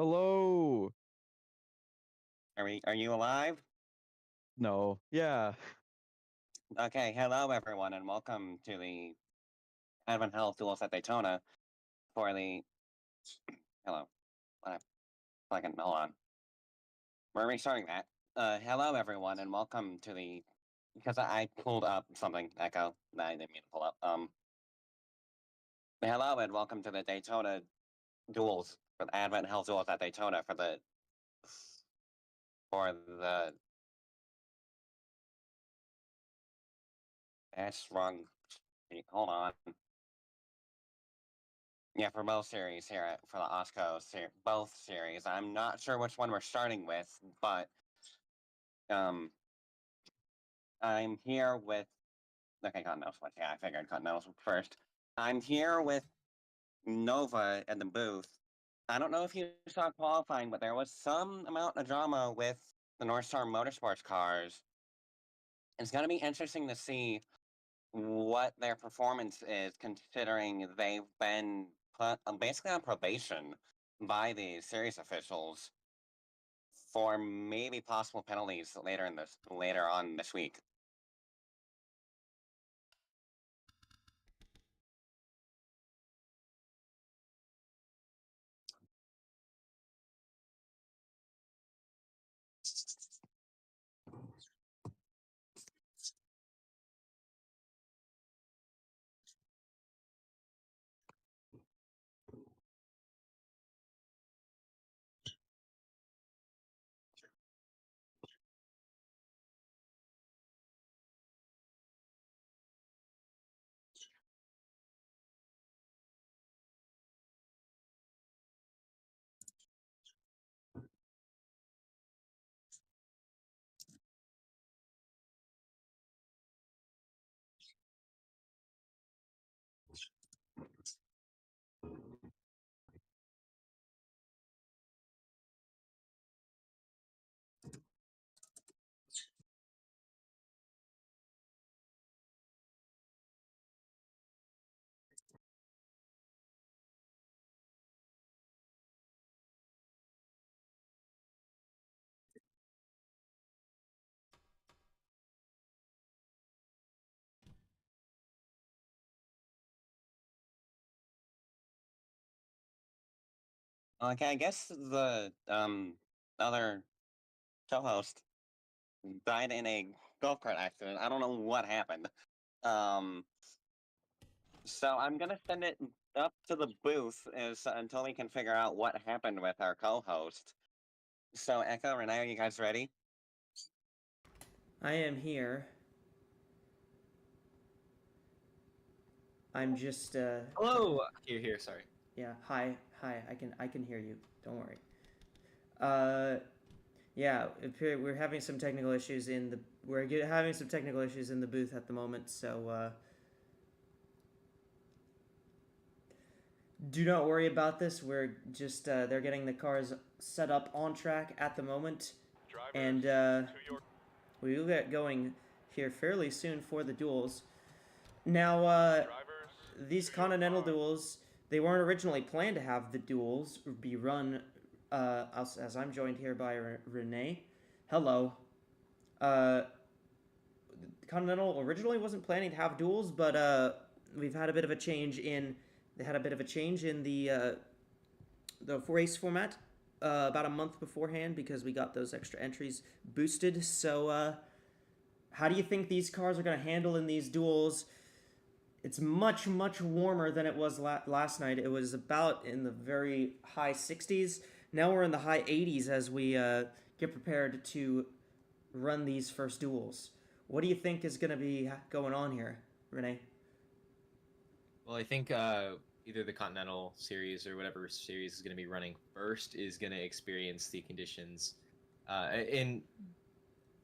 Hello. Are you alive? No. Yeah. Okay, hello everyone, and welcome to the AdventHealth Duels at Daytona for the hello. What second, hold on. We're restarting that. Hello everyone, and welcome to the because I pulled up something Echo that I didn't mean to pull up. Hello and welcome to the Daytona Duels for the AdventHealth Duels at Daytona for the that's wrong. Hold on. Yeah, for both series here for the both series. I'm not sure which one we're starting with, but um, I'm here with. Okay, Continentals. Yeah, I figured Continentals first. I'm here with Nova in the booth. I don't know if you saw qualifying, but there was some amount of drama with the North Star Motorsports cars. It's going to be interesting to see what their performance is, considering they've been put basically on probation by the series officials for maybe possible penalties later on this week. Okay, I guess the other co-host died in a golf cart accident. I don't know what happened. Um, so I'm gonna send it up to the booth until we can figure out what happened with our co-host. So Echo, Renee, are you guys ready? I am here. I'm just Hello, here. Sorry. yeah, hi. I can hear you. Don't worry. Uh yeah, we're having some technical issues in the having some technical issues in the booth at the moment, so do not worry about this. We're just they're getting the cars set up on track at the moment, and we will get going here fairly soon for the duels. Now, these Continental duels, they weren't originally planned to have the duels be run, as I'm joined here by Renee. Hello. Uh, Continental originally wasn't planning to have duels, but we've had a bit of a change in. They had a bit of a change in the race format about a month beforehand because we got those extra entries boosted. So, how do you think these cars are going to handle in these duels? It's much warmer than it was last night. It was about in the very high 60s. Now we're in the high 80s as we get prepared to run these first duels. What do you think is going to be going on here, Renee? Well, I think either the Continental Series or whatever series is going to be running first is going to experience the conditions. In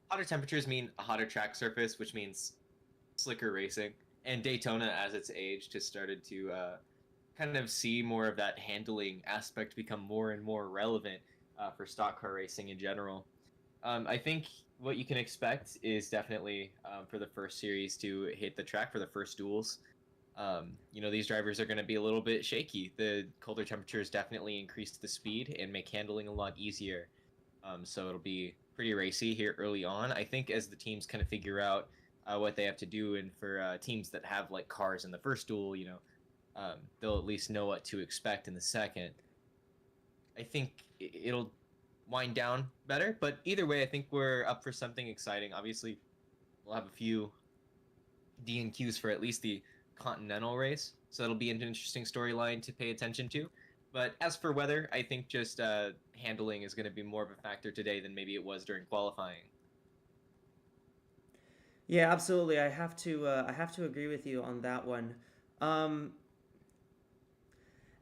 hotter temperatures mean a hotter track surface, which means slicker racing. And Daytona, as it's aged, has started to kind of see more of that handling aspect become more and more relevant for stock car racing in general. I think what you can expect is definitely for the first series to hit the track for the first duels. These drivers are going to be a little bit shaky. The colder temperatures definitely increase the speed and make handling a lot easier. So it'll be pretty racy here early on. I think as the teams kind of figure out what they have to do, and for teams that have like cars in the first duel, they'll at least know what to expect in the second. I think it'll wind down better, but either way, I think we're up for something exciting. Obviously, we'll have a few DNQs for at least the Continental race, so it'll be an interesting storyline to pay attention to. But as for weather, I think just handling is going to be more of a factor today than maybe it was during qualifying. Yeah, absolutely. I have to agree with you on that one.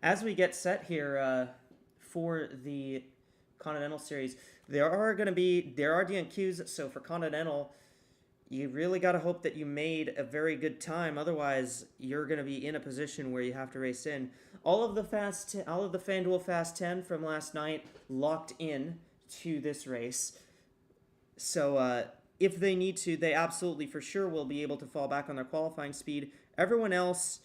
As we get set here for the Continental Series, there are DNQs. So for Continental, you really got to hope that you made a very good time. Otherwise, you're going to be in a position where you have to race in. All of the FanDuel Fast 10 from last night locked in to this race. So if they need to, they absolutely for sure will be able to fall back on their qualifying speed. Everyone else,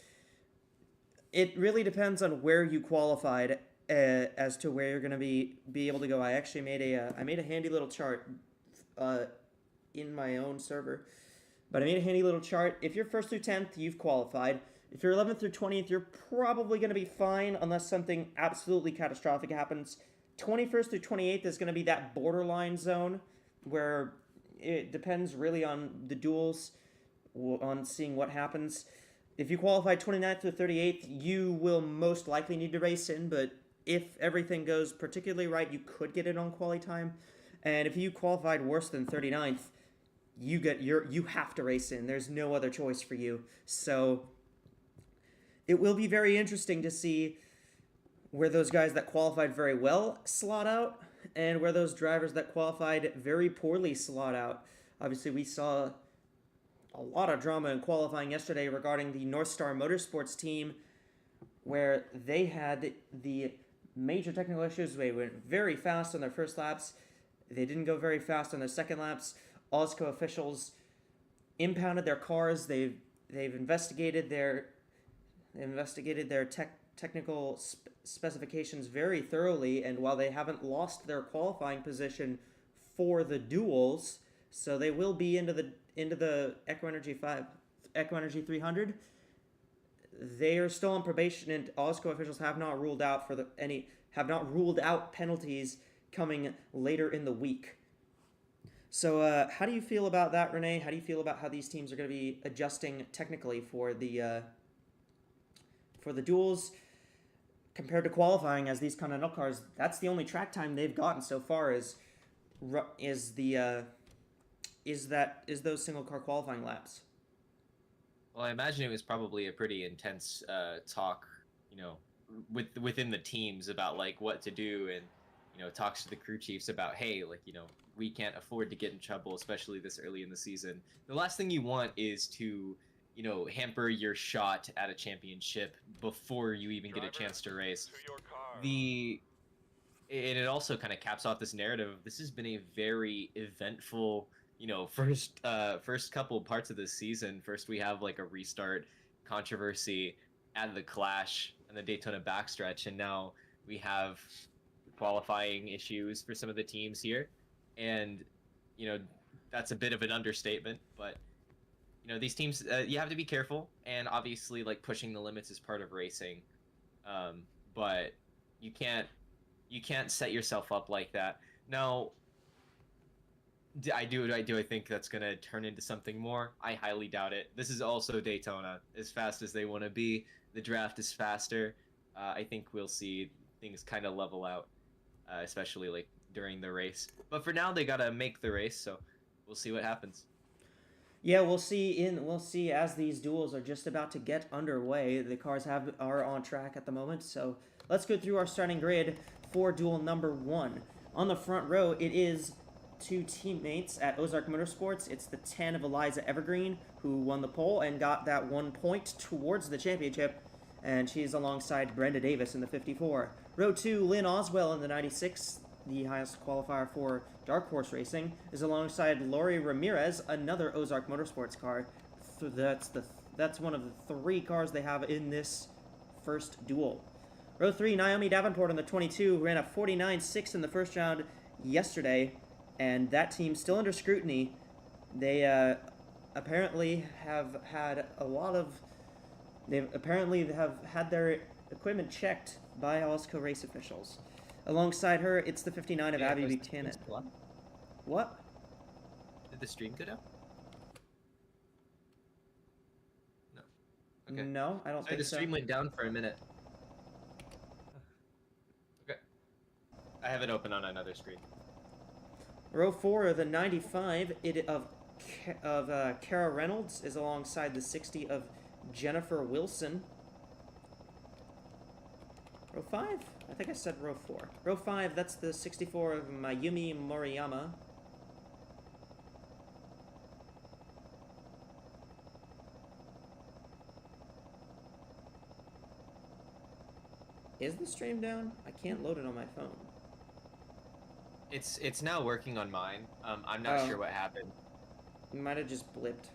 it really depends on where you qualified as to where you're going to be able to go. I actually made a handy little chart in my own server. But I made a handy little chart. If you're 1st through 10th, you've qualified. If you're 11th through 20th, you're probably going to be fine unless something absolutely catastrophic happens. 21st through 28th is going to be that borderline zone where it depends really on the duels, on seeing what happens. If you qualify 29th through 38th, you will most likely need to race in, but if everything goes particularly right, you could get it on quali time. And if you qualified worse than 39th, you have to race in. There's no other choice for you. So it will be very interesting to see where those guys that qualified very well slot out and where those drivers that qualified very poorly slot out. Obviously, we saw a lot of drama in qualifying yesterday regarding the North Star Motorsports team, where they had the major technical issues. They went very fast on their first laps. They didn't go very fast on their second laps. AWSCO officials impounded their cars. They've investigated their technical specifications very thoroughly, and while they haven't lost their qualifying position for the duels, so they will be into the Eco Energy 300. They are still on probation, and AWSCO officials have not ruled out penalties coming later in the week. So how do you feel about that, Renee? How do you feel about how these teams are going to be adjusting technically for the duels compared to qualifying, as these Continental cars, that's the only track time they've gotten so far is those single car qualifying laps. Well, I imagine it was probably a pretty intense talk, within the teams about like what to do, and talks to the crew chiefs about, hey, we can't afford to get in trouble, especially this early in the season. The last thing you want is to hamper your shot at a championship before you even get a chance to race. And it also kind of caps off this narrative. This has been a very eventful, first couple parts of this season. First, we have like a restart controversy at the Clash and the Daytona backstretch, and now we have qualifying issues for some of the teams here. And, that's a bit of an understatement, but these teams, you have to be careful, and obviously like pushing the limits is part of racing, but you can't set yourself up like that. Now, I think that's gonna turn into something more? I highly doubt it. This is also Daytona. As fast as they want to be, the draft is faster. I think we'll see things kind of level out, especially like during the race. But for now, they gotta make the race, so we'll see what happens. Yeah, we'll see as these duels are just about to get underway. The cars are on track at the moment, so let's go through our starting grid for duel number 1. On the front row, it is two teammates at Ozark Motorsports. It's the 10 of Eliza Evergreen, who won the pole and got that 1 point towards the championship, and she's alongside Brenda Davis in the 54. Row 2, Lynn Oswell in the 96, the highest qualifier for Dark Horse Racing, is alongside Lori Ramirez, another Ozark Motorsports car. That's That's one of the 3 cars they have in this first duel. Row 3, Naomi Davenport on the 22 ran a 49.6 in the first round yesterday, and that team still under scrutiny. They apparently have had a lot of... They apparently have had their equipment checked by AWSCO race officials. Alongside her, it's the 59 of Abby Buchanan. What? Did the stream go down? No. Okay. No, I don't think the so. stream went down for a minute. Okay. I have it open on another screen. Row 4 of the 95 of Kara Reynolds is alongside the 60 of Jennifer Wilson. Row 5? I think I said row 4. Row 5, that's the 64 of Mayumi Moriyama. Is the stream down? I can't load it on my phone. It's now working on mine. I'm not sure what happened. It might have just blipped.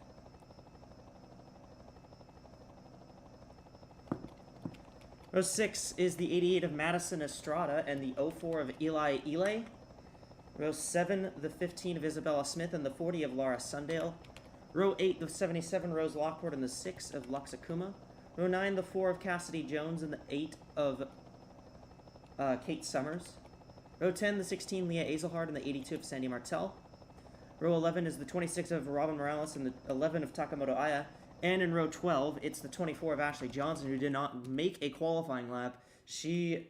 Row 6 is the 88 of Madison Estrada and the 04 of Eli Ile. Row 7, the 15 of Isabella Smith and the 40 of Laura Sundale. Row 8, the 77 Rose Lockport and the 6 of Luxakuma. Row 9, the 4 of Cassidy Jones and the 8 of Kate Summers. Row 10, the 16 Leah Azelhard and the 82 of Sandy Martel. Row 11 is the 26 of Robin Morales and the 11 of Takamoto Aya. And in row 12, it's the 24 of Ashley Johnson, who did not make a qualifying lap. She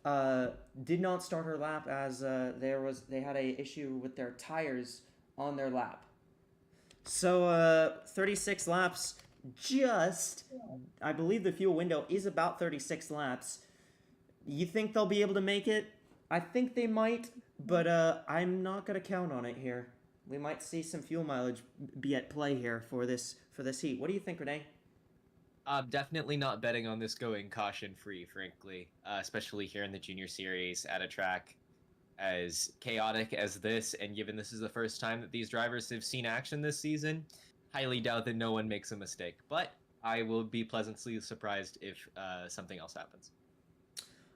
did not start her lap as they had a issue with their tires on their lap. So 36 laps. I believe the fuel window is about 36 laps. You think they'll be able to make it? I think they might, but I'm not going to count on it here. We might see some fuel mileage be at play here for this heat. What do you think, Renee? Definitely not betting on this going caution-free, frankly, especially here in the Junior Series at a track as chaotic as this, and given this is the first time that these drivers have seen action this season, highly doubt that no one makes a mistake. But I will be pleasantly surprised if something else happens.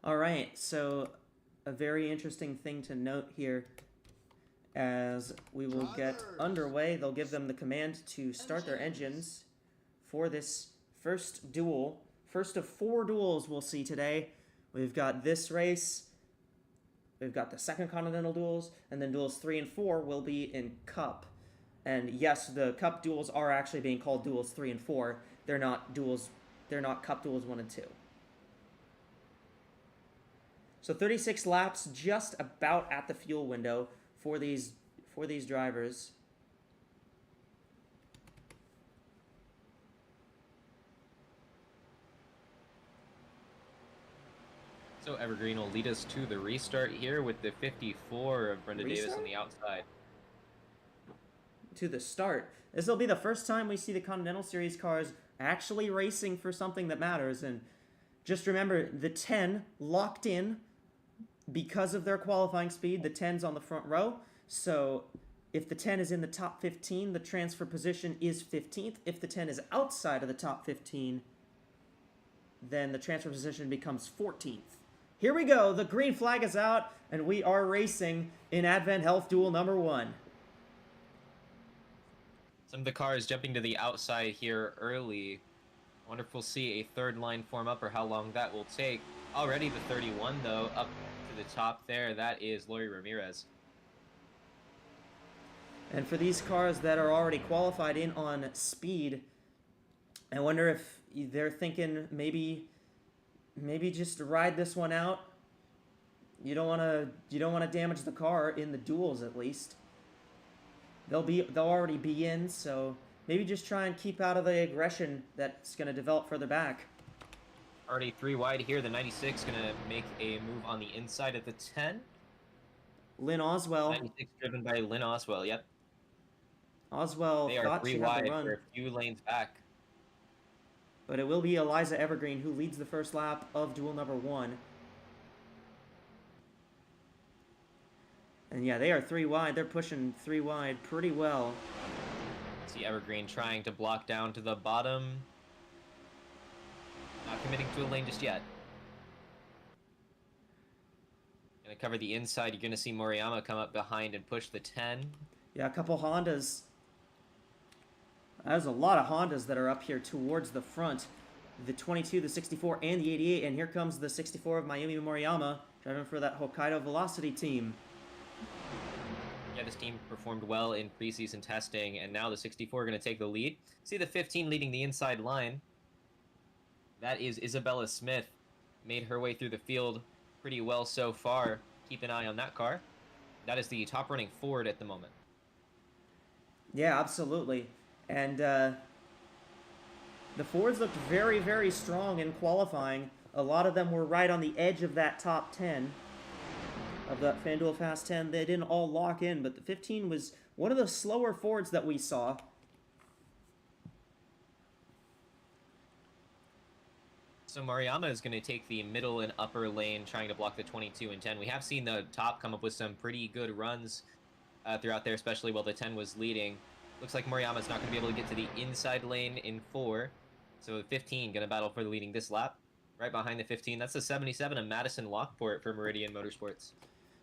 All right, so a very interesting thing to note here. As we will get underway, they'll give them the command to start their engines for this first duel. First of 4 duels we'll see today. We've got this race, we've got the second Continental Duels, and then Duels 3 and 4 will be in Cup. And yes, the Cup duels are actually being called Duels 3 and 4. They're not Cup Duels 1 and 2. So 36 laps, just about at the fuel window for these drivers. So Evergreen will lead us to the restart here with the 54 of Brenda Davis on the outside. To the start. This will be the first time we see the Continental Series cars actually racing for something that matters. And just remember, the 10 locked in because of their qualifying speed. The 10's on the front row. So if the 10 is in the top 15, the transfer position is 15th. If the 10 is outside of the top 15, then the transfer position becomes 14th. Here we go. The green flag is out, and we are racing in AdventHealth Duel number 1. Some of the cars jumping to the outside here early. I wonder if we'll see a third line form up or how long that will take. Already the 31, though, up to the top there. That is Lori Ramirez. And for these cars that are already qualified in on speed, I wonder if they're thinking maybe just ride this one out. You don't want to damage the car in the duels, at least. They'll already be in, so maybe just try and keep out of the aggression that's going to develop further back. Already 3 wide here. The 96 going to make a move on the inside of the 10. Lynn Oswell. 96 driven by Lynn Oswell. Yep. Oswell they are thought 3 she had wide the run. for a few lanes back. But it will be Eliza Evergreen who leads the first lap of duel number 1. And yeah, they are 3 wide. They're pushing 3 wide pretty well. See Evergreen trying to block down to the bottom. Not committing to a lane just yet. Gonna cover the inside. You're gonna see Moriyama come up behind and push the 10. Yeah, a couple Hondas. There's a lot of Hondas that are up here towards the front. The 22, the 64, and the 88. And here comes the 64 of Mayumi Moriyama, driving for that Hokkaido Velocity team. Yeah, this team performed well in preseason testing, and now the 64 are going to take the lead. See the 15 leading the inside line. That is Isabella Smith. Made her way through the field pretty well so far. Keep an eye on that car. That is the top running Ford at the moment. Yeah, absolutely. And the Fords looked very, very strong in qualifying. A lot of them were right on the edge of that top 10, of that FanDuel Fast 10. They didn't all lock in, but the 15 was one of the slower Fords that we saw. So Moriyama is going to take the middle and upper lane, trying to block the 22 and 10. We have seen the top come up with some pretty good runs throughout there, especially while the 10 was leading. Looks like Moriyama's not going to be able to get to the inside lane in 4. So the 15 going to battle for leading this lap. Right behind the 15, that's the 77 of Madison Lockport for Meridian Motorsports.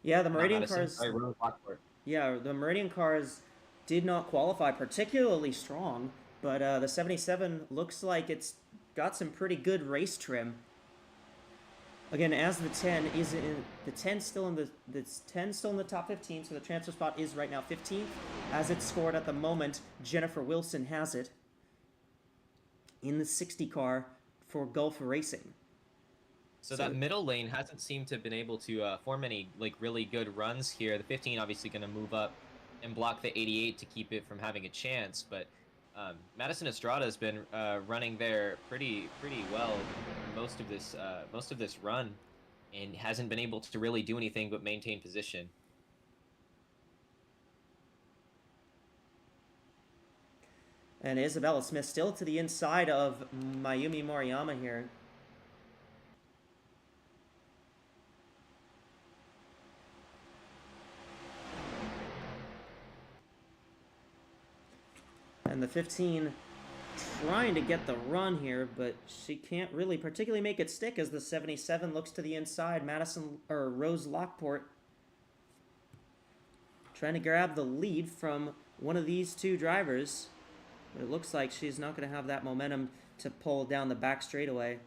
Yeah, the Meridian cars. Rose Lockport. Yeah, the Meridian cars did not qualify particularly strong, but the 77 looks like it's got some pretty good race trim. Again, as the 10 is in the 10 still in the 10 still in the top 15, so the transfer spot is right now 15th. As it's scored at the moment, Jennifer Wilson has it in the 60 car for Gulf Racing. So that middle lane hasn't seemed to have been able to form any really good runs here. The 15 obviously going to move up and block the 88 to keep it from having a chance, but Madison Estrada has been running there pretty well most of this run, and hasn't been able to really do anything but maintain position. And Isabella Smith still to the inside of Mayumi Moriyama here. And the 15 trying to get the run here, but she can't really particularly make it stick as the 77 looks to the inside. Rose Lockport trying to grab the lead from one of these two drivers. But it looks like she's not going to have that momentum to pull down the back straightaway.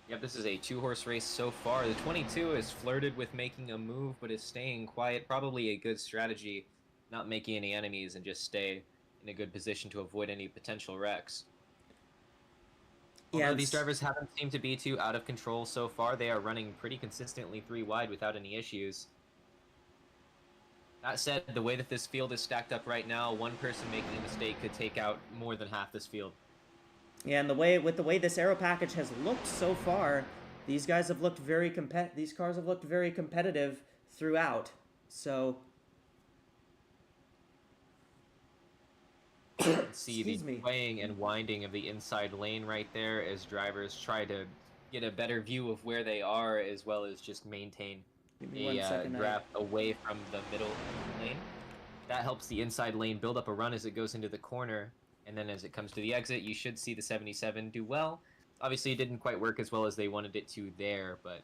Yep, this is a 2-horse race so far. The 22 has flirted with making a move, but is staying quiet. Probably a good strategy, not making any enemies and just stay in a good position to avoid any potential wrecks. Although these drivers haven't seemed to be too out of control so far, they are running pretty consistently 3 wide without any issues. That said, the way that this field is stacked up right now, one person making a mistake could take out more than half this field. Yeah, and with the way this aero package has looked so far, these guys have looked these cars have looked very competitive throughout. So see the swaying and winding of the inside lane right there as drivers try to get a better view of where they are, as well as just maintain a draft away from the middle lane. That helps the inside lane build up a run as it goes into the corner, and then as it comes to the exit, you should see the 77 do well. Obviously, it didn't quite work as well as they wanted it to there, but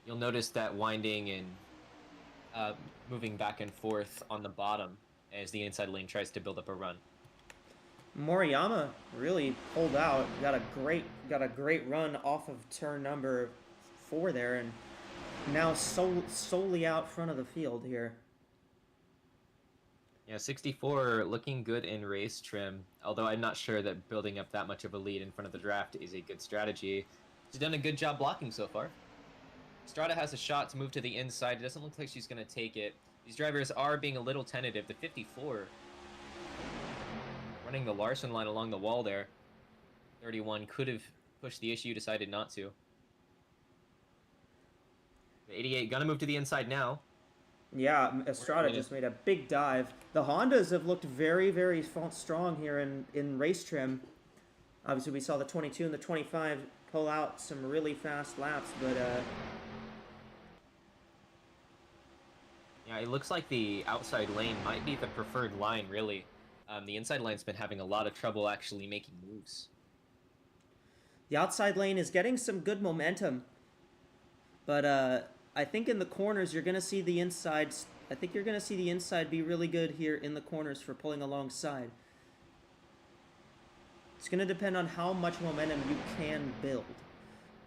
you'll notice that winding and moving back and forth on the bottom as the inside lane tries to build up a run. Moriyama really pulled out, got a great run off of turn number 4 there, and now solely out front of the field here. Yeah, 64 looking good in race trim, although I'm not sure that building up that much of a lead in front of the draft is a good strategy. She's done a good job blocking so far. Estrada has a shot to move to the inside. It doesn't look like she's going to take it. These drivers are being a little tentative. The 54 running the Larson line along the wall there. 31 could have pushed the issue, decided not to. The 88 gonna move to the inside now. Yeah, Estrada just made a big dive. The Hondas have looked very, very strong here in race trim. Obviously, we saw the 22 and the 25 pull out some really fast laps, but yeah, Yeah, it looks like the outside lane might be the preferred line, really. The inside lane's been having a lot of trouble actually making moves. The outside lane is getting some good momentum, but I think in the corners you're going to see the insides. I think you're going to see the inside be really good here in the corners for pulling alongside. It's going to depend on how much momentum you can build.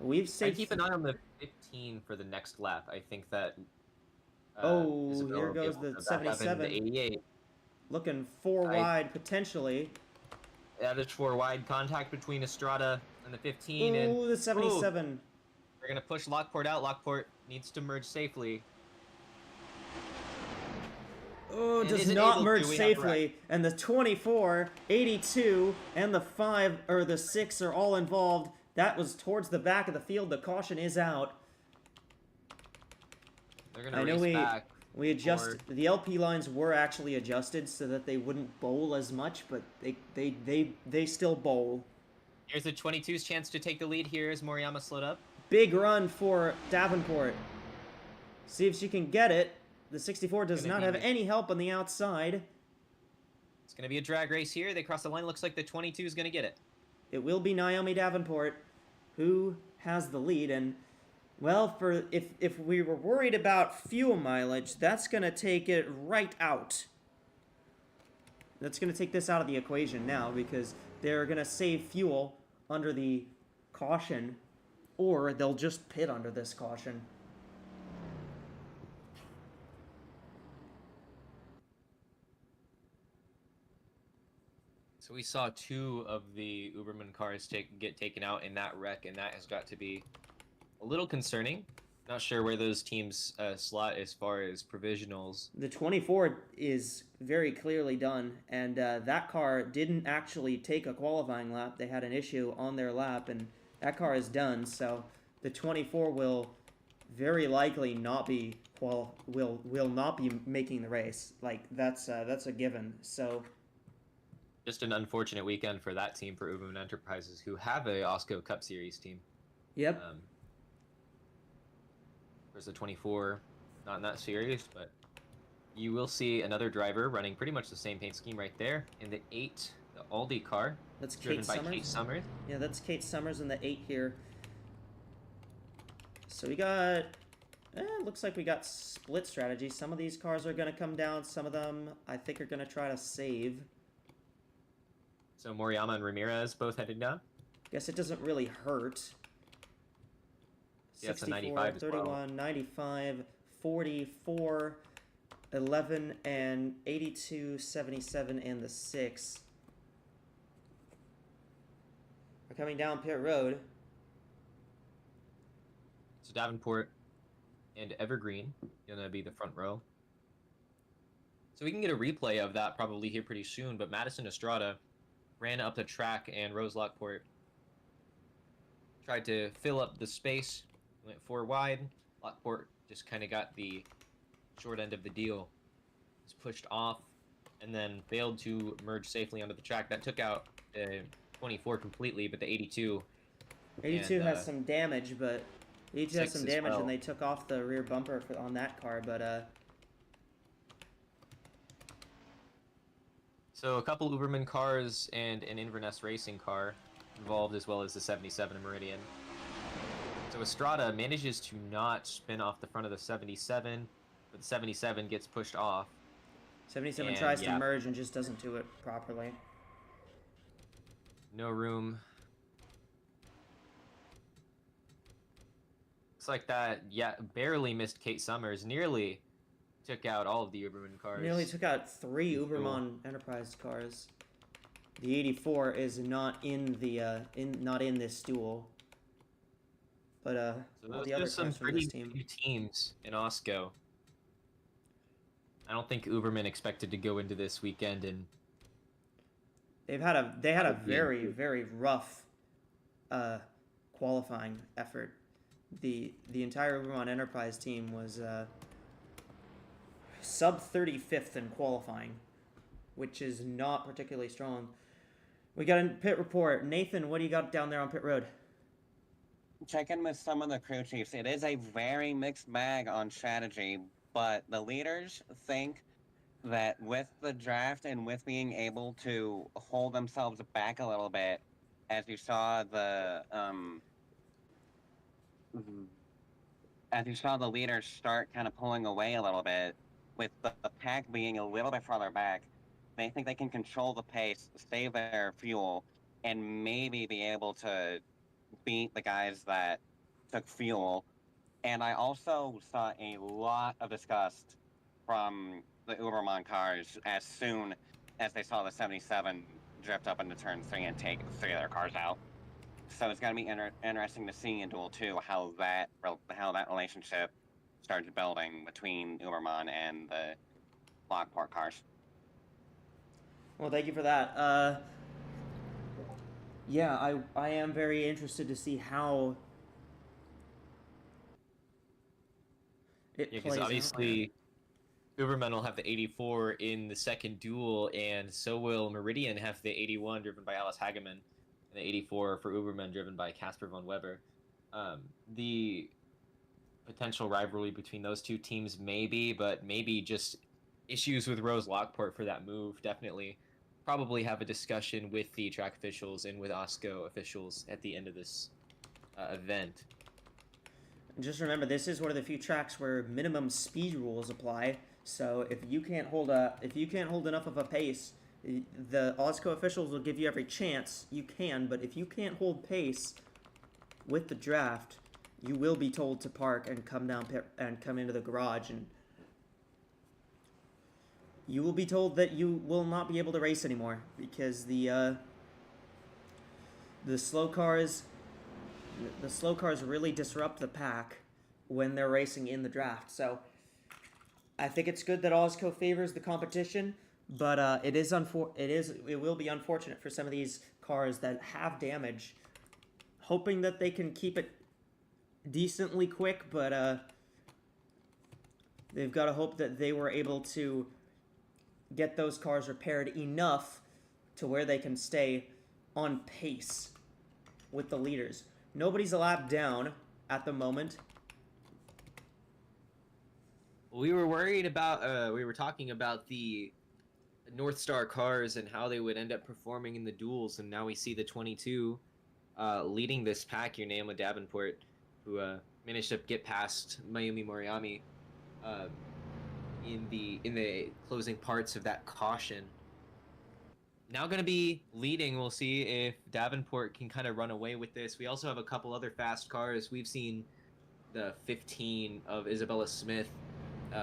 We've saved. Keep an eye on the 15 for the next lap. I think that. Oh, here goes the 77. The 88. Looking four wide potentially. That is 4 wide contact between Estrada and the 15. Ooh, the 77. Ooh, they're gonna push Lockport out. Lockport needs to merge safely. Oh, does not merge safely. And the 24, 82, and the 5 or the 6 are all involved. That was towards the back of the field. The caution is out. They're gonna race back. We adjust. The LP lines were actually adjusted so that they wouldn't bowl as much, but they still bowl. Here's the 22's chance to take the lead here as Moriyama slowed up. Big run for Davenport. See if she can get it. The 64 does not have any help on the outside. It's going to be a drag race here. They cross the line. Looks like the 22 is going to get it. It will be Naomi Davenport who has the lead. And, well, if we were worried about fuel mileage, that's going to take it right out. That's going to take this out of the equation now because they're going to save fuel under the caution, or they'll just pit under this caution. So we saw 2 of the Uberman cars get taken out in that wreck, and that has got to be a little concerning. Not sure where those teams slot as far as provisionals. The 24 is very clearly done, and that car didn't actually take a qualifying lap. They had an issue on their lap, and that car is done. So the 24 will very likely not be will not be making the race. Like that's a given. So. Just an unfortunate weekend for that team, for Uberman Enterprises, who have a AWSCO Cup Series team. Yep. There's a 24, not in that series, but you will see another driver running pretty much the same paint scheme right there in the 8, the Aldi car. That's driven by Kate Summers. Yeah, that's Kate Summers in the 8 here. So we got, looks like we got split strategy. Some of these cars are going to come down. Some of them, I think, are going to try to save. So Moriyama and Ramirez both headed down? Guess it doesn't really hurt. Yeah, it's a 95 as 31, well. 95, 44, 11, and 82, 77, and the 6. We're coming down pit road. So Davenport and Evergreen gonna be the front row. So we can get a replay of that probably here pretty soon, but Madison Estrada ran up the track and Rose Lockport tried to fill up the space, went 4 wide. Lockport just kind of got the short end of the deal. Was pushed off and then failed to merge safely onto the track. That took out the 24 completely, but the 82. 82 has some damage, but 82 has some damage, well. And they took off the rear bumper on that car, but So a couple Uberman cars and an Inverness Racing car involved, as well as the 77 Meridian. So Estrada manages to not spin off the front of the 77, but the 77 gets pushed off. 77 tries to merge and just doesn't do it properly. No room. Looks like that, barely missed Kate Summers. Nearly took out all of the Uberman cars. Nearly took out 3 Uberman Enterprise cars. The 84 is not in the not in this duel. But so all the other some cars from pretty this team. few teams in AWSCO. I don't think Uberman expected to go into this weekend and they had a very rough qualifying effort. The entire Uberman Enterprise team was sub 35th in qualifying, which is not particularly strong. We got a pit report. Nathan, what do you got down there on pit road? Check in with some of the crew chiefs. It is a very mixed bag on strategy. but the leaders think that with the draft and with being able to hold themselves back a little bit, as you saw as you saw the leaders start kind of pulling away a little bit, with the pack being a little bit farther back, they think they can control the pace, save their fuel, and maybe be able to beat the guys that took fuel. And I also saw a lot of disgust from the Uberman cars as soon as they saw the 77 drift up into turn 3 and take 3 of their cars out. So it's going to be interesting to see in Duel 2 how that relationship starts building between Uberman and the Lockport cars. Well, thank you for that. Yeah, I am very interested to see how it Yeah, plays because out. obviously Uberman will have the 84 in the second duel, and so will Meridian have the 81 driven by Alice Hageman, and the 84 for Uberman driven by Casper von Weber. The potential rivalry between those two teams maybe, but maybe just issues with Rose Lockport for that move. Definitely probably have a discussion with the track officials and with AWSCO officials at the end of this event. Just remember, this is one of the few tracks where minimum speed rules apply. So if you can't hold enough of a pace, the AWSCO officials will give you every chance you can. But if you can't hold pace with the draft, you will be told to park and come down and come into the garage, and you will be told that you will not be able to race anymore because the slow cars really disrupt the pack when they're racing in the draft. So I think it's good that AWSCO favors the competition, but it will be unfortunate for some of these cars that have damage. Hoping that they can keep it decently quick, but they've got to hope that they were able to get those cars repaired enough to where they can stay on pace with the leaders. Nobody's a lap down at the moment. We were worried about, we were talking about the North Star cars and how they would end up performing in the duels, and now we see the 22 leading this pack here, Naomi Davenport, who managed to get past Mayumi Moriyami in the closing parts of that caution. Now going to be leading. We'll see if Davenport can kind of run away with this. We also have a couple other fast cars. We've seen the 15 of Isabella Smith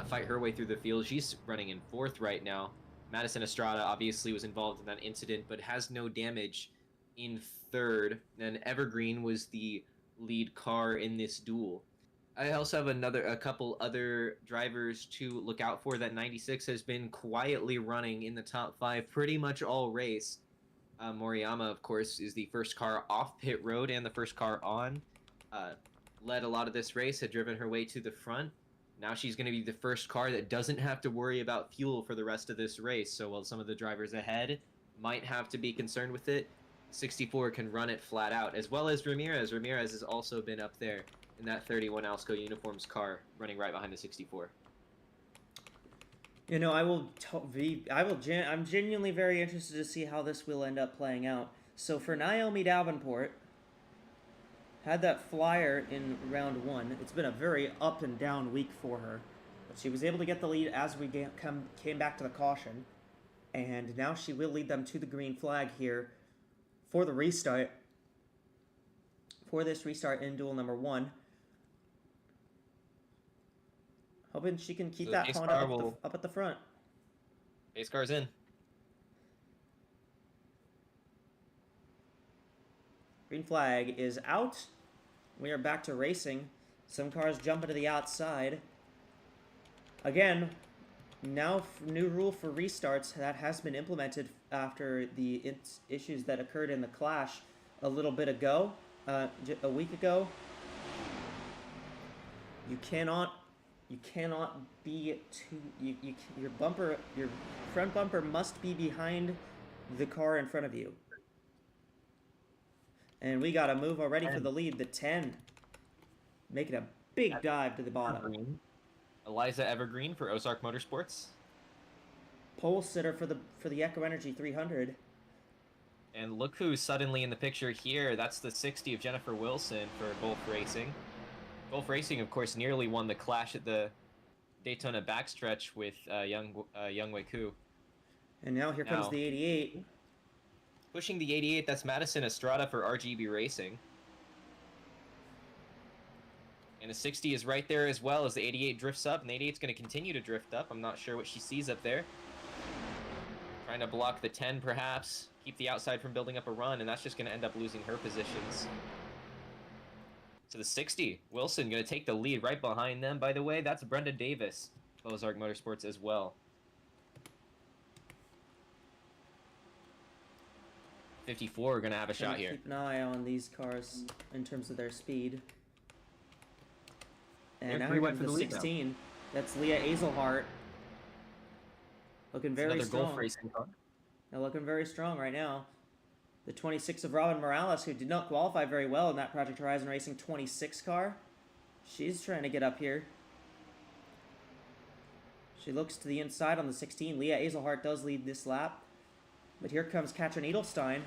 fight her way through the field. She's running in 4th right now. Madison Estrada obviously was involved in that incident, but has no damage in 3rd. And Evergreen was the lead car in this duel. I also have a couple other drivers to look out for. That 96 has been quietly running in the top 5 pretty much all race. Moriyama, of course, is the first car off pit road and the first car on. Led a lot of this race, had driven her way to the front. Now she's going to be the first car that doesn't have to worry about fuel for the rest of this race. So while some of the drivers ahead might have to be concerned with it, 64 can run it flat out, as well as Ramirez. Ramirez has also been up there in that 31 AWSCO uniforms car, running right behind the 64. You know, I'm genuinely very interested to see how this will end up playing out. So for Naomi Davenport, had that flyer in round 1. It's been a very up and down week for her, but she was able to get the lead as we came back to the caution, and now she will lead them to the green flag here for the restart. For this restart in duel number 1. Hoping she can keep that Honda up at the front. Base car's in. Green flag is out. We are back to racing. Some cars jumping to the outside. Again, now new rule for restarts that has been implemented after the issues that occurred in the clash a little bit ago, a week ago. You cannot be your front bumper must be behind the car in front of you. And we got a move already for the lead. The 10 making a big dive to the bottom. Eliza Evergreen for Ozark Motorsports. Pole sitter for the Echo Energy 300. And look who's suddenly in the picture here. That's the 60 of Jennifer Wilson for Gulf Racing. Gulf Racing, of course, nearly won the Clash at the Daytona backstretch with Young Wei Koo. And now here comes the 88. Pushing the 88, that's Madison Estrada for RGB Racing. And the 60 is right there as well as the 88 drifts up, and the 88's going to continue to drift up. I'm not sure what she sees up there. Trying to block the 10, perhaps. Keep the outside from building up a run, and that's just going to end up losing her positions. So the 60, Wilson going to take the lead right behind them. By the way, that's Brenda Davis, Ozark Motorsports as well. 54 are going to have a shot here. Keep an eye on these cars in terms of their speed. And now here comes the 16. That's Leah Azelhart. Looking very strong. Gulf Racing car. They're looking very strong right now. The 26 of Robin Morales, who did not qualify very well in that Project Horizon Racing 26 car. She's trying to get up here. She looks to the inside on the 16. Leah Azelhart does lead this lap. But here comes Katrin Edelstein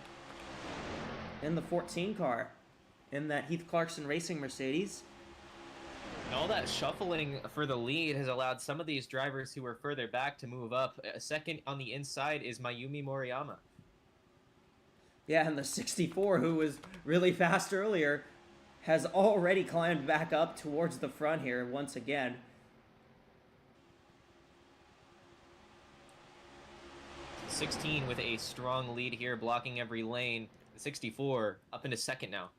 in the 14 car in that Heath Clarkson Racing Mercedes. And all that shuffling for the lead has allowed some of these drivers who were further back to move up. A second on the inside is Mayumi Moriyama. Yeah, and the 64, who was really fast earlier, has already climbed back up towards the front here once again. The 16 with a strong lead here, blocking every lane. The 64 up into second now.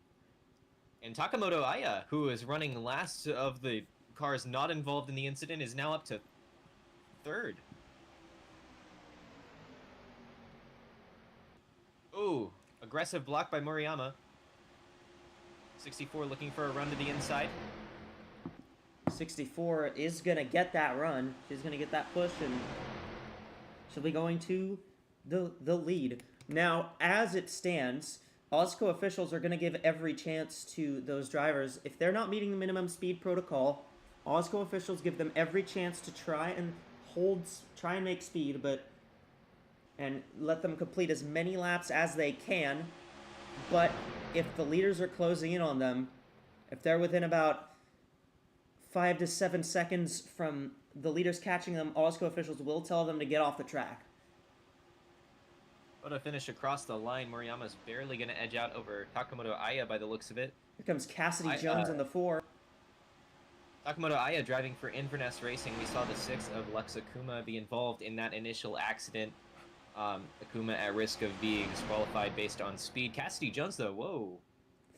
And Takamoto Aya, who is running last of the cars not involved in the incident, is now up to third. Ooh, aggressive block by Moriyama. 64 looking for a run to the inside. 64 is going to get that run. She's going to get that push, and she'll be going to the lead. Now, as it stands, AWSCO officials are going to give every chance to those drivers. If they're not meeting the minimum speed protocol, AWSCO officials give them every chance to try and make speed, and let them complete as many laps as they can. But if the leaders are closing in on them, if they're within about 5 to 7 seconds from the leaders catching them, AWSCO officials will tell them to get off the track. But to finish across the line, Moriyama's barely going to edge out over Takamoto Aya by the looks of it. Here comes Cassidy Jones in the 4. Takamoto Aya driving for Inverness Racing. We saw the 6 of Lex Akuma be involved in that initial accident. Akuma at risk of being disqualified based on speed. Cassidy Jones, though, whoa.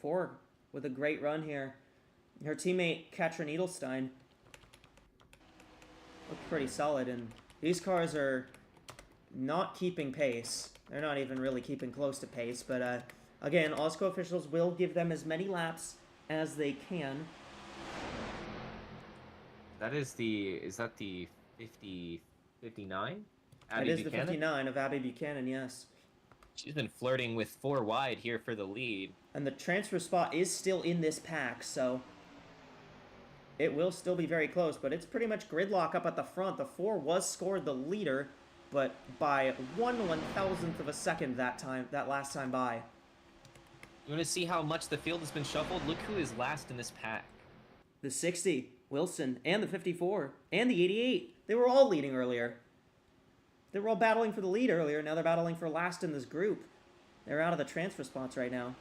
4 with a great run here. Her teammate, Katrin Edelstein, looked pretty solid, and these cars are not keeping pace. They're not even really keeping close to pace, but again, AWSCO officials will give them as many laps as they can. Is that the 59? It is the 59 of Abby Buchanan, yes. She's been flirting with 4 wide here for the lead. And the transfer spot is still in this pack, so it will still be very close, but it's pretty much gridlock up at the front. The 4 was scored the leader, but by 1/1000th of a second that last time by. You want to see how much the field has been shuffled? Look who is last in this pack. The 60, Wilson, and the 54, and the 88. They were all leading earlier. They were all battling for the lead earlier. Now they're battling for last in this group. They're out of the transfer spots right now.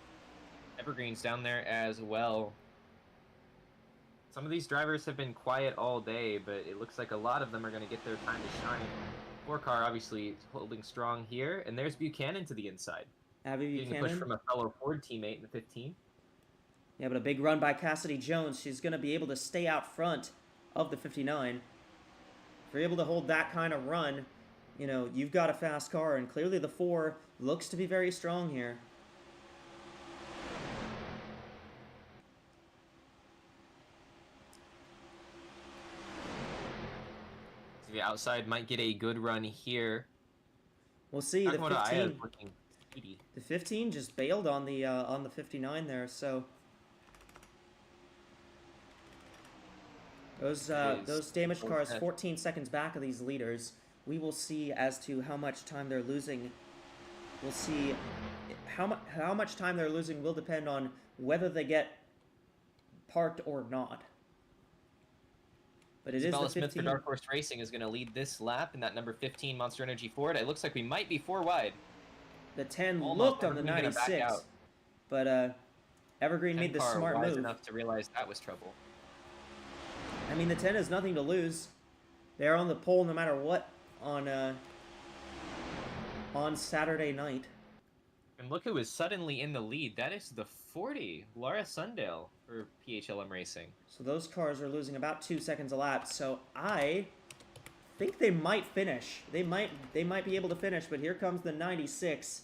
Evergreen's down there as well. Some of these drivers have been quiet all day, but it looks like a lot of them are going to get their time to shine. 4-car obviously holding strong here, and there's Buchanan to the inside. Abby Buchanan. Getting a push from a fellow Ford teammate in the 15. Yeah, but a big run by Cassidy Jones. She's going to be able to stay out front of the 59. If you're able to hold that kind of run, you know, you've got a fast car, and clearly the 4 looks to be very strong here. So the outside might get a good run here. We'll see. The 15 just bailed on the 59 there, so Those damaged cars, 4th. 14 seconds back of these leaders. We will see as to how much time they're losing. We'll see how much time they're losing will depend on whether they get parked or not. But it is the Isabella Smith for 15. Dark Horse Racing is going to lead this lap in that number 15 Monster Energy Ford. It looks like we might be 4 wide. The 10 Almost. looked on the Evergreen gonna back 96, out. but Evergreen made the car smart wise move. enough to realize that was trouble. I mean, the 10 has nothing to lose. They're on the pole no matter what on Saturday night. And look who is suddenly in the lead. That is the 40, Laura Sundale for PHLM Racing. So those cars are losing about 2 seconds a lap. So I think they might finish. They might be able to finish. But here comes the 96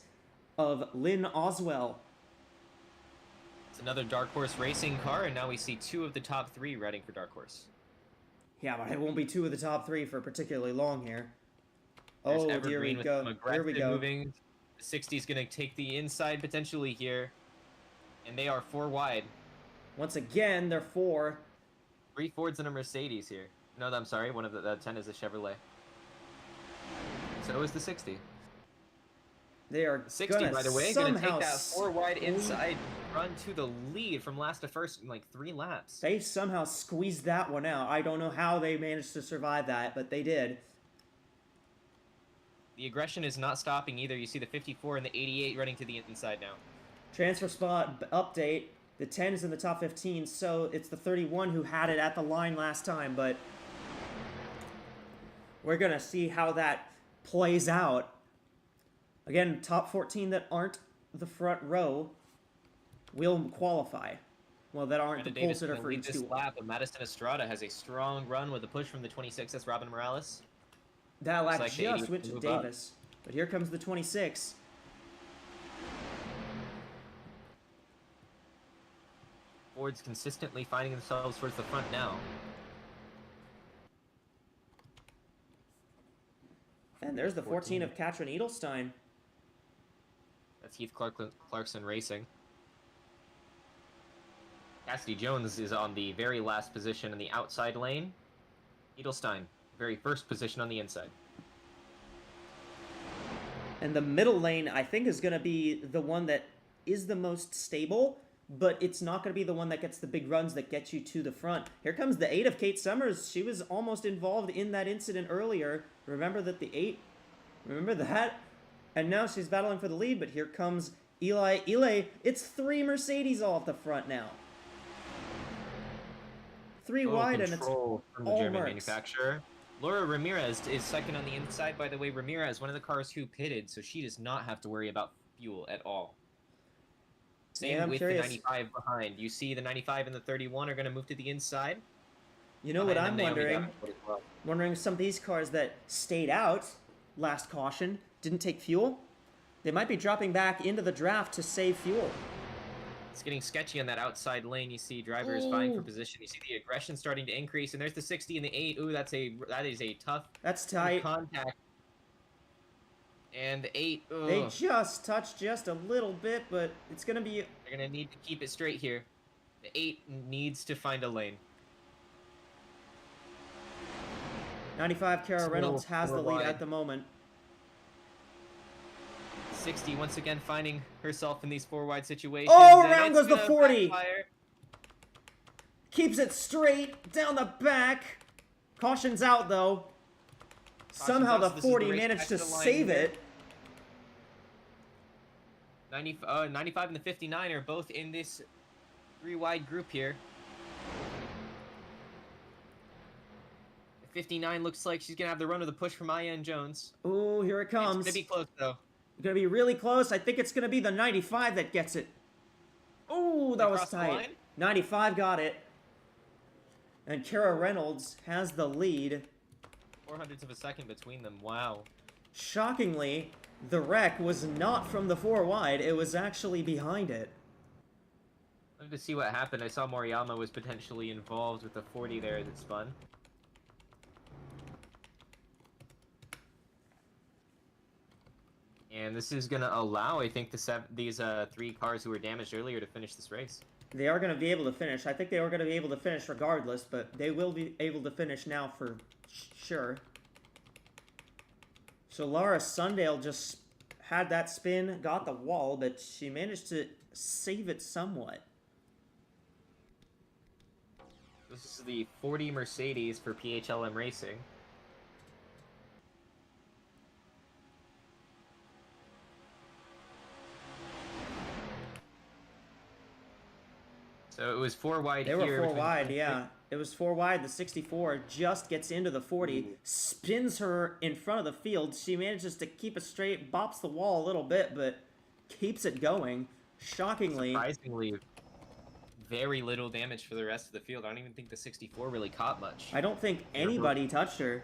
of Lynn Oswell. It's another Dark Horse Racing car, and now we see 2 of the top 3 riding for Dark Horse. Yeah, but it won't be 2 of the top 3 for particularly long here. There's Oh, Evergreen here we with go. some Here aggressive we go. moving. The 60 is going to take the inside potentially here, and they are 4 wide. Once again, they're 4. 3 Fords and a Mercedes here. No, I'm sorry. One of the 10 is a Chevrolet. So is the 60. They are 60, gonna by the way, going to somehow take that 4 wide inside run to the lead from last to first in like 3 laps. They somehow squeezed that one out. I don't know how they managed to survive that, but they did. The aggression is not stopping either. You see the 54 and the 88 running to the inside now. Transfer spot update. The 10 is in the top 15, so it's the 31 who had it at the line last time, but we're going to see how that plays out. Again, top 14 that aren't the front row will qualify. Well, that aren't the pole Davis sitter gonna for lead each this duel. lap, but Madison Estrada has a strong run with a push from the 26. That's Robin Morales. That lap like the just 80 went to move up. Davis, but here comes the 26. Fords consistently finding themselves towards the front now. And there's the 14 of Katrin Edelstein. That's Heath Clarkson Racing. Cassidy Jones is on the very last position in the outside lane. Edelstein, very first position on the inside. And the middle lane, I think, is going to be the one that is the most stable, but it's not going to be the one that gets the big runs that gets you to the front. Here comes the 8 of Kate Summers. She was almost involved in that incident earlier. Remember that the 8? Remember that? And now she's battling for the lead, but here comes Eli. It's 3 Mercedes all at the front now. 3 wide, and it's Control from the all German Mercs. manufacturer. Laura Ramirez is second on the inside. By the way, Ramirez, one of the cars who pitted, so she does not have to worry about fuel at all. Same Yeah, I'm with curious. the 95 behind. You see the 95 and the 31 are going to move to the inside. You know what I'm Behind them, Naomi wondering? Davenport as well. Wondering if some of these cars that stayed out last caution didn't take fuel. They might be dropping back into the draft to save fuel. It's getting sketchy on that outside lane. You see drivers vying for Ooh. position. You see the aggression starting to increase, and there's the 60 and the 8. Ooh, that is a tough That's tight. contact. And the 8. Ugh. They just touched just a little bit, but it's going to be... They're gonna need to keep it straight here. The 8 needs to find a lane. 95 Kara It's Reynolds little has the four lead wide. at the moment. 60 once again finding herself in these 4 wide situations. Oh, and around it's goes the gonna 40. backfire. Keeps it straight down the back. Caution's out, though. Somehow out, the so this is the 40 race managed back to to the line save here. it. 95 and the 59 are both in this 3 wide group here. The 59 looks like she's gonna have the run of the push from Aya and Jones. Ooh, here it It's comes. gonna be close though. Gonna be really close. I think it's gonna be the 95 that gets it. Ooh, that was Across the tight. line? 95 got it. And Kara Reynolds has the lead. 0.04 of a second between them. Wow. Shockingly, the wreck was not from the 4 wide. It was actually behind it. Wanted to see what happened. I saw Moriyama was potentially involved with the 40 there that spun. And this is going to allow, I think, these 3 cars who were damaged earlier to finish this race. They are going to be able to finish. I think they are going to be able to finish regardless, but they will be able to finish now for sure. So Laura Sundale just had that spin, got the wall, but she managed to save it somewhat. This is the 40 Mercedes for PHLM Racing. So it was 4 wide They here. were 4 wide, yeah. It was 4 wide. The 64 just gets into the 40, spins her in front of the field. She manages to keep it straight, bops the wall a little bit, but keeps it going. Shockingly. Surprisingly, very little damage for the rest of the field. I don't even think the 64 really caught much. I don't think anybody touched her.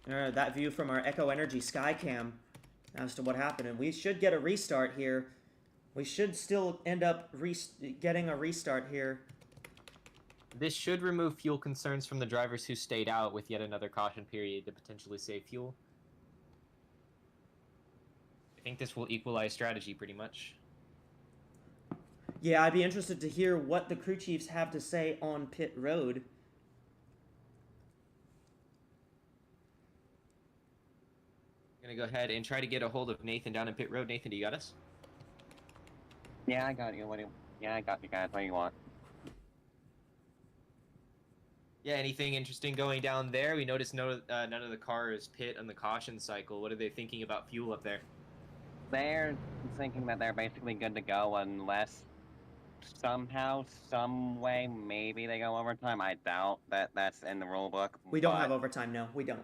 That view from our Echo Energy Skycam as to what happened. And we should get a restart here. We should still end up getting a restart here. This should remove fuel concerns from the drivers who stayed out with yet another caution period to potentially save fuel. I think this will equalize strategy pretty much. Yeah, I'd be interested to hear what the crew chiefs have to say on pit road. Gonna go ahead and try to get a hold of Nathan down in pit road. Nathan, do you got us? Yeah, I got you. Yeah, I got you guys. What do you want? Yeah, anything interesting going down there? We noticed none of the cars pit on the caution cycle. What are they thinking about fuel up there? They're thinking that they're basically good to go unless somehow, some way, maybe they go overtime. I doubt that that's in the rule book. We don't have overtime, no. We don't.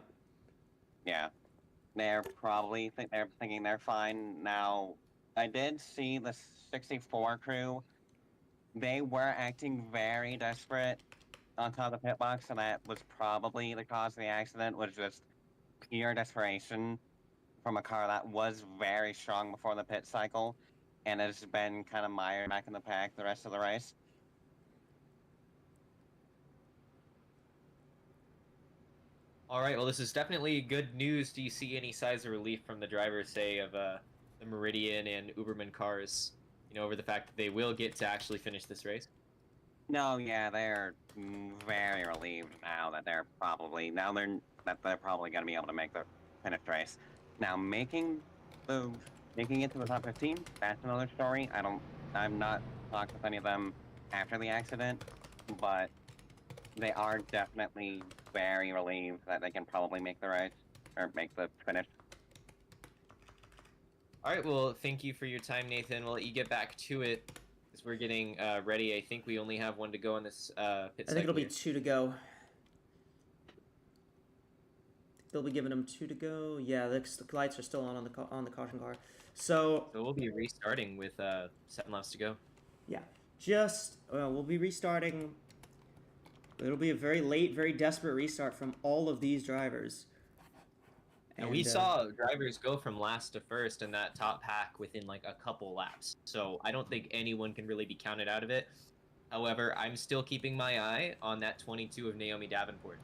Yeah. They're probably they're thinking they're fine. Now, I did see the 64 crew. They were acting very desperate on top of the pit box, and that was probably the cause of the accident, was just pure desperation from a car that was very strong before the pit cycle, and has been kind of mired back in the pack the rest of the race. All right, well, this is definitely good news. Do you see any signs of relief from the drivers, say, of the Meridian and Uberman cars, over the fact that they will get to actually finish this race? No, yeah, they're very relieved now that they're probably going to be able to make the finish race. Now, making it to the top 15, that's another story. I've not talked with any of them after the accident, but they are definitely very relieved that they can probably make the race, or make the finish. All right, well, thank you for your time, Nathan. We'll let you get back to it as we're getting ready. I think we only have one to go on this pit I think it'll be 2 to go. They'll be giving them 2 to go. Yeah, the lights are still on the caution car. So we'll be restarting with 7 laps to go. Yeah, we'll be restarting. It'll be a very late, very desperate restart from all of these drivers. And we saw drivers go from last to first in that top pack within like a couple laps. So I don't think anyone can really be counted out of it. However, I'm still keeping my eye on that 22 of Naomi Davenport.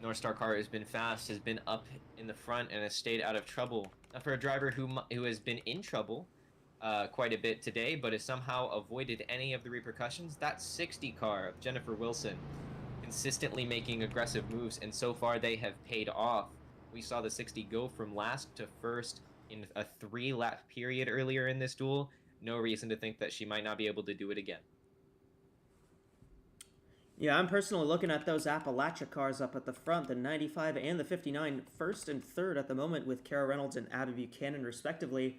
North Star car has been fast, has been up in the front, and has stayed out of trouble. Now, for a driver who has been in trouble quite a bit today, but has somehow avoided any of the repercussions, that 60 car of Jennifer Wilson, consistently making aggressive moves, and so far they have paid off. We saw the 60 go from last to first in a 3-lap period earlier in this duel. No reason to think that she might not be able to do it again. Yeah, I'm personally looking at those Appalachia cars up at the front, the 95 and the 59, first and third at the moment with Kara Reynolds and Abby Buchanan, respectively.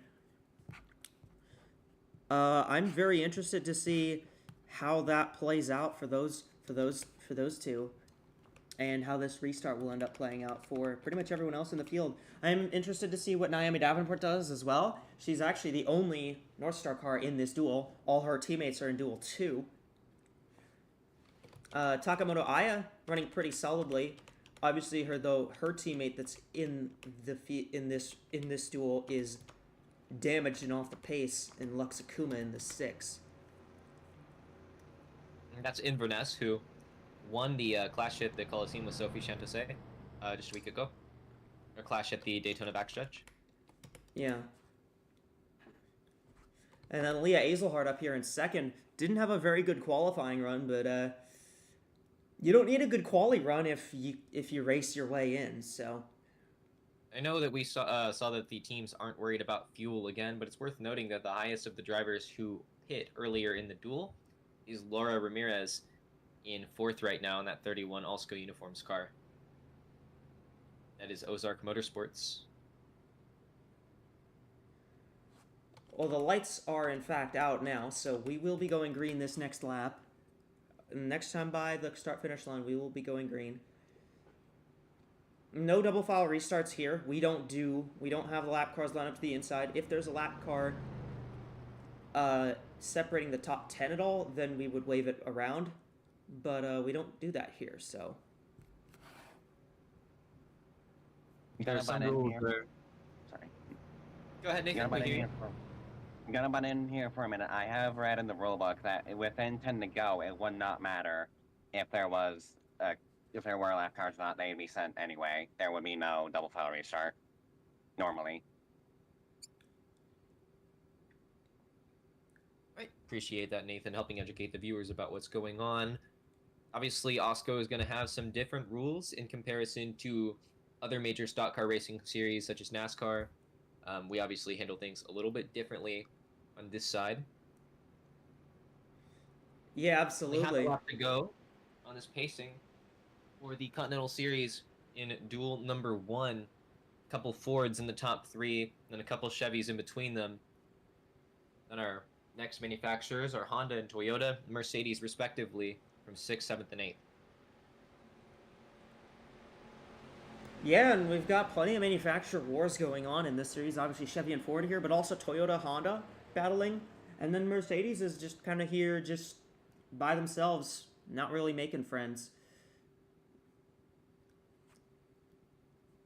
I'm very interested to see how that plays out for those two, and how this restart will end up playing out for pretty much everyone else in the field. I'm interested to see what Naomi Davenport does as well. She's actually the only North Star car in this duel. All her teammates are in Duel 2. Takamoto Aya running pretty solidly. Obviously, her teammate that's in this duel is damaged and off the pace in Luxakuma in the 6. And that's Inverness, who won the class ship, the Coliseum with Sophie Chantose. just a week ago. Or clash at the Daytona backstretch. Yeah. And then Leah Azelhard up here in second. Didn't have a very good qualifying run, but you don't need a good quali run if you race your way in. So I know that we saw that the teams aren't worried about fuel again, but it's worth noting that the highest of the drivers who hit earlier in the duel is Laura Ramirez in 4th right now in that 31 AWSCO uniforms car. That is Ozark Motorsports. well, the lights are in fact out now, so we will be going green this next lap. Next time by the start-finish line, we will be going green. No double file restarts here. We don't have the lap cars line up to the inside. If there's a lap car separating the top 10 at all, then we would wave it around. But we don't do that here, so. There's some rules there. Sorry. Go ahead, Nathan. I'm gonna butt in here for a minute. I have read in the rulebook that within 10 to go, it would not matter if there were lap cars or not. They'd be sent anyway. There would be no double file restart normally. Right. Appreciate that, Nathan, helping educate the viewers about what's going on. Obviously, AWSCO is going to have some different rules in comparison to other major stock car racing series such as NASCAR. We obviously handle things a little bit differently on this side. Yeah, absolutely. We have a lot to go on this pacing for the Continental Series in duel number 1. A couple Fords in the top 3, and a couple Chevys in between them. Then our next manufacturers are Honda and Toyota, Mercedes respectively, from 6th, 7th, and 8th. Yeah, and we've got plenty of manufacturer wars going on in this series. Obviously Chevy and Ford here, but also Toyota, Honda battling. And then Mercedes is just kind of here just by themselves, not really making friends.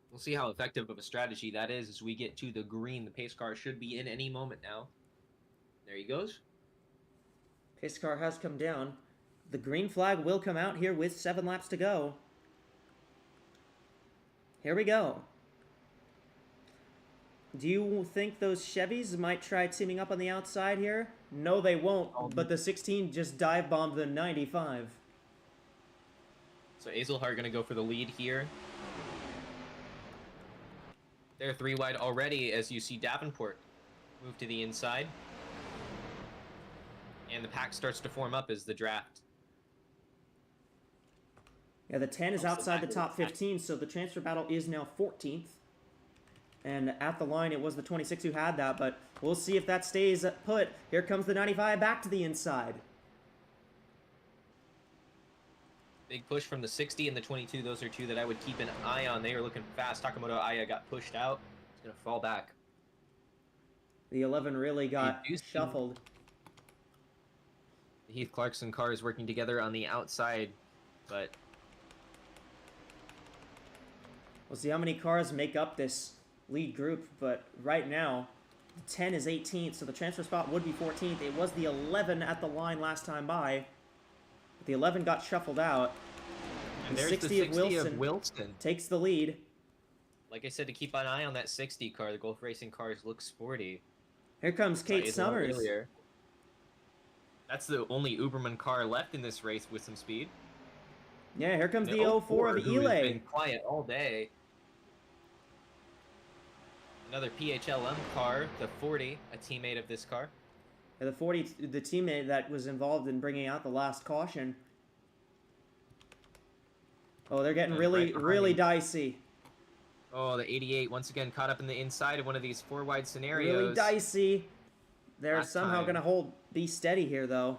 We'll see how effective of a strategy that is as we get to the green. The pace car should be in any moment now. There he goes. Pace car has come down. The green flag will come out here with 7 laps to go. Here we go. Do you think those Chevys might try teaming up on the outside here? No, they won't, but the 16 just dive-bombed the 95. So Azelhard going to go for the lead here. They're 3 wide already as you see Davenport move to the inside. And the pack starts to form up as the draft. Yeah, the 10 is outside the top 15, so the transfer battle is now 14th. And at the line, it was the 26 who had that, but we'll see if that stays put. Here comes the 95 back to the inside. Big push from the 60 and the 22. Those are 2 that I would keep an eye on. They are looking fast. Takamoto Aya got pushed out. He's going to fall back. The 11 really got shuffled. The Heath Clarkson car is working together on the outside, but we'll see how many cars make up this lead group, but right now, the 10 is 18th, so the transfer spot would be 14th. It was the 11 at the line last time by. But the 11 got shuffled out. And the there's 60, the 60 of Wilson takes the lead. Like I said, to keep an eye on that 60 car. The Gulf Racing cars look sporty. Here comes Kate Summers. That's the only Uberman car left in this race with some speed. Yeah, here comes the 04 of Ile. Been quiet all day. Another PHLM car, the 40, a teammate of this car. Yeah, the 40, the teammate that was involved in bringing out the last caution. Oh, they're getting really dicey. Oh, the 88 once again caught up in the inside of one of these 4-wide scenarios. Really dicey. They're somehow going to be steady here, though.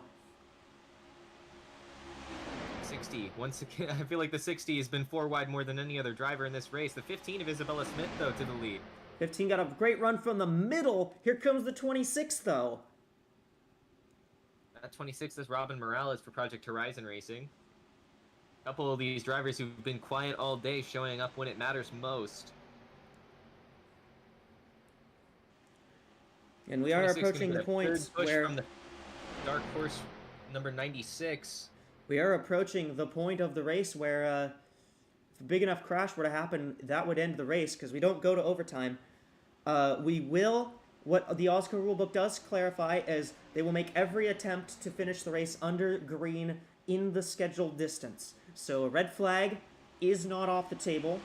60. Once again, I feel like the 60 has been 4-wide more than any other driver in this race. The 15 of Isabella Smith, though, to the lead. 15 got a great run from the middle. Here comes the 26, though. That 26 is Robin Morales for Project Horizon Racing. A couple of these drivers who've been quiet all day, showing up when it matters most. And we are approaching the points where... From the dark horse number 96. We are approaching the point of the race where a big enough crash were to happen, that would end the race because we don't go to overtime. We will. What the AWSCO rulebook does clarify is they will make every attempt to finish the race under green in the scheduled distance. So a red flag is not off the table.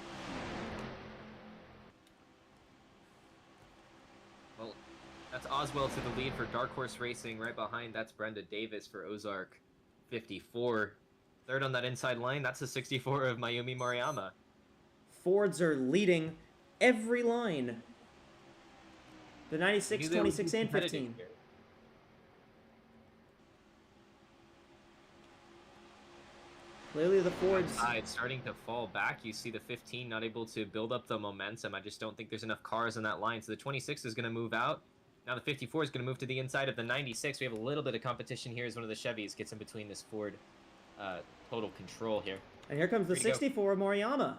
Well, that's Oswell to the lead for Dark Horse Racing. Right behind, that's Brenda Davis for Ozark 54. Third on that inside line, that's the 64 of Mayumi Moriyama. Fords are leading every line. The 96, 26, and 15. Here. Clearly the Fords... Outside, starting to fall back. You see the 15 not able to build up the momentum. I just don't think there's enough cars on that line. So the 26 is going to move out. Now the 54 is going to move to the inside of the 96. We have a little bit of competition here as one of the Chevys gets in between this Ford total control here. And here comes the 64 of Moriyama.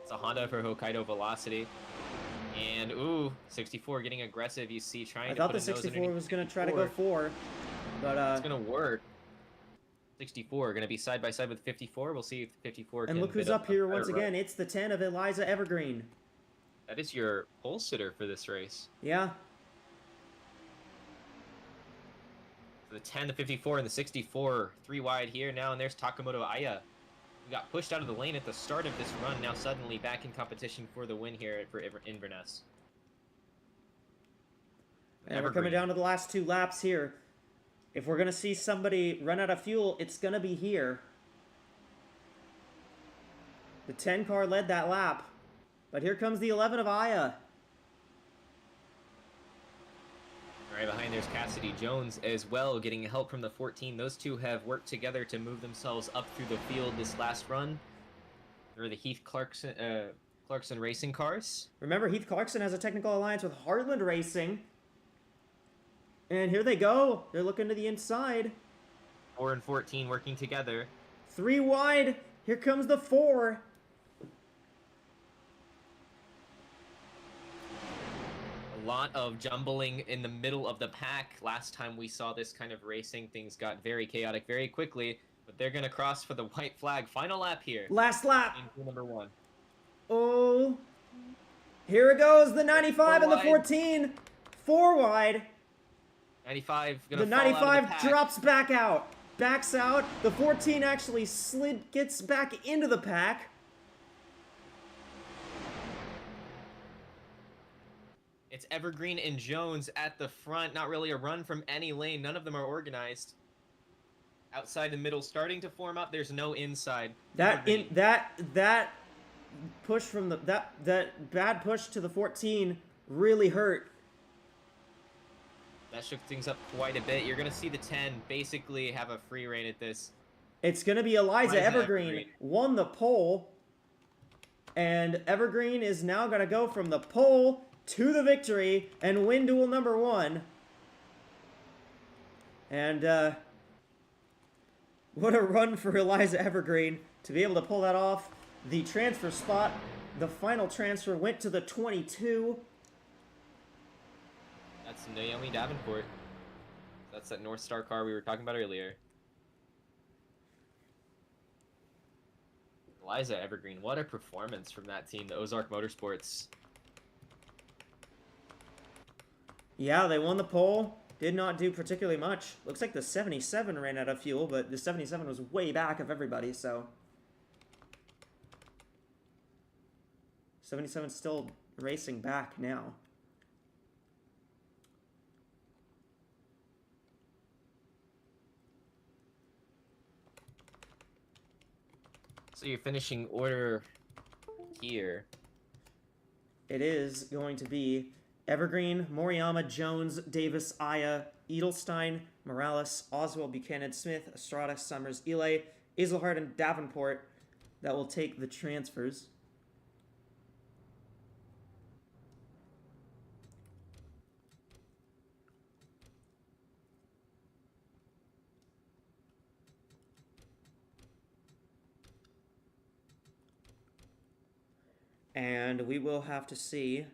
It's a Honda for Hokkaido Velocity. And, ooh, 64 getting aggressive. You see trying to put a nose underneath. I thought the 64 was going to try to go 4. But, it's going to work. 64 going to be side by side with 54. We'll see if 54 can... And look who's up here once again. It's the 10 of Eliza Evergreen. That is your pole sitter for this race. Yeah. So the 10, the 54, and the 64, 3 wide here now, and there's Takamoto Aya. We got pushed out of the lane at the start of this run, now suddenly back in competition for the win here for Inverness. And we're coming down to the last 2 laps here. If we're going to see somebody run out of fuel, it's going to be here. The 10 car led that lap. But here comes the 11 of Aya. Right behind there's Cassidy Jones as well, getting help from the 14. Those two have worked together to move themselves up through the field this last run. They're the Heath Clarkson racing cars. Remember, Heath Clarkson has a technical alliance with Heartland Racing. And here they go. They're looking to the inside. 4 and 14 working together. 3 wide. Here comes the 4. A lot of jumbling in the middle of the pack. Last time we saw this kind of racing, things got very chaotic very quickly. But they're going to cross for the white flag. Final lap here. Last lap. In number 1. Oh. Here it goes. The 95 and the 14. 4 wide. 95 The gonna fall out of the 95 pack. drops back out. Backs out. The 14 actually gets back into the pack. It's Evergreen and Jones at the front. Not really a run from any lane. None of them are organized. Outside and middle starting to form up. There's no inside. That push from that bad push to the 14 really hurt. That shook things up quite a bit. You're going to see the 10 basically have a free reign at this. It's going to be Eliza Evergreen won the pole. And Evergreen is now going to go from the pole to the victory and win duel number 1. And what a run for Eliza Evergreen to be able to pull that off. The transfer spot, the final transfer went to the 22. That's Naomi Davenport. That's that North Star car we were talking about earlier. Eliza Evergreen, what a performance from that team, the Ozark Motorsports. Yeah, they won the pole. Did not do particularly much. Looks like the 77 ran out of fuel, but the 77 was way back of everybody, so... 77's still racing back now. So your finishing order here. It is going to be Evergreen, Moriyama, Jones, Davis, Aya, Edelstein, Morales, Oswald, Buchanan, Smith, Estrada, Summers, Ely, Iselhart, and Davenport that will take the transfers. And we will have to see.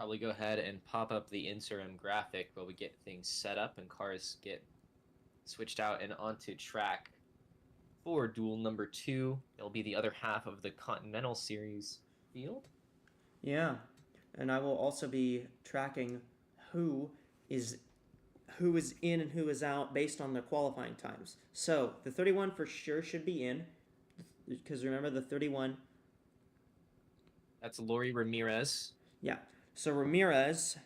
probably go ahead and pop up the interim graphic while we get things set up and cars get switched out and onto track for duel number 2. It'll be the other half of the Continental Series field. Yeah, and I will also be tracking who is in and who is out based on their qualifying times. So the 31 for sure should be in, because remember the 31. That's Lori Ramirez. Yeah. So Ramirez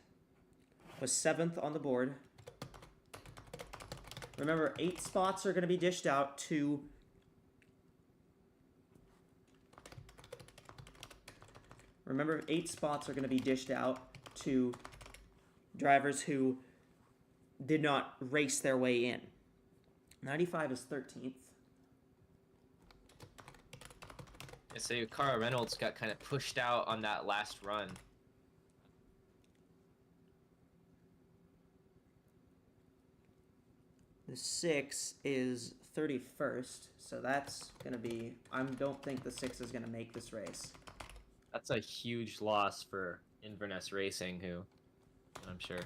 was 7th on the board. Remember, 8 spots are going to be dished out to drivers who did not race their way in. 95 is 13th. I say Cara Reynolds got kind of pushed out on that last run. The 6 is 31st, so that's going to be... I don't think the 6 is going to make this race. That's a huge loss for Inverness Racing, who I'm sure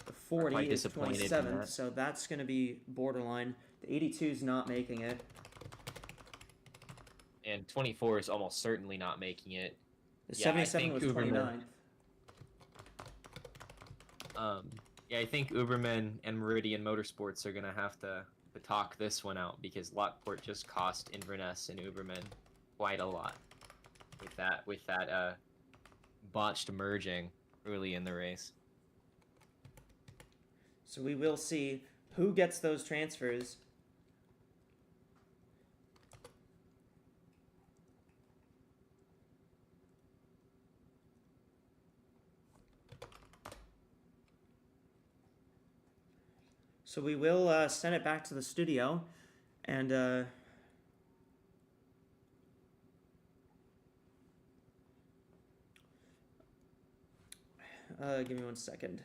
The 40 quite is disappointed in 27th, that. so that's going to be borderline. The 82 is not making it. And 24 is almost certainly not making it. The Yeah, I 77 was think Uberman- 29th. Yeah, I think Uberman and Meridian Motorsports are gonna have to talk this one out, because Lockport just cost Inverness and Uberman quite a lot with that botched merging early in the race. So we will see who gets those transfers. So we will send it back to the studio, and give me 1 second.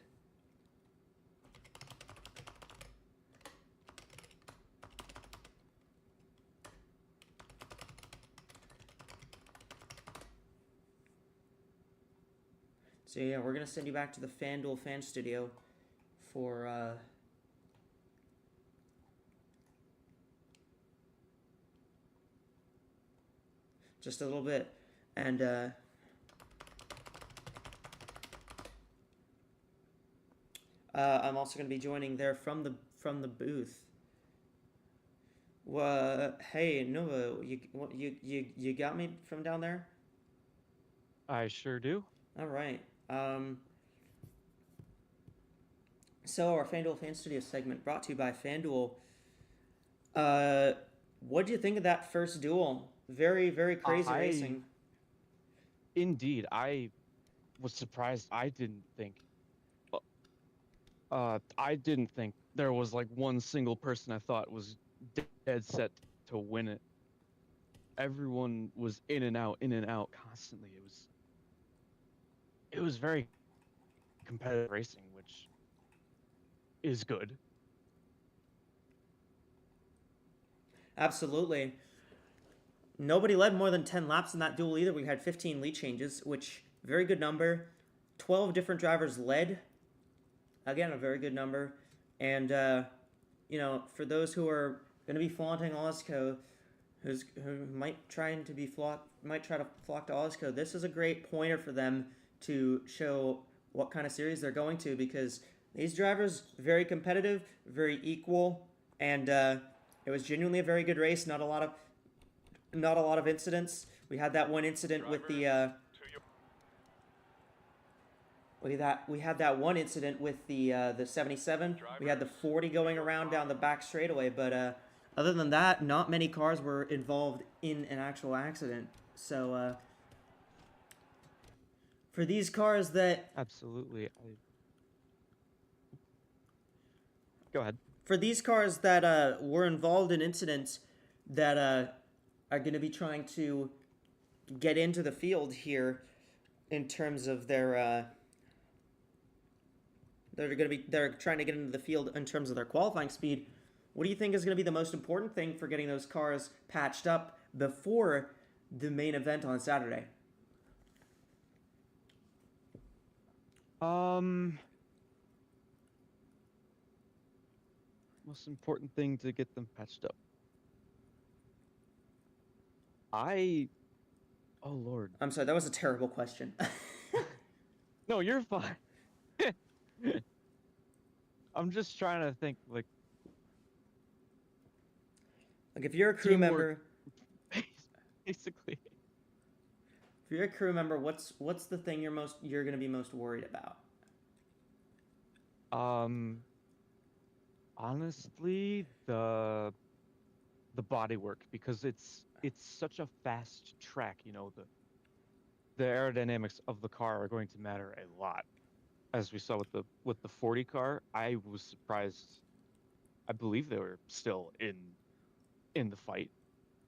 So yeah, we're gonna send you back to the FanDuel fan studio for just a little bit, and I'm also going to be joining there from the booth. Hey Nova, you got me from down there? I sure do. All right. So our FanDuel Fan Studio segment brought to you by FanDuel. What do you think of that first duel? Very, very crazy racing. Indeed, I was surprised. I didn't think there was like one single person I thought was dead set to win it. Everyone was in and out constantly. It was very competitive racing, which is good. Absolutely. Nobody led more than 10 laps in that duel either. We had 15 lead changes, which, very good number. 12 different drivers led. Again, a very good number. And, for those who are going to be flaunting AWSCO, who might try to flock to AWSCO, this is a great pointer for them to show what kind of series they're going to, because these drivers, very competitive, very equal, and it was genuinely a very good race. Not a lot of incidents. We had that one incident with the we had that one incident with the 77. We had the 40 going around down the back straightaway, but other than that, not many cars were involved in an actual accident. So for these cars that Absolutely. Go ahead. For these cars that were involved in incidents that are going to be trying to get into the field here, in terms of they're trying to get into the field in terms of their qualifying speed. What do you think is going to be the most important thing for getting those cars patched up before the main event on Saturday? Most important thing to get them patched up. Oh Lord. I'm sorry, that was a terrible question. No, you're fine. I'm just trying to think like Like if you're a crew teamwork, member, basically. if you're a crew member, what's the thing you're gonna be most worried about? Honestly, the body work, because it's such a fast track, you know, the aerodynamics of the car are going to matter a lot. As we saw with the 40 car, I was surprised. I believe they were still in the fight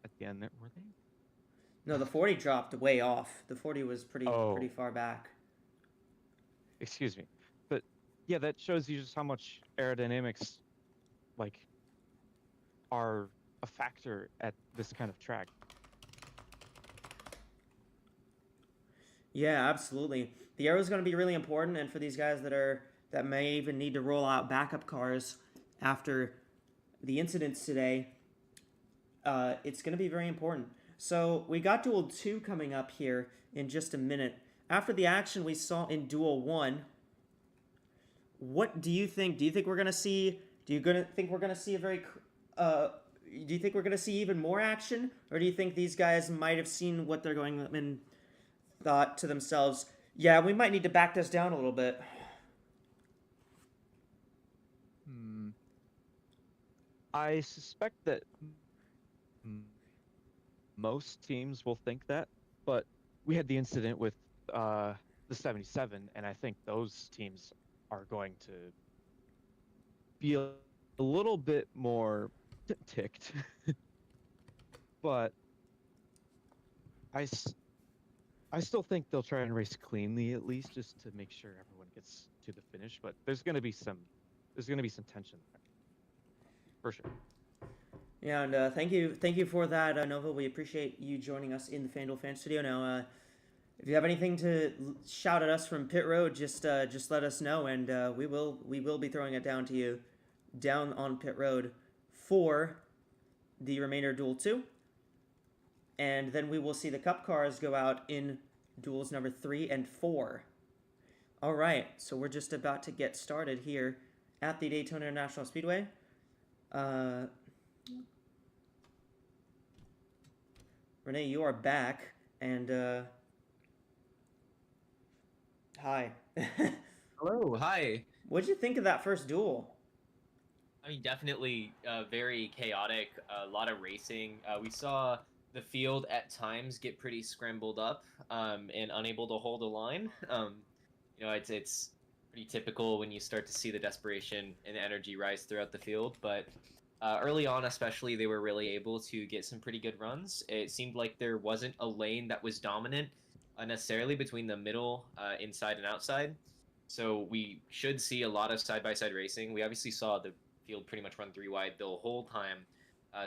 at the end there, were they? No, the 40 dropped way off. The 40 was pretty Oh, far back. excuse me. But yeah, that shows you just how much aerodynamics like are a factor at this kind of track. Yeah, absolutely. The aero is going to be really important, and for these guys that may even need to roll out backup cars after the incidents today, it's going to be very important. So we got Duel 2 coming up here in just a minute. After the action we saw in Duel 1, what do you think? Do you think we're going to see? Do you think we're going to see a very? Do you think we're going to see even more action, or do you think these guys might have seen what they're going and thought to themselves, "Yeah, we might need to back this down a little bit"? I suspect that most teams will think that, but we had the incident with the 77, and I think those teams are going to be a little bit more ticked. But I still think they'll try and race cleanly, at least, just to make sure everyone gets to the finish. But there's going to be some tension there, for sure. Yeah, and thank you for that, Nova. We appreciate you joining us in the FanDuel Fan Studio. Now, if you have anything to shout at us from pit road, just let us know, and we will be throwing it down to you, down on pit road, for the remainder of Duel 2, and then we will see the Cup cars go out in Duels number 3 and 4. All right, so we're just about to get started here at the Daytona International Speedway. Renee, you are back, and hi. Hello, hi. What'd you think of that first duel? I mean, definitely very chaotic, a lot of racing. We saw the field at times get pretty scrambled up and unable to hold a line. You know, it's pretty typical when you start to see the desperation and energy rise throughout the field, but early on especially, they were really able to get some pretty good runs. It seemed like there wasn't a lane that was dominant necessarily between the middle, inside, and outside. So we should see a lot of side-by-side racing. We obviously saw the field pretty much run 3 wide the whole time,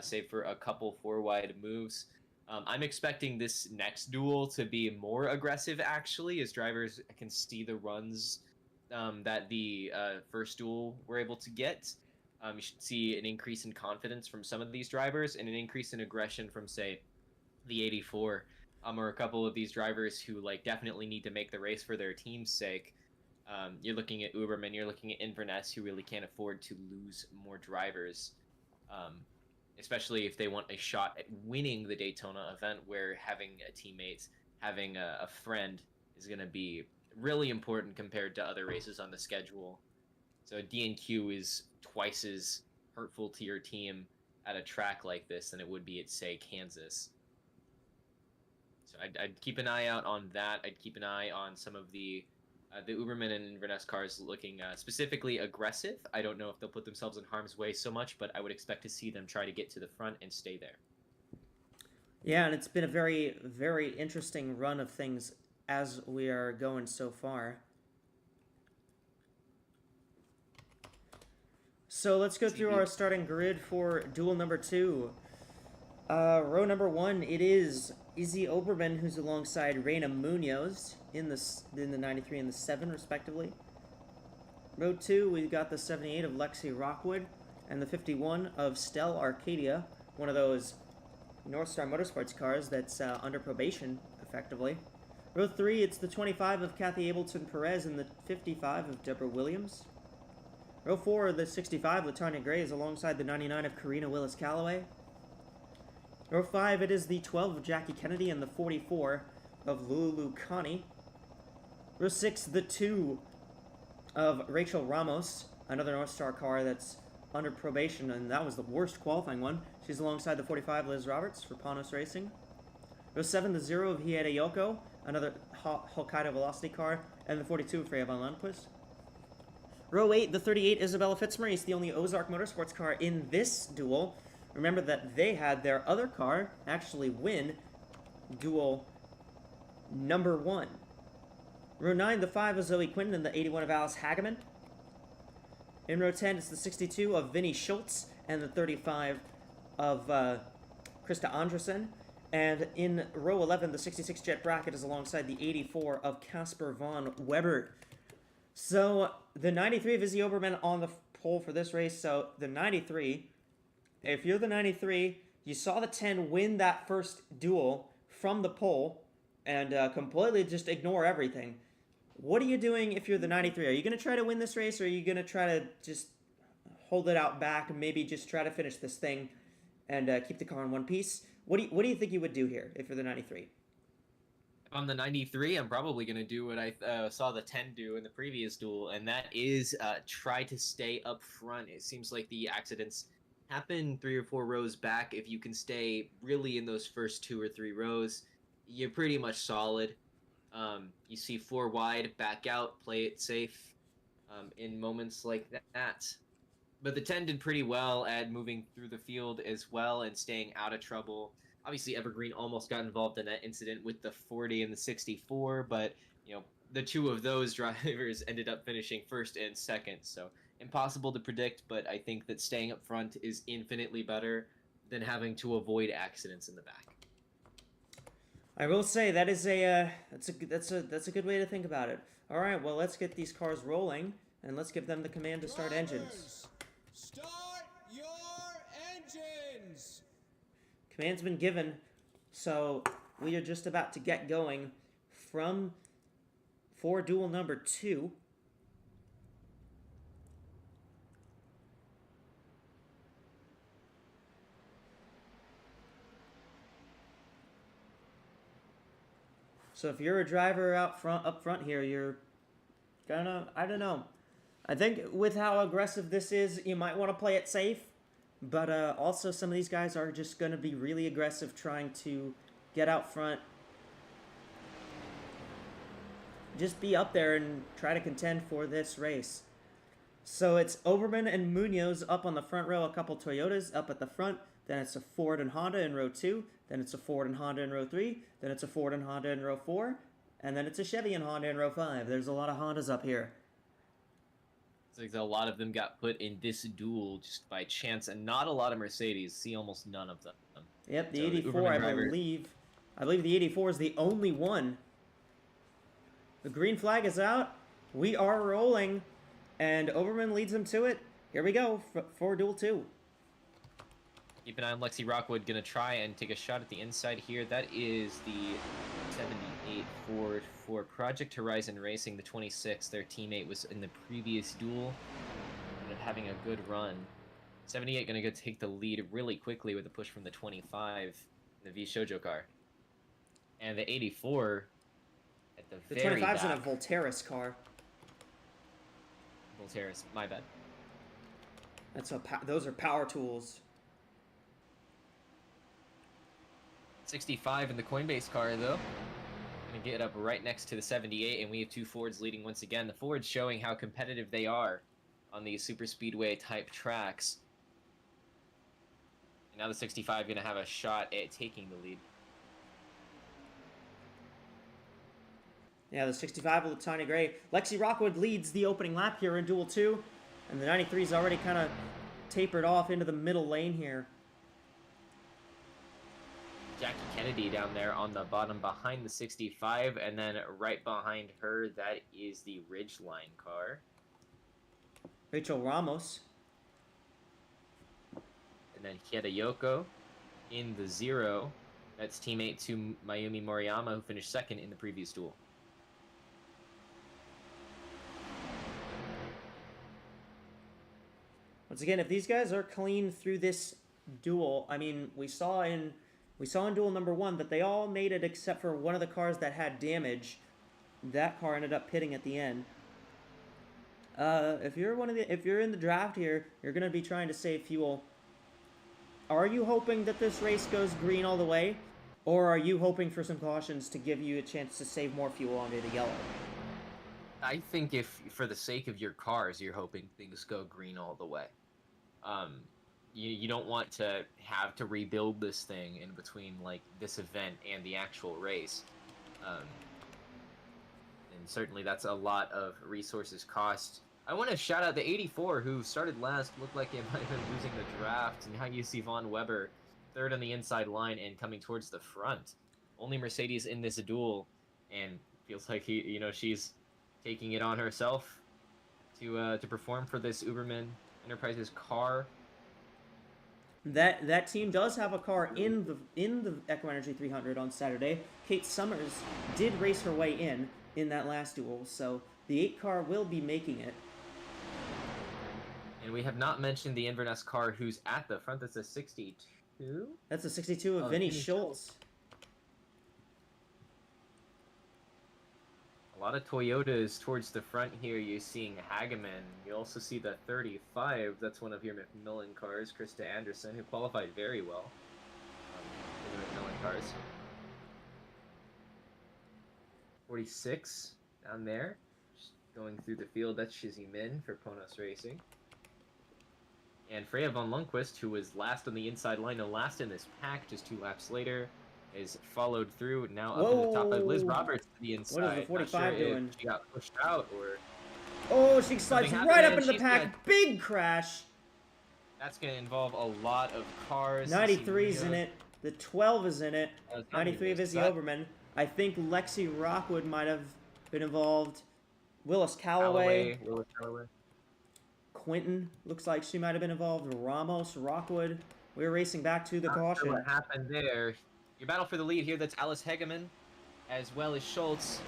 save for a couple 4 wide moves. I'm expecting this next duel to be more aggressive, actually, as drivers can see the runs that the first duel were able to get. You should see an increase in confidence from some of these drivers and an increase in aggression from, say, the 84, or a couple of these drivers who definitely need to make the race for their team's sake. You're looking at Uberman, you're looking at Inverness, who really can't afford to lose more drivers, especially if they want a shot at winning the Daytona event, where having a teammate, having a friend is going to be really important compared to other races on the schedule. So DNQ is twice as hurtful to your team at a track like this than it would be at, say, Kansas. So I'd keep an eye out on that. I'd keep an eye on some of the Uberman and Inverness cars looking specifically aggressive. I don't know if they'll put themselves in harm's way so much, but I would expect to see them try to get to the front and stay there. Yeah, and it's been a very, very interesting run of things as we are going so far. So let's go through our starting grid for duel number 2. Row number 1, it is Izzy Oberman, who's alongside Reina Munoz in the 93 and the 7, respectively. Row 2, we've got the 78 of Lexi Rockwood and the 51 of Stell Arcadia, one of those North Star Motorsports cars that's under probation, effectively. Row 3, it's the 25 of Kathy Ableton Perez and the 55 of Deborah Williams. Row 4, the 65, Latanya Gray is alongside the 99 of Karina Willis Calloway. Row 5, it is the 12 of Jackie Kennedy and the 44 of Lulu Connie. Row 6, the 2 of Rachel Ramos, another North Star car that's under probation, and that was the worst qualifying one. She's alongside the 45 Liz Roberts for Panos Racing. Row 7, the 0 of Hieda Yoko, another Hokkaido Velocity car, and the 42 of Freya Van Lundquist. Row 8, the 38 Isabella Fitzmaurice, the only Ozark Motorsports car in this duel. Remember that they had their other car actually win duel number 1. Row 9, the 5 of Zoe Quinn and the 81 of Alice Hageman. In row 10, it's the 62 of Vinnie Schultz and the 35 of Krista Andresen. And in row 11, the 66 Jet Bracket is alongside the 84 of Casper von Weber. So the 93 of Izzy Oberman on the pole for this race. So the 93, if you're the 93, you saw the 10 win that first duel from the pole and completely just ignore everything. What are you doing if you're the 93? Are you going to try to win this race, or are you going to try to just hold it out back and maybe just try to finish this thing and keep the car in one piece? What do you think you would do here if you're the 93? On the 93, I'm probably going to do what I saw the 10 do in the previous duel, and that is try to stay up front. It seems like the accidents happen 3 or 4 rows back. If you can stay really in those first 2 or 3 rows, you're pretty much solid. You see 4 wide, back out, play it safe in moments like that. But the 10 did pretty well at moving through the field as well and staying out of trouble. Obviously, Evergreen almost got involved in that incident with the 40 and the 64, but the 2 of those drivers ended up finishing first and second. So impossible to predict, but I think that staying up front is infinitely better than having to avoid accidents in the back. I will say that is that's a good way to think about it. All right, well, let's get these cars rolling and let's give them the command to start engines. Start your engines. Command's been given, so we are just about to get going for duel number 2. So if you're a driver up front here, you're gonna, I don't know. I think with how aggressive this is, you might want to play it safe. But also some of these guys are just going to be really aggressive trying to get out front. Just be up there and try to contend for this race. So it's Oberman and Munoz up on the front row, a couple Toyotas up at the front. Then it's a Ford and Honda in row 2. Then it's a Ford and Honda in row 3. Then it's a Ford and Honda in row 4. And then it's a Chevy and Honda in row 5. There's a lot of Hondas up here. It's like a lot of them got put in this duel just by chance, and not a lot of Mercedes. See almost none of them. Yep, the So 84, I believe the 84 is the only one. The green flag is out. We are rolling, and Oberman leads them to it. Here we go for duel 2. Keep an eye on Lexi Rockwood, gonna try and take a shot at the inside here. That is the 78 Ford for Project Horizon Racing, the 26. Their teammate was in the previous duel, ended up having a good run. 78 gonna go take the lead really quickly with a push from the 25, the V Shoujo car. And the 84 at the very 25's in a back. Volteris car. Volteris, my bad. Those are power tools. 65 in the Coinbase car, though. Gonna get up right next to the 78, and we have 2 Fords leading once again. The Fords showing how competitive they are on these super speedway type tracks. And now the 65 gonna have a shot at taking the lead. Yeah, the 65 with Tanya Gray. Lexi Rockwood leads the opening lap here in duel 2, and the 93's already kind of tapered off into the middle lane here. Jackie Kennedy down there on the bottom behind the 65, and then right behind her, that is the Ridgeline car. Rachel Ramos. And then Hidayoko in the 0. That's teammate to Mayumi Moriyama, who finished second in the previous duel. Once again, if these guys are clean through this duel, I mean, we saw in duel number 1 that they all made it except for one of the cars that had damage. That car ended up pitting at the end. If you're in the draft here, you're gonna be trying to save fuel. Are you hoping that this race goes green all the way, or are you hoping for some cautions to give you a chance to save more fuel onto the yellow? I think if, for the sake of your cars, you're hoping things go green all the way. You don't want to have to rebuild this thing in between, like, this event and the actual race. And certainly that's a lot of resources cost. I want to shout out the 84, who started last, looked like it might have been losing the draft, and now you see Von Weber third on the inside line and coming towards the front. Only Mercedes in this duel, and feels like she's taking it on herself to perform for this Uberman Enterprises car. That team does have a car in the Echo Energy 300 on Saturday. Kate Summers did race her way in that last duel, so the 8 car will be making it. And we have not mentioned the Inverness car, who's at the front. That's a 62? That's a 62 of Vinny Schultz. A lot of Toyotas towards the front here. You're seeing Hageman. You also see the 35. That's one of your McMillan cars, Krista Anderson, who qualified very well in the McMillan cars. 46 down there, just going through the field. That's Shizzy Min for Ponos Racing. And Freya von Lundqvist, who was last on the inside line and last in this pack, just 2 laps later, is followed through, now up in the top by Liz Roberts to the inside. What is the 45 doing? She got pushed out, or... Oh, she slides right up into the pack. Big crash. That's going to involve a lot of cars. 93's in it. The 12 is in it. 93 of Izzy Oberman. I think Lexi Rockwood might have been involved. Willis Calloway. Quinton looks like she might have been involved. Ramos, Rockwood. We're racing back to the caution. Sure what happened there? Your battle for the lead here, that's Alice Hegeman, as well as Schultz.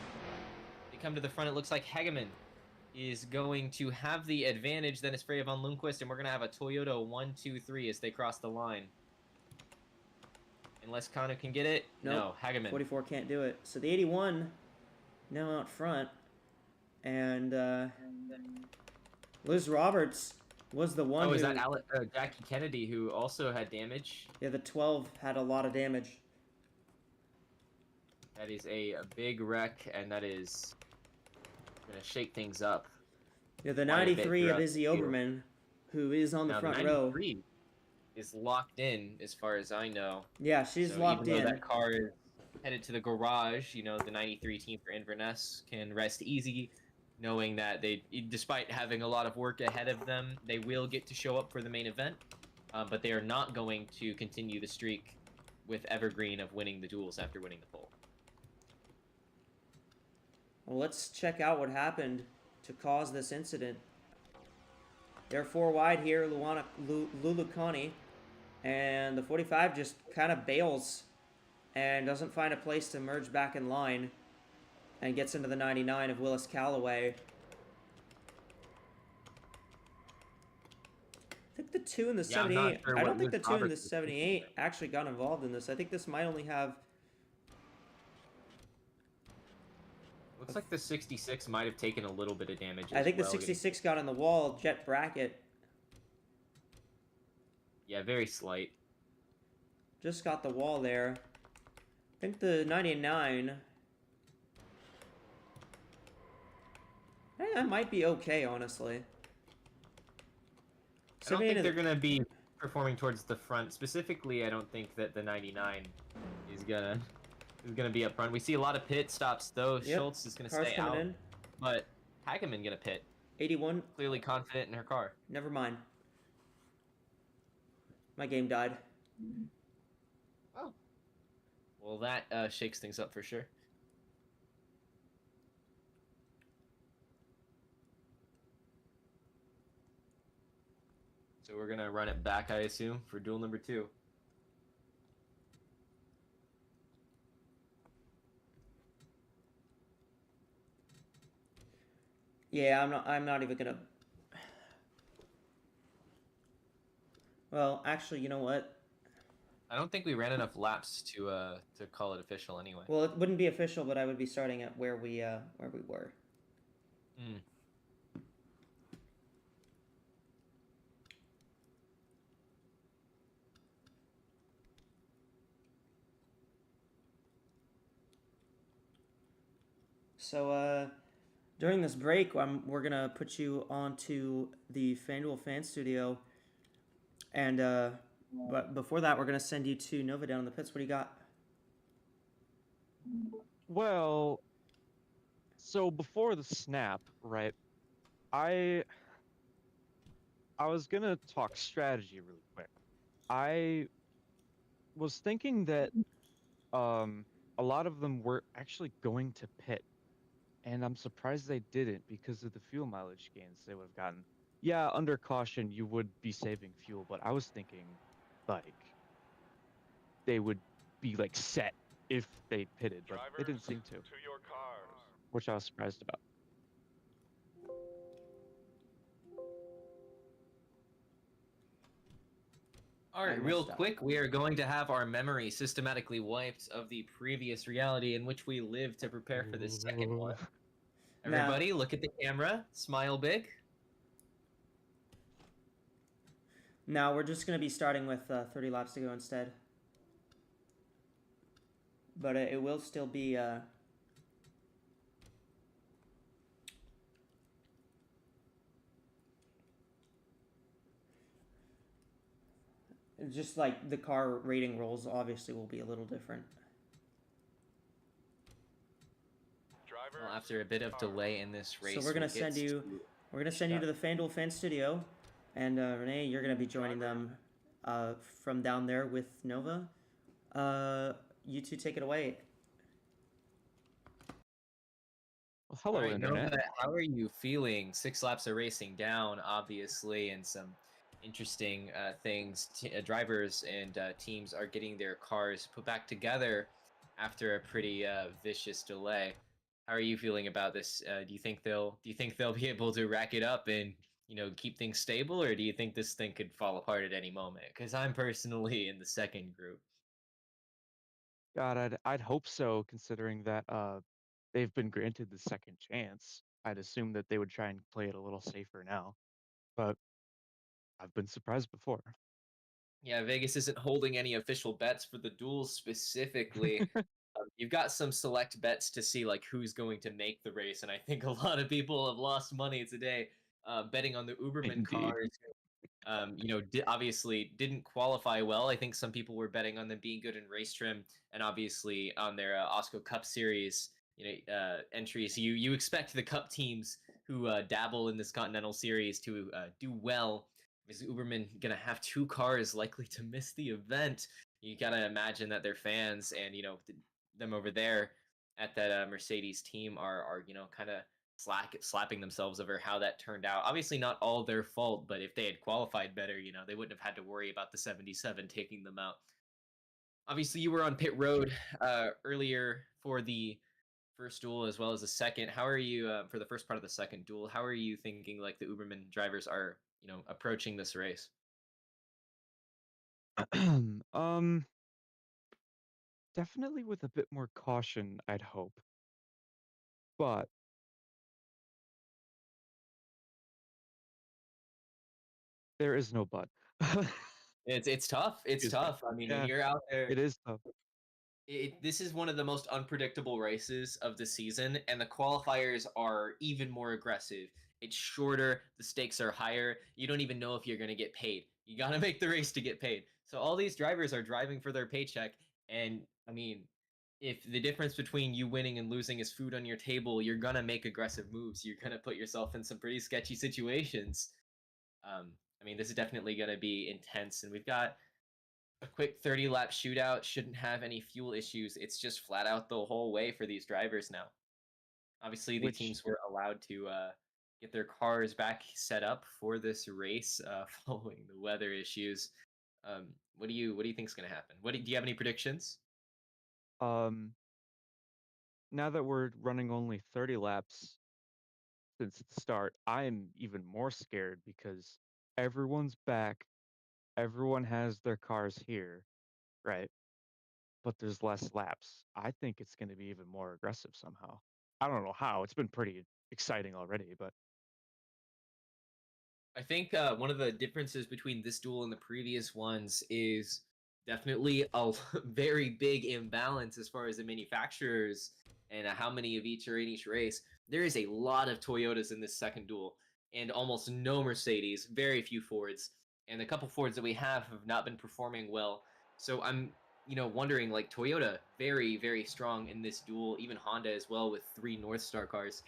They come to the front. It looks like Hegeman is going to have the advantage. Then it's Freya von Lundqvist, and we're going to have a Toyota 1-2-3 as they cross the line. Unless Connor can get it. Nope. No, Hageman. 44 can't do it. So the 81 now out front. And Liz Roberts was the one is that Jackie Kennedy, who also had damage? Yeah, the 12 had a lot of damage. That is a big wreck, and that is going to shake things up. Yeah, the 93 of Izzy Oberman, who is on the front row. Is locked in, as far as I know. Yeah, she's locked in. Even though that car is headed to the garage, the 93 team for Inverness can rest easy, knowing that they, despite having a lot of work ahead of them, they will get to show up for the main event, but they are not going to continue the streak with Evergreen of winning the duels after winning the pole. Well, let's check out what happened to cause this incident. They're 4 wide here, Lulu Connie, and the 45 just kind of bails and doesn't find a place to merge back in line and gets into the 99 of Willis Calloway. I think the 2 and the 78, I don't think the 2 and the 78 actually got involved in this. I think this might only have... Looks like the 66 might have taken a little bit of damage. I think the 66 got in the wall, jet bracket. Yeah, very slight. Just got the wall there. I think the 99... I think that might be okay, honestly. I don't think they're going to be performing towards the front. Specifically, I don't think that the 99 is going to be up front. We see a lot of pit stops, though. Yep. Schultz is going to stay out. In. But Hageman going to pit. 81. Clearly confident in her car. Never mind. My game died. Oh. Well, that shakes things up for sure. So we're gonna run it back, I assume, for duel number 2. Yeah, I'm not even gonna. Well, actually, you know what? I don't think we ran enough laps to call it official anyway. Well, it wouldn't be official, but I would be starting at where we were. Mm. So during this break, we're gonna put you onto the FanDuel Fan Studio, and but before that, we're gonna send you to Nova down in the pits. What do you got? Well, so before the snap, right? I was gonna talk strategy really quick. I was thinking that a lot of them were actually going to pit, and I'm surprised they didn't because of the fuel mileage gains they would have gotten. Yeah, under caution you would be saving fuel, but I was thinking like they would be like set if they pitted, but they didn't seem to, which I was surprised about. All I right, real messed up. quick, we are going to have our memory systematically wiped of the previous reality in which we lived to prepare for the second one. Now- Everybody, look at the camera, smile big. Now we're just gonna be starting with 30 laps to go instead. But it will still be just like the car rating rolls obviously will be a little different. Well, after a bit of delay in this race, So we're gonna we'll get send you. to- We're gonna send you to the FanDuel Fan Studio, and Renee, you're gonna be joining them from down there with Nova. You two take it away. Well, hello, All right, internet. Nova, how are you feeling? 6 laps of racing down, obviously, and some interesting things. Drivers and teams are getting their cars put back together after a pretty vicious delay. How are you feeling about this? Do you think they'll be able to rack it up and keep things stable, or do you think this thing could fall apart at any moment? Because I'm personally in the second group. God, I'd hope so, considering that they've been granted the second chance. I'd assume that they would try and play it a little safer now, but I've been surprised before. Yeah, Vegas isn't holding any official bets for the duels specifically. You've got some select bets to see like who's going to make the race, and I think a lot of people have lost money today betting on the Uberman Indeed. cars. Obviously didn't qualify well. I think some people were betting on them being good in race trim, and obviously on their AWSCO Cup Series, entries. You expect the Cup teams who dabble in this Continental Series to do well. Is Uberman gonna have 2 cars likely to miss the event? You gotta imagine that their fans and them over there at that Mercedes team are kind of slapping themselves over how that turned out. Obviously, not all their fault, but if they had qualified better, they wouldn't have had to worry about the 77 taking them out. Obviously, you were on pit road earlier for the first duel as well as the second. How are you for the first part of the second duel? How are you thinking like the Uberman drivers are, approaching this race? um, Definitely with a bit more caution, I'd hope. But there is no but. It's tough. It's Excuse me. tough. I mean, when Yeah, you're out there, it is tough. this is one of the most unpredictable races of the season, and the qualifiers are even more aggressive. It's shorter, the stakes are higher. You don't even know if you're going to get paid. You got to make the race to get paid. So all these drivers are driving for their paycheck, and I mean, if the difference between you winning and losing is food on your table, you're going to make aggressive moves. You're going to put yourself in some pretty sketchy situations. I mean, this is definitely going to be intense, and we've got a quick 30-lap shootout shouldn't have any fuel issues. It's just flat out the whole way for these drivers now. Obviously, the Which teams were allowed to get their cars back set up for this race following the weather issues. What do you think is going to happen? Do you have any predictions? um now that we're running only 30 laps since the start, I'm even more scared because everyone's back, everyone has their cars here, right? But there's less laps. I think it's going to be even more aggressive somehow. I don't know how. It's been pretty exciting already, but I think one of the differences between this duel and the previous ones is definitely a very big imbalance as far as the manufacturers and how many of each are in each race. There is a lot of Toyotas in this second duel, and almost no Mercedes, very few Fords, and the couple Fords that we have not been performing well. So I'm, wondering, like, Toyota, very, very strong in this duel, even Honda as well with 3 North Star cars.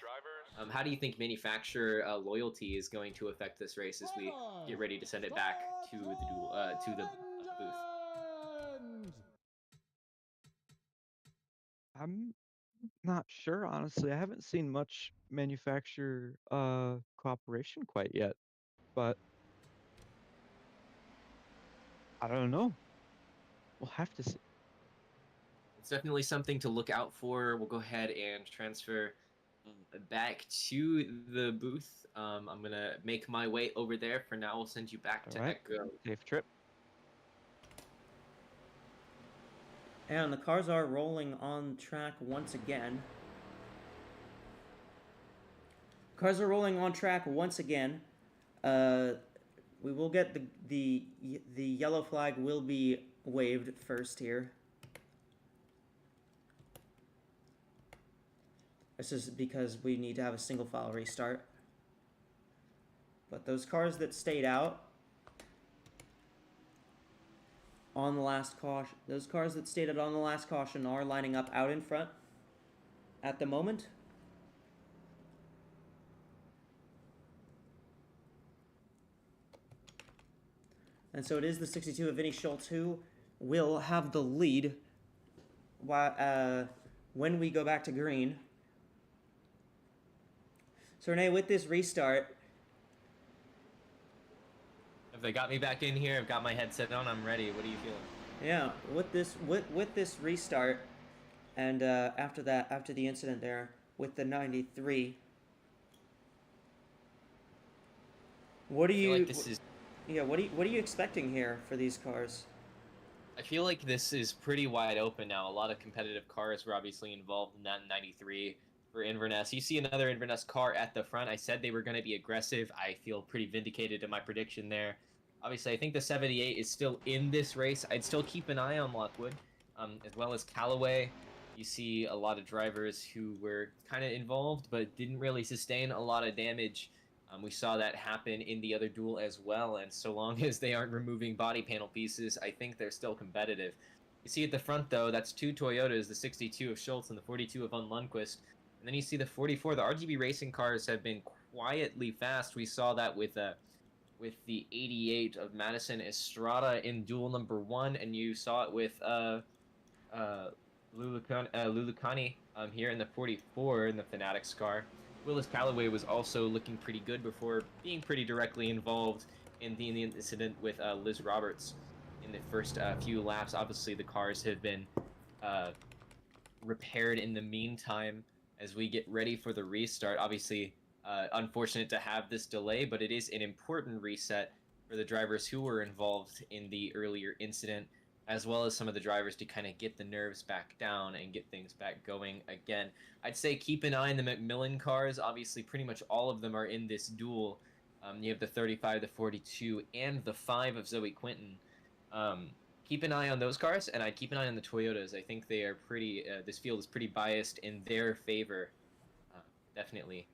How do you think manufacturer loyalty is going to affect this race as we get ready to send it back to the duel, to the booth? I'm not sure, honestly. I haven't seen much manufacturer cooperation quite yet, but I don't know. We'll have to see. It's definitely something to look out for. We'll go ahead and transfer back to the booth. I'm gonna make my way over there. For now, we'll send you back All to right. Echo. Safe trip. And the cars are rolling on track once again. Cars are rolling on track once again. We will get the yellow flag will be waved first here. This is because we need to have a single file restart. But those cars that stayed out on the last caution, those cars that stayed out on the last caution are lining up out in front at the moment. And so it is the 62 of Vinny Schultz who will have the lead when we go back to green. So Renee, with this restart, If they got me back in here, I've got my headset on, I'm ready. What are you feeling? yeah, with this restart, and after the incident there with the 93, what are you? Like this is. Yeah, what are you expecting here for these cars? I feel like this is pretty wide open now. A lot of competitive cars were obviously involved in that 93 for Inverness. You see another Inverness car at the front. I said they were going to be aggressive. I feel pretty vindicated in my prediction there. Obviously, I think the 78 is still in this race. I'd still keep an eye on Lockwood, as well as Callaway. You see a lot of drivers who were kind of involved, but didn't really sustain a lot of damage. We saw that happen in the other duel as well, and so long as they aren't removing body panel pieces, I think they're still competitive. You see at the front, though, that's 2 Toyotas, the 62 of Schultz and the 42 of Von Lundquist. And then you see the 44. The RGB racing cars have been quietly fast. We saw that with the 88 of Madison Estrada in duel number 1, and you saw it with Lulukani here in the 44 in the Fanatics car. Willis Callaway was also looking pretty good before being pretty directly involved in the incident with Liz Roberts in the first few laps. Obviously, the cars have been repaired in the meantime as we get ready for the restart. Obviously, unfortunate to have this delay, but it is an important reset for the drivers who were involved in the earlier incident, as well as some of the drivers to kind of get the nerves back down and get things back going again. I'd say keep an eye on the McMillan cars. Obviously, pretty much all of them are in this duel. You have the 35, the 42, and the 5 of Zoe Quinton. Keep an eye on those cars, and I'd keep an eye on the Toyotas. I think they are pretty. This field is pretty biased in their favor. Definitely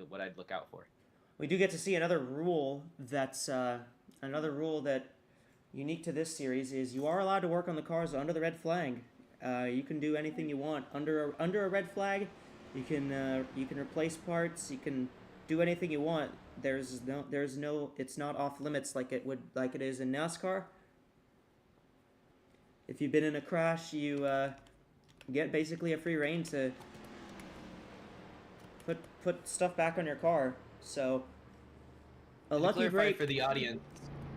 what I'd look out for. We do get to see another rule that's unique to this series is you are allowed to work on the cars under the red flag. You can do anything you want under a red flag. You can replace parts. You can do anything you want. There's no. It's not off limits like it is in NASCAR. if you've been in a crash, you get basically a free reign to put stuff back on your car. So a And to lucky clarify break for the audience,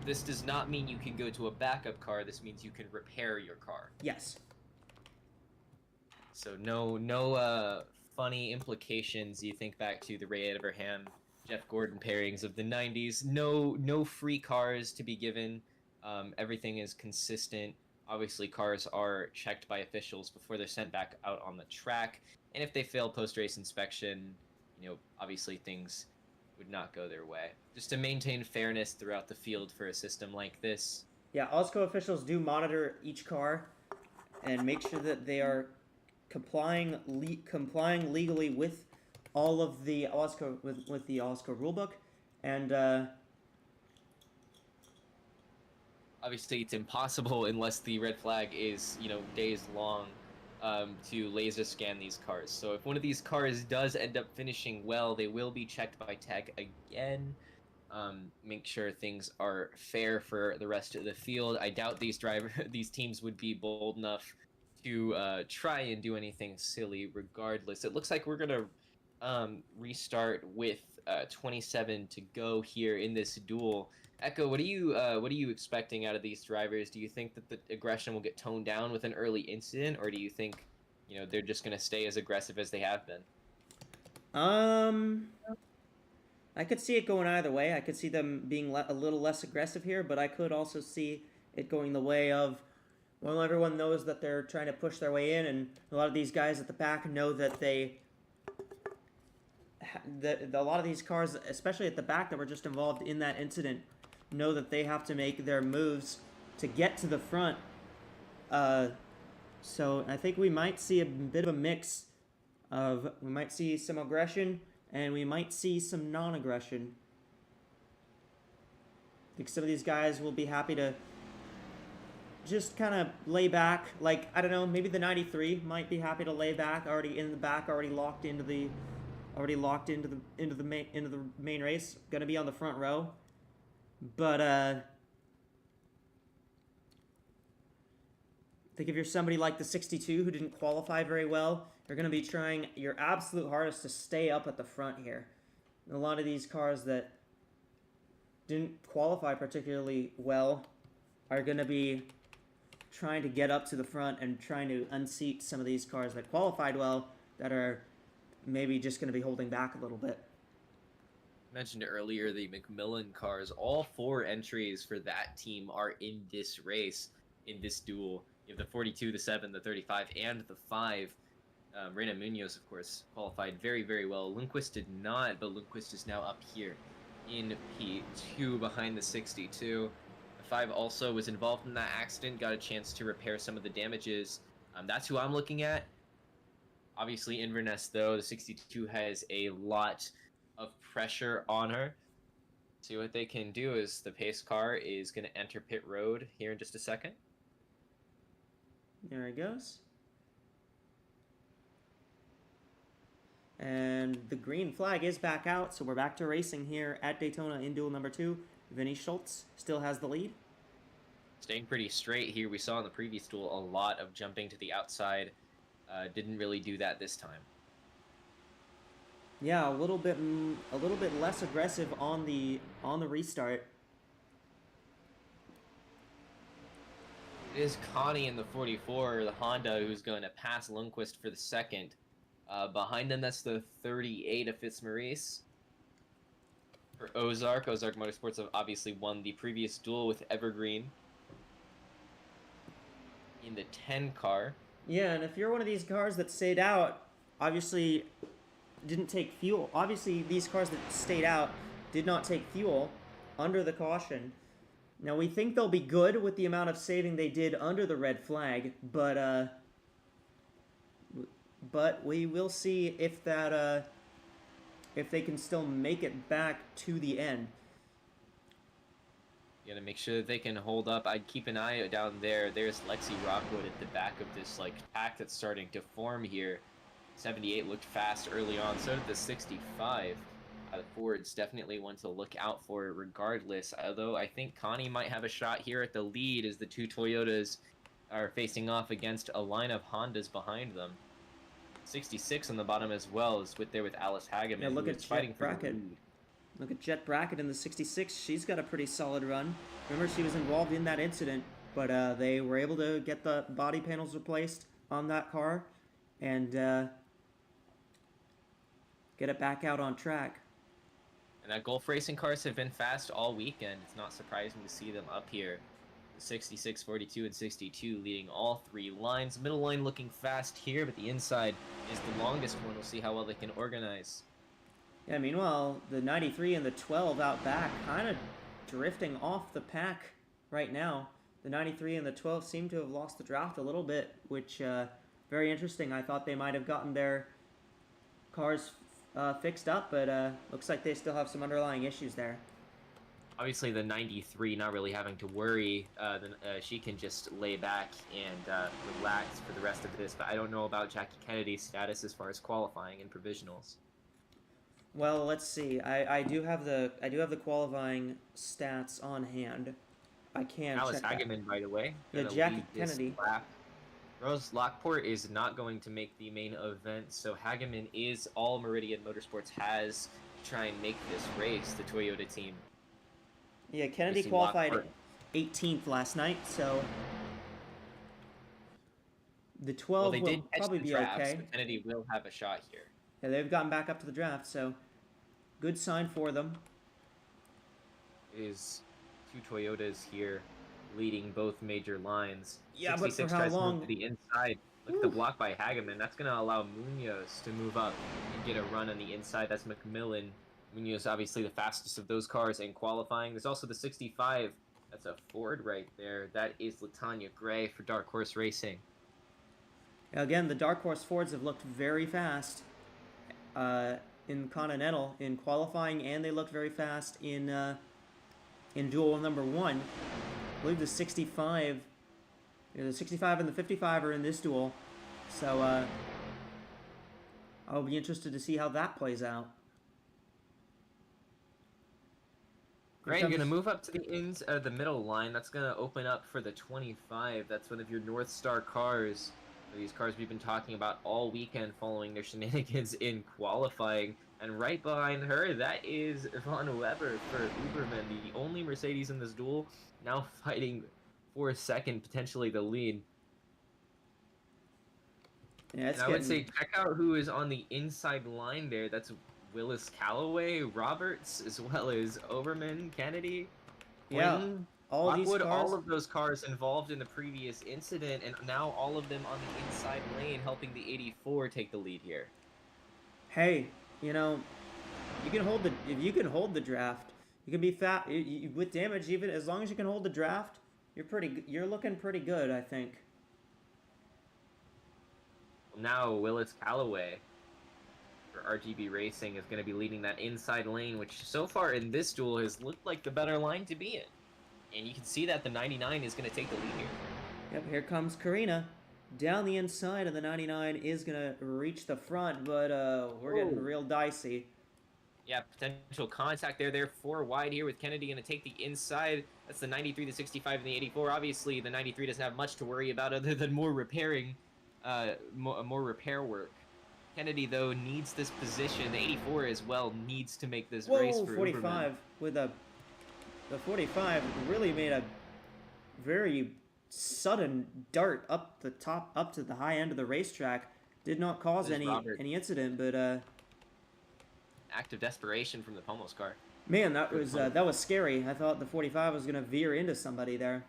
this does not mean you can go to a backup car. This means you can repair your car. Yes. So no funny implications. You think back to the Ray Abraham, Jeff Gordon pairings of the '90s. No free cars to be given. Everything is consistent. Obviously, cars are checked by officials before they're sent back out on the track. And if they fail post-race inspection, obviously things would not go their way. Just to maintain fairness throughout the field for a system like this. Yeah, AWSCO officials do monitor each car and make sure that they are complying legally with all of the AWSCO with the AWSCO rulebook, and obviously it's impossible unless the red flag is days long to laser scan these cars. So if one of these cars does end up finishing well, they will be checked by tech again. Make sure things are fair for the rest of the field. I doubt these teams would be bold enough to try and do anything silly regardless. It looks like we're gonna restart with 27 to go here in this duel. Echo, what are you expecting out of these drivers? Do you think that the aggression will get toned down with an early incident, or do you think they're just gonna stay as aggressive as they have been? I could see it going either way. I could see them being a little less aggressive here, but I could also see it going the way of, well, everyone knows that they're trying to push their way in, and a lot of these guys at the back know that a lot of these cars, especially at the back that were just involved in that incident, know that they have to make their moves to get to the front. So I think we might see a bit of a mix of, we might see some aggression and we might see some non-aggression. I think some of these guys will be happy to just kind of lay back. Like, I don't know, maybe the 93 might be happy to lay back, already in the back, already locked into the main race, gonna be on the front row. But I think if you're somebody like the 62 who didn't qualify very well, you're gonna be trying your absolute hardest to stay up at the front here. And a lot of these cars that didn't qualify particularly well are gonna be trying to get up to the front and trying to unseat some of these cars that qualified well that are maybe just going to be holding back a little bit. Mentioned earlier the McMillan cars. All 4 entries for that team are in this race, in this duel. You have the 42, the 7, the 35, and the 5. Reina Munoz, of course, qualified very, very well. Lundqvist did not, but Lundqvist is now up here in P2 behind the 62. The 5 also was involved in that accident, got a chance to repair some of the damages. That's who I'm looking at. Obviously, Inverness, though, the 62 has a lot of pressure on her. See what they can do is the pace car is going to enter pit road here in just a second. There he goes. And the green flag is back out, so we're back to racing here at Daytona in duel number 2. Vinny Schultz still has the lead. Staying pretty straight here. We saw in the previous duel a lot of jumping to the outside. Didn't really do that this time. Yeah, a little bit less aggressive on the restart. It is Connie in the 44, the Honda, who's going to pass Lundqvist for the second. Behind them, that's the 38 of Fitzmaurice. For Ozark Motorsports have obviously won the previous duel with Evergreen in the 10 car. Yeah, and if you're one of these cars that stayed out, obviously didn't take fuel. Obviously, these cars that stayed out did not take fuel under the caution. Now, we think they'll be good with the amount of saving they did under the red flag, but we will see if that if they can still make it back to the end. You gotta make sure that they can hold up. I'd keep an eye down there. There's Lexi Rockwood at the back of this pack that's starting to form here. 78 looked fast early on. So did the 65. The Ford's definitely one to look out for regardless. Although I think Connie might have a shot here at the lead as the 2 Toyotas are facing off against a line of Hondas behind them. 66 on the bottom as well is with Alice Hageman, Yeah, look who at is fighting Jet for the Brackett. lead. Look at Jet Brackett in the 66. She's got a pretty solid run. Remember, she was involved in that incident, but they were able to get the body panels replaced on that car and get it back out on track. And that Gulf Racing cars have been fast all weekend. It's not surprising to see them up here. 66, 42, and 62 leading all three lines. Middle line looking fast here, but the inside is the longest one. We'll see how well they can organize. Yeah, meanwhile, the 93 and the 12 out back kind of drifting off the pack right now. The 93 and the 12 seem to have lost the draft a little bit, which very interesting. I thought they might have gotten their cars fixed up, but looks like they still have some underlying issues there. Obviously, the 93 not really having to worry. She can just lay back and relax for the rest of this. But I don't know about Jackie Kennedy's status as far as qualifying and provisionals. Well, let's see. I do have the qualifying stats on hand. I can Alice check that. Hageman, by the way. Yeah, gonna Jackie lead this Kennedy. lap. Rose Lockport is not going to make the main event, so Hageman is all Meridian Motorsports has to try and make this race, the Toyota team. Yeah, Kennedy Missing qualified Lockport. 18th last night, so the 12 Well, they will did catch probably the be draft, okay. so Kennedy will have a shot here. Yeah, they've gotten back up to the draft, so good sign for them. Is two Toyotas here leading both major lines. Yeah, but for 66 how tries to long? move to the inside. Look at the block by Hageman. That's going to allow Munoz to move up and get a run on the inside. That's McMillan. Munoz, obviously the fastest of those cars in qualifying. There's also the 65. That's a Ford right there. That is LaTanya Gray for Dark Horse Racing. Again, the Dark Horse Fords have looked very fast in Continental in qualifying, and they looked very fast in duel number 1. I believe the 65, the 65 and the 55 are in this duel, so I'll be interested to see how that plays out. Gray, you're going to move up to the middle line. That's going to open up for the 25. That's one of your North Star cars. These cars we've been talking about all weekend following their shenanigans in qualifying. And right behind her, that is Von Weber for Uberman, the only Mercedes in this duel, now fighting for second, potentially the lead. Yeah, it's and I would say check out who is on the inside line there. That's Willis Calloway, Roberts, as well as Overman, Kennedy, Quinn, all Lockwood, these cars. all of those cars involved in the previous incident, and now all of them on the inside lane helping the 84 take the lead here. Hey, you know, if you can hold the draft, you can be fat with damage. Even as long as you can hold the draft, you're looking pretty good, I think. Well, now Willis Calloway for RGB Racing is going to be leading that inside lane, which so far in this duel has looked like the better line to be in. And you can see that the 99 is going to take the lead here. Yep, here comes Karina. Down the inside, and the 99 is going to reach the front, but we're getting real dicey. Yeah, potential contact there. They're 4 wide here with Kennedy going to take the inside. That's the 93, the 65, and the 84. Obviously, the 93 doesn't have much to worry about other than more repairing, more repair work. Kennedy, though, needs this position. The 84 as well needs to make this race for 45 Uberman. with the 45 really made a very sudden dart up the top, up to the high end of the racetrack. Did not cause any incident, but act of desperation from the Pomos car. Man, that was scary. I thought the 45 was gonna veer into somebody there.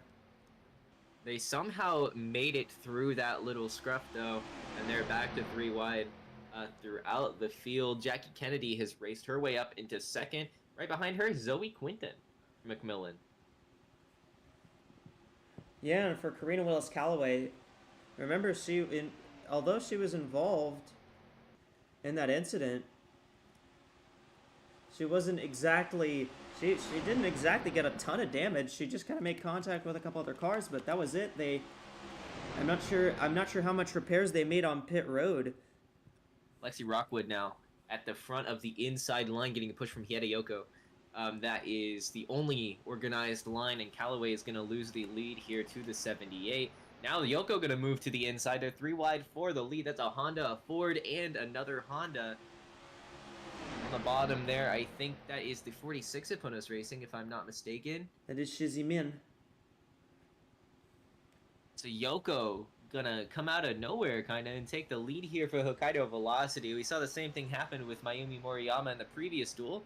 They somehow made it through that little scruff though, and they're back to 3 wide throughout the field. Jackie Kennedy has raced her way up into second. Right behind her, Zoe Quinton, McMillan. Yeah, and for Karina Willis Calloway, remember although she was involved in that incident, she wasn't exactly she didn't exactly get a ton of damage. She just kind of made contact with a couple other cars, but that was it. I'm not sure how much repairs they made on pit road. Lexi Rockwood now at the front of the inside line, getting a push from Hideyoko. That is the only organized line, and Callaway is going to lose the lead here to the 78. Now Yoko gonna move to the inside. They're 3 wide for the lead. That's a Honda, a Ford, and another Honda. On the bottom there, I think that is the 46 at Ponos Racing, if I'm not mistaken. That is Shizzy Min. So Yoko gonna come out of nowhere kind of and take the lead here for Hokkaido Velocity. We saw the same thing happen with Mayumi Moriyama in the previous duel,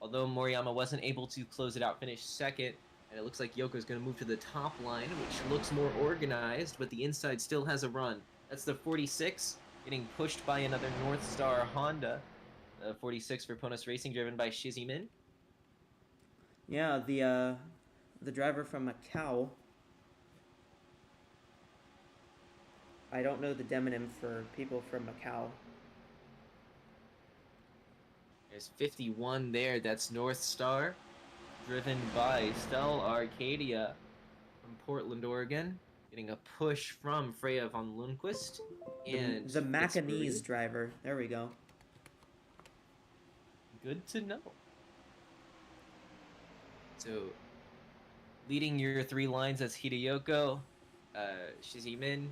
although Moriyama wasn't able to close it out, finish second, and it looks like Yoko's gonna move to the top line, which looks more organized, but the inside still has a run. That's the 46 getting pushed by another North Star Honda. 46 for Ponos Racing, driven by Shizzy Min. Yeah, the driver from Macau. I don't know the demonym for people from Macau. There's 51 there. That's North Star, driven by Stell Arcadia from Portland, Oregon. Getting a push from Freya von Lundquist. And The Macanese Fitzmaurice. driver. There we go. Good to know. So, leading your 3 lines, that's Hideyoko, Shizzy Min,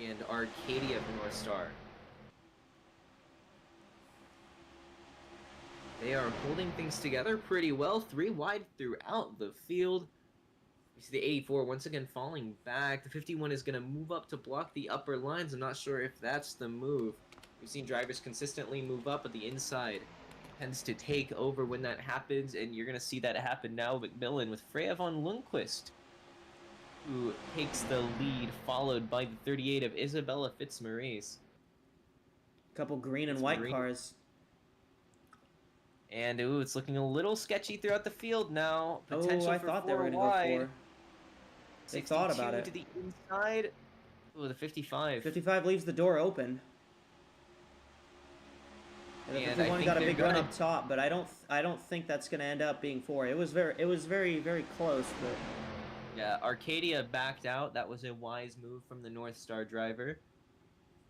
and Arcadia from North Star. They are holding things together pretty well. 3 wide throughout the field. We see the 84 once again falling back. The 51 is going to move up to block the upper lines. I'm not sure if that's the move. We've seen drivers consistently move up, but the inside tends to take over when that happens, and you're going to see that happen now. McMillan with Freya von Lundquist, who takes the lead, followed by the 38 of Isabella Fitzmaurice. Couple green and white Fitzmaurice. cars. And ooh, it's looking a little sketchy throughout the field now. Oh, Potential I for thought they 4 were going to wide. go 4. They thought about 62 it. to the inside. Ooh, the 55. 55 leaves the door open. And the And I 51 think got a they're big run gonna- up top, but I don't think that's going to end up being 4. It was very close, but Yeah, Arcadia backed out. That was a wise move from the North Star driver.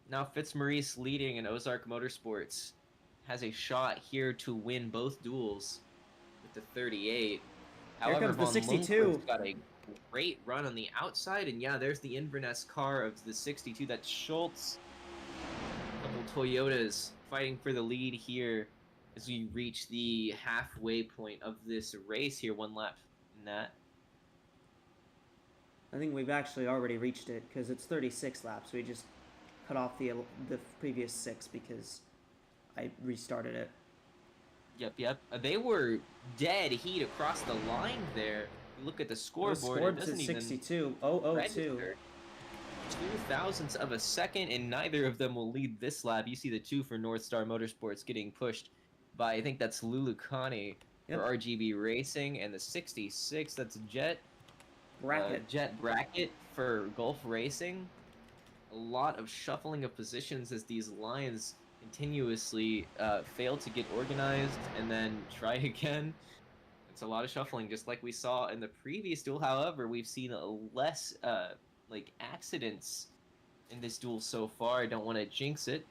Now Fitzmaurice, leading in Ozark Motorsports, has a shot here to win both duels with the 38. However, comes the Von 62. Lundquist got a great run on the outside, and yeah, there's the Inverness car of the 62. That's Schultz. Couple Toyotas fighting for the lead here as we reach the halfway point of this race here. 1 lap in that. I think we've actually already reached it because it's 36 laps. We just cut off the previous 6 because I restarted it. Yep. They were dead heat across the line there. You look at the It scoreboard, it scored to doesn't even 62. 002. register. 0.02 of a second, and neither of them will lead this lap. You see the 2 for North Star Motorsports getting pushed by, I think that's Lulu Kani Yep. for RGB Racing, and the 66, that's Jet Bracket. Jet Bracket for Gulf Racing. A lot of shuffling of positions as these lines continuously fail to get organized and then try again. It's a lot of shuffling, just like we saw in the previous duel. However, we've seen less accidents in this duel so far. I don't want to jinx it,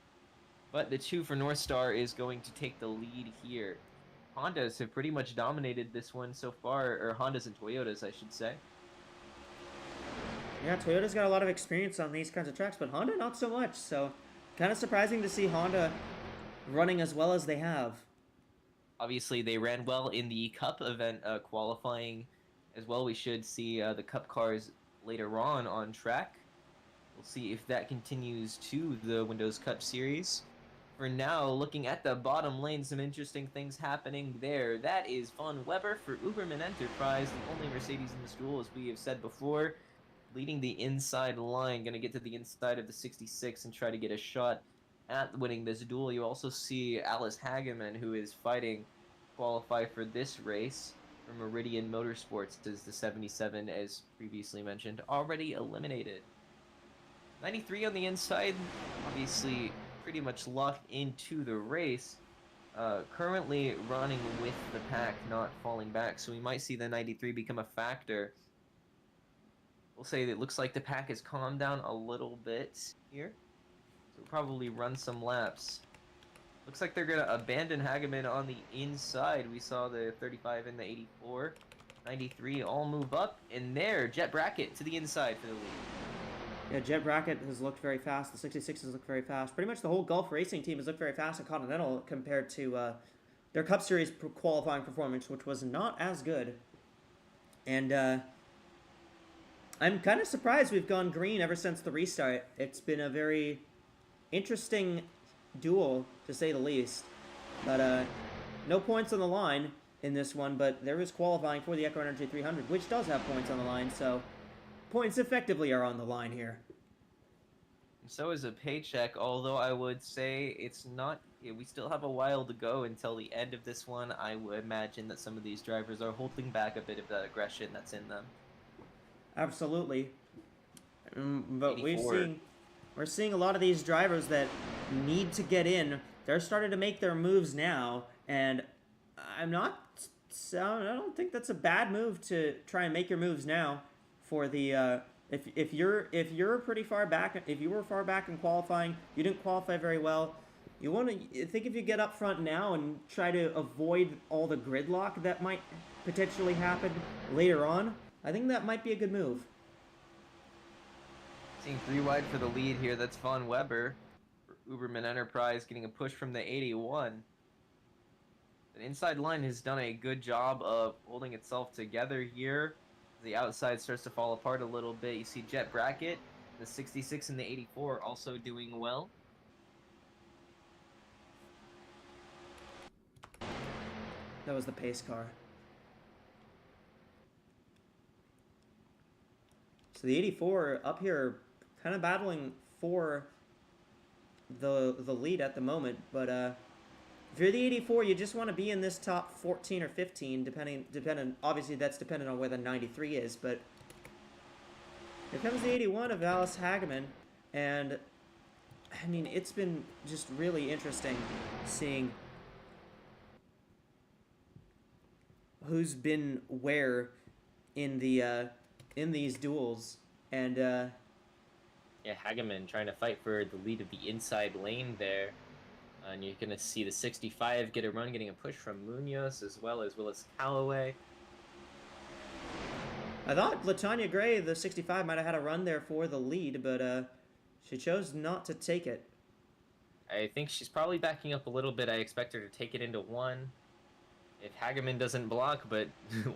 but the 2 for North Star is going to take the lead here. Hondas have pretty much dominated this one so far, or Hondas and Toyotas, I should say. Yeah, Toyota's got a lot of experience on these kinds of tracks, but Honda not so much. So, kind of surprising to see Honda running as well as they have. Obviously, they ran well in the Cup event qualifying as well. We should see the Cup cars later on track. We'll see if that continues to the Windows Cup Series. For now, looking at the bottom lane, some interesting things happening there. That is Von Weber for Uberman Enterprise, the only Mercedes in this duel, as we have said before. Leading the inside line, going to get to the inside of the 66 and try to get a shot at winning this duel. You also see Alice Hageman, who is fighting qualify for this race from Meridian Motorsports, as the 77, as previously mentioned, already eliminated. 93 on the inside, obviously pretty much locked into the race. Currently running with the pack, not falling back, so we might see the 93 become a factor. We'll say that it looks like the pack has calmed down a little bit here. So we'll probably run some laps. Looks like they're going to abandon Hageman on the inside. We saw the 35 and the 84. 93 all move up. And there, Jet Bracket to the inside for the lead. Yeah, Jet Brackett has looked very fast. The 66 has looked very fast. Pretty much the whole Gulf Racing team has looked very fast at Continental compared to their Cup Series qualifying performance, which was not as good. And I'm kind of surprised we've gone green ever since the restart. It's been a very interesting duel, to say the least. But no points on the line in this one, but there is qualifying for the Echo Energy 300, which does have points on the line, so points effectively are on the line here. So is a paycheck, although I would say it's not. We still have a while to go until the end of this one. I would imagine that some of these drivers are holding back a bit of that aggression that's in them. Absolutely. But 84. we're seeing a lot of these drivers that need to get in. They're starting to make their moves now, and I don't think that's a bad move to try and make your moves now. For the if you're pretty far back, if you were far back in qualifying, you didn't qualify very well. You want to think if you get up front now and try to avoid all the gridlock that might potentially happen later on. I think that might be a good move. Seeing 3 wide for the lead here. That's Von Weber. For Uberman Enterprise getting a push from the 81. The inside line has done a good job of holding itself together here. The outside starts to fall apart a little bit. You see Jet Brackett, the 66 and the 84 also doing well. That was the pace car. So the 84 up here kind of battling for the lead at the moment, but if you're the 84, you just want to be in this top 14 or 15, depending. Obviously, that's dependent on where the 93 is. But here comes the 81 of Alice Hageman, and I mean, it's been just really interesting seeing who's been where in these duels, and Yeah, Hageman trying to fight for the lead of the inside lane there. And you're going to see the 65 get a run, getting a push from Munoz, as well as Willis Calloway. I thought LaTanya Gray, the 65, might have had a run there for the lead, but she chose not to take it. I think she's probably backing up a little bit. I expect her to take it into 1. If Hageman doesn't block, but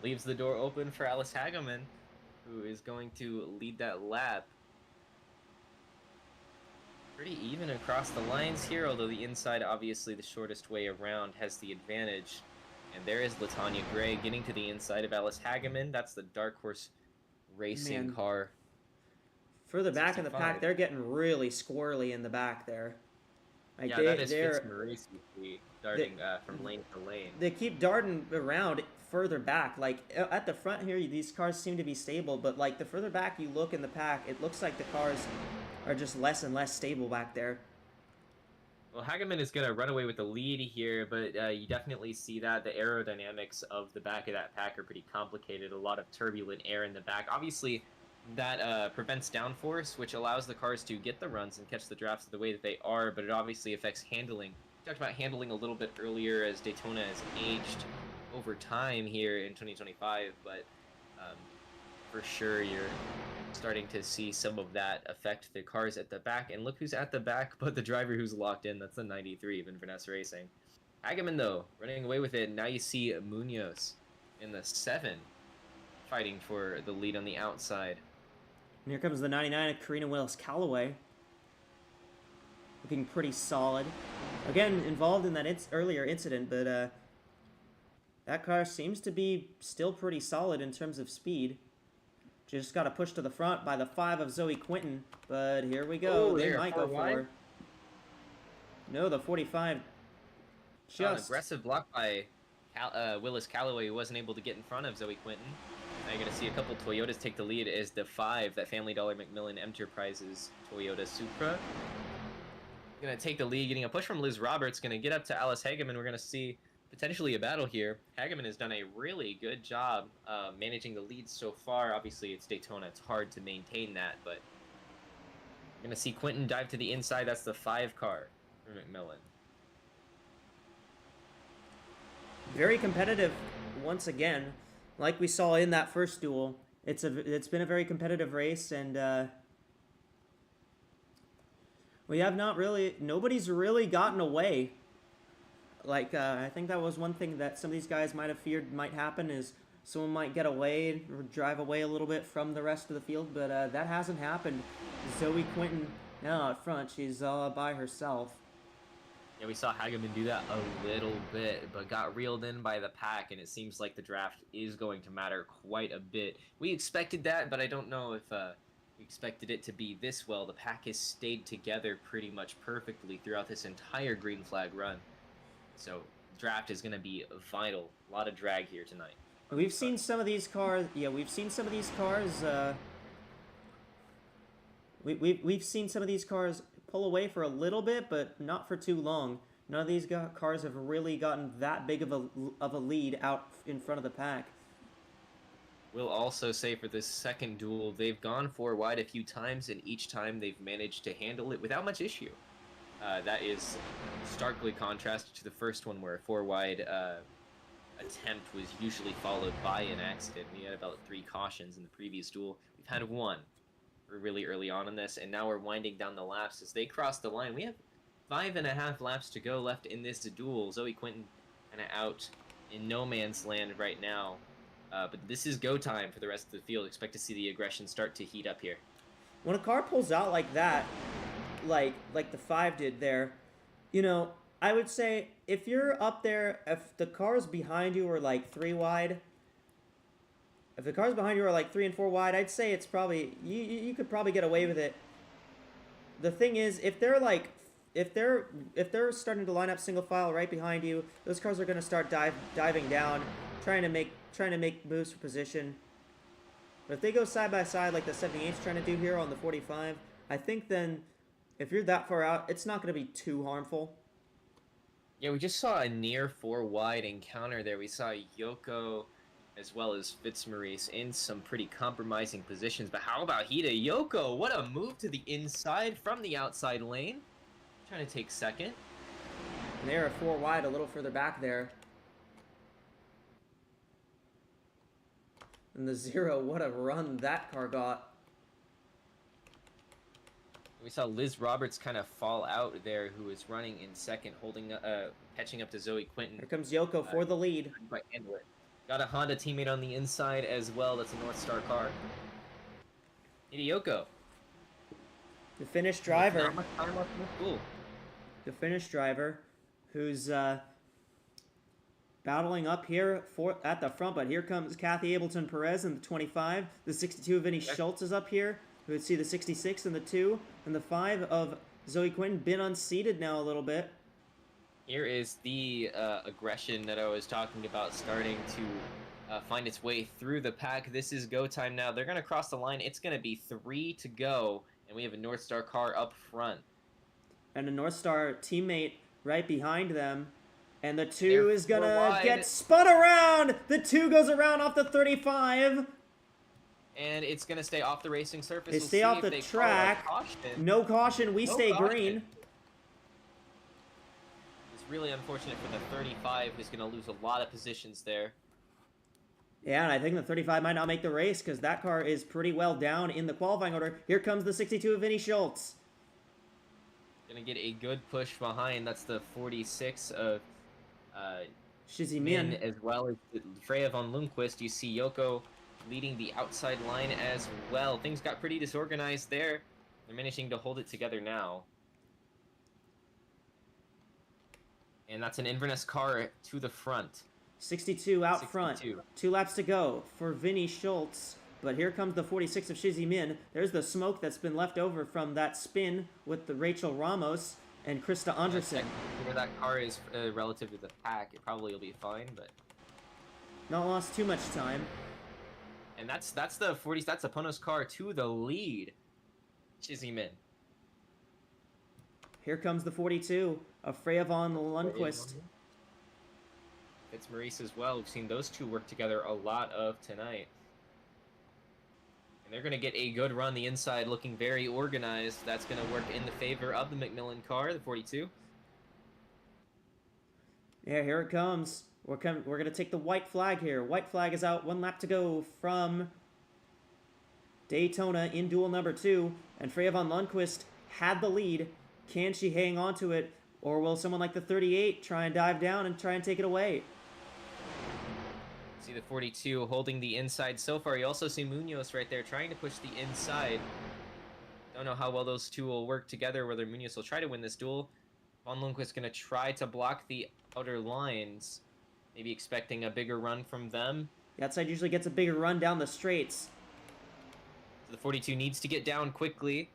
leaves the door open for Alice Hageman, who is going to lead that lap. Pretty even across the lines here, although the inside, obviously the shortest way around, has the advantage. And there is LaTanya Gray getting to the inside of Alice Hageman. That's the Dark Horse Racing car. Further back in the pack, they're getting really squirrely in the back there. Like yeah, that is Fitzmaurice darting from lane to lane. They keep darting around further back. Like at the front here, these cars seem to be stable, but like the further back you look in the pack, it looks like the cars are just less and less stable back there. Well, Hageman is going to run away with the lead here, but you definitely see that the aerodynamics of the back of that pack are pretty complicated. A lot of turbulent air in the back. Obviously, that prevents downforce, which allows the cars to get the runs and catch the drafts the way that they are, but it obviously affects handling. We talked about handling a little bit earlier as Daytona has aged over time here in 2025, but for sure you're starting to see some of that affect the cars at the back. And look who's at the back but the driver who's locked in. That's the 93 of Inverness Racing. Hageman, though, running away with it. Now you see Munoz in the 7 fighting for the lead on the outside. And here comes the 99 of Karina Willis Calloway. Looking pretty solid. Again, involved in that earlier incident, but that car seems to be still pretty solid in terms of speed. Just got to push to the front by the 5 of Zoe Quinton, but here we go. Oh, they might go for. No, the 45. Just an aggressive block by Willis Calloway, who wasn't able to get in front of Zoe Quinton. Now you're going to see a couple Toyotas take the lead as the 5, that Family Dollar Macmillan Enterprises Toyota Supra. Going to take the lead, getting a push from Liz Roberts, going to get up to Alice Hageman. We're going to see potentially a battle here. Hageman has done a really good job managing the lead so far. Obviously, it's Daytona. It's hard to maintain that, but you're going to see Quinton dive to the inside. That's the 5 car for Macmillan. Very competitive once again. Like we saw in that first duel, it's been a very competitive race, and We have not really, nobody's really gotten away. Like, I think that was one thing that some of these guys might have feared might happen is someone might get away or drive away a little bit from the rest of the field, but that hasn't happened. Zoe Quinton now out front, she's all by herself. Yeah, we saw Hageman do that a little bit, but got reeled in by the pack, and it seems like the draft is going to matter quite a bit. We expected that, but I don't know if we expected it to be this well. The pack has stayed together pretty much perfectly throughout this entire green flag run. So draft is going to be vital. A lot of drag here tonight. We've seen some of these cars. Yeah, we've seen some of these cars. We've seen some of these cars pull away for a little bit, but not for too long. None of these cars have really gotten that big of a lead out in front of the pack. We'll also say for this second duel, they've gone 4 wide a few times, and each time they've managed to handle it without much issue. That is starkly contrasted to the first one, where a 4 wide attempt was usually followed by an accident. We had about 3 cautions in the previous duel. We've had 1 really early on in this, and now we're winding down the laps as they cross the line. We have 5.5 laps to go left in this duel. Zoe Quinton kind of out in no man's land right now, but this is go time for the rest of the field. Expect to see the aggression start to heat up here. When a car pulls out like that, like the 5 did there, you know, I would say if you're up there, if the cars behind you are like 3 wide, if the cars behind you are like 3 and 4 wide, I'd say it's probably, you could probably get away with it. The thing is, if they're like, if they're starting to line up single file right behind you, those cars are going to start diving down, trying to make moves for position. But if they go side by side like the 78's trying to do here on the 45, I think then if you're that far out, it's not going to be too harmful. Yeah, we just saw a near 4 wide encounter there. We saw Yoko as well as Fitzmaurice in some pretty compromising positions. But how about Hida? Yoko, what a move to the inside from the outside lane. Trying to take second. And they're 4 wide a little further back there. And the 0, what a run that car got. We saw Liz Roberts kind of fall out there, who is running in second, catching up to Zoe Quinton. Here comes Yoko for the lead. Quite handle it. Got a Honda teammate on the inside as well. That's a North Star car. Yoko. The Finnish driver. Not much time left in the pool. The Finnish driver, who's battling up here at the front, but here comes Kathy Ableton Perez in the 25. The 62 of Vinny Schultz is up here. We would see the 66 and the 2 and the 5 of Zoe Quinton, been unseated now a little bit. Here is the aggression that I was talking about starting to find its way through the pack. This is go time now. They're going to cross the line. It's going to be 3 to go, and we have a North Star car up front. And a North Star teammate right behind them. And the 2 is going to get spun around. The 2 goes around off the 35. And it's going to stay off the racing surface. They stay off the track. No caution. We stay green. It's really unfortunate for the 35, who's going to lose a lot of positions there. Yeah, and I think the 35 might not make the race because that car is pretty well down in the qualifying order. Here comes the 62 of Vinny Schultz. Going to get a good push behind. That's the 46 of Shizzy Min, as well as Freya von Lundqvist. You see Yoko leading the outside line as well. Things got pretty disorganized there. They're managing to hold it together now. And that's an Inverness car to the front. 62 out front. 2 laps to go for Vinny Schultz. But here comes the 46 of Shizzy Min. There's the smoke that's been left over from that spin with the Rachel Ramos and Krista Anderson. Where that car is relative to the pack, it probably will be fine, but not lost too much time. And that's the 40. That's a Ponos car to the lead. Shizzy Min. Here comes the 42 of Freya von Lundqvist. It's Maurice as well. We've seen those two work together a lot of tonight. And they're going to get a good run the inside, looking very organized. That's going to work in the favor of the McMillan car, the 42. Yeah, here it comes. We're going to take the white flag here. White flag is out. 1 lap to go from Daytona in duel number 2. And Freya von Lundqvist had the lead. Can she hang on to it, or will someone like the 38 try and dive down and try and take it away? See the 42 holding the inside so far. You also see Munoz right there trying to push the inside. Don't know how well those two will work together, whether Munoz will try to win this duel. Von Lundquist going to try to block the outer lines, maybe expecting a bigger run from them. The outside usually gets a bigger run down the straights. So the 42 needs to get down quickly.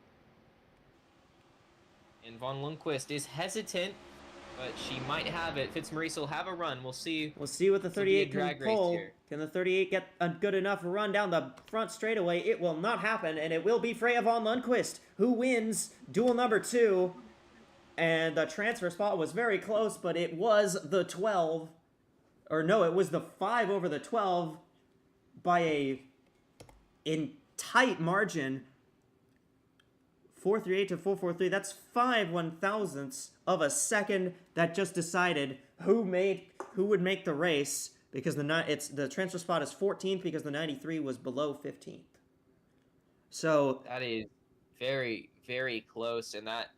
And Von Lundquist is hesitant, but she might have it. Fitzmaurice will have a run. We'll see. We'll see what the This will be a 38 can drag race pull. here. Can the 38 get a good enough run down the front straightaway? It will not happen, and it will be Freya Von Lundquist who wins duel number 2. And the transfer spot was very close, but it was the 12. Or no, it was the 5 over the 12 by in tight margin. 438 to 443. That's 5/1000ths of a second. That just decided who would make the race, because the transfer spot is 14th because the 93 was below 15th. So that is very, very close, and that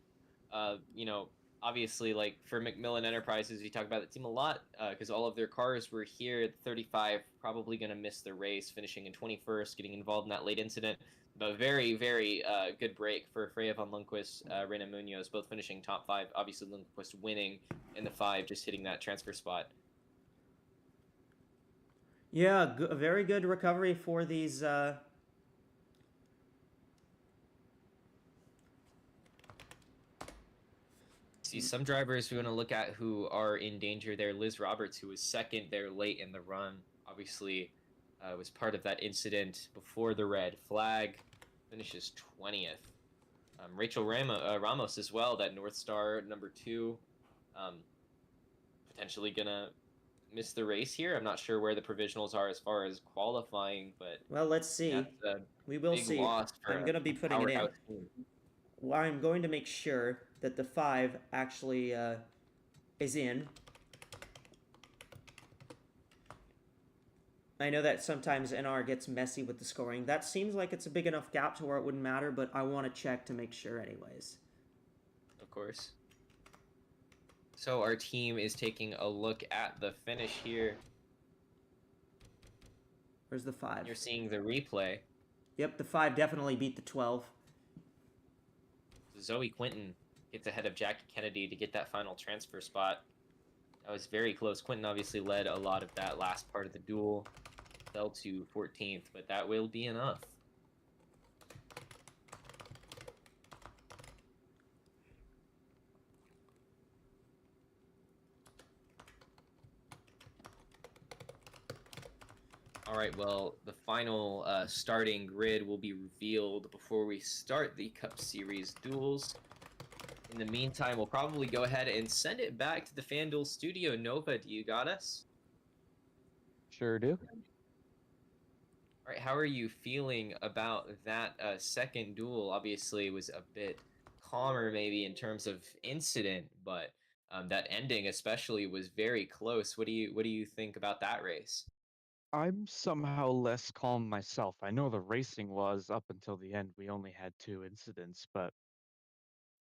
obviously, like for Macmillan Enterprises, we talk about the team a lot because all of their cars were here at 35, probably going to miss the race, finishing in 21st, getting involved in that late incident. But very, very good break for Freya Von Lundquist, Reina Munoz, both finishing top 5. Obviously, Lundquist winning in the 5, just hitting that transfer spot. Yeah, a very good recovery for these. See some drivers we want to look at who are in danger there. Liz Roberts, who was second there late in the run, obviously was part of that incident before the red flag, finishes 20th. Rachel Ramos as well, that North Star number 2, potentially gonna miss the race here. I'm not sure where the provisionals are as far as qualifying, but Well, let's see. We will see. I'm gonna be putting it in. Well, I'm going to make sure that the 5 actually is in. I know that sometimes NR gets messy with the scoring. That seems like it's a big enough gap to where it wouldn't matter, but I want to check to make sure anyways. Of course. So our team is taking a look at the finish here. Where's the 5? You're seeing the replay. Yep, the 5 definitely beat the 12. Zoe Quinton gets ahead of Jackie Kennedy to get that final transfer spot. That was very close. Quinton obviously led a lot of that last part of the duel. Fell to 14th, but that will be enough. All right, well, the final starting grid will be revealed before we start the Cup Series duels. In the meantime, we'll probably go ahead and send it back to the FanDuel studio. Nova, do you got us? Sure do. All right, how are you feeling about that second duel? Obviously, it was a bit calmer maybe in terms of incident, but that ending especially was very close. What do you think about that race? I'm somehow less calm myself. I know the racing was up until the end. We only had 2 incidents, but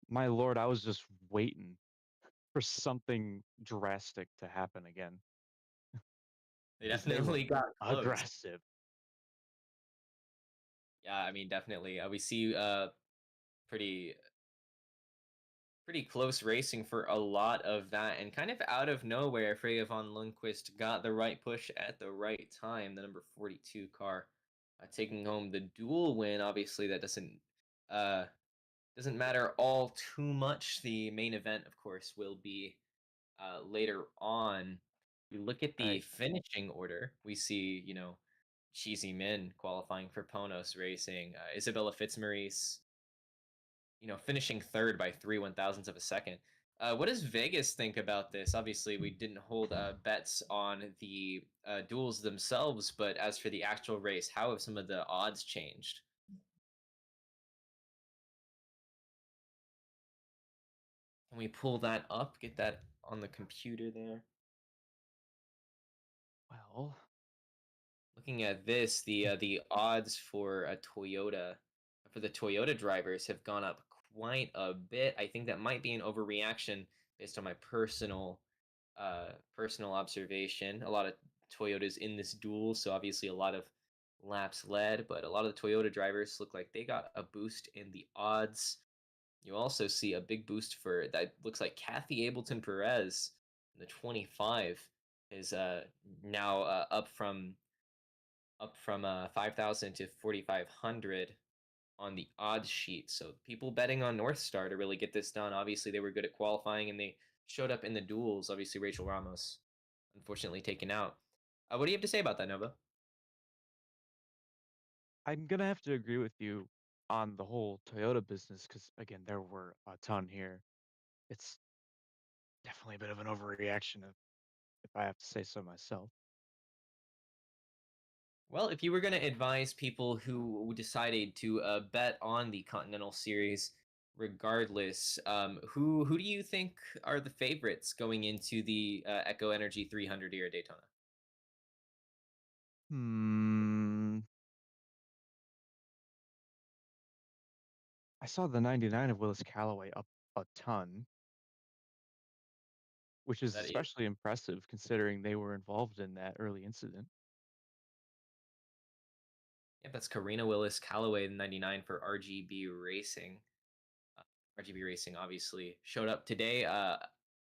my lord, I was just waiting for something drastic to happen again. They 'Cause they definitely look got close. aggressive. Yeah, I mean, definitely. We see pretty close racing for a lot of that, and kind of out of nowhere, Freya Von Lundquist got the right push at the right time. The number 42 car taking home the duel win. Obviously, that doesn't matter all too much. The main event, of course, will be later on. We look at the finishing order. We see, Cheesy Min qualifying for Ponos Racing, Isabella Fitzmaurice, finishing third by 3/1000ths of a second. What does Vegas think about this? Obviously, we didn't hold bets on the duels themselves, but as for the actual race, how have some of the odds changed? Can we pull that up? Get that on the computer there. Well, Looking at this, the odds for the Toyota drivers have gone up quite a bit. I think that might be an overreaction based on my personal observation. A lot of Toyotas in this duel, so obviously a lot of laps led, but a lot of the Toyota drivers look like they got a boost in the odds. You also see a big boost for that looks like Kathy Ableton Perez in the 25 is now up from 5,000 to 4,500 on the odds sheet. So people betting on North Star to really get this done. Obviously, they were good at qualifying and they showed up in the duels. Obviously, Rachel Ramos, unfortunately, taken out. What do you have to say about that, Nova? I'm gonna have to agree with you on the whole Toyota business because again, there were a ton here. It's definitely a bit of an overreaction, if I have to say so myself. Well, if you were going to advise people who decided to bet on the Continental Series, regardless, who do you think are the favorites going into the Echo Energy 300 here at Daytona? Hmm. I saw the 99 of Willis Callaway up a ton, which is That is, especially impressive considering they were involved in that early incident. yeah, that's Karina Willis Callaway, the 99 for RGB Racing. Uh, RGB Racing obviously showed up today.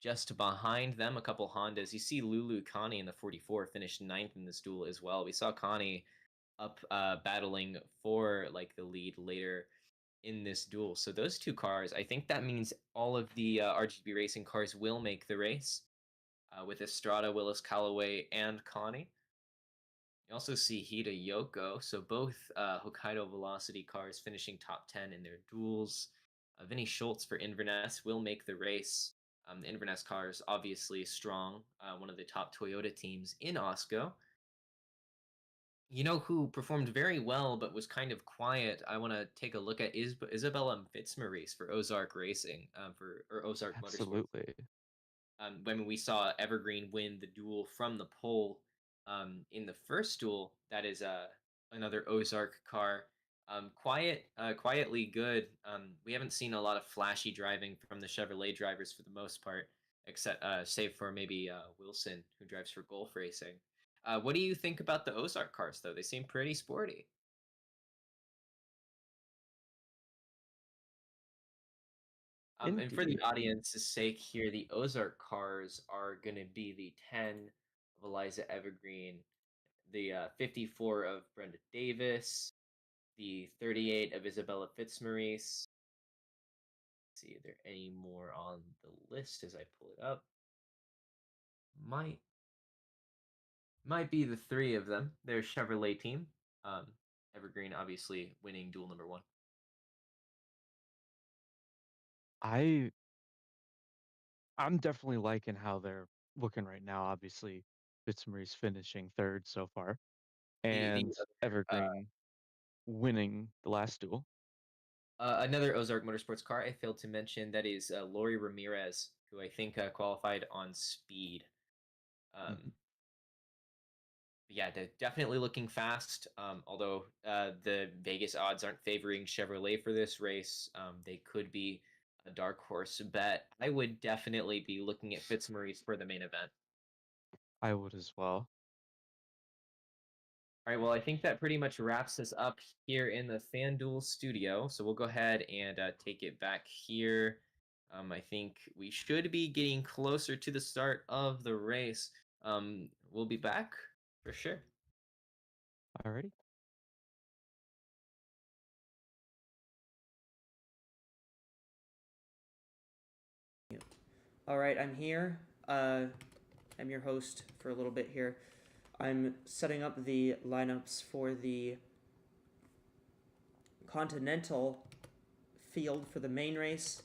Just behind them, a couple Hondas. You see Lulu Connie in the 44 finished ninth in this duel as well. We saw Connie up battling for like the lead later in this duel. So those two cars, I think that means all of the RGB Racing cars will make the race with Estrada, Willis Callaway, and Connie. You also see Hida Yoko, so both Hokkaido Velocity cars finishing top 10 in their duels. Vinny Schultz for Inverness will make the race. The Inverness cars obviously strong, one of the top Toyota teams in AWSCO. You know who performed very well but was kind of quiet? I want to take a look at Isabella Fitzmaurice for Ozark Racing, or Ozark Motorsports. Absolutely. When we saw Evergreen win the duel from the pole in the first duel, that is another Ozark car. Quietly good. We haven't seen a lot of flashy driving from the Chevrolet drivers for the most part, except save for maybe Wilson, who drives for Gulf Racing. What do you think about the Ozark cars, though? They seem pretty sporty. And for the Indeed. audience's sake here, the Ozark cars are going to be the 10 of Eliza Evergreen, the 54 of Brenda Davis, the 38 of Isabella Fitzmaurice. Let's see if there are any more on the list as I pull it up. Might be the three of them. Their Chevrolet team. Evergreen obviously winning duel number 1. I'm definitely liking how they're looking right now. Obviously, Fitzmaurice finishing third so far, The and Evergreen winning the last duel. Another Ozark Motorsports car I failed to mention, that is Lori Ramirez, who I think qualified on speed. Mhm. Yeah, they're definitely looking fast. Although the Vegas odds aren't favoring Chevrolet for this race, they could be a dark horse bet. I would definitely be looking at Fitzmaurice for the main event. I would as well. All right, well, I think that pretty much wraps us up here in the FanDuel studio. So we'll go ahead and take it back here. I think we should be getting closer to the start of the race. We'll be back for sure. Alrighty. All right, I'm here. I'm your host for a little bit here. I'm setting up the lineups for the Continental field for the main race.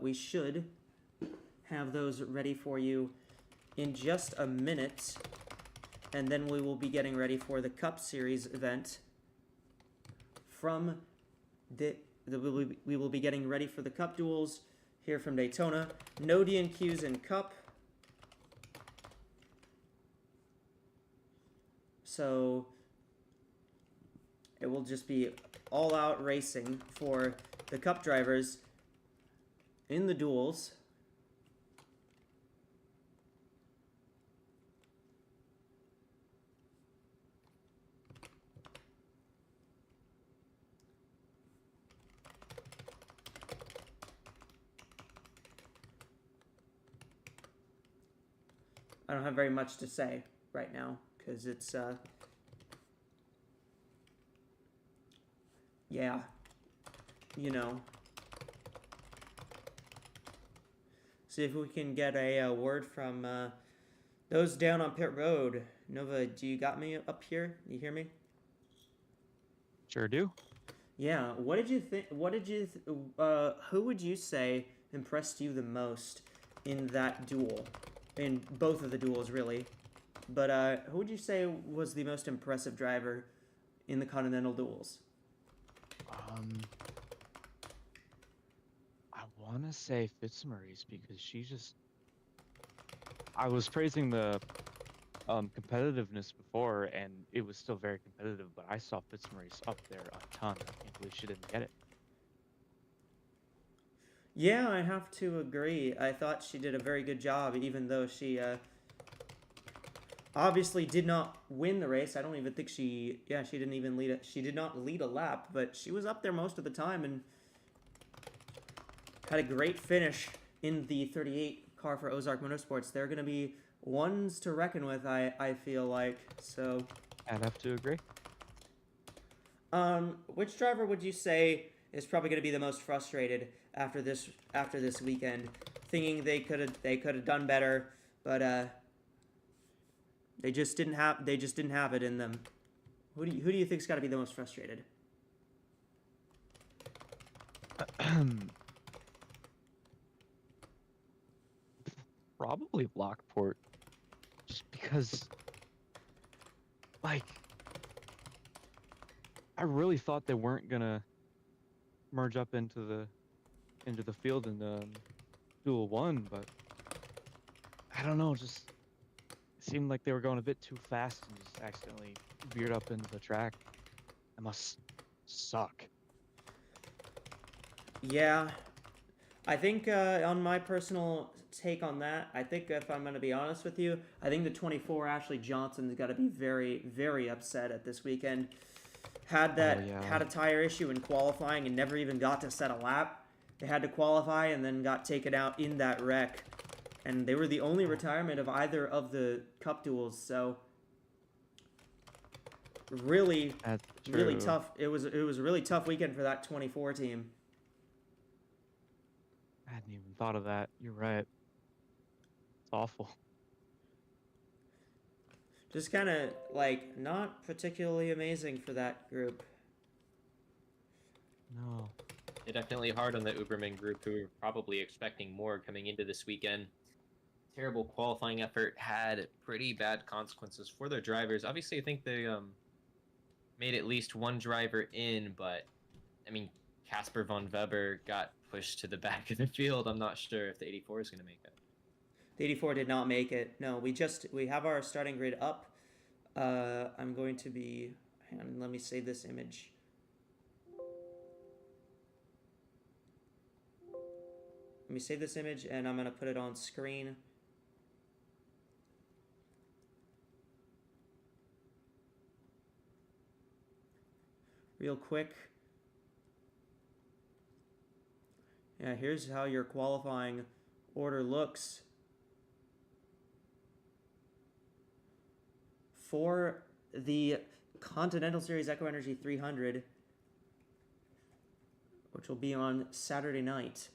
We should have those ready for you in just a minute, and then we will be getting ready for the Cup Series event. We will be getting ready for the Cup duels here from Daytona. No DNQs in Cup. So it will just be all-out racing for the Cup drivers in the duels. I don't have very much to say right now because it's yeah, you know. See if we can get a word from those down on pit road. Nova, do you got me up here? You hear me? Sure do. Yeah. What did you think? Who would you say impressed you the most in that duel? In both of the duels, really. But who would you say was the most impressive driver in the Continental duels? I want to say Fitzmaurice because she just. I was praising the competitiveness before, and it was still very competitive. But I saw Fitzmaurice up there a ton. I can't believe she didn't get it. Yeah, I have to agree. I thought she did a very good job, even though she obviously did not win the race. I don't even think she didn't even lead it. She did not lead a lap, but she was up there most of the time and had a great finish in the 38 car for Ozark Motorsports. They're going to be ones to reckon with, I feel like. So I'd have to agree. which driver would you say is probably going to be the most frustrated after this weekend, thinking they could have done better, but they just didn't have it in them? Who do you think's got to be the most frustrated? Probably Lockport, just because, like, I really thought they weren't gonna merge up into the field in the Duel 1, but I don't know, just it seemed like they were going a bit too fast and just accidentally veered up into the track. That must suck. Yeah, I think on my personal take on that, I think if I'm going to be honest with you, I think the 24 Ashley Johnson's got to be very, very upset at this weekend. Had a tire issue in qualifying and never even got to set a lap. They had to qualify and then got taken out in that wreck. And they were the only retirement of either of the Cup duels, so really tough. It was a really tough weekend for that 24 team. I hadn't even thought of that. You're right. It's awful. Just kind of, like, not particularly amazing for that group. No. Yeah, definitely hard on the Uberman group, who were probably expecting more coming into this weekend. Terrible qualifying effort, had pretty bad consequences for their drivers. Obviously, I think they made at least one driver in, but, I mean, Casper von Weber got pushed to the back of the field. I'm not sure if the 84 is going to make it. The 84 did not make it. No, we have our starting grid up. I'm going to be... Hang on, let me save this image. Let me save this image, and I'm going to put it on screen. Real quick. Yeah, here's how your qualifying order looks. For the Continental Series Eco Energy 300, which will be on Saturday night.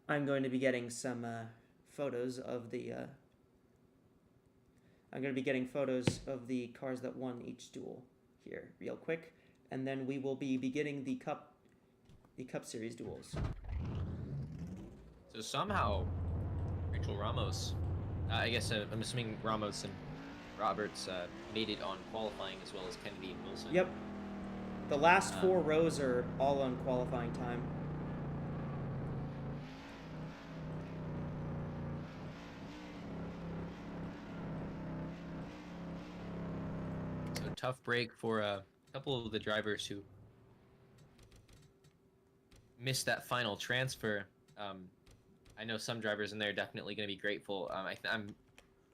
I'm going to be getting some photos of the... I'm going to be getting photos of the cars that won each duel here real quick, and then we will be beginning the Cup Series duels. So somehow, Rachel Ramos, I guess I'm assuming Ramos and Roberts made it on qualifying, as well as Kennedy and Wilson. Yep. The last 4 rows are all on qualifying time. tough break for a couple of the drivers who missed that final transfer. I know some drivers in there are definitely going to be grateful. I'm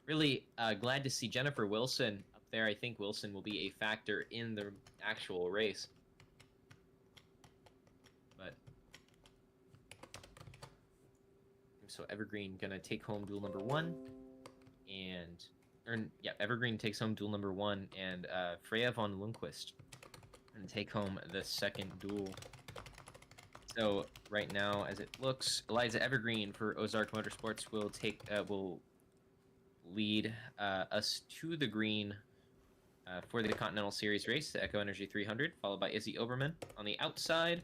really glad to see Jennifer Wilson up there. I think Wilson will be a factor in the actual race. But so Evergreen gonna take home duel number 1, and Evergreen takes home duel number 1, and Freya von Lundqvist gonna take home the second duel. So right now, as it looks, Eliza Evergreen for Ozark Motorsports will lead us to the green for the Continental Series race, the Echo Energy 300, followed by Izzy Oberman on the outside.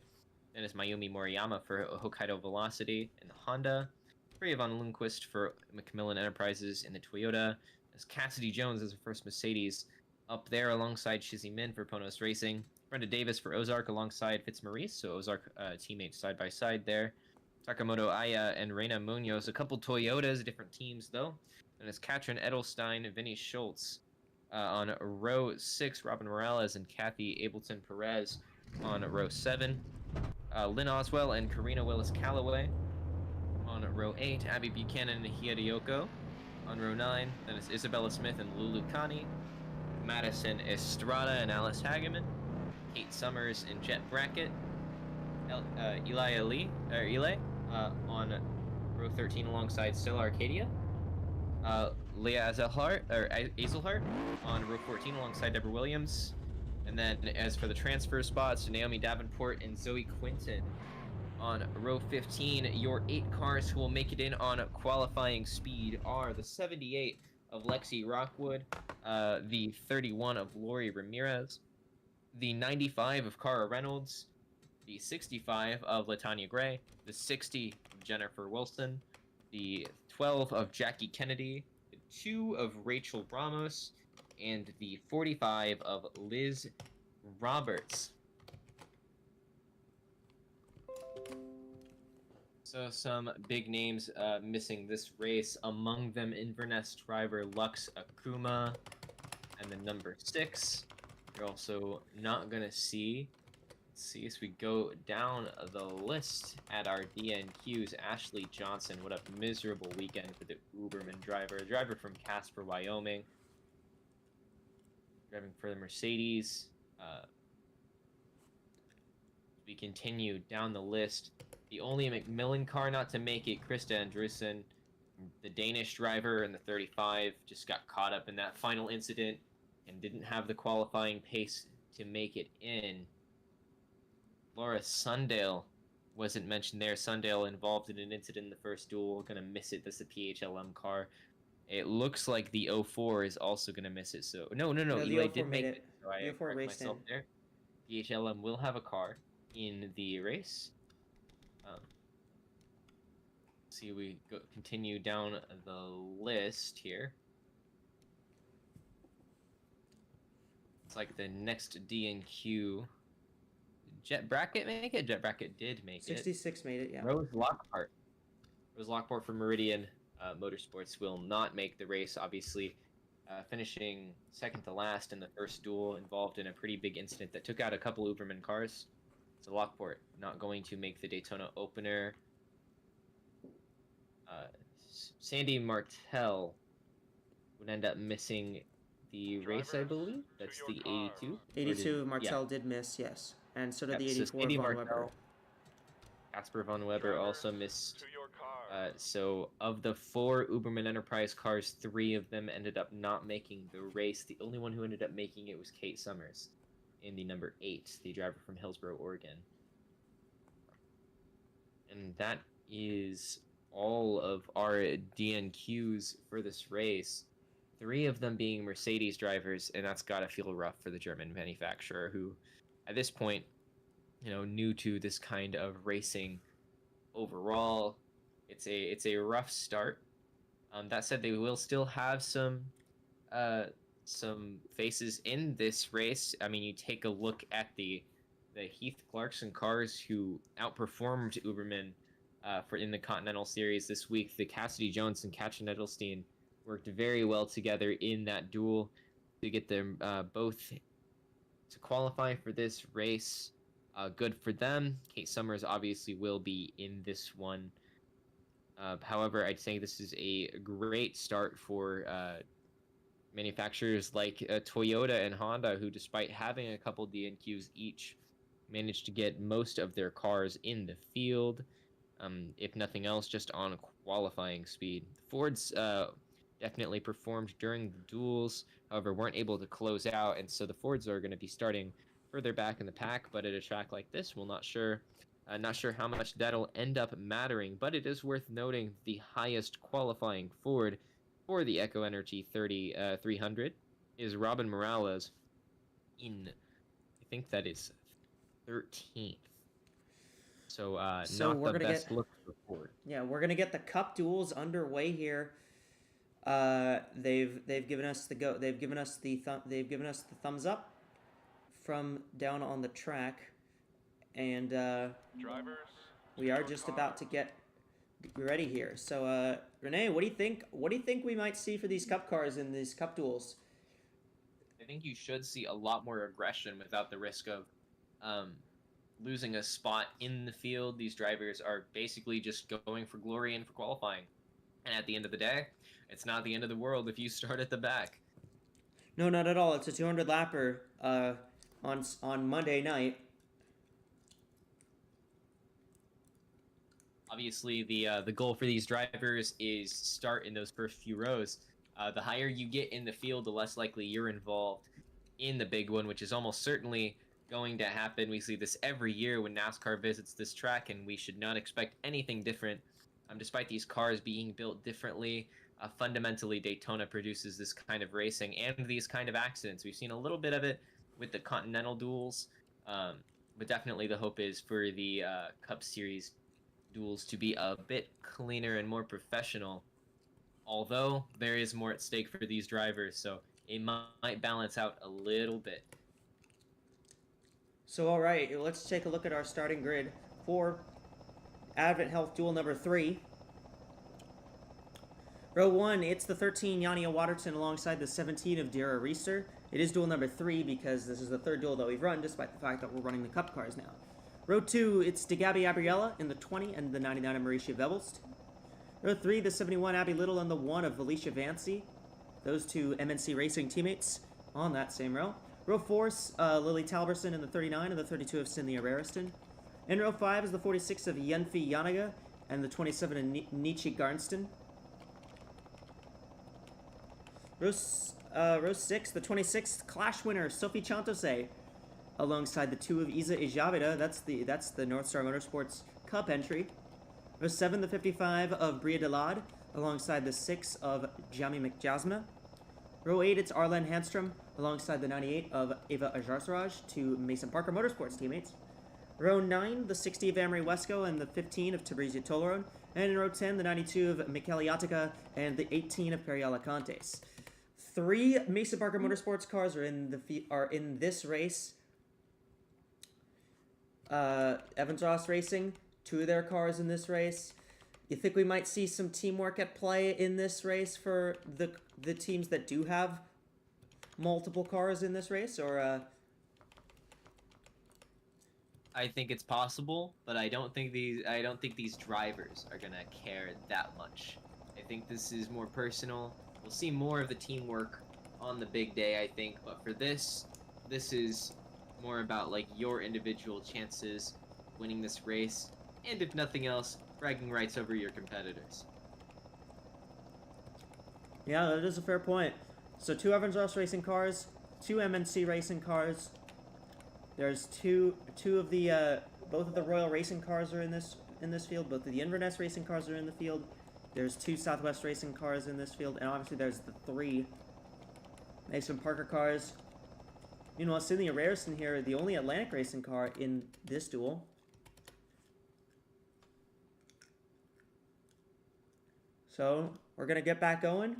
Then is Mayumi Moriyama for Hokkaido Velocity in the Honda. Freya von Lundqvist for Macmillan Enterprises in the Toyota. As Cassidy Jones is the first Mercedes up there alongside Shizzy Min for Ponos Racing. Brenda Davis for Ozark alongside Fitzmaurice, so Ozark teammates side by side there. Takamoto Aya and Reina Munoz, a couple Toyotas, different teams though. And it's Katrin Edelstein, Vinny Schultz on row 6, Robin Morales and Kathy Ableton Perez on row 7. Lynn Oswell and Karina Willis Calloway on row 8. Abby Buchanan and Hideyoko on row 9. Then it's Isabella Smith and Lulu Kani. Madison Estrada and Alice Hageman. Kate Summers and Jet Brackett. Eli on row 13 alongside Stella Arcadia. Leah Azelhart on row 14 alongside Deborah Williams. And then as for the transfer spots, Naomi Davenport and Zoe Quinton on row 15. Your 8 cars who will make it in on qualifying speed are the 78 of Lexi Rockwood, the 31 of Lori Ramirez, the 95 of Cara Reynolds, the 65 of Latanya Gray, the 60 of Jennifer Wilson, the 12 of Jackie Kennedy, the 2 of Rachel Ramos, and the 45 of Liz Roberts. So some big names missing this race, among them Inverness driver Lux Akuma, and the number 6. You're also not going to see, let's see, as we go down the list at our DNQs, Ashley Johnson, what a miserable weekend for the Uberman driver, a driver from Casper, Wyoming, driving for the Mercedes. We continue down the list. The only Macmillan car not to make it, Krista Andrussen, the Danish driver in the 35, just got caught up in that final incident and didn't have the qualifying pace to make it in. Laura Sundale wasn't mentioned there. Sundale involved in an incident in the first duel, gonna miss it. That's the PHLM car. It looks like the 04 is also gonna miss it. So no, Eli did make it. So I correct myself there. PHLM will have a car in the race. See, we continue down the list here. It's like the next DNQ. Jet Brackett make it? Jet Brackett did make 66 made it, yeah. Rose Lockport from Meridian Motorsports will not make the race, obviously. Finishing second to last in the first duel, involved in a pretty big incident that took out a couple Uberman cars. So Lockport not going to make the Daytona opener. Sandy Martell would end up missing the race, I believe. That's the 82. 82 Martell did miss, yes. And so did the 84 so Sandy Von Martell, Weber. Casper Von Weber also missed. So of the 4 Uberman Enterprise cars, 3 of them ended up not making the race. The only one who ended up making it was Kate Summers in the number 8, the driver from Hillsboro, Oregon. And that is all of our DNQs for this race. 3 of them being Mercedes drivers, and that's got to feel rough for the German manufacturer, who, at this point, new to this kind of racing overall. It's a rough start. That said, they will still have some faces in this race. I mean, you take a look at the Heath Clarkson cars who outperformed Uberman in the Continental Series this week. The Cassidy Jones and Katrin Edelstein worked very well together in that duel to get them both to qualify for this race. Good for them. Kate Summers obviously will be in this one. However, I'd say this is a great start for manufacturers like Toyota and Honda, who, despite having a couple DNQs each, managed to get most of their cars in the field. If nothing else, just on qualifying speed. Ford's definitely performed during the duels, however, weren't able to close out, and so the Fords are going to be starting further back in the pack. But at a track like this, we're not sure how much that'll end up mattering. But it is worth noting the highest qualifying Ford for the Eco Energy 300 is Robin Morales in, I think that is 13th. So, not we're the gonna best look for Ford. Yeah, we're gonna get the Cup duels underway here. They've given us the go. They've given us the thumbs up from down on the track, and we are just about to get ready here. So, Renee, what do you think? What do you think we might see for these Cup cars in these Cup duels? I think you should see a lot more aggression without the risk of losing a spot in the field. These drivers are basically just going for glory and for qualifying. And at the end of the day, it's not the end of the world if you start at the back. No, not at all. It's a 200 lapper on Monday night. Obviously, the goal for these drivers is start in those first few rows. The higher you get in the field, the less likely you're involved in the big one, which is almost certainly going to happen. We see this every year when NASCAR visits this track, and we should not expect anything different. Despite these cars being built differently, fundamentally Daytona produces this kind of racing and these kind of accidents. We've seen a little bit of it with the Continental duels, but definitely the hope is for the Cup Series duels to be a bit cleaner and more professional, although there is more at stake for these drivers, so it might balance out a little bit. So, all right, let's take a look at our starting grid for AdventHealth Duel number 3. Row 1, it's the 13 Yania Waterton alongside the 17 of Dira Reister. It is duel number 3 because this is the third duel that we've run, despite the fact that we're running the Cup cars now. Row 2, it's DeGabi Abriella in the 20 and the 99 of Mauricia Vebelst. Row 3, the 71 Abby Little and the 1 of Felicia Vancy. Those two MNC Racing teammates on that same row. Row 4, Lily Talberson in the 39 and the 32 of Cynthia Rariston. In row 5 is the 46 of Yenfi Yanaga and the 27 of Nietzsche Garnston. Row 6, the 26th Clash winner, Sophie Chantose, alongside the 2 of Isa Ijavida. That's the North Star Motorsports Cup entry. Row 7, the 55 of Bria Delade, alongside the 6 of Jami McJasmina. Row 8, it's Arlen Handstrom, alongside the 98 of Eva Ajarsaraj, two Mason Parker Motorsports teammates. Row 9, the 60 of AWSCO and the 15 of Tabrisia Toleron. And in row 10, the 92 of Michele Yatica and the 18 of Peri Alacantes. 3 Mason Parker Motorsports cars are in this race. Evans Ross Racing, 2 of their cars in this race. You think we might see some teamwork at play in this race for the teams that do have multiple cars in this race, or I think it's possible, but I don't think these drivers are gonna care that much. I think this is more personal. We'll see more of the teamwork on the big day, I think, but for this is more about like your individual chances winning this race, and if nothing else, bragging rights over your competitors. Yeah, that is a fair point. So 2 Evans Ross Racing cars, 2 MNC Racing cars. There's two of the both of the Royal Racing cars are in this field. Both of the Inverness Racing cars are in the field. There's 2 Southwest Racing cars in this field, and obviously there's the 3 Mason Parker cars. Meanwhile, Cynthia Rariston here, the only Atlantic Racing car in this duel. So we're gonna get back going.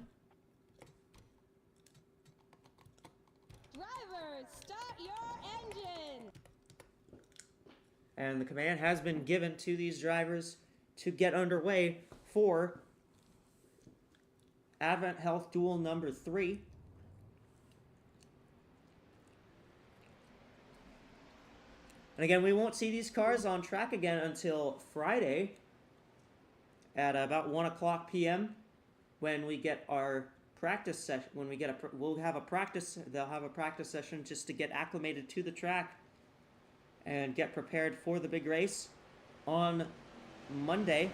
Drivers, start your engine! And the command has been given to these drivers to get underway for AdventHealth Duel number 3. And again, we won't see these cars on track again until Friday at about 1 o'clock p.m. when we get our practice session. When we get we'll have a practice. They'll have a practice session just to get acclimated to the track and get prepared for the big race on Monday.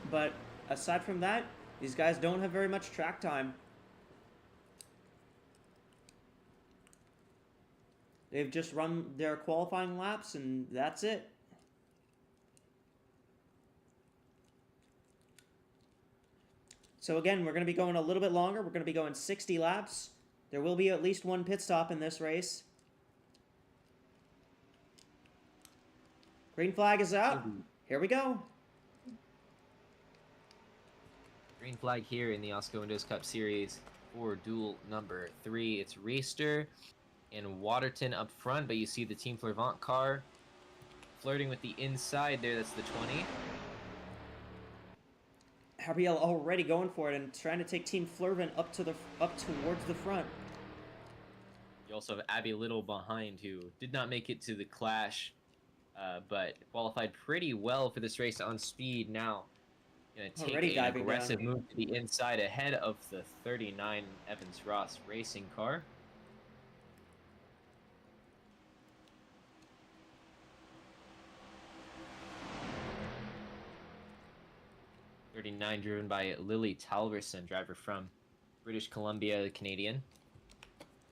But aside from that, these guys don't have very much track time. They've just run their qualifying laps, and that's it. So again, we're going to be going a little bit longer. We're going to be going 60 laps. There will be at least one pit stop in this race. Green flag is out. Here we go. Green flag here in the AWSCO Windows Cup Series for duel number 3. It's Reister and Waterton up front, but you see the Team Flervant car flirting with the inside there. That's the 20. Gabriel already going for it and trying to take Team Flervant up towards the front. You also have Abby Little behind, who did not make it to the clash, but qualified pretty well for this race on speed. Now gonna take Already an diving aggressive down. move to the inside ahead of the 39 Evans Ross racing car. '39 driven by Lily Talverson, driver from British Columbia, Canadian.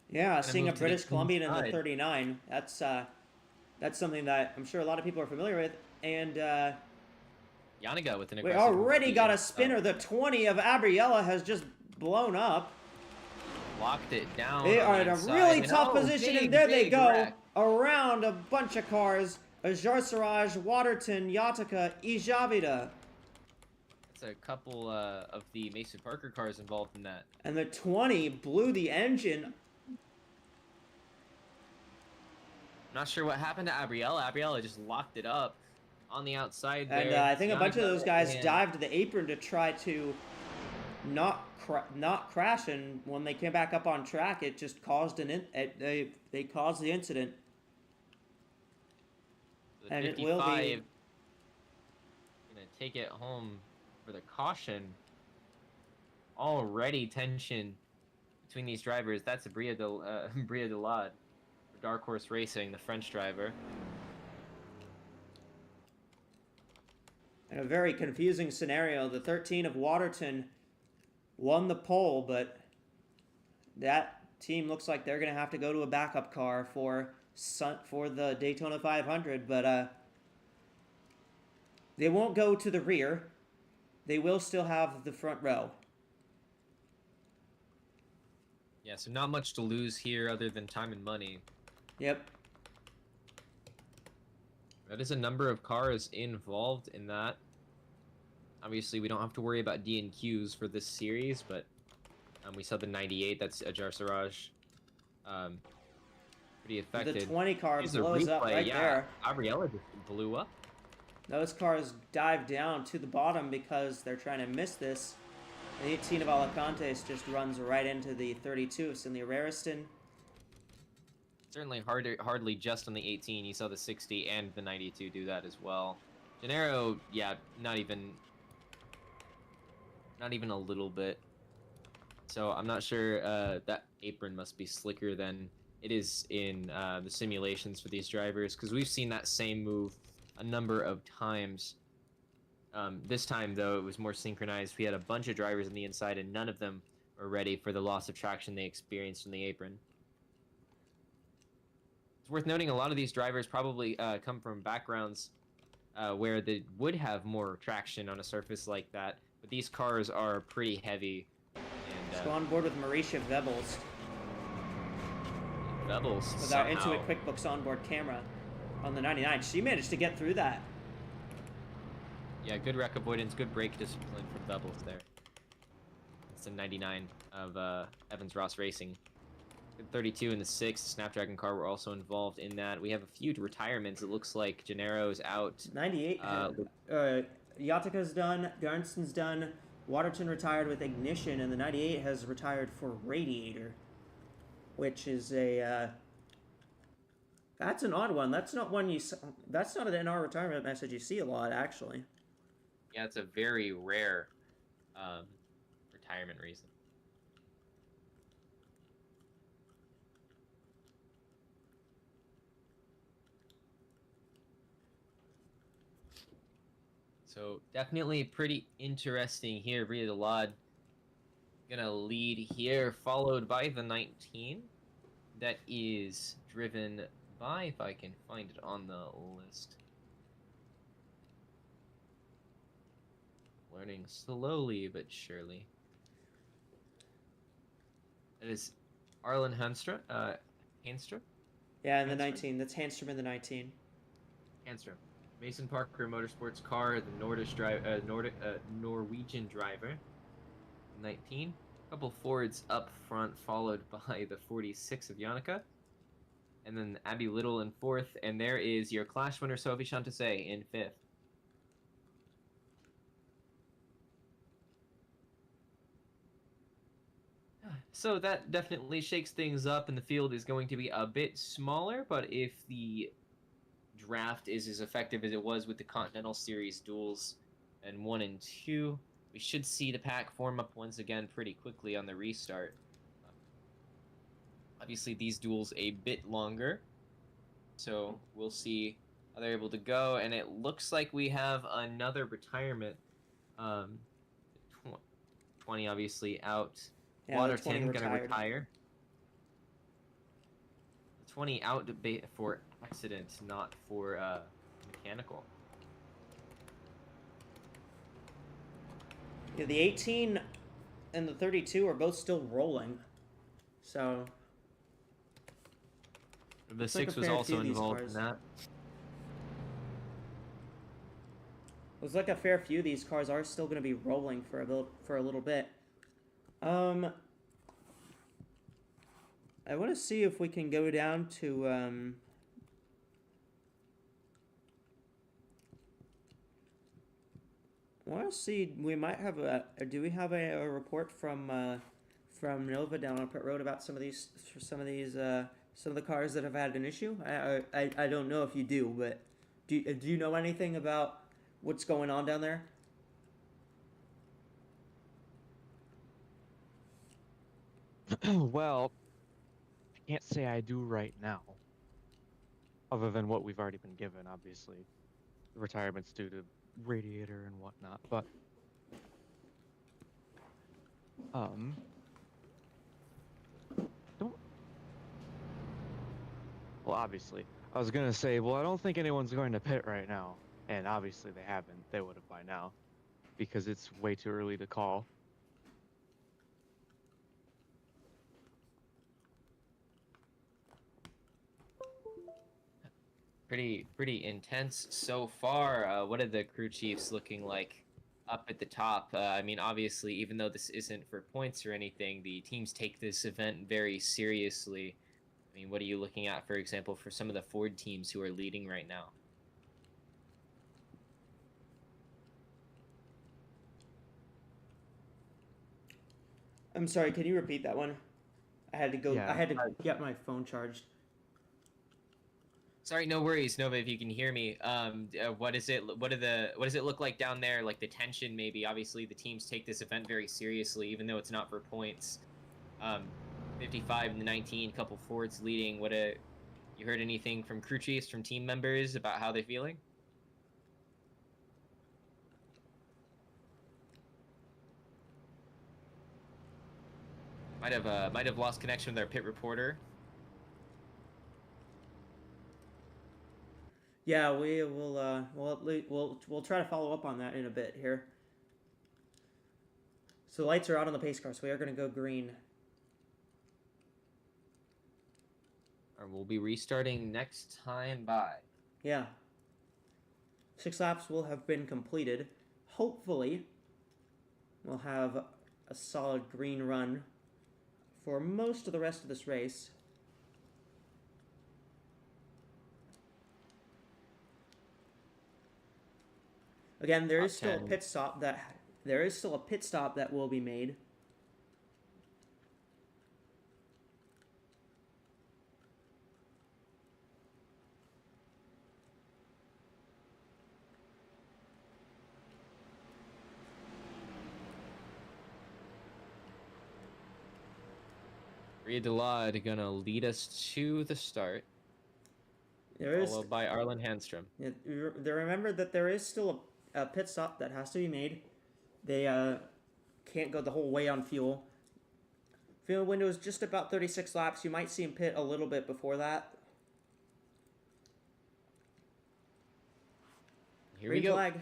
Yeah, seeing a move to the British Columbian in the inside. 39, that's something that I'm sure a lot of people are familiar with. And Yaniga with an we aggressive move to already the got a inside. spinner. The 20 of Abriella has just blown up. Locked it down. They on are the in a inside, really and tough oh, position, big, and there they big go. wreck. Around a bunch of cars. Ajar Siraj, Waterton, Yatika, Ijavida. That's a couple of the Mason Parker cars involved in that. And the 20 blew the engine. Not sure what happened to Abriella. Abriella just locked it up on the outside there. And I think a bunch of Yaniga those guys and- dived to the apron to try to not crash, and when they came back up on track, it just caused they caused the incident. The and it 55 will be- gonna take it home for the caution. Already tension between these drivers. That's Bria Delade for Dark Horse Racing, the French driver. In a very confusing scenario, the 13 of Waterton won the pole, but that team looks like they're going to have to go to a backup car for the Daytona 500, but they won't go to the rear. They will still have the front row. Yeah, so not much to lose here other than time and money. Yep. That is a number of cars involved in that. Obviously, we don't have to worry about D&Qs for this series, but we saw the 98. That's Ajar Siraj. Pretty affected. The 20 car Here's a blows up replay. right Yeah, there. Gabriella just blew up. Those cars dive down to the bottom because they're trying to miss this. The 18 of Alicantes just runs right into the 32 of Cindy Rariston. Certainly hardly just on the 18. You saw the 60 and the 92 do that as well. Gennaro, yeah, not even a little bit. So I'm not sure. That apron must be slicker than it is in the simulations for these drivers, because we've seen that same move a number of times. This time, though, it was more synchronized. We had a bunch of drivers on the inside, and none of them were ready for the loss of traction they experienced in the apron. It's worth noting a lot of these drivers probably come from backgrounds where they would have more traction on a surface like that, but these cars are pretty heavy. Let's And go on board with Marisha Vebels Bubbles with our somehow. Intuit QuickBooks onboard camera on the 99. She managed to get through that. Yeah, good wreck avoidance, good brake discipline from Bubbles there. It's a 99 of Evans Ross Racing. Good 32 in the 6. The Snapdragon car were also involved in that. We have a few retirements. It looks like Gennaro's out. 98. Yatika's done. Garnston's done. Waterton retired with ignition, and the 98 has retired for radiator, which is a That's an odd one. That's not one that's not an NR retirement message you see a lot, actually. Yeah, it's a very rare retirement reason. So definitely pretty interesting here. Rita Delod gonna lead here, followed by the 19. That is driven by, if I can find it on the list. Learning slowly but surely. It is Arlen Hanstra. Hanstra? Yeah, in the Hanstrom? 19. That's Handstrom in the 19. Hanstra. Mason Parker Motorsports car, the Norwegian driver. 19. Couple Fords up front, followed by the 46 of Yannicka. And then Abby Little in 4th. And there is your Clash winner, Sophie Chantasse, in 5th. So that definitely shakes things up, and the field is going to be a bit smaller, but if the draft is as effective as it was with the Continental Series duels and 1 and 2, we should see the pack form up once again pretty quickly on the restart. Obviously, these duels a bit longer, so we'll see how they're able to go, and it looks like we have another retirement. 20 obviously out. Yeah, Waterton the 20 gonna retire. The 20 out for accident, not for mechanical. Yeah, the 18 and the 32 are both still rolling. So The 6 was also involved in that. Looks like a fair few of these cars are still going to be rolling for a little bit. I want to see if we can go down to I want to see. We might have a. Do we have a report from Nova down on pit road about some of the cars that have had an issue? I don't know if you do, but do you know anything about what's going on down there? Well, I can't say I do right now, other than what we've already been given, obviously. The retirement's due to radiator and whatnot, but don't. Well, obviously, I was gonna say, well, I don't think anyone's going to pit right now, and obviously they haven't. They would have by now, because it's way too early to call. Pretty intense so far. What are the crew chiefs looking like up at the top? I mean, obviously, even though this isn't for points or anything, the teams take this event very seriously. I mean, what are you looking at, for example, for some of the Ford teams who are leading right now? I'm sorry, can you repeat that one? I had to go. Yeah. I had to get my phone charged. Sorry, no worries, Nova. If you can hear me, what does it look like down there? Like the tension, maybe. Obviously, the teams take this event very seriously, even though it's not for points. 55 and the 19, couple Fords leading. You heard anything from crew chiefs, from team members about how they're feeling? Might have lost connection with our pit reporter. Yeah, we will. We'll try to follow up on that in a bit here. So lights are out on the pace car, so we are going to go green. Or we'll be restarting next time by. Yeah. 6 laps will have been completed. Hopefully, we'll have a solid green run for most of the rest of this race. Again, there is still a pit stop that will be made. Ria Delade gonna lead us to the start, There is. followed by Arlen Handstrom. Yeah, remember that there is still a pit stop that has to be made. They can't go the whole way on fuel. Fuel window is just about 36 laps. You might see him pit a little bit before that. Here we Green go. flag.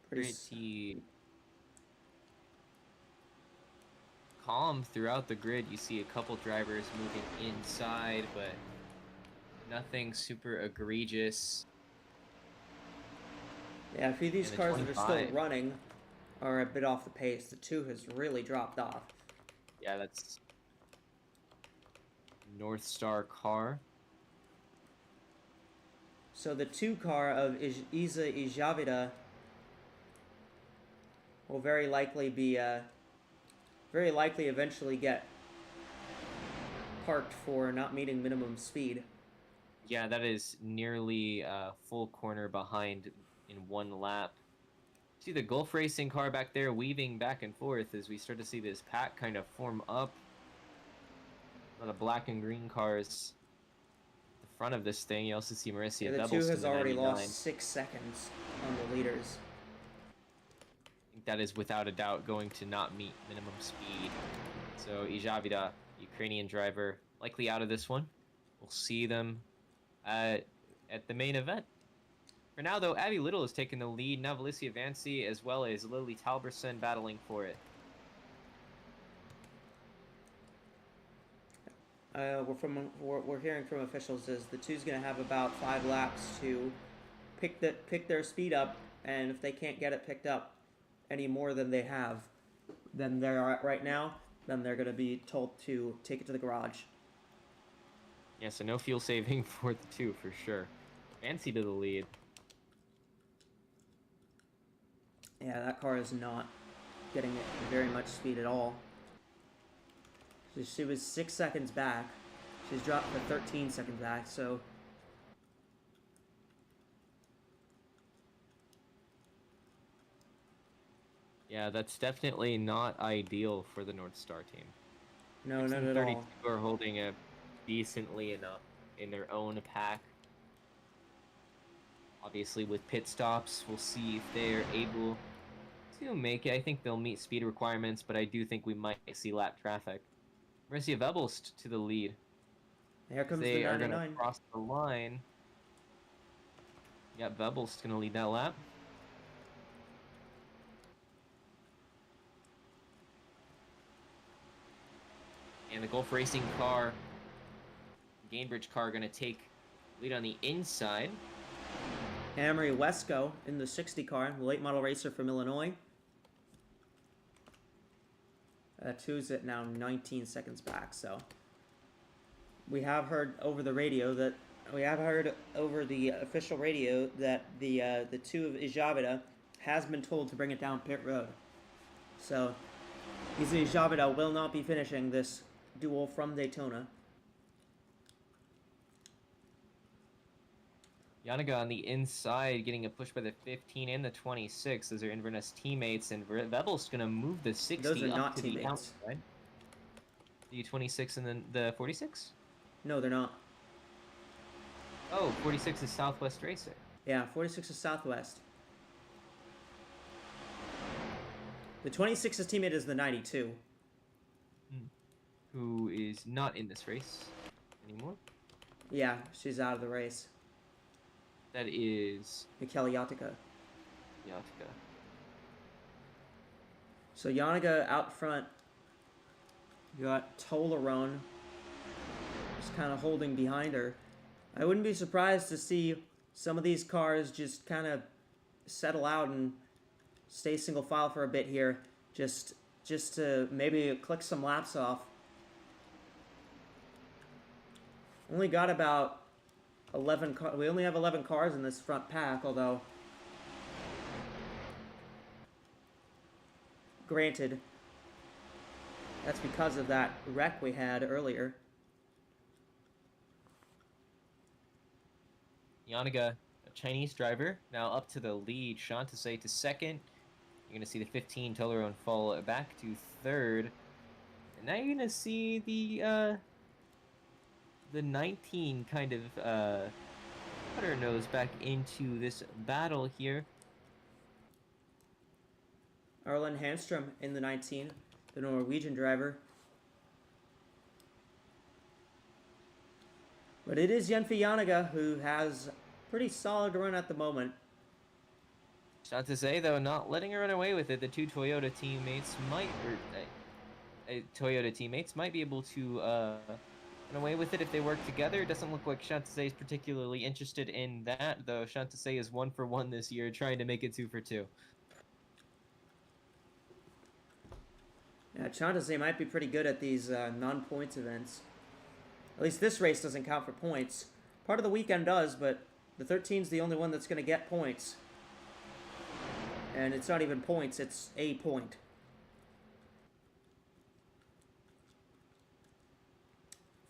Pretty calm throughout the grid. You see a couple drivers moving inside, but nothing super egregious. Yeah, a few of these And the cars that are still 25. running are a bit off the pace. The 2 has really dropped off. Yeah, that's North Star car. So the 2 car of Isa Ijavida will very likely eventually get parked for not meeting minimum speed. Yeah, that is nearly a full corner behind in 1 lap. See the Gulf Racing car back there weaving back and forth as we start to see this pack kind of form up. A lot of black and green cars at the front of this thing. You also see Marissa Yeah, the Bebbles 2 to has the already 99. lost 6 seconds on the leaders. I think that is without a doubt going to not meet minimum speed. So Ijavida, Ukrainian driver, likely out of this one. We'll see them at the main event. For now, though, Abby Little has taken the lead. Now Valicia Vancy as well as Lily Talberson battling for it. We're hearing from officials is the 2's going to have about 5 laps to pick their speed up, and if they can't get it picked up any more than they have than they're at right now, then they're going to be told to take it to the garage. Yeah, so no fuel saving for the 2 for sure. Fancy to the lead. Yeah, that car is not getting very much speed at all. She was 6 seconds back. She's dropped to 13 seconds back, so... Yeah, that's definitely not ideal for the North Star team. No, not at 32 all. are holding a decently enough in their own pack. Obviously, with pit stops, we'll see if they're able to make it. I think they'll meet speed requirements, but I do think we might see lap traffic. Marcia Vebelst to the lead. Here comes They the are 99. going to cross the line. Yeah, Vebelst going to lead that lap. And the Gulf Racing car, Gainbridge car, going to take lead on the inside. AWSCO in the 60 car, the late model racer from Illinois. 2's at now 19 seconds back, so we have heard over the official radio that the 2 of Ijavida has been told to bring it down pit road. So Ijavida will not be finishing this duel from Daytona. Yanaga on the inside, getting a push by the 15 and the 26. Those are Inverness teammates, and Vebel's going to move the 60 Those are up not to teammates. the outside. The 26 and then the 46? No, they're not. Oh, 46 is Southwest Racer. Yeah, 46 is Southwest. The 26's teammate is the 92. Who is not in this race anymore. Yeah, she's out of the race. That is Mikel Yatica. Yatka. So Yanaga out front. You got Tolerone just kind of holding behind her. I wouldn't be surprised to see some of these cars just kind of settle out and stay single file for a bit here, just to maybe click some laps off. Only got about 11 cars. We only have 11 cars in this front pack, although granted, that's because of that wreck we had earlier. Yanaga Chinese driver now up to the lead. Shantase to second. You're going to see the 15 Toblerone fall back to third. And now you're going to see the 19 kind of put her nose back into this battle here. Arlen Handstrom in the 19, the Norwegian driver. But it is Jenfi Janaga who has pretty solid run at the moment. Shantase, though, not letting her run away with it. The two Toyota teammates might be able to run away with it if they work together. It doesn't look like Shantase is particularly interested in that, though. Shantase is 1 for 1 this year, trying to make it 2 for 2. Yeah, Shantase might be pretty good at these non-points events. At least this race doesn't count for points. Part of the weekend does, but the 13's the only one that's going to get points. And it's not even points, it's a point.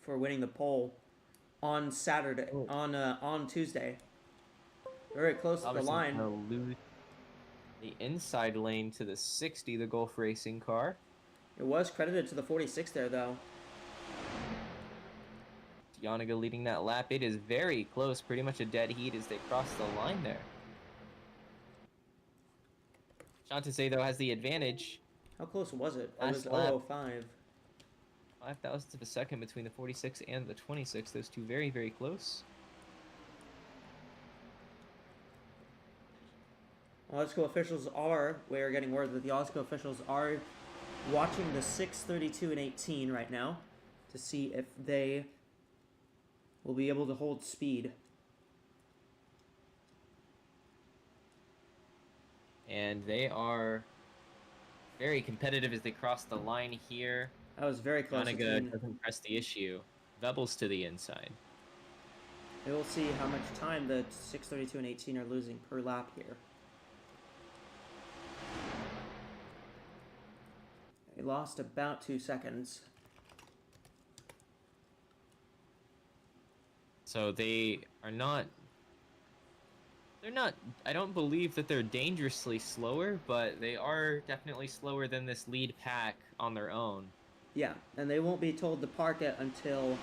For winning the pole on Saturday, on Tuesday. Very close to the line. Lose the inside lane to the 60, the Gulf Racing car. It was credited to the 46 there, though. Janaga leading that lap. It is very close, pretty much a dead heat as they cross the line there. Shantase, though, has the advantage. How close was it? It Last was lap. 0.05. 5 thousandths of a second between the 46 and the 26. Those two very, very close. AWSCO officials are, we're getting word that the AWSCO officials are watching the 6:32 and 18 right now to see if they will be able to hold speed. And they are very competitive as they cross the line here. That was very close. Janaga doesn't press the issue. Vebbles to the inside. We will see how much time the 6:32 and 18 are losing per lap here. They lost about 2 seconds. So they are not... They're not... I don't believe that they're dangerously slower, but they are definitely slower than this lead pack on their own. Yeah, and they won't be told to park it until...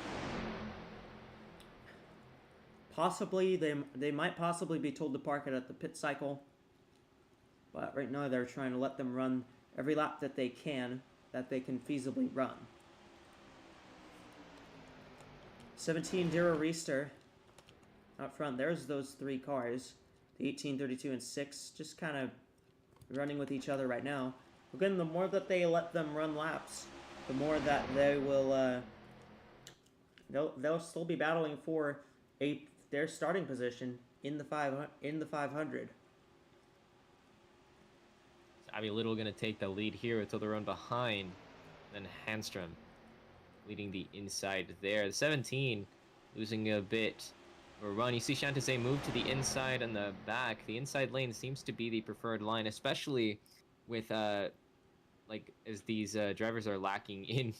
Possibly, they might possibly be told to park it at the pit cycle. But right now they're trying to let them run every lap that they can feasibly run. 17 Dura Reister out front. There's those three cars. The 18, 32, and 6 just kind of running with each other right now. Again, the more that they let them run laps, the more that they will they'll still be battling for their starting position in the 500. Abby Little going to take the lead here until the run behind. Then Handstrom leading the inside there. The 17 losing a bit of a run. You see Shantase move to the inside and the back. The inside lane seems to be the preferred line, especially with as these drivers are lacking in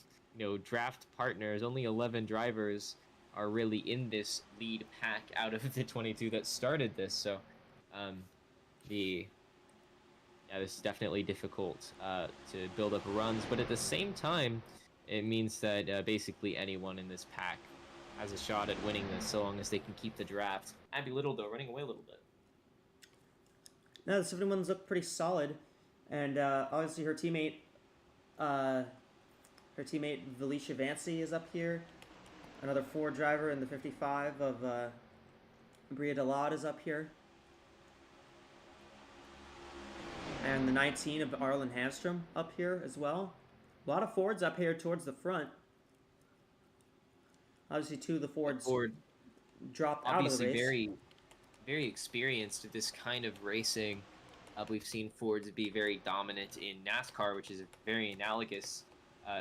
draft partners. Only 11 drivers are really in this lead pack out of the 22 that started this. So this is definitely difficult to build up runs, but at the same time, it means that basically anyone in this pack has a shot at winning this, so long as they can keep the draft. Abby Little, though, running away a little bit. No, the 71s look pretty solid, and obviously her teammate Valicia Vancy is up here. Another Ford driver in the 55 of Bria Delade is up here. And the 19 of Arlen Handstrom up here as well. A lot of Fords up here towards the front. Obviously, two of the Fords dropped out of the race. Obviously, very, very experienced at this kind of racing. We've seen Fords be very dominant in NASCAR, which is a very analogous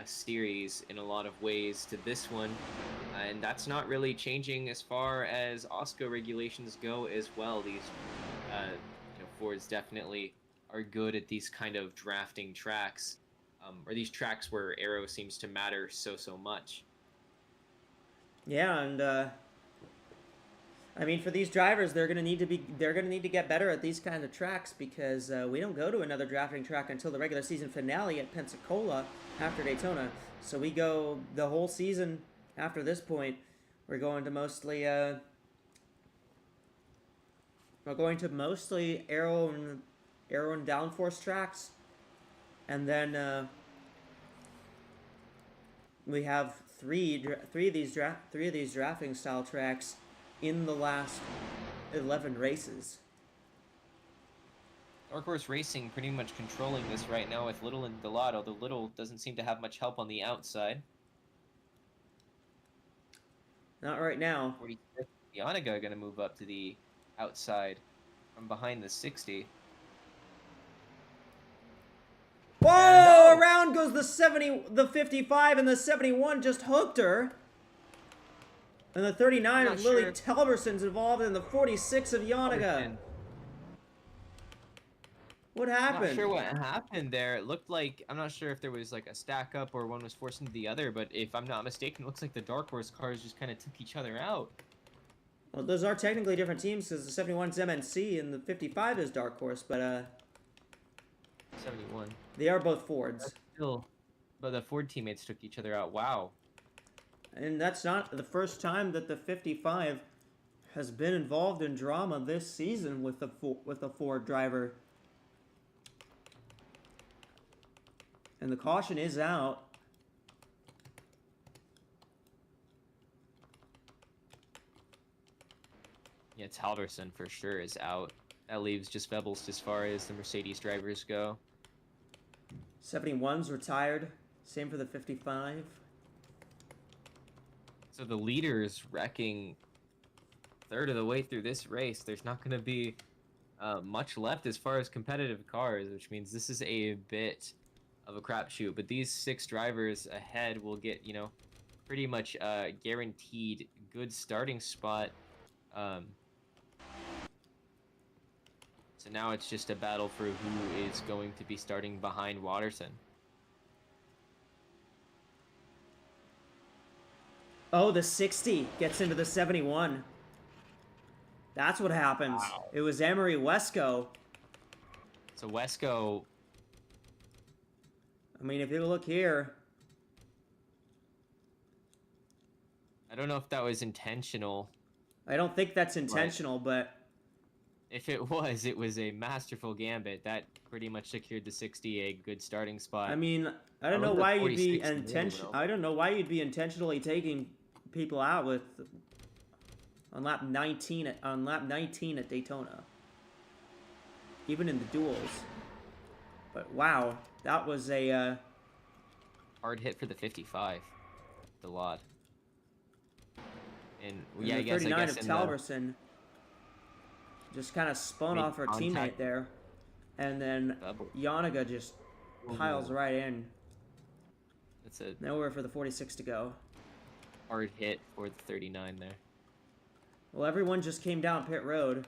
series in a lot of ways to this one. And that's not really changing as far as AWSCO regulations go as well. These Fords definitely are good at these kind of drafting tracks, or these tracks where aero seems to matter so much. Yeah, and I mean, for these drivers, they're gonna need to get better at these kind of tracks because we don't go to another drafting track until the regular season finale at Pensacola after Daytona. So we go the whole season after this point. We're going to mostly aero and downforce tracks, and then we have three of these drafting style tracks in the last 11 races. Dark Horse Racing pretty much controlling this right now with Little and Galad, although Little doesn't seem to have much help on the outside. Not right now. 45th, Yanniga going to move up to the outside from behind the 60. Whoa! Around goes the 55, and the 71 just hooked her. And the 39 of Lily Telberson's involved in the 46 of Yanniga. What happened? I'm not sure what happened there. It looked like, I'm not sure if there was like a stack up or one was forced into the other, but if I'm not mistaken, it looks like the Dark Horse cars just kind of took each other out. Well, those are technically different teams because the 71 is MNC and the 55 is Dark Horse, but 71. they are both Fords. But the Ford teammates took each other out. Wow. And that's not the first time that the 55 has been involved in drama this season with a Ford driver. And the caution is out. Yeah, Halverson for sure is out. That leaves just Vebels as far as the Mercedes drivers go. 71's retired. Same for the 55. So the leader is wrecking third of the way through this race. There's not going to be much left as far as competitive cars, which means this is a bit of a crapshoot. But these 6 drivers ahead will get, you know, pretty much guaranteed good starting spot. So now it's just a battle for who is going to be starting behind Watterson. Oh, the 60 gets into the 71. That's what happens. Wow. It was AWSCO. So AWSCO, I mean, if you look here. I don't know if that was intentional. I don't think that's intentional, but If it was a masterful gambit. That pretty much secured the 60 a good starting spot. I mean, I don't know why you'd be I don't know why you'd be intentionally taking people out on lap 19 at Daytona. Even in the duels. But wow, that was a Hard hit for the 55. The lot. And and yeah, the I guess 39 of in the, Talberson just kind of spun made off her contact. teammate there. And then Yanniga just piles right in. That's a Nowhere for the 46 to go. hard hit for the 39 there. Well, everyone just came down pit road.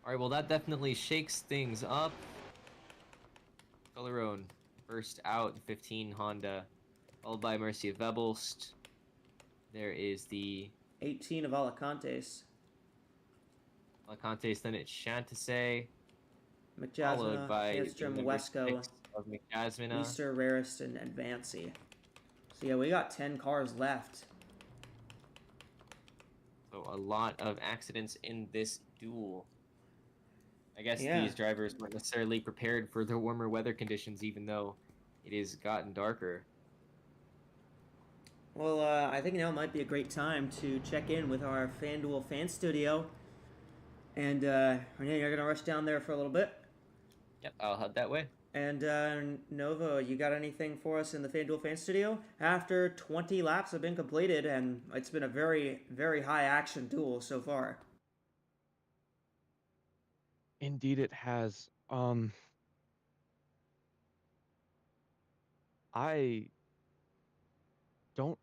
Alright, well that definitely shakes things up. Colorone first out, 15 Honda, followed by Mercy of Vebelst. There is the 18 of Alicantes. Alacantes, then it's Chantisay, McJasmina, followed by Handstrom, number Wesco, 6 of McJasmina. Easter, Rarest, and Advancy. So yeah, we got 10 cars left. So a lot of accidents in this duel. I guess Yeah. these drivers weren't necessarily prepared for the warmer weather conditions, even though it has gotten darker. Well, I think now might be a great time to check in with our FanDuel fan studio. And Renee, you're going to rush down there for a little bit. Yep, I'll head that way. And Nova, you got anything for us in the FanDuel fan studio? After 20 laps have been completed, and it's been a very, very high action duel so far. Indeed, it has. I don't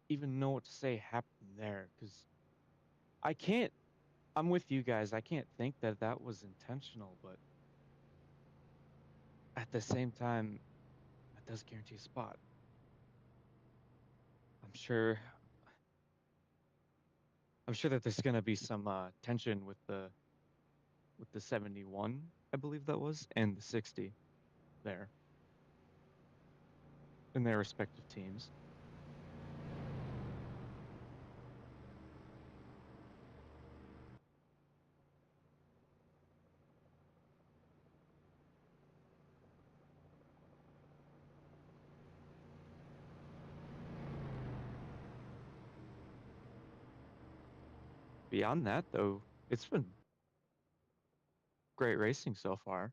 even know what to say happened there because I can't. I'm with you guys. I can't think that that was intentional, but at the same time, that does guarantee a spot. I'm sure that there's gonna be some tension with the 71, I believe that was, and the 60 there in their respective teams. Beyond that, though, it's been great racing so far.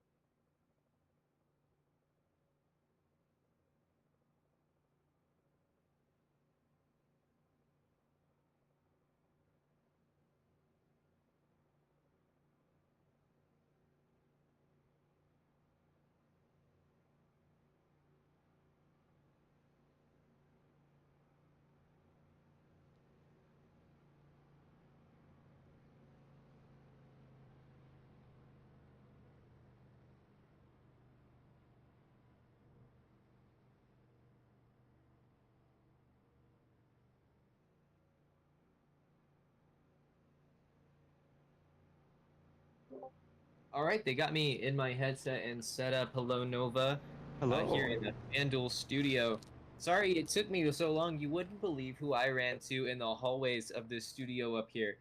All right, they got me in my headset and set up. Hello, Nova. Hello. Here in the FanDuel studio. Sorry it took me so long. You wouldn't believe who I ran to in the hallways of this studio up here.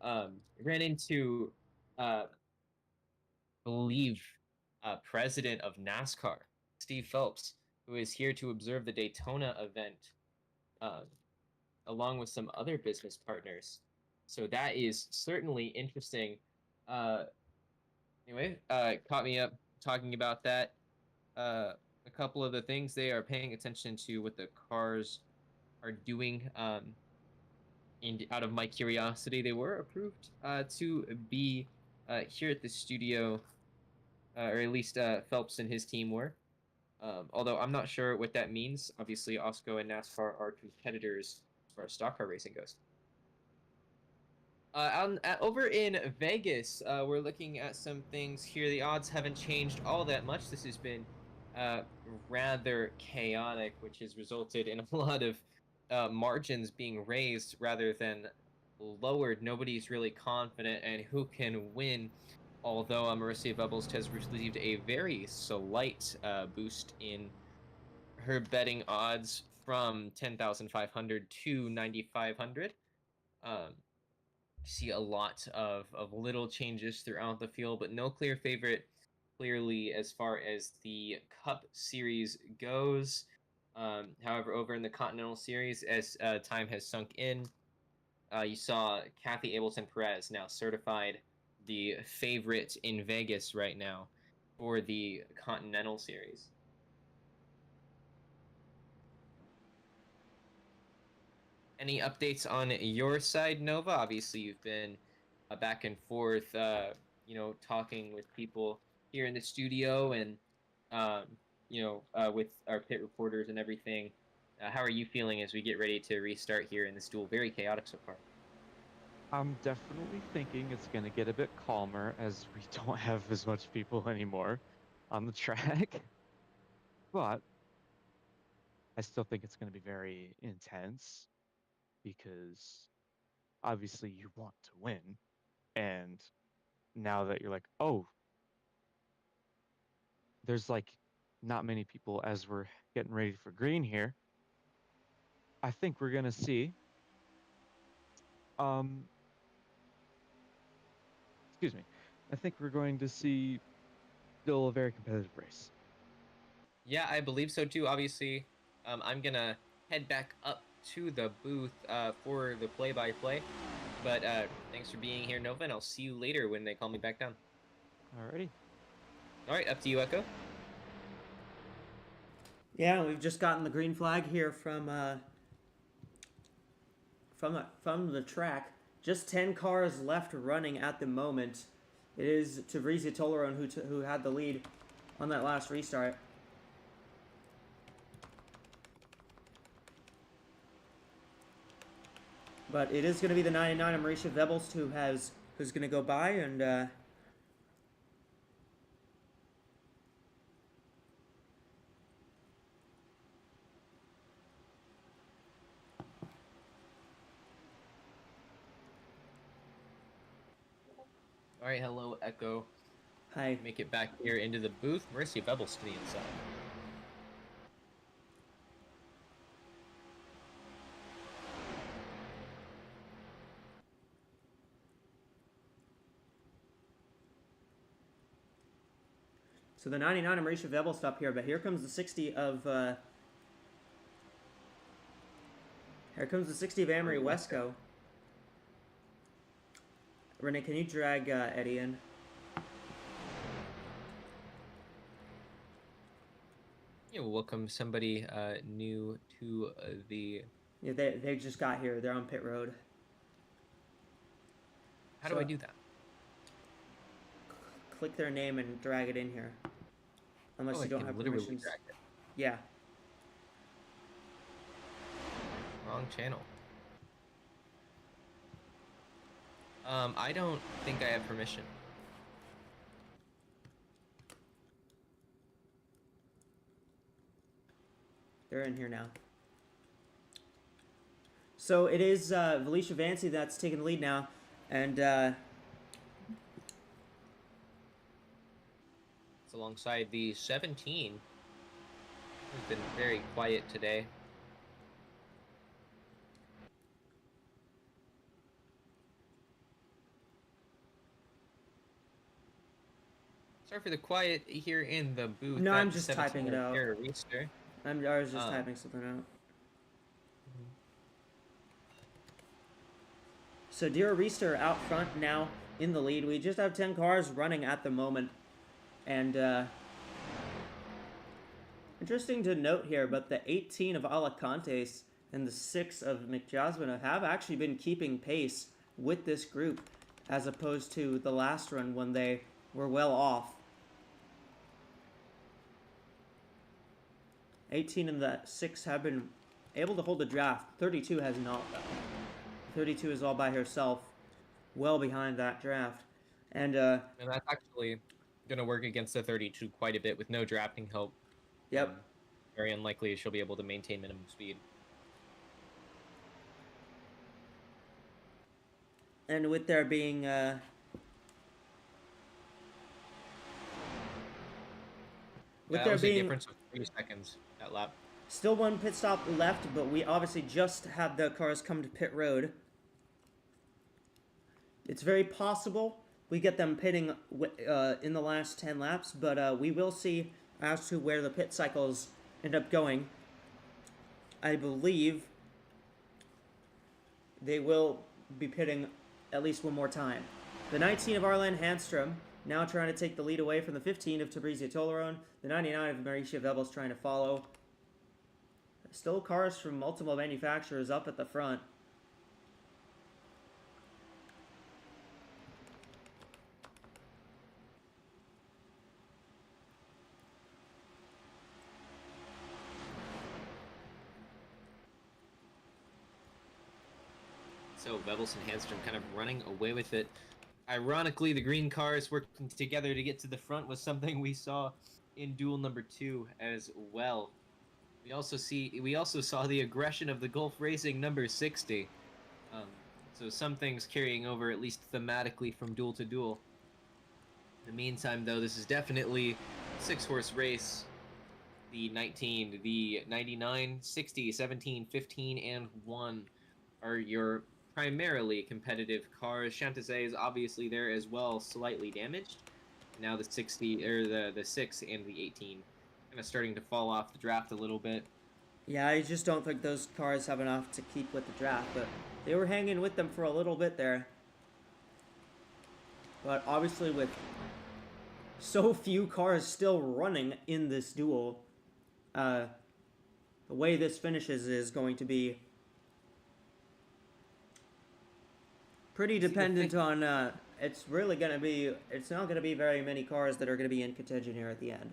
Ran into, believe, president of NASCAR, Steve Phelps, who is here to observe the Daytona event, along with some other business partners. So that is certainly interesting. Anyway, caught me up talking about that. A couple of the things they are paying attention to what the cars are doing. And out of my curiosity, they were approved to be here at the studio, or at least Phelps and his team were. Although I'm not sure what that means. Obviously, AWSCO and NASCAR are competitors as far as stock car racing goes. Over in Vegas, we're looking at some things here. The odds haven't changed all that much. This has been rather chaotic, which has resulted in a lot of margins being raised rather than lowered. Nobody's really confident in who can win, although Marissa Bubbles has received a very slight boost in her betting odds from 10,500 to 9,500. See a lot of little changes throughout the field, but no clear favorite clearly as far as the Cup Series goes. However, over in the Continental Series, as time has sunk in, you saw Kathy Ableton Perez now certified the favorite in Vegas right now for the Continental Series. Any updates on your side, Nova? Obviously, you've been back and forth, talking with people here in the studio and, with our pit reporters and everything. How are you feeling as we get ready to restart here in this duel? Very chaotic so far. I'm definitely thinking it's going to get a bit calmer as we don't have as much people anymore on the track. But I still think it's going to be very intense because obviously you want to win. And now that you're like, oh, there's like not many people as we're getting ready for green here, I think we're going to see excuse me. I think we're going to see still a very competitive race. Yeah, I believe so too. Obviously, I'm gonna head back up to the booth for the play-by-play. But thanks for being here, Nova, and I'll see you later when they call me back down. Alrighty. All right, up to you, Echo. Yeah, we've just gotten the green flag here from the track. Just 10 cars left running at the moment. It is Tavrizia Tolaron who had the lead on that last restart. But it is going to be the 99 Marisha Vebels who's going to go by, and All right, hello, Echo. Hi. Make it back here into the booth. Mercy of Ebel's to the inside. So the 99 of Marisha Vevel stop here, but here comes the 60 of Amory Wesco. Renee, can you drag Eddie in? Yeah, we'll welcome somebody new to the. Yeah, they just got here. They're on pit road. How do I do that? Click their name and drag it in here. Unless you don't have permissions. Drag it. Yeah. Wrong channel. I don't think I have permission. They're in here now. So it is Valicia Vancy that's taking the lead now. And it's alongside the 17. Who's been very quiet today. Sorry for the quiet here in the booth. No, I'm just typing it out. I was just typing something out. So Dira Reister out front now in the lead. We just have 10 cars running at the moment. And interesting to note here, but the 18 of Alacantes and the 6 of McJasmine have actually been keeping pace with this group as opposed to the last run when they were well off. 18 and the 6 have been able to hold the draft. 32 has not, though. 32 is all by herself, well behind that draft. And that's actually going to work against the 32 quite a bit with no drafting help. Yep. Very unlikely she'll be able to maintain minimum speed. And with there being difference of 3 seconds that lap. Still one pit stop left, but we obviously just had the cars come to pit road. It's very possible we get them pitting in the last 10 laps, but we will see as to where the pit cycles end up going. I believe they will be pitting at least one more time. The 19 of Arlen Handstrom now trying to take the lead away from the 15 of Fabrizio Toleron. The 99 of Mauricia Vebels trying to follow. Still cars from multiple manufacturers up at the front. So Vebels and Handstrom kind of running away with it. Ironically, the green cars working together to get to the front was something we saw in duel number 2 as well. We also saw the aggression of the Gulf Racing number 60. So some things carrying over at least thematically from duel to duel. In the meantime, though, this is definitely a 6-horse race. The 19, the 99, 60, 17, 15, and 1 are your primarily competitive cars. Chantazé is obviously there as well, slightly damaged. Now the 60 or the 6 and the 18 kind of starting to fall off the draft a little bit. Yeah, I just don't think those cars have enough to keep with the draft, but they were hanging with them for a little bit there. But obviously with so few cars still running in this duel, the way this finishes is going to be pretty dependent on, it's really going to be, it's not going to be very many cars that are going to be in contention here at the end.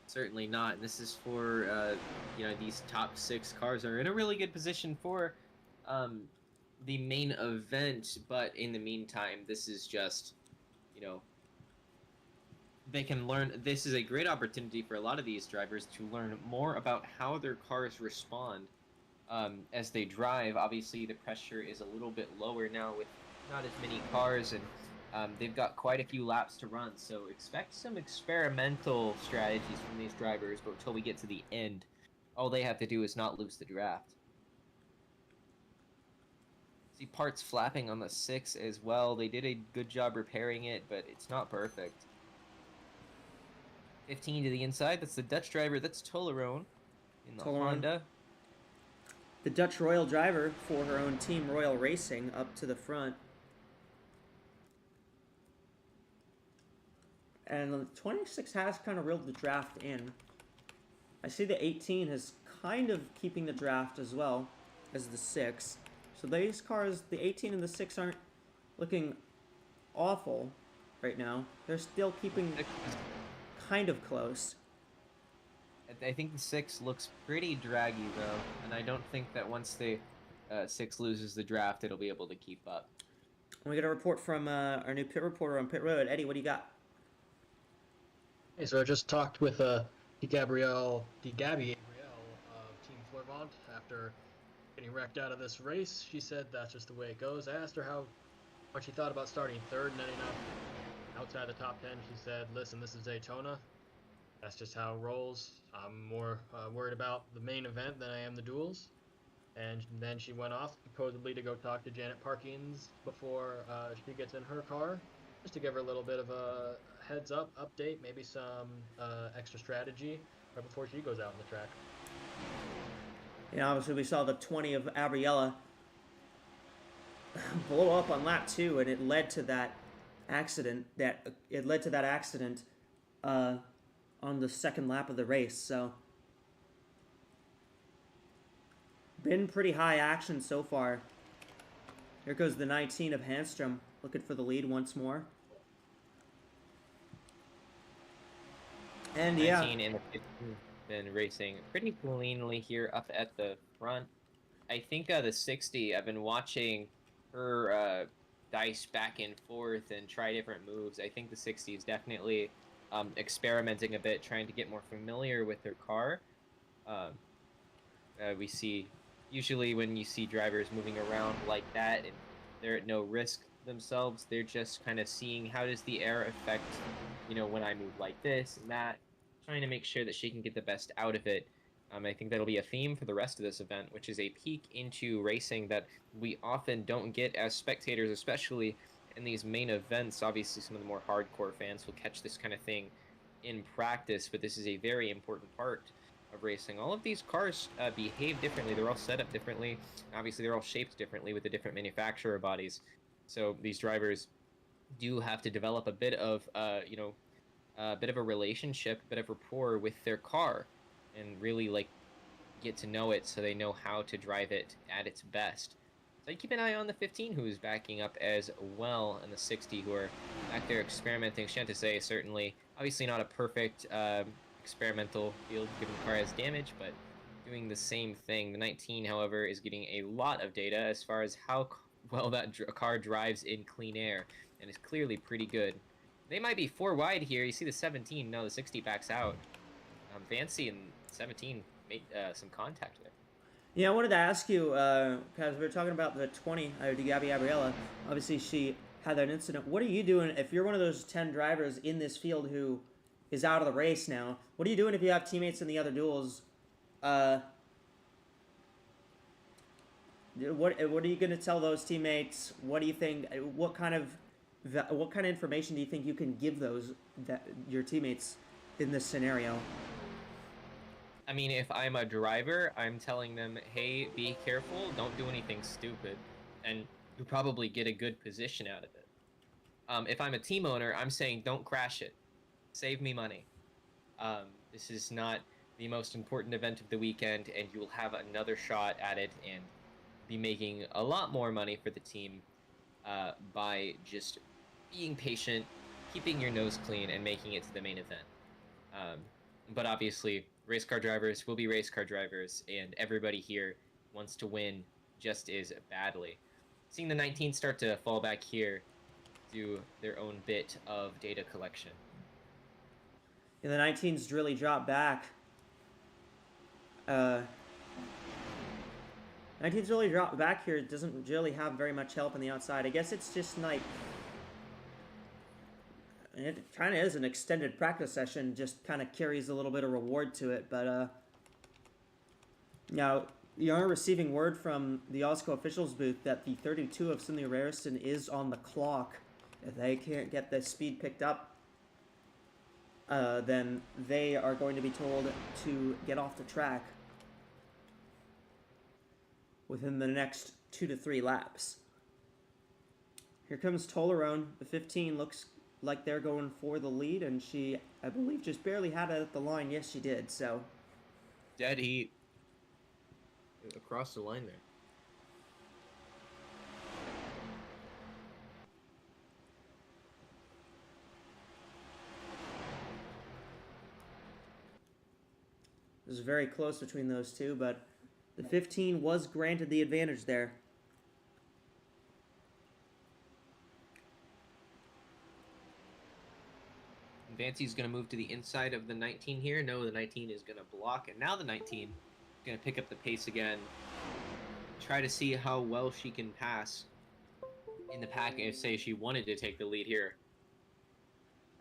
Certainly not. And this is for, these top 6 cars are in a really good position for the main event. But in the meantime, this is just, they can learn. This is a great opportunity for a lot of these drivers to learn more about how their cars respond as they drive. Obviously, the pressure is a little bit lower now with not as many cars, and They've got quite a few laps to run, so expect some experimental strategies from these drivers, but until we get to the end, all they have to do is not lose the draft. See parts flapping on the 6 as well. They did a good job repairing it, but it's not perfect. 15 to the inside. That's the Dutch driver. That's Tolerone in the Tolerone. Honda. The Dutch Royal driver for her own team, Royal Racing, up to the front. And the 26 has kind of reeled the draft in. I see the 18 is kind of keeping the draft as well as the 6. So these cars, the 18 and the 6, aren't looking awful right now. They're still keeping kind of close. I think the 6 looks pretty draggy, though, and I don't think that once the 6 loses the draft, it'll be able to keep up. We got a report from our new pit reporter on pit road. Eddie, what do you got? Hey, so I just talked with Gabby Gabrielle of Team Florvant after getting wrecked out of this race. She said that's just the way it goes. I asked her what she thought about starting third and ending up outside the top 10. She said, listen, this is Daytona. That's just how it rolls. I'm more worried about the main event than I am the duels. And then she went off, supposedly to go talk to Janet Parkins before she gets in her car, just to give her a little bit of a heads-up update, maybe some extra strategy right before she goes out on the track. Yeah, obviously we saw the 20 of Gabriella blow up on lap 2, and it led to that accident. On the second lap of the race. So been pretty high action so far. Here goes the 19 of Hanstrom, looking for the lead once more. And 19 and the 15 been racing pretty cleanly here up at the front. I think the 60, I've been watching her dice back and forth and try different moves. I think the 60 is definitely experimenting a bit, trying to get more familiar with their car. We see, usually when you see drivers moving around like that and they're at no risk themselves, they're just kind of seeing how does the air affect, when I move like this and that, trying to make sure that she can get the best out of it. I think that'll be a theme for the rest of this event, which is a peek into racing that we often don't get as spectators, especially in these main events. Obviously, some of the more hardcore fans will catch this kind of thing in practice, but this is a very important part of racing. All of these cars behave differently. They're all set up differently. Obviously, they're all shaped differently with the different manufacturer bodies. So these drivers do have to develop a bit of, a bit of a relationship, a bit of rapport with their car, and really get to know it so they know how to drive it at its best. So keep an eye on the 15, who is backing up as well, and the 60, who are back there experimenting. Shantasei, certainly, obviously not a perfect experimental field, given the car has damage, but doing the same thing. The 19, however, is getting a lot of data as far as how well that car drives in clean air, and is clearly pretty good. They might be 4 wide here. You see the 17, no, the 60 backs out. Fancy and 17 made some contact there. Yeah, I wanted to ask you, because we were talking about the 20, Gabriella. Obviously, she had that incident. What are you doing if you're one of those 10 drivers in this field who is out of the race now? What are you doing if you have teammates in the other duels? What are you going to tell those teammates? What do you think? What kind of information do you think you can give your teammates in this scenario? I mean, if I'm a driver, I'm telling them, hey, be careful, don't do anything stupid, and you'll probably get a good position out of it. If I'm a team owner, I'm saying, don't crash it. Save me money. This is not the most important event of the weekend, and you'll have another shot at it and be making a lot more money for the team by just being patient, keeping your nose clean, and making it to the main event. But obviously, race car drivers will be race car drivers, and everybody here wants to win just as badly. Seeing the 19 start to fall back here, do their own bit of data collection. Yeah, the 19's really dropped back. 19's really dropped back here. It doesn't really have very much help on the outside. I guess it's just like it kind of is an extended practice session, just kind of carries a little bit of reward to it. But now you are receiving word from the AWSCO officials booth that the 32 of Cindy Rarison is on the clock. If they can't get the speed picked up, then they are going to be told to get off the track within the next 2 to 3 laps. Here comes Tolerone. The 15 looks like they're going for the lead, and she, I believe, just barely had it at the line. Yes, she did, so. Dead heat. Across the line there. It was very close between those two, but the 15 was granted the advantage there. Vancy's going to move to the inside of the 19 here. No, the 19 is going to block, and now the 19 is going to pick up the pace again. Try to see how well she can pass in the pack if, say, she wanted to take the lead here.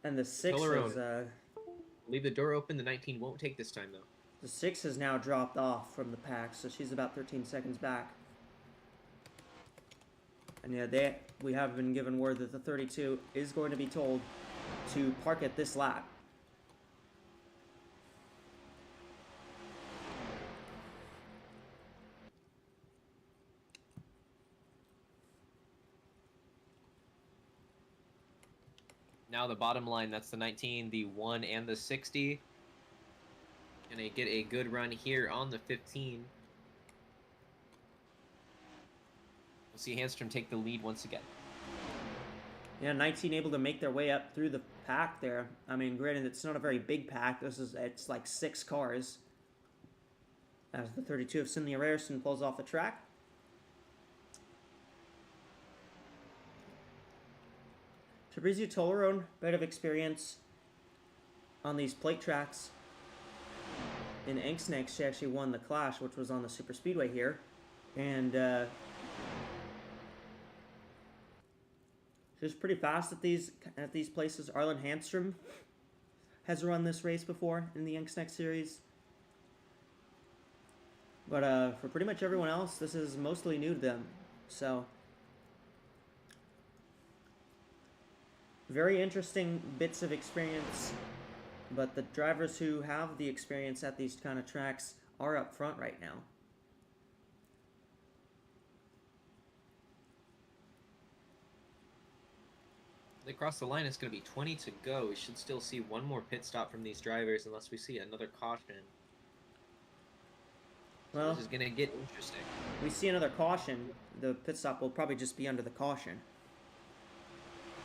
And the 6 is... leave the door open. The 19 won't take this time, though. The 6 has now dropped off from the pack, so she's about 13 seconds back. And yeah, we have been given word that the 32 is going to be told to park at this lap. Now the bottom line, that's the 19, the 1, and the 60. Gonna get a good run here on the 15. We'll see Handstrom take the lead once again. Yeah, 19 able to make their way up through the pack there. I mean, granted, it's not a very big pack. It's like 6 cars. As the 32 of Cindy Rarison pulls off the track. Fabrizio Tolerone, bit of experience on these plate tracks. In Inksnakes, she actually won the Clash, which was on the Super Speedway here. And she was pretty fast at these places. Arlen Handstrom has run this race before in the Inksnakes series. But for pretty much everyone else, this is mostly new to them. So, very interesting bits of experience. But the drivers who have the experience at these kind of tracks are up front right now. They cross the line, it's going to be 20 to go. We should still see one more pit stop from these drivers unless we see another caution. Well, this is going to get interesting. We see another caution. The pit stop will probably just be under the caution.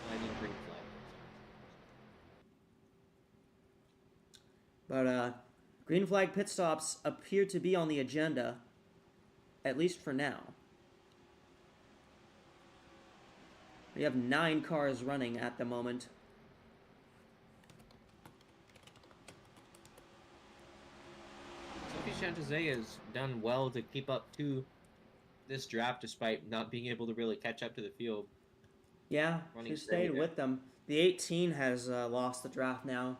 I need green flag. But green flag pit stops appear to be on the agenda, at least for now. We have 9 cars running at the moment. Sophie Chantezay has done well to keep up to this draft despite not being able to really catch up to the field. Yeah, she stayed with them. The 18 has lost the draft now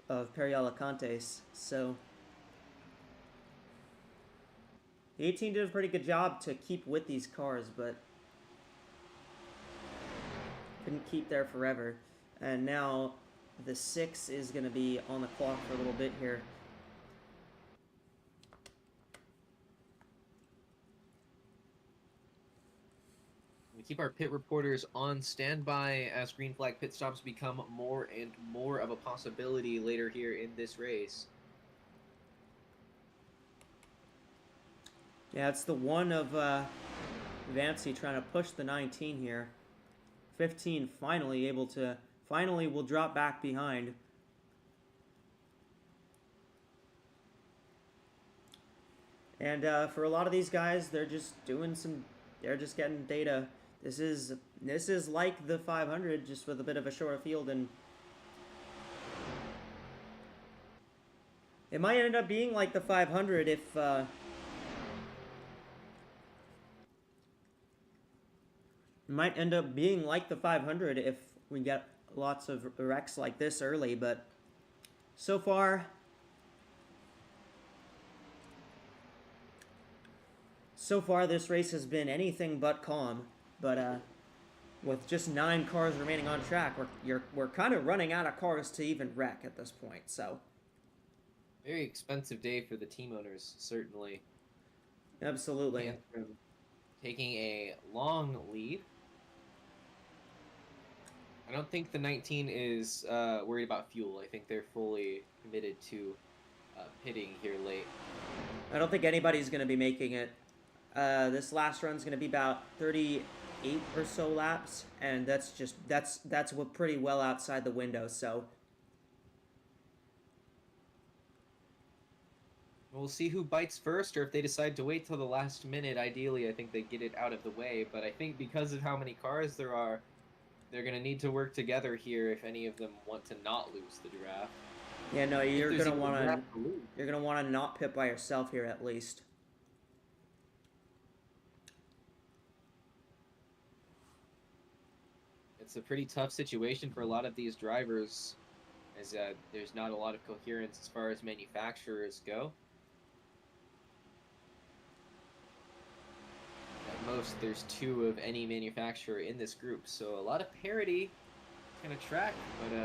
of Perry Alicantes, so the 18 did a pretty good job to keep with these cars, but couldn't keep there forever. And now the 6 is going to be on the clock for a little bit here. We keep our pit reporters on standby as green flag pit stops become more and more of a possibility later here in this race. Yeah, it's the one of Vancy trying to push the 19 here. 15 finally will drop back behind. And for a lot of these guys, they're just getting data. This is like the 500, just with a bit of a shorter field, and it might end up being like the 500 if it might end up being like the 500 if we get lots of wrecks like this early, but so far, this race has been anything but calm. But with just 9 cars remaining on track, we're kind of running out of cars to even wreck at this point. So Very expensive day for the team owners, certainly. absolutely. Antrim taking a long lead. I don't think the 19 is worried about fuel. I think they're fully committed to pitting here late. I don't think anybody's going to be making it. This last run's going to be about 38 or so laps, and that's what pretty well outside the window. So We'll see who bites first, or if they decide to wait till the last minute. Ideally, I think they get it out of the way, but I think because of how many cars there are, they're going to need to work together here if any of them want to not lose the draft. yeah, no, If you're there's gonna even want a to draft to lose. you're gonna want to not pit by yourself here at least. It's a pretty tough situation for a lot of these drivers, as there's not a lot of coherence as far as manufacturers go. At most, there's 2 of any manufacturer in this group, so a lot of parity kind of track, but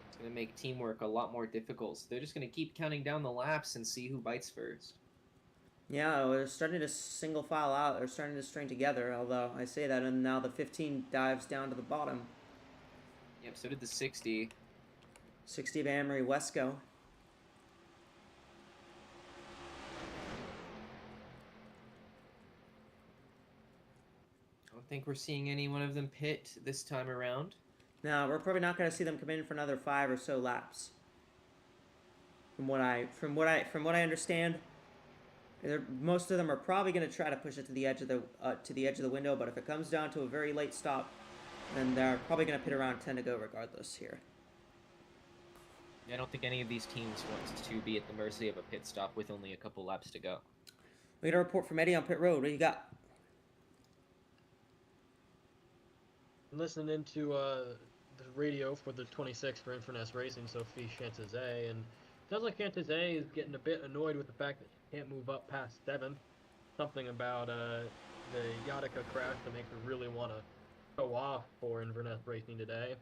it's going to make teamwork a lot more difficult. So they're just going to keep counting down the laps and see who bites first. Yeah, we're starting to single file out. They're starting to string together. Although I say that, and now the 15 dives down to the bottom. Yep, so did the 60. 60 of AWSCO. I don't think we're seeing any one of them pit this time around. Now we're probably not going to see them come in for another 5 or so laps. From what I understand, most of them are probably going to try to push it to the edge of the window. But if it comes down to a very late stop, then they're probably going to pit around 10 to go regardless here. I don't think any of these teams wants to be at the mercy of a pit stop with only a couple laps to go. We got a report from Eddie on pit road. What do you got? Listening into the radio for the 26 for Inverness Racing, Sophie Chantezet, and it sounds like Chantezet is getting a bit annoyed with the fact that she can't move up past 7th. Something about the Yadica crash that makes her really want to go off for Inverness Racing today.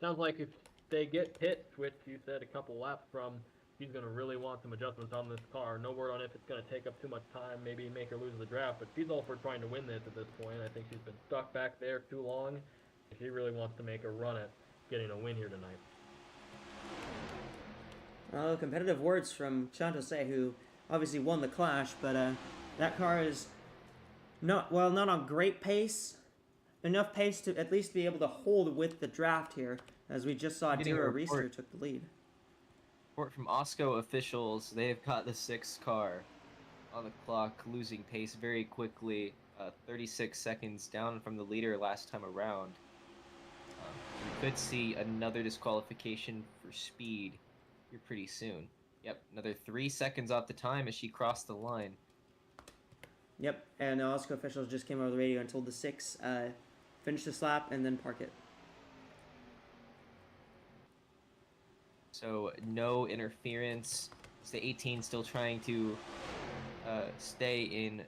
Sounds like if they get pits, which you said a couple laps from, she's going to really want some adjustments on this car. No word on if it's going to take up too much time, maybe make her lose the draft, but she's all for trying to win this at this point. I think she's been stuck back there too long. She really wants to make a run at getting a win here tonight. Competitive words from Chantose, who obviously won the clash, but that car is not on great pace. Enough pace to at least be able to hold with the draft here, as we just saw Dira Reister took the lead. Report from AWSCO officials, they have got the 6th car on the clock, losing pace very quickly, 36 seconds down from the leader last time around. We could see another disqualification for speed here pretty soon. Yep, another 3 seconds off the time as she crossed the line. Yep, and AWSCO officials just came over the radio and told the 6 finish this lap and then park it. So no interference. It's the 18 still trying to stay in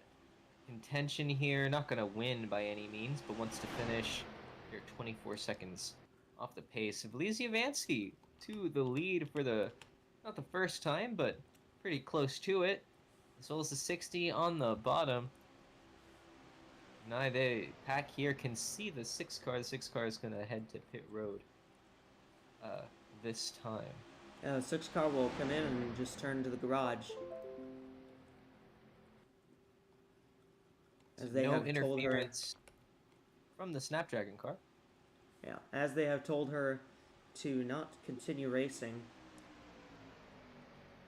contention here. Not going to win by any means, but wants to finish. They're 24 seconds off the pace. Valizia Vansky to the lead for not the first time, but pretty close to it. As well as the 60 on the bottom. Now the pack here can see the 6 car. The 6 car is going to head to pit road this time. The 6 car will come in and just turn to the garage. As they no have told her, interference from the Snapdragon car. yeah, as they have told her to not continue racing.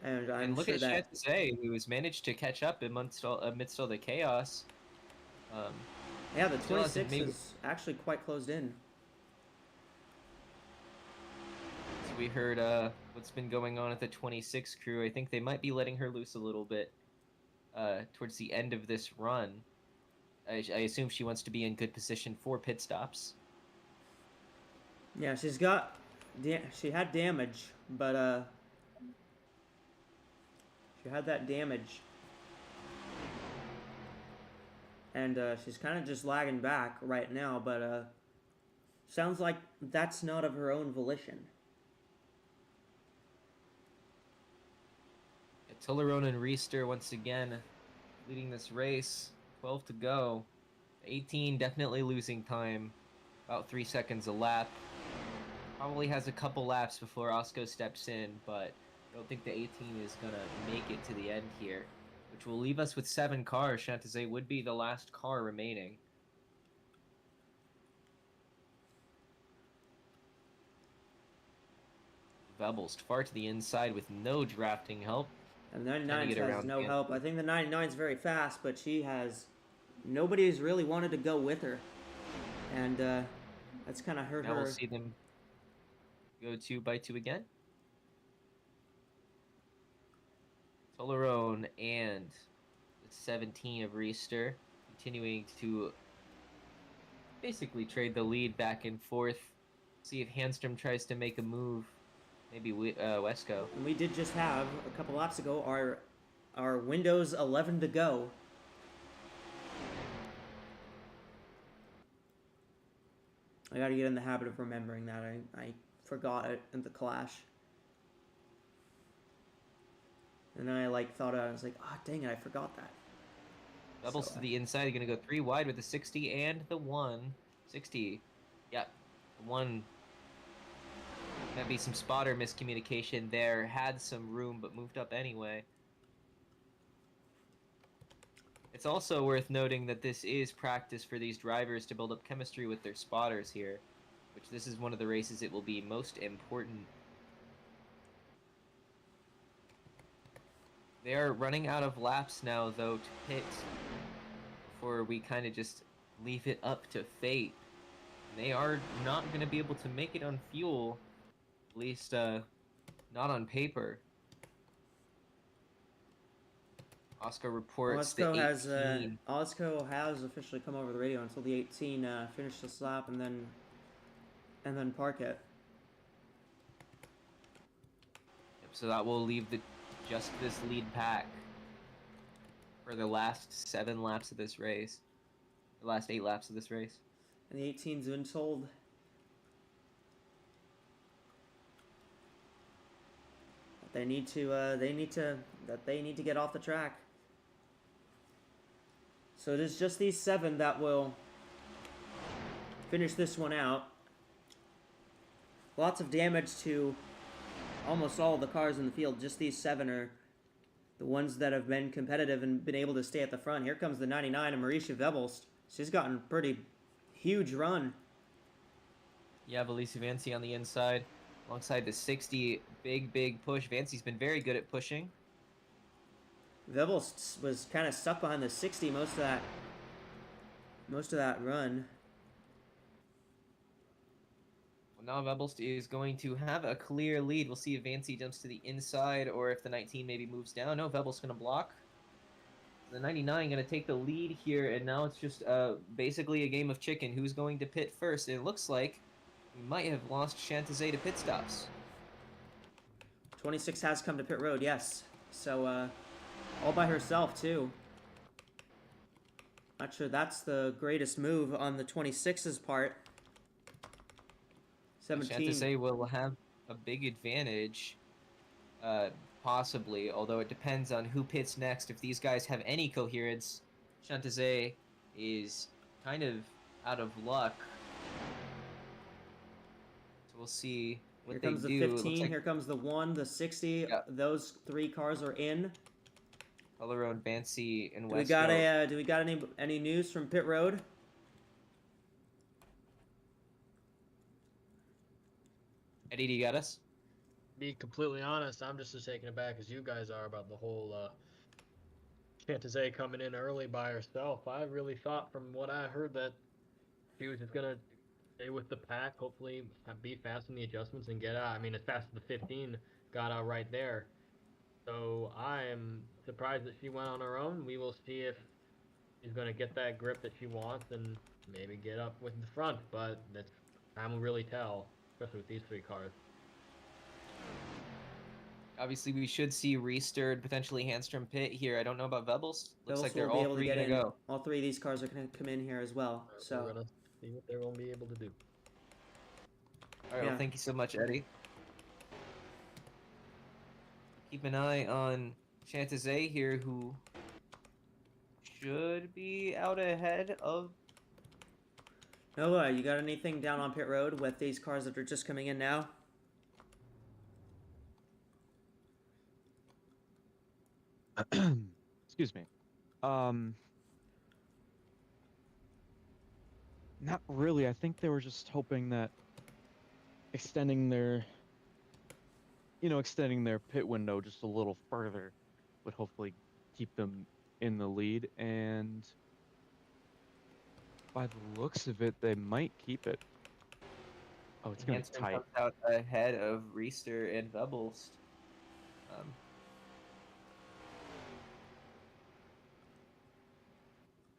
And I'm look sure at that Chantezet, who has managed to catch up amidst all the chaos. yeah, the still hasn't 26 is actually quite closed in. So we heard what's been going on at the 26 crew. I think they might be letting her loose a little bit towards the end of this run. I assume she wants to be in good position for pit stops. Yeah, she had damage, but she had that damage. And she's kind of just lagging back right now, but sounds like that's not of her own volition. Tollerone and Reister once again leading this race. 12 to go. 18 definitely losing time. About 3 seconds a lap. Probably has a couple laps before AWSCO steps in, but I don't think the 18 is going to make it to the end here, which will leave us with 7 cars. Chantezay would be the last car remaining. Vebelst far to the inside with no drafting help. And the 99 has no help. I think the 99 is very fast, but she has... Nobody's really wanted to go with her. And that's kind of hurt her. Now we'll see them go 2x2 again. Tollerone and the 17 of Reister continuing to basically trade the lead back and forth. See if Handstrom tries to make a move. Maybe AWSCO. And we did just have, a couple laps ago, our Windows 11 to go. I gotta get in the habit of remembering that. I forgot it in the clash. And then I thought I was like, oh dang it, I forgot that. Doubles to the inside, you're gonna go 3 wide with the 60 and the 1. 60. Yep. The 1. Gonna be some spotter miscommunication there. Had some room, but moved up anyway. It's also worth noting that this is practice for these drivers to build up chemistry with their spotters here, which this is one of the races it will be most important. They are running out of laps now, though, to pit before we kind of just leave it up to fate. They are not going to be able to make it on fuel, at least not on paper. AWSCO reports the 18. AWSCO has officially come over the radio until the 18 finish this lap and then park it. Yep, so that will leave just this lead pack for the last 7 laps of this race. The last 8 laps of this race. And the 18's been told that they need to get off the track. So it is just these 7 that will finish this one out. Lots of damage to almost all the cars in the field. Just these 7 are the ones that have been competitive and been able to stay at the front. Here comes the 99 of Marisha Vebelst. She's gotten a pretty huge run. Yeah, Valisi Vancy on the inside alongside the 60. Big push. Vancy's been very good at pushing. Vebelst was kind of stuck behind the 60 most of that run. Well, now Vebelst is going to have a clear lead. We'll see if Vancy jumps to the inside or if the 19 maybe moves down. No, Vebelst's going to block. The 99 going to take the lead here, and now it's just basically a game of chicken. Who's going to pit first? It looks like we might have lost Chantezay to pit stops. 26 has come to pit road, yes. So, all by herself, too. Not sure that's the greatest move on the 26's part. 17. Chantezay will have a big advantage, possibly, although it depends on who pits next. If these guys have any coherence, Chantezay is kind of out of luck. So we'll see what Here they comes do. the 15, here comes the 1, the 60. Yep. Those 3 cars are in. Tollerone, Vancy, and Do we AWSCO. got any news from pit road? Eddie, do you got us? Be completely honest, I'm just as taken aback as you guys are about the whole Chantezay coming in early by herself. I really thought from what I heard that she was just gonna stay with the pack, hopefully be fast in the adjustments and get out. I mean, as fast as the 15 got out right there. So I am surprised that she went on her own. We will see if she's gonna get that grip that she wants and maybe get up with the front, but time will really tell. especially with these 3 cars. Obviously, we should see Reister and potentially Handstrom pit here. I don't know about Vebels. Looks like They'll they're be all able to 3 get gonna in. go. All 3 of these cars are going to come in here as well. We're So gonna see what they're gonna be able to do. All right, Yeah. well, thank you so much, Eddie. Keep an eye on Chantizé here, who should be out ahead of. Noah, you got anything down on pit road with these cars that are just coming in now? Excuse me. Not really. I think they were just hoping that extending their pit window just a little further would hopefully keep them in the lead, and by the looks of it, they might keep it. Oh, it's gonna be Handstrom tight. comes out ahead of Reister and Vebels.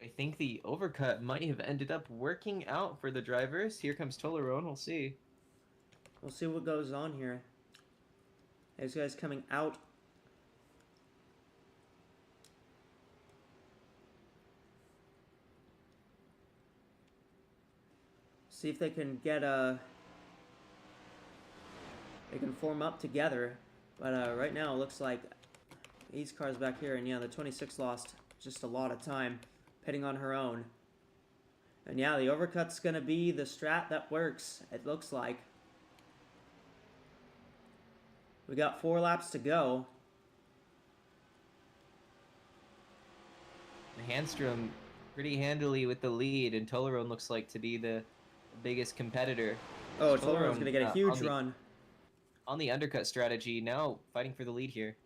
I think the overcut might have ended up working out for the drivers. Here comes Tolerone. We'll see. We'll see what goes on here. These guys coming out. See if they can get they can form up together. But right now it looks like these cars back here, and yeah, the 26 lost just a lot of time pitting on her own. And yeah, the overcut's gonna be the strat that works, it looks like. We got 4 laps to go. Handstrom pretty handily with the lead, and Tolerone looks like to be the biggest competitor. Oh, Tolerone's gonna get a huge on the- run. On the undercut strategy, now fighting for the lead here.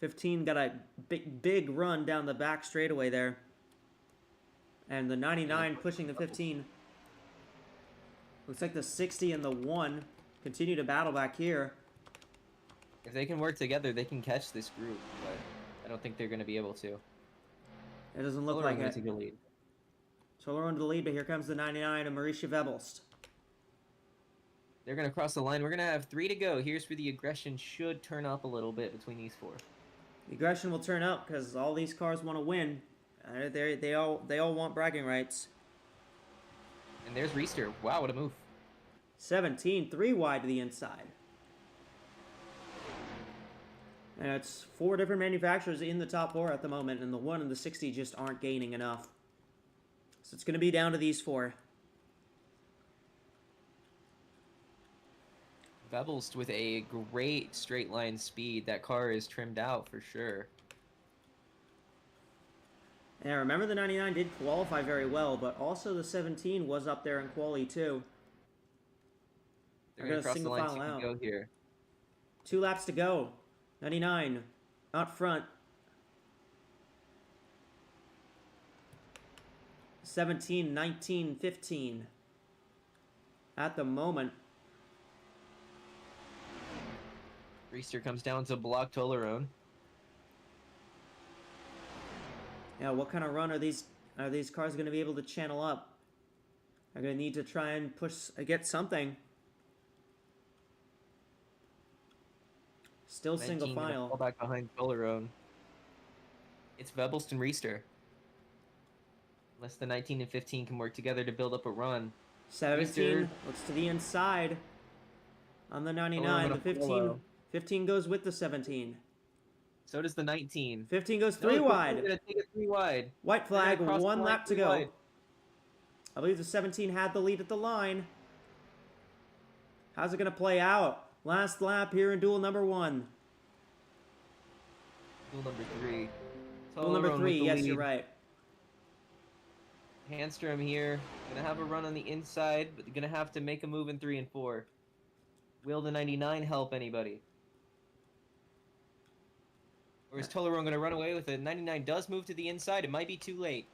15 got a big run down the back straightaway there. And the 99 pushing the 15. Looks like the 60 and the 1 continue to battle back here. If they can work together, they can catch this group, but I don't think they're going to be able to. It doesn't look Tolerone like gonna it. take the lead. Tolerone to the lead, but here comes the 99 of Marisha Vebelst. They're going to cross the line. We're going to have 3 to go. Here's where the aggression should turn up a little bit between these 4. The aggression will turn up because all these cars want to win. They all want bragging rights. And there's Reister. Wow, what a move. 17, 3 wide to the inside. And it's 4 different manufacturers in the top 4 at the moment, and the 1 and the 60 just aren't gaining enough. So it's going to be down to these 4. Vebelst with a great straight line speed. That car is trimmed out for sure. And remember, the 99 did qualify very well, but also the 17 was up there in quali too. They're going to cross the line to go here. 2 laps to go. 99 out front. 17, 19, 15. At the moment. Reister comes down to block Tolerone. Yeah, what kind of run are these cars going to be able to channel up? They're going to need to try and get something. Still single 19 gonna file. fall back behind Tolerone. It's Vebelst and Reister. Unless the 19 and 15 can work together to build up a run. 17 looks to the inside on the 99. The 15 goes with the 17. So does the 19. 15 goes No, 3 the wide. 15 gonna take it 3 wide. White flag, They're gonna cross 1 the line lap to 3 go. wide. I believe the 17 had the lead at the line. How's it going to play out? Last lap here in duel number 1. Duel number 3. Duel number Tolerone 3, with the yes, lead. you're right. Handstrom here. Gonna have a run on the inside, but gonna have to make a move in 3 and 4. Will the 99 help anybody? Or is Tolerone gonna run away with it? 99 does move to the inside. It might be too late.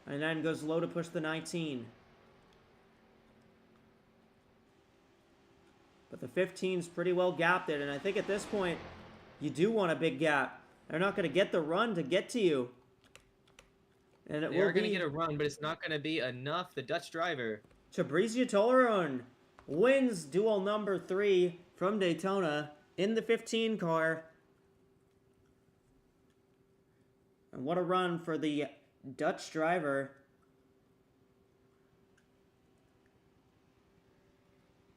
99 goes low to push the 19. But the 15's pretty well gapped it, and I think at this point, you do want a big gap. They're not going to get the run to get to you. And it They will are gonna be get a run, but it's not gonna be enough. The Dutch driver. Fabrizio Tolerone wins duel number 3 from Daytona in the 15 car. And what a run for the Dutch driver.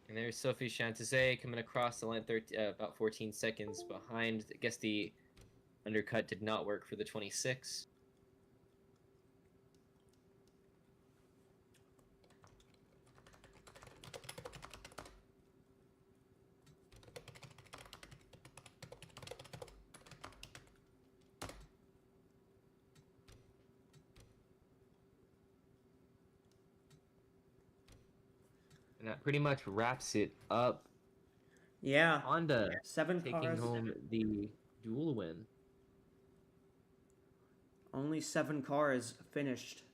And there's Sophie Chantizet coming across the line about 14 seconds behind. I guess the undercut did not work for the 26. And that pretty much wraps it up. Yeah. Honda 7 taking cars. home the duel win. Only 7 cars finished.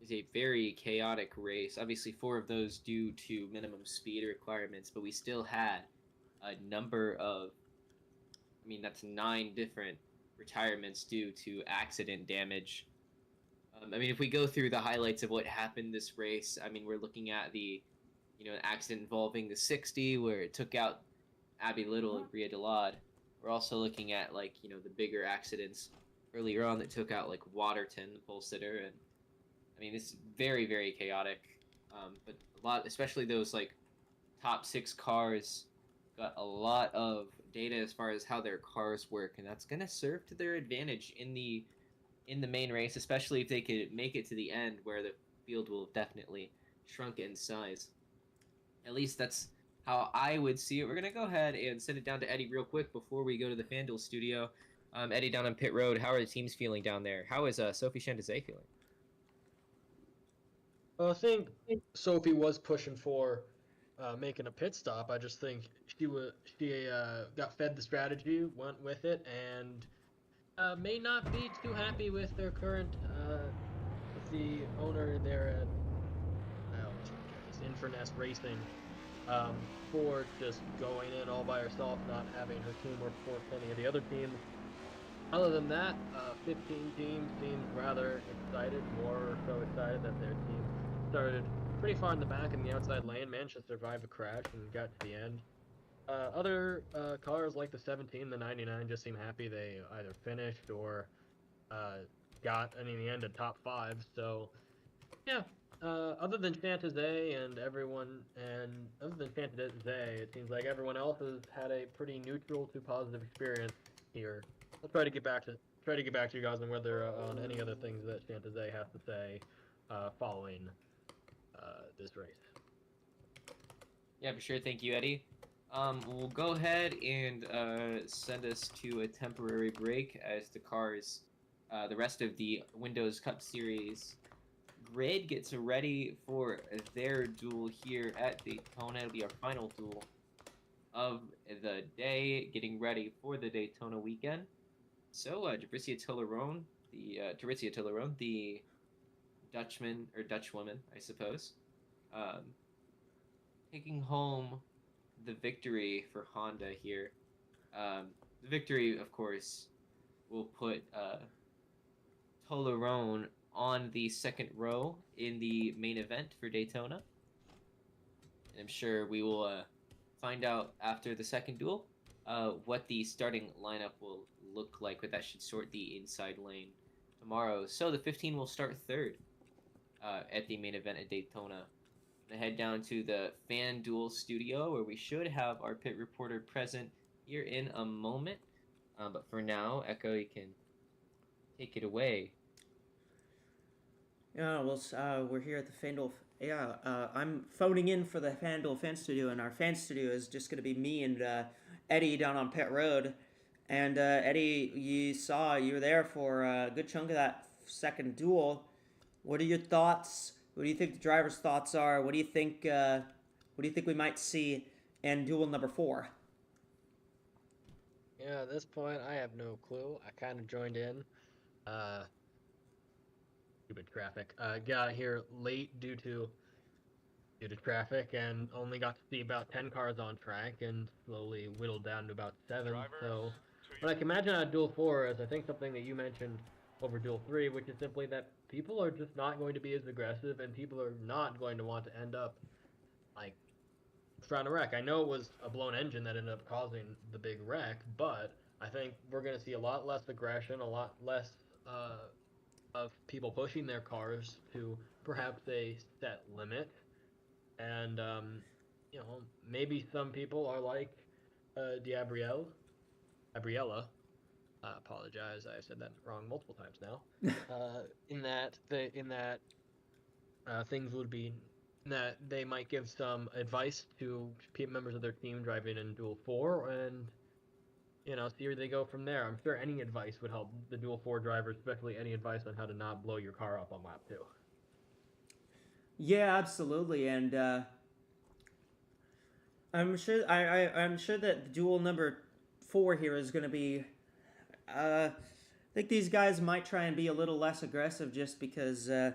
It was a very chaotic race. Obviously, 4 of those due to minimum speed requirements, but we still had a number of, I mean, that's 9 different retirements due to accident damage. I mean, if we go through the highlights of what happened this race, I mean, we're looking at the, accident involving the 60 where it took out Abby Little and Bria Delade. We're also looking at, the bigger accidents earlier on that took out, Waterton, the pole sitter. And, I mean, it's very, very chaotic. But a lot, especially those, top 6 cars got a lot of data as far as how their cars work, and that's going to serve to their advantage in the main race, especially if they could make it to the end where the field will have definitely shrunk in size. At least that's how I would see it. We're going to go ahead and send it down to Eddie real quick before we go to the FanDuel studio. Eddie, down on pit road, how are the teams feeling down there? How is Sophie Chantizet feeling? Well, I think Sophie was pushing for making a pit stop. I just think she got fed the strategy, went with it, and may not be too happy with their current with the owner there at Inverness Racing for just going in all by herself, not having her team work for any of the other teams. Other than that, 15 teams seemed rather excited, more so excited that their team started pretty far in the back in the outside lane, managed to survive a crash and got to the end. Other cars like the 17, the 99 just seem happy they either finished or got, in the end, a top 5. So, yeah, other than Chantizet and everyone, and other than Chantizet, it seems like everyone else has had a pretty neutral to positive experience here. I'll try to get back to you guys on whether on any other things that Chantizet has to say following this race. Yeah, for sure. Thank you, Eddie. We'll go ahead and send us to a temporary break as the cars, the rest of the Windows Cup Series grid gets ready for their duel here at Daytona. It'll be our final duel of the day, getting ready for the Daytona weekend. So, Tarissia Tilleron, the Dutchman, or Dutchwoman, I suppose, taking home the victory for Honda here. The victory, of course, will put Tilleron on the second row in the main event for Daytona. I'm sure we will find out after the second duel what the starting lineup will look like, but that should sort the inside lane tomorrow. So the 15 will start third at the main event at Daytona. I'm gonna head down to the FanDuel studio where we should have our pit reporter present here in a moment. But for now, Echo, you can take it away. Yeah, well, we're here at the FanDuel. I'm phoning in for the FanDuel fan studio, and our fan studio is just going to be me and Eddie down on pit road. And Eddie, you were there for a good chunk of that second duel. What are your thoughts? What do you think the driver's thoughts are? What do you think? What do you think we might see in duel number 4? Yeah, at this point, I have no clue. I kind of joined in. Stupid traffic. Got here late due to traffic, and only got to see about 10 cars on track, and slowly whittled down to about 7. So, what I can imagine on Duel 4 is I think something that you mentioned over Duel 3, which is simply that people are just not going to be as aggressive, and people are not going to want to end up like trying to wreck. I know it was a blown engine that ended up causing the big wreck, but I think we're going to see a lot less aggression, a lot less of people pushing their cars to perhaps a set limit, and maybe some people are like Gabriella. Apologize, I said that wrong multiple times now. In that things would be that they might give some advice to members of their team driving in Duel 4 and see where they go from there. I'm sure any advice would help the Duel 4 drivers, especially any advice on how to not blow your car up on lap 2. Yeah, absolutely, and I'm sure that duel number 4 here is going to be. I think these guys might try and be a little less aggressive, just because the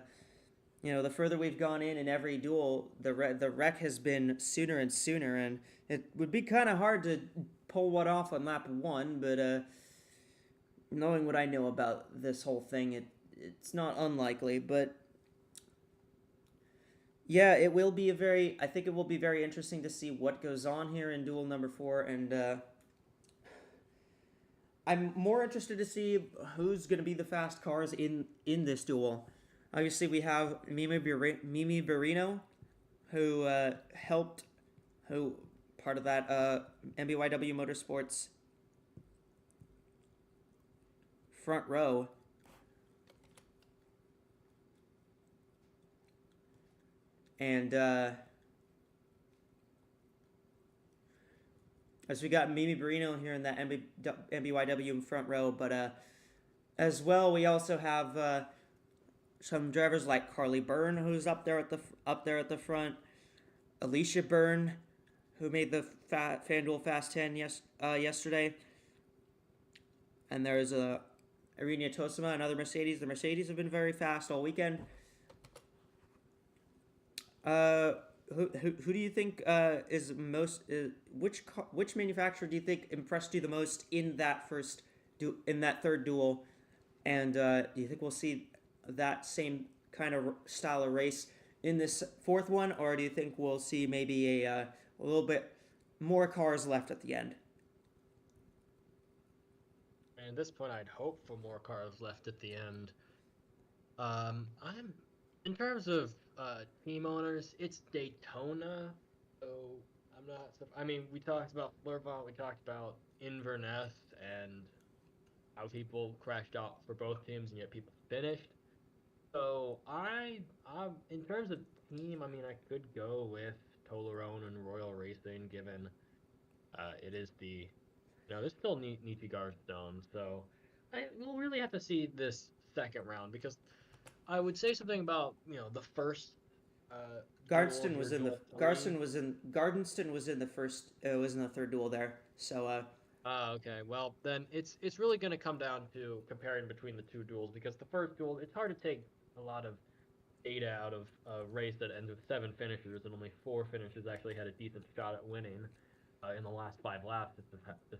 further we've gone in every duel, the wreck has been sooner and sooner, and it would be kind of hard to pull one off on lap 1. But knowing what I know about this whole thing, it's not unlikely, but. Yeah, it will be I think it will be very interesting to see what goes on here in duel number 4, and I'm more interested to see who's going to be the fast cars in this duel. Obviously, we have Mimi Barino, who part of that MBYW Motorsports front row. And as we got Mimi Barino here in that MBYW front row, but as well we also have some drivers like Carly Byrne, who's up there at the front, Alicia Byrne, who made the FanDuel Fast 10 yesterday, and there's Irina Tosima, another Mercedes. The Mercedes have been very fast all weekend. Who do you think is most? Which manufacturer do you think impressed you the most in that third duel? And do you think we'll see that same kind of style of race in this fourth one, or do you think we'll see maybe a little bit more cars left at the end? And at this point, I'd hope for more cars left at the end. I'm in terms of team owners, it's Daytona, so I'm not. I mean, we talked about Fleurvant, we talked about Inverness, and how people crashed out for both teams, and yet people finished. So in terms of team, I mean, I could go with Toblerone and Royal Racing, given it is there's still Nietzsche Garstone, so we'll really have to see this second round, because I would say something about the first. Gardenston was in the first. Was in the third duel there. So. Okay. Well, then it's really going to come down to comparing between the two duels, because the first duel, it's hard to take a lot of data out of a race that ends with 7 finishers and only 4 finishers actually had a decent shot at winning in the last 5 laps, just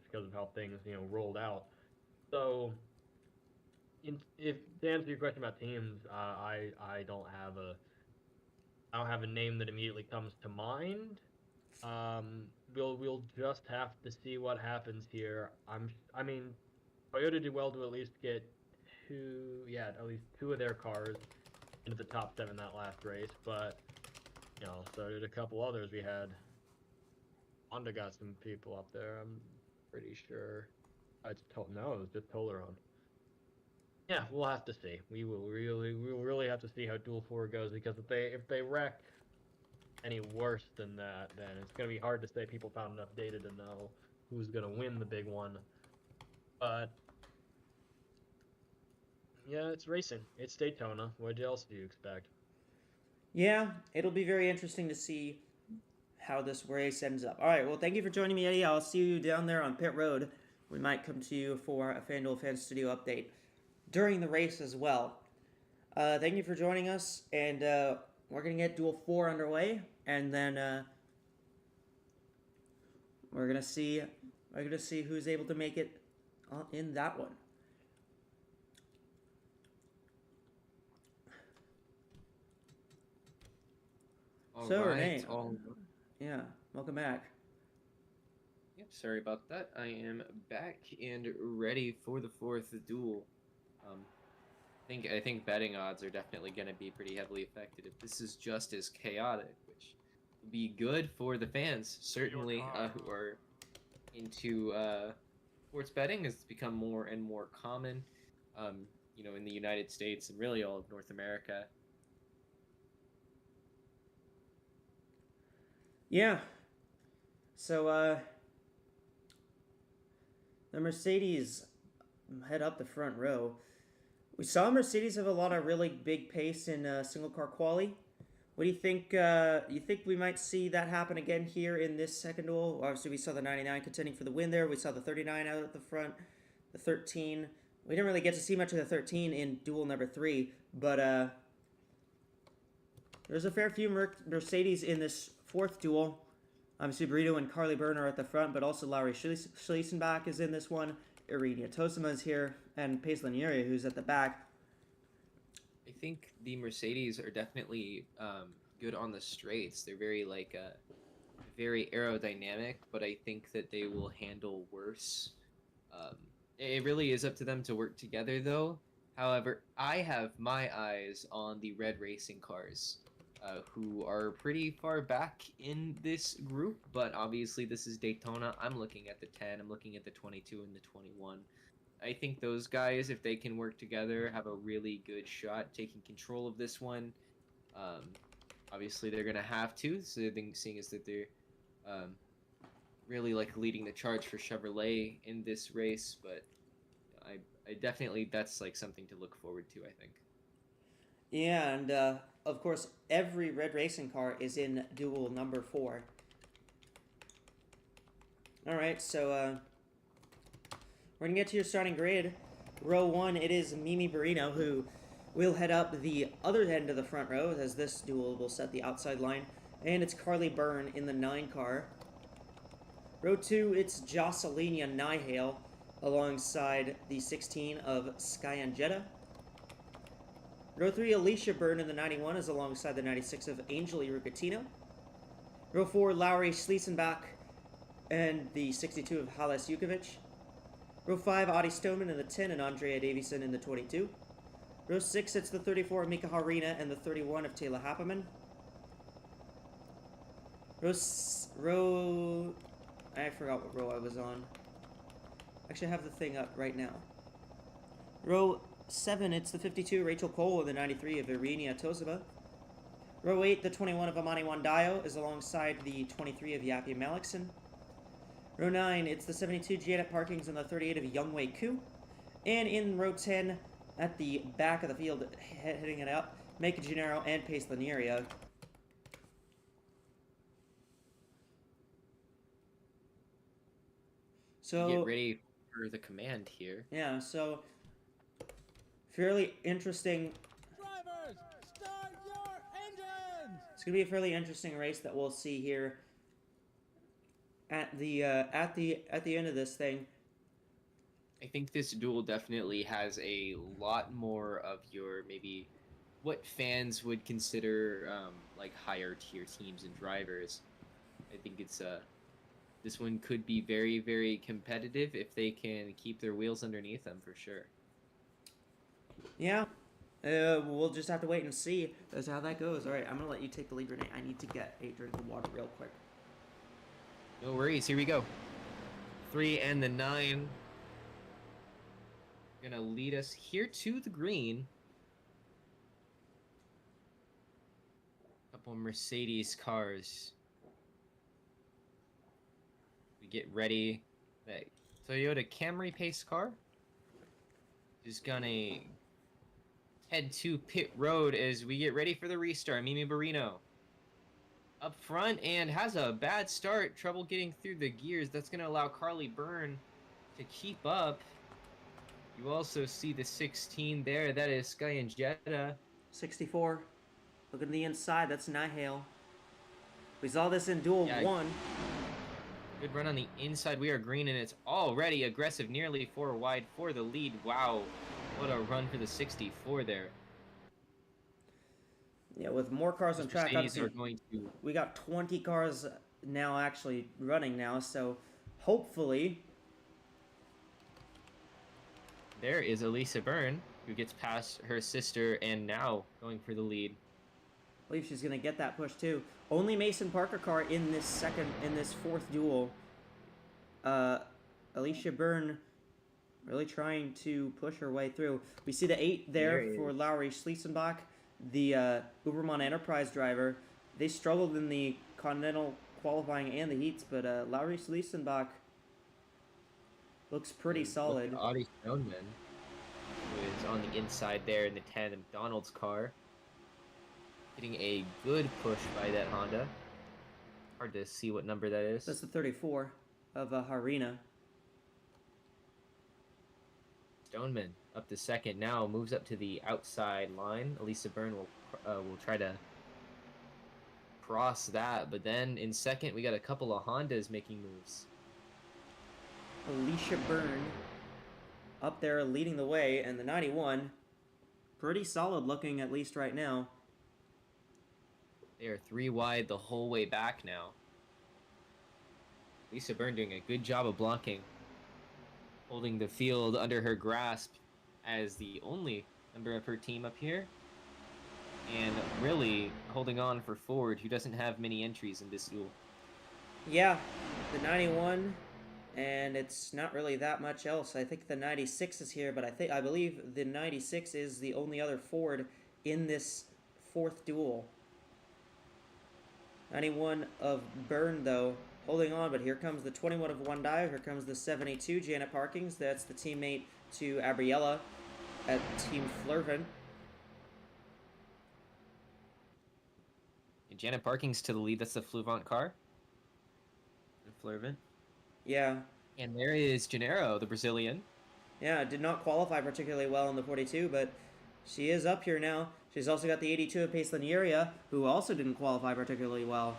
because of how things rolled out. So. If to answer your question about teams, I don't have a name that immediately comes to mind. We'll just have to see what happens here. I mean, Toyota did well to at least get at least 2 of their cars into the top 7 that last race, but so did a couple others. We had Honda got some people up there. I'm pretty sure. It was just Toblerone. Yeah, we'll have to see. We will really have to see how Duel 4 goes, because if they wreck any worse than that, then it's going to be hard to say people found enough data to know who's going to win the big one. But yeah, it's racing. It's Daytona. What else do you expect? Yeah, it'll be very interesting to see how this race ends up. All right, well, thank you for joining me, Eddie. I'll see you down there on pit road. We might come to you for a FanDuel Fan Studio update during the race as well. Thank you for joining us, and we're going to get Duel 4 underway, and then we're going to see who's able to make it in that one. All So, right, Renee, all yeah, welcome back. Yep, sorry about that. I am back and ready for the fourth duel. I think betting odds are definitely going to be pretty heavily affected if this is just as chaotic, which will be good for the fans, certainly, who are into sports betting has become more and more common, in the United States and really all of North America. Yeah. So, the Mercedes head up the front row. We saw Mercedes have a lot of really big pace in single car quali. What do you think? You think we might see that happen again here in this second duel? Obviously, we saw the 99 contending for the win there. We saw the 39 out at the front, the 13. We didn't really get to see much of the 13 in duel number 3, but there's a fair few Mercedes in this fourth duel. Obviously, Burrito and Carly Byrne are at the front, but also Lauri Schliesenbach is in this one. Irina Tosima is here, and Pace Lanieri, who's at the back. I think the Mercedes are definitely good on the straights. They're very very aerodynamic, but I think that they will handle worse. It really is up to them to work together, though. However, I have my eyes on the red racing cars, who are pretty far back in this group, but obviously this is Daytona. I'm looking at the 10, I'm looking at the 22 and the 21. I think those guys, if they can work together, have a really good shot taking control of this one. Obviously, they're going to have to, so seeing as that they're really leading the charge for Chevrolet in this race, but I definitely, that's something to look forward to, I think. Yeah, and of course, every red racing car is in duel number 4. Alright, so we're going to get to your starting grid. Row 1, it is Mimi Barino, who will head up the other end of the front row, as this duel will set the outside line. And it's Carly Byrne in the 9 car. Row 2, it's Jocelina Nihale, alongside the 16 of Skyan Jetta. Row 3, Alicia Byrne in the 91 is alongside the 96 of Angel Rugatino. Row 4, Lauri Schliesenbach and the 62 of Halas Jukovic. Row 5, Adi Stoneman in the 10 and Andrea Davison in the 22. Row 6, it's the 34 of Mika Harina and the 31 of Taylor Happerman. I forgot what row I was on. Actually, I have the thing up right now. Row 7, it's the 52 Rachel Cole and the 93 of Irina Tosima. Row 8, the 21 of Amani Wandayo is alongside the 23 of Yapi Malikson. Row 9, it's the 72 Janet Parkings and the 38 of Youngwei Koo. And in row 10, at the back of the field, heading it up, Mika Gennaro and Pace Lanieri. So get ready for the command here. Yeah, so fairly interesting. Drivers, start your engines! It's gonna be a fairly interesting race that we'll see here at the end of this thing. I think this duel definitely has a lot more of your maybe what fans would consider higher tier teams and drivers. I think it's this one could be very, very competitive if they can keep their wheels underneath them, for sure. Yeah, we'll just have to wait and see as how that goes. All right, I'm gonna let you take the lead, Renee. I need to get a drink of water real quick. No worries. Here we go. 3 and the 9 gonna lead us here to the green. Couple Mercedes cars. We get ready. That Toyota Camry pace car is gonna head to pit road as we get ready for the restart. Mimi Barino up front and has a bad start. Trouble getting through the gears. That's gonna allow Carly Byrne to keep up. You also see the 16 there. That is Sky and Jetta. 64. Look at the inside. That's Nihale. We saw this in duel 1. Good run on the inside. We are green, and it's already aggressive, nearly 4 wide for the lead. Wow, what a run for the 64 there. Yeah, with more cars on Those track, Mercedes are obviously, going to. we got 20 cars now actually running now, so hopefully... There is Elisa Byrne, who gets past her sister and now going for the lead. I believe she's going to get that push too. Only Mason Parker car in this fourth duel. Alicia Byrne really trying to push her way through. We see the 8 there for Lowry Schliesenbach, the Uberman Enterprise driver. They struggled in the Continental qualifying and the heats, but Lowry Schliesenbach looks pretty solid. Audie Stoneman, who is on the inside there in the tandem Donald's car. Getting a good push by that Honda. Hard to see what number that is. That's the 34 of Harina. Stoneman up to second now, moves up to the outside line. Elisa Byrne will try to cross that, but then in second we got a couple of Hondas making moves. Alicia Byrne up there leading the way, and the 91 pretty solid looking, at least right now. They are 3 wide the whole way back now. Lisa Byrne doing a good job of blocking, holding the field under her grasp as the only member of her team up here, and really holding on for Ford, who doesn't have many entries in this duel. Yeah, the 91, and it's not really that much else. I think the 96 is here, but I believe the 96 is the only other Ford in this fourth duel. 91 of Byrne, though, holding on, but here comes the 21 of Wandai. Here comes the 72, Janet Parkins. That's the teammate to Abriella at Team Flurvin. And Janet Parkins to the lead. That's the Fluvant car. Flurvin. Yeah. And there is Gennaro, the Brazilian. Yeah, did not qualify particularly well in the 42, but she is up here now. She's also got the 82 of Paislenieria, who also didn't qualify particularly well.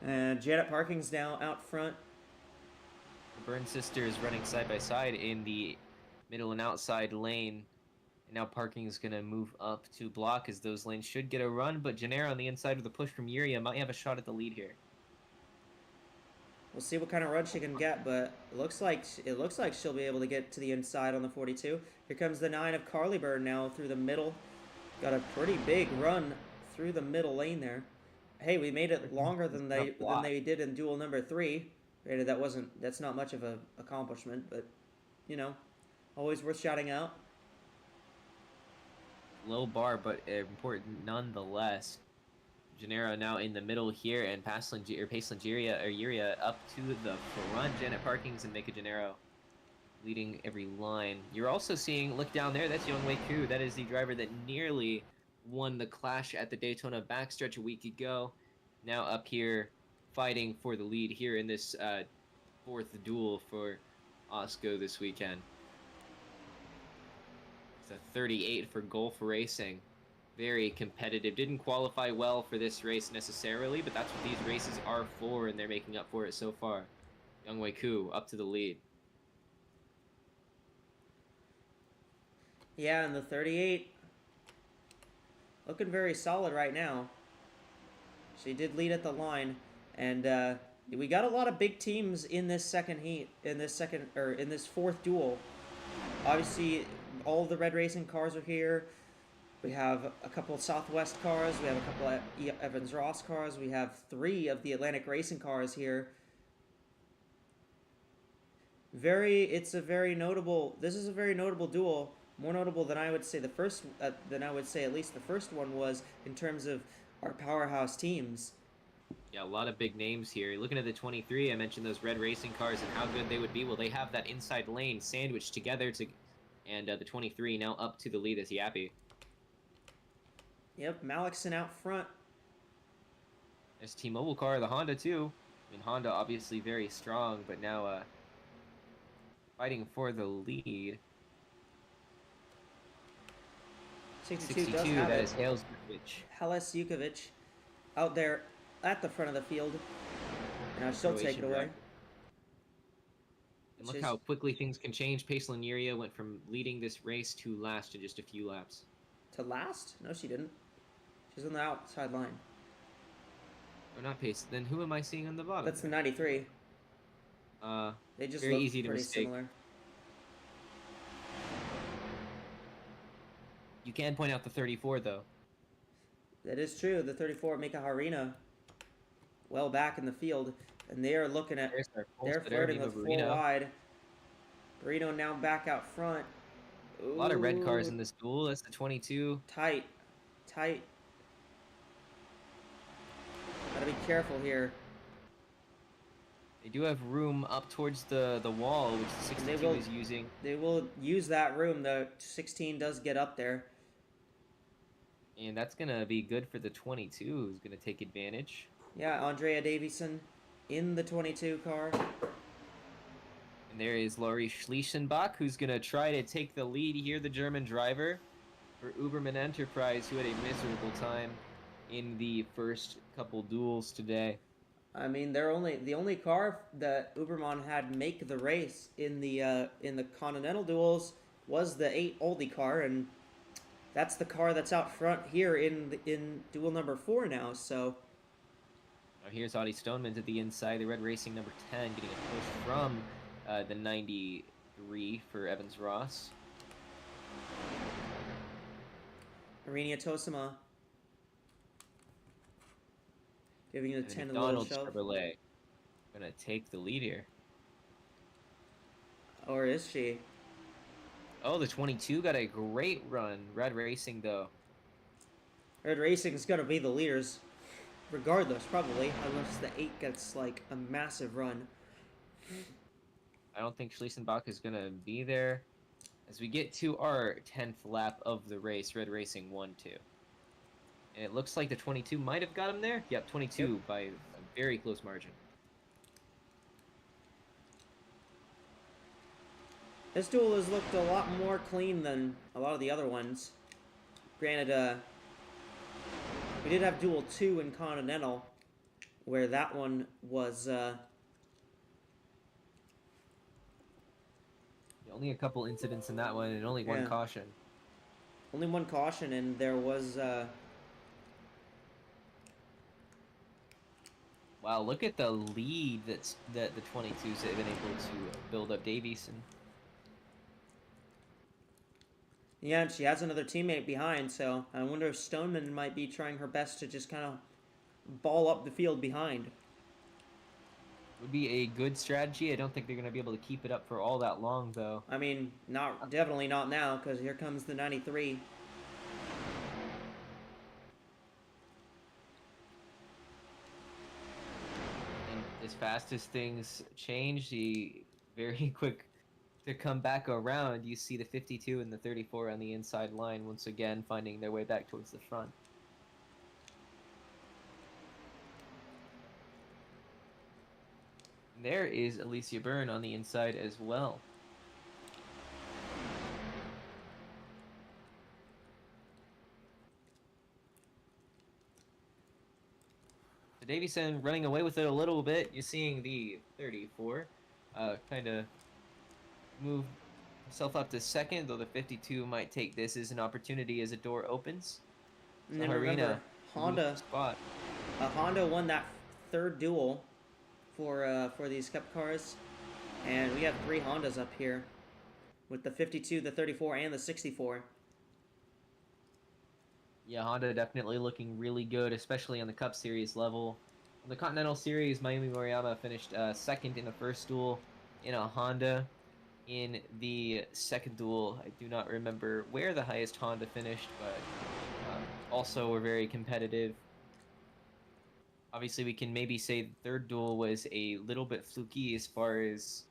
And Janet Parkins now out front. The Byrne sisters running side by side in the middle and outside lane. And now Parkins is going to move up to block, as those lanes should get a run, but Gennaro on the inside with a push from Yuria might have a shot at the lead here. We'll see what kind of run she can get, but it looks like she'll be able to get to the inside on the 42. Here comes the 9 of Carly Byrne now through the middle. Got a pretty big run through the middle lane there. Hey, we made it longer than they did in duel number 3. Granted, that's not much of an accomplishment, but you know, always worth shouting out. Low bar, but important nonetheless. Gennaro now in the middle here, and Yuria up to the front. Janet Parkins and Mika Gennaro leading every line. You're also seeing, look down there, that's Youngwei Koo. That is the driver that nearly won the Clash at the Daytona backstretch a week ago. Now up here fighting for the lead here in this fourth duel for AWSCO this weekend. It's a 38 for Gulf Racing. Very competitive. Didn't qualify well for this race necessarily, but that's what these races are for, and they're making up for it so far. Youngwei Koo up to the lead. Yeah, and the 38 looking very solid right now. She did lead at the line, and we got a lot of big teams in this in this fourth duel. Obviously, all of the Red Racing cars are here. We have a couple of Southwest cars. We have a couple of Evans Ross cars. We have 3 of the Atlantic Racing cars here. This is a very notable duel. More notable than I would say at least the first one was in terms of our powerhouse teams. Yeah, a lot of big names here. Looking at the 23, I mentioned those Red Racing cars and how good they would be. Well, they have that inside lane sandwiched together and the 23 now up to the lead is Yappy. Yep, Malikson out front. There's T-Mobile car, the Honda too. I mean, Honda obviously very strong, but now fighting for the lead. 62 does have that it. is Hales Jukovic. Hales Jukovic out there at the front of the field. Now she'll take it away. And look how quickly things can change. Paislenieria went from leading this race to last in just a few laps. to last? No, she didn't. She's on the outside line. Oh, not pace. Then who am I seeing on the bottom? That's the there? 93. Uh, They just very look easy to pretty mistake. similar. You can point out the 34 though. That is true. The 34 Mika Harina, well back in the field, and they are looking at. There's our pole They're sitter, flirting Viva with 4 Burrito. wide. Burrito now back out front. A lot of red cars Ooh, in this duel. That's the 22. tight. Gotta be careful here. They do have room up towards the wall, which the 62 will- is using. They will use that room. The 16 does get up there. And that's going to be good for the 22, who's going to take advantage. Yeah, Andrea Davison in the 22 car. And there is Laurie Schliechenbach, who's going to try to take the lead here, the German driver for Uberman Enterprise, who had a miserable time in the first couple duels today. I mean, the only car that Uberman had make the race in the Continental duels was the 8 Oldie car, and that's the car that's out front here in duel number 4 now. So Now here's Audie Stoneman to the inside, the Red Racing number 10, getting a push from the 93 for Evans Ross. Marinia Tosima giving the And 10 a little McDonald's shove. Chevrolet gonna take the lead here. Or is she? Oh, the 22 got a great run. Red Racing, though. Red Racing's gonna be the leaders, regardless, probably, unless the 8 gets like a massive run. I don't think Schliesenbach is gonna be there. As we get to our 10th lap of the race, Red Racing 1-2. And it looks like the 22 might have got him there. Yep, 22 by a very close margin. This duel has looked a lot more clean than a lot of the other ones. Granted, we did have duel 2 in Continental, where that one was, Only a couple incidents in that one, and only one Yeah. caution. only one caution, and there was, Wow, look at the lead that the 22s have been able to build up Davison. yeah, and she has another teammate behind, so I wonder if Stoneman might be trying her best to just kind of ball up the field behind. Would be a good strategy. I don't think they're going to be able to keep it up for all that long, though. I mean, definitely not now, because here comes the 93. And as fast as things change, the very quick to come back around, you see the 52 and the 34 on the inside line once again finding their way back towards the front. And there is Alicia Byrne on the inside as well. So Davison running away with it a little bit. You're seeing the 34 kind of move himself up to second, though the 52 might take this as an opportunity as a door opens. And So then remember, Harina spot. Honda won that third duel for these Cup cars, and we have 3 Hondas up here with the 52, the 34, and the 64. Yeah, Honda definitely looking really good, especially on the Cup Series level. On the Continental Series, Mayumi Moriyama finished second in the first duel in a Honda. In the second duel, I do not remember where the highest Honda finished, but also were very competitive. Obviously, we can maybe say the third duel was a little bit fluky as far as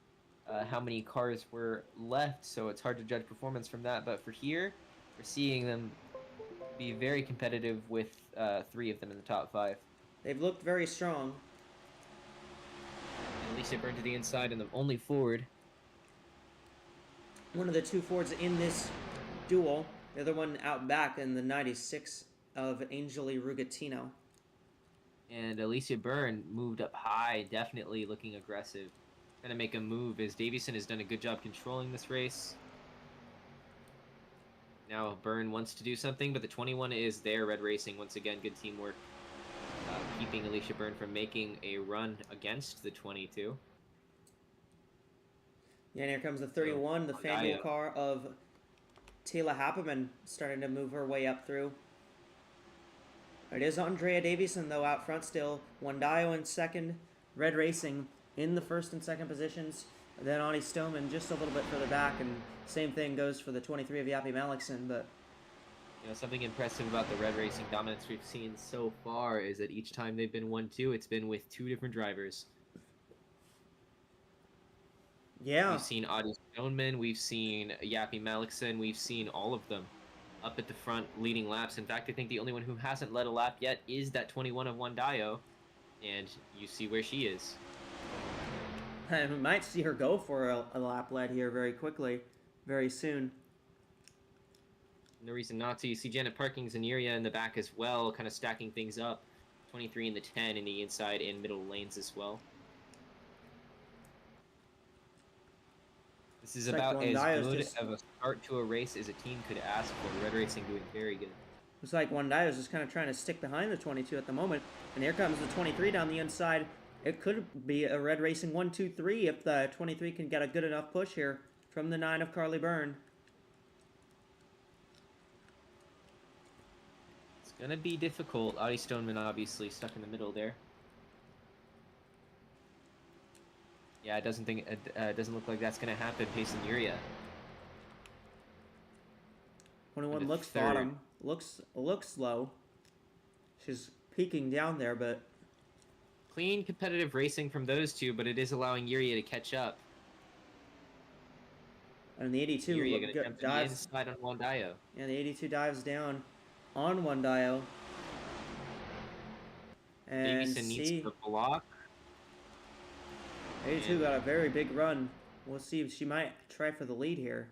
how many cars were left, so it's hard to judge performance from that. But for here, we're seeing them be very competitive with 3 of them in the top 5. They've looked very strong. And Alicia Byrne to the inside and the only Ford. One of the 2 Fords in this duel, the other one out back in the 96 of Angeli Rugatino. And Alicia Byrne moved up high, definitely looking aggressive. Trying to make a move as Davison has done a good job controlling this race. Now Byrne wants to do something, but the 21 is there. Red Racing, once again, good teamwork. Keeping Alicia Byrne from making a run against the 22. Yeah, and here comes the 31, the FanDuel car of Taylor Happerman, starting to move her way up through. It is Andrea Davison, though, out front still. Wandayo in second. Red Racing in the first and second positions. Then Ani Stoneman just a little bit further back, and same thing goes for the 23 of Yappy Malikson, but... You know, something impressive about the Red Racing dominance we've seen so far is that each time they've been 1-2, it's been with 2 different drivers. Yeah. We've seen Audie Stoneman, we've seen Yappy Malikson, we've seen all of them up at the front leading laps. In fact, I think the only one who hasn't led a lap yet is that 21 of Wandayo, and you see where she is. And we might see her go for a lap lead here very quickly, very soon. No reason not to. You see Janet Parkins and Yuria in the back as well, kind of stacking things up. 23 and the 10 in the inside and middle lanes as well. This is about as good of a start to a race as a team could ask for. Red Racing doing very good. Looks like Wandayo's just kind of trying to stick behind the 22 at the moment. And here comes the 23 down the inside. It could be a Red Racing 1-2-3 if the 23 can get a good enough push here from the 9 of Carly Byrne. It's going to be difficult. Audie Stoneman obviously stuck in the middle there. Yeah, it doesn't look like that's going to happen. Pacing Yuria. 21 looks bottom. Looks slow. She's peeking down there, but... Clean competitive racing from those two, but it is allowing Yuria to catch up. And the 82 dives inside on Wandayo. Yeah, the 82 dives down on Wandayo. And Davison needs the block. 82 got a very big run. We'll see if she might try for the lead here.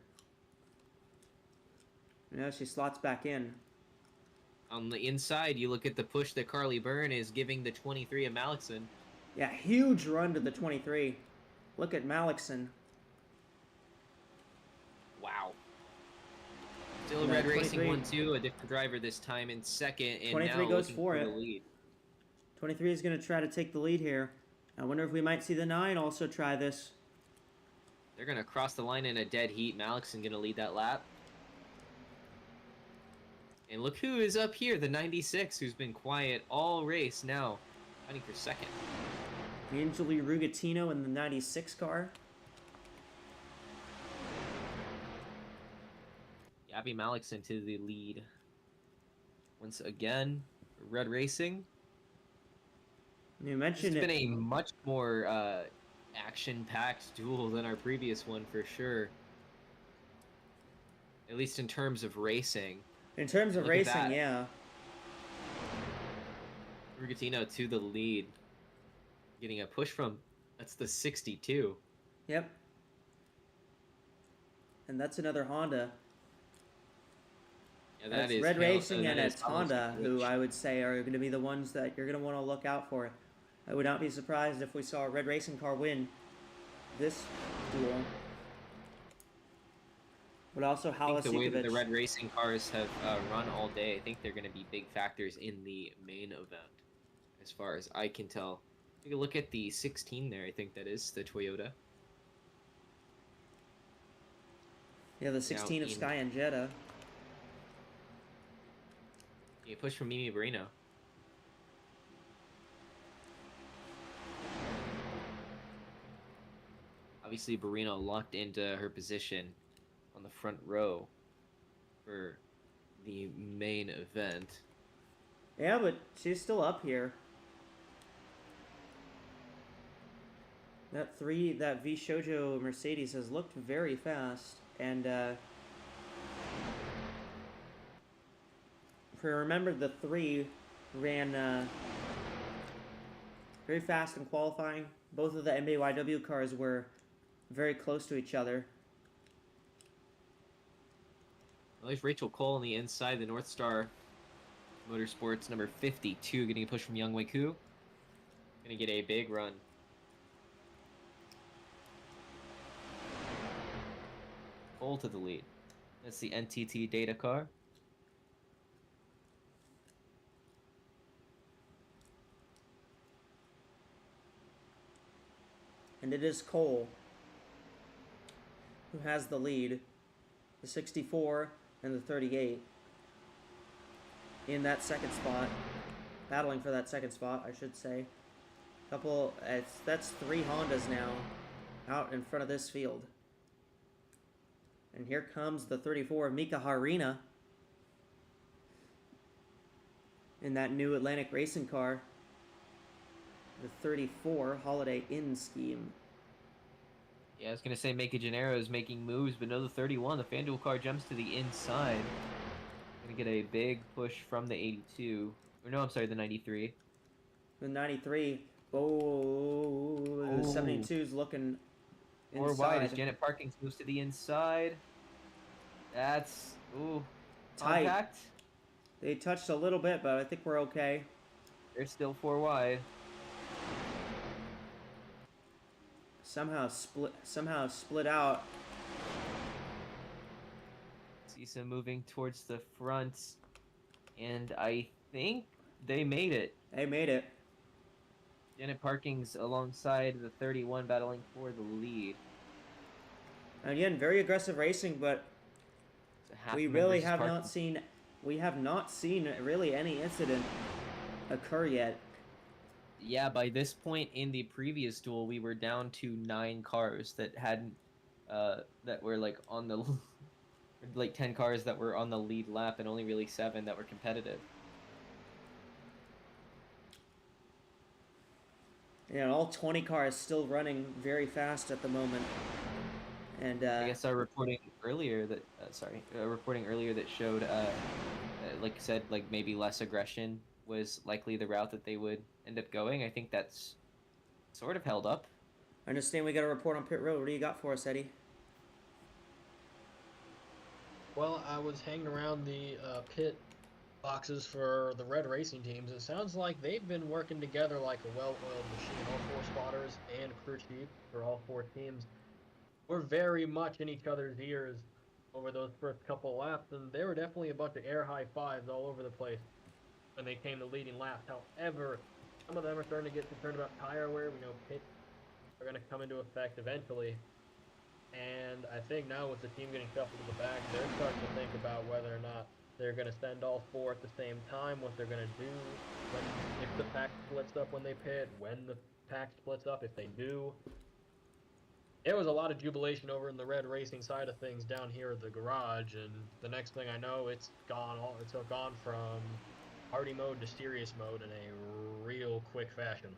Now she slots back in. On the inside, you look at the push that Carly Byrne is giving the 23 of Malikson. Yeah, huge run to the 23. Look at Malikson. Wow. Still Red Racing 1-2, a different driver this time in second, and 23 now goes looking for the it. lead. 23 is going to try to take the lead here. I wonder if we might see the 9 also try this. They're going to cross the line in a dead heat. Malikson going to lead that lap. And look who is up here, the 96, who's been quiet all race now, fighting for second. Angeli Rugatino in the 96 car. Yappy Malikson to the lead. Once again, Red Racing. You mentioned It's been a much more action-packed duel than our previous one for sure. At least in terms of racing. In terms of racing, yeah. Rugatino to the lead. Getting a push from, that's the 62. Yep. And that's another Honda. Yeah, that is Red Racing and it's Honda, who I would say are going to be the ones that you're going to want to look out for. I would not be surprised if we saw a Red Racing car win this duel. But also I think the way that the Halasikovic. Red Racing cars have run all day, I think they're going to be big factors in the main event, as far as I can tell. Take a look at the 16 there, I think that is the Toyota. Yeah, the 16 of Sky and Jetta. A push from Mimi Barrino. Obviously, Barrino locked into her position on the front row for the main event. Yeah, but she's still up here. That V Shoujo Mercedes has looked very fast, and if we remember, the 3 ran very fast in qualifying. Both of the MBYW cars were very close to each other. Well, there's Rachel Cole on the inside, the North Star Motorsports number 52, getting a push from Young Wei Koo. Gonna get a big run. Cole to the lead. That's the NTT data car. And it is Cole who has the lead. The 64 and the 38 in that second spot. Battling for that second spot, I should say. That's 3 Hondas now out in front of this field. And here comes the 34 Mika Harina in that new Atlantic racing car. The 34 Holiday Inn scheme. Yeah, I was going to say Mika Gennaro is making moves, but no, the 31, the FanDuel car jumps to the inside. Going to get a big push from the 82. Or no, I'm sorry, the 93. The 93. Oh, the 72's looking inside. 4 wide as Janet Parkins moves to the inside. That's, tight. Compact. They touched a little bit, but I think we're okay. They're still 4 wide. Somehow split out. Cisa moving towards the front, and I think they made it. They made it. Janet Parkins alongside the 31 battling for the lead. And again, very aggressive racing, but we really have not seen really any incident occur yet. Yeah, by this point in the previous duel, we were down to 9 cars that hadn't, that were like on the, like 10 cars that were on the lead lap, and only really 7 that were competitive. Yeah, all 20 cars still running very fast at the moment. And I guess our reporting earlier that, that showed, like I said, like maybe less aggression was likely the route that they would end up going. I think that's sort of held up. I understand we got a report on pit road. What do you got for us, Eddie? Well, I was hanging around the pit boxes for the red racing teams. It sounds like they've been working together like a well-oiled machine. All 4 spotters and crew chief for all 4 teams were very much in each other's ears over those first couple laps, and there were definitely a bunch of air high fives all over the place when they came to leading laps. However, some of them are starting to get concerned about tire wear. We know pits are going to come into effect eventually. And I think now with the team getting shuffled to the back, they're starting to think about whether or not they're going to send all 4 at the same time, what they're going to do if the pack splits up when they pit, when the pack splits up, if they do. There was a lot of jubilation over in the red racing side of things down here at the garage, and the next thing I know, it's gone from party mode to serious mode in a real quick fashion.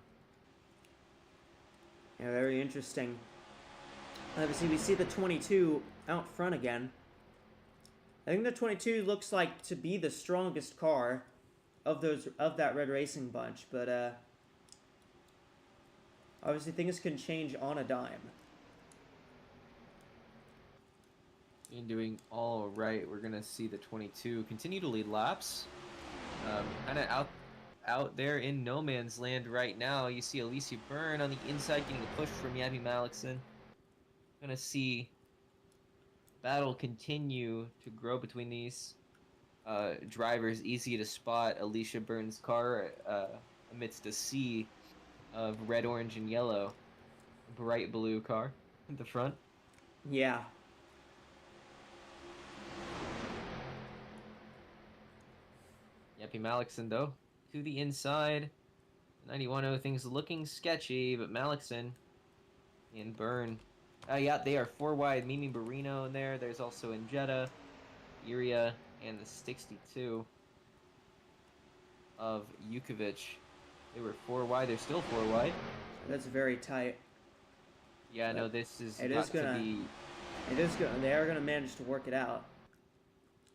Yeah, very interesting. Obviously, we see the 22 out front again. I think the 22 looks like to be the strongest car of that red racing bunch, but obviously things can change on a dime. And doing all right, we're gonna see the 22 continue to lead laps. Kind of out there in no man's land right now. You see Alicia Byrne on the inside getting a push from Yappy Malixon. Gonna see battle continue to grow between these drivers. Easy to spot Alicia Byrne's car amidst a sea of red, orange, and yellow. Bright blue car at the front. Yeah. Yappy Malixon, though, to the inside. 91-0, things looking sketchy, but Malixon and Byrne. Yeah, they are 4 wide. Mimi Barino in there. There's also Injetta, Iria, and the 62 of Yukovic. They were 4 wide. They're still 4 wide. That's very tight. Yeah, no, this is It got is gonna to be... It is gonna... They are going to manage to work it out.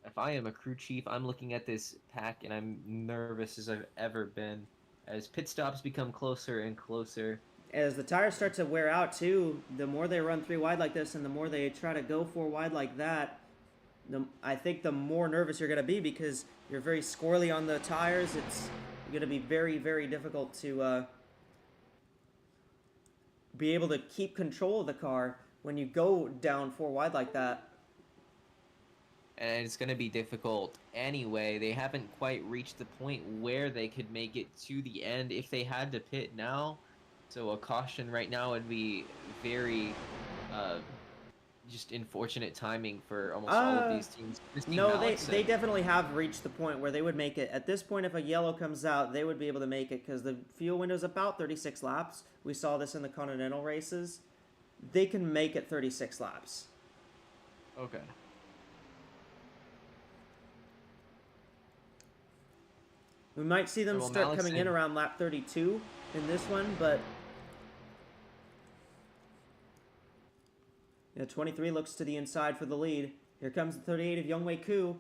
If I am a crew chief, I'm looking at this pack, and I'm nervous as I've ever been. As pit stops become closer and closer. As the tires start to wear out, too, the more they run 3 wide like this and the more they try to go 4 wide like that, I think the more nervous you're going to be because you're very squirrely on the tires. It's going to be very, very difficult to be able to keep control of the car when you go down 4 wide like that. and it's going to be difficult anyway. They haven't quite reached the point where they could make it to the end if they had to pit now. So a caution right now would be very just unfortunate timing for almost all of these teams. This team No, they Malixon, definitely have reached the point where they would make it. At this point, if a yellow comes out, they would be able to make it because the fuel window is about 36 laps. We saw this in the Continental races. They can make it 36 laps. Okay. We might see them Well, start coming in Malixon- around lap 32 in this one, but... Yeah, 23 looks to the inside for the lead. Here comes the 38 of Youngwei Koo.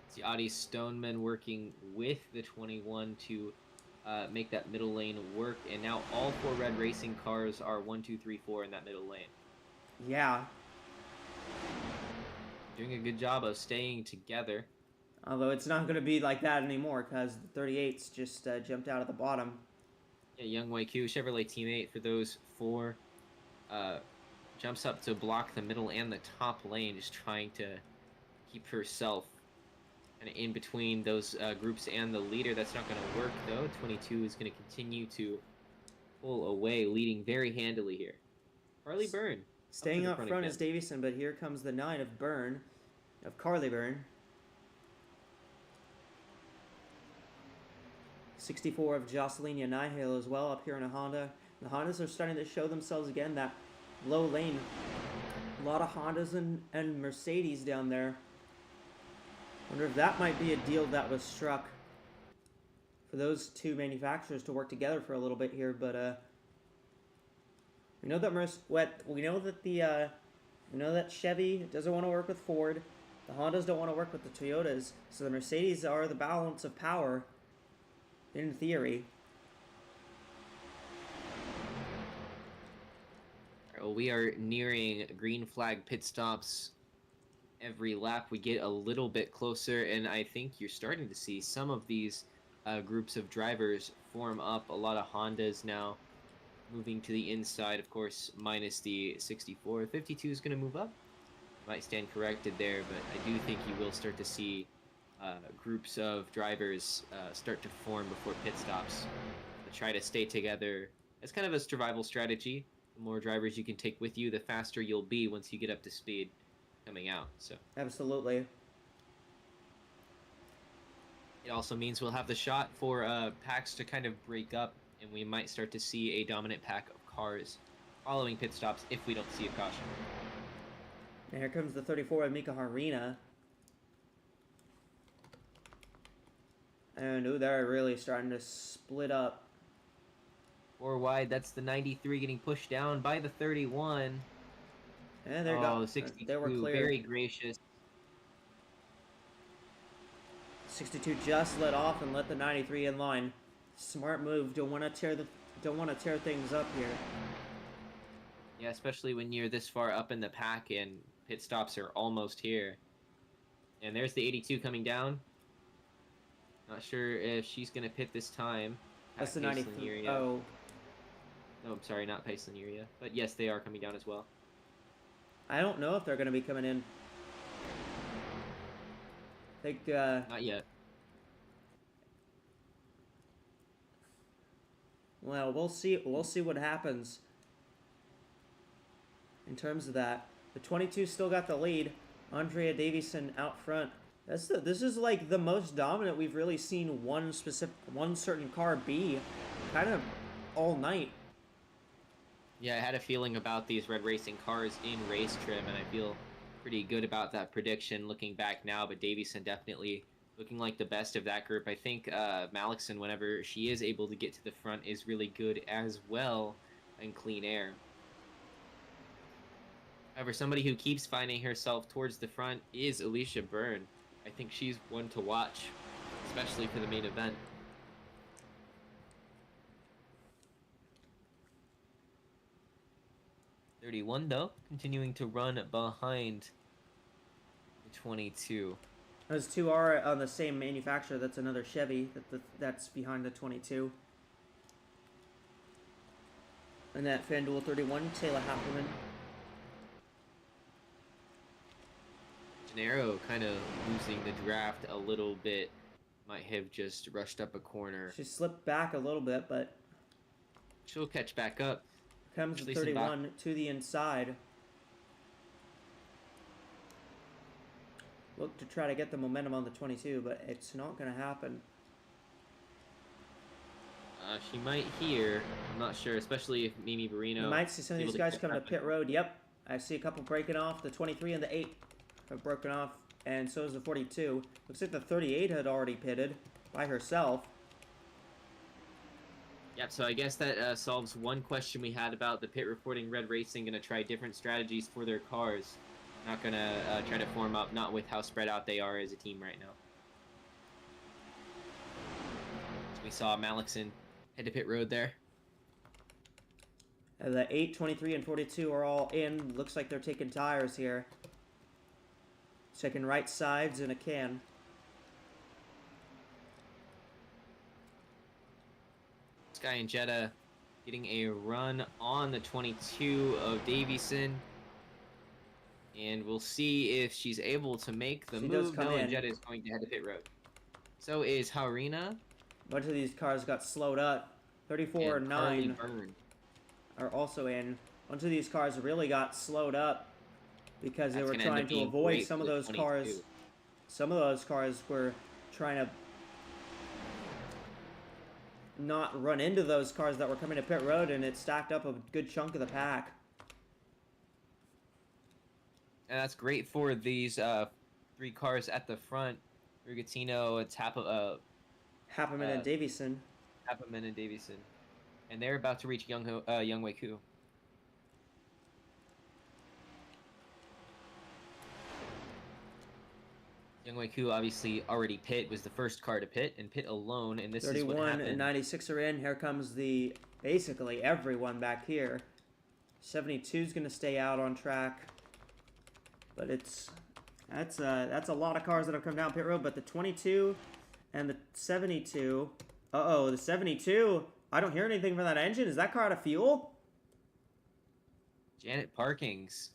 See Adi Stoneman working with the 21 to make that middle lane work, and now all 4 red racing cars are 1, 2, 3, 4 in that middle lane. Yeah. Doing a good job of staying together. Although it's not going to be like that anymore because the 38s just jumped out at the bottom. Yeah, Youngwei Q, Chevrolet teammate for those 4, jumps up to block the middle and the top lane, just trying to keep herself kind of in between those groups and the leader. That's not going to work, though. 22 is going to continue to pull away, leading very handily here. Carly Byrne. Staying the up front front again. is Davison, but here comes the 9 of Byrne, of Carly Byrne. 64 of Jocelyn Nihil as well up here in a Honda. The Hondas are starting to show themselves again, that low lane. A lot of Hondas and Mercedes down there. Wonder if that might be a deal that was struck for those 2 manufacturers to work together for a little bit here, but we know that we know that Chevy doesn't want to work with Ford. The Hondas don't want to work with the Toyotas, so the Mercedes are the balance of power in theory. Well, we are nearing green flag pit stops. Every lap we get a little bit closer, and I think you're starting to see some of these groups of drivers form up. A lot of Hondas now moving to the inside, of course, minus the 64. 52 is going to move up. Might stand corrected there, but I do think you will start to see groups of drivers start to form before pit stops to try to stay together. It's kind of a survival strategy. The more drivers you can take with you, the faster you'll be once you get up to speed coming out. So Absolutely. it also means we'll have the shot for packs to kind of break up, and we might start to see a dominant pack of cars following pit stops if we don't see a caution. And here comes the 34 of Mika Harina. And ooh, they're really starting to split up. 4 wide, that's the 93 getting pushed down by the 31. And they're gone. 62, They were clear. very gracious. 62 just let off and let the 93 in line. Smart move. Don't want to tear things up here. Yeah, especially when you're this far up in the pack and pit stops are almost here. And there's the 82 coming down. Not sure if she's going to pit this time. That's the Pace 93. Lanier, Oh, no, I'm sorry, not Pace Lanier. But yes, they are coming down as well. I don't know if they're going to be coming in. I think, Not yet. well, we'll see what happens in terms of that. The 22 still got the lead. Andrea Davison out front. This is like the most dominant we've really seen one certain car be kind of all night. Yeah, I had a feeling about these red racing cars in race trim, and I feel pretty good about that prediction looking back now, but Davison definitely looking like the best of that group. I think Malixon, whenever she is able to get to the front, is really good as well in clean air. However, somebody who keeps finding herself towards the front is Alicia Byrne. I think she's one to watch, especially for the main event. 31, though, continuing to run behind the 22. Those two are on the same manufacturer. That's another Chevy that's behind the 22. And that FanDuel 31, Taylor Happerman. Gennaro kind of losing the draft a little bit. Might have just rushed up a corner. She slipped back a little bit, but She'll catch back up. comes Actually, to some 31 to the inside. Look to try to get the momentum on the 22, but it's not going to happen. She might here. I'm not sure, especially if Mimi Barino. You might see some of these guys come to pit road. Yep, I see a couple breaking off. The 23 and the 8 have broken off, and so is the 42. Looks like the 38 had already pitted by herself. Yep, so I guess that solves one question we had about the pit reporting Red Racing going to try different strategies for their cars. Not going to try to form up, not with how spread out they are as a team right now. So we saw Malikson head to pit road there. The 8, 23, and 42 are all in. Looks like they're taking tires here. Checking right sides in a can. Sky and Jetta getting a run on the 22 of Davison. And we'll see if she's able to make the move. No, and Jetta is going to head to pit road. So is Harina. A bunch of these cars got slowed up. 34 and 9 are also in. A bunch of these cars really got slowed up because they were trying to avoid some of those cars. Some of those cars were trying to not run into those cars that were coming to pit road, and it stacked up a good chunk of the pack. And that's great for these 3 cars at the front. Rugatino, Happerman and Davison. Happerman and Davison. And they're about to reach Youngwei Ku. Youngwei Ku obviously already pit, was the first car to pit, and pit alone, and this is what happened. 31 and 96 are in. Here comes basically everyone back here. 72 is going to stay out on track. But that's a lot of cars that have come down pit road. But the 22 and the 72. Uh-oh, the 72. I don't hear anything from that engine. Is that car out of fuel? Janet Parkings,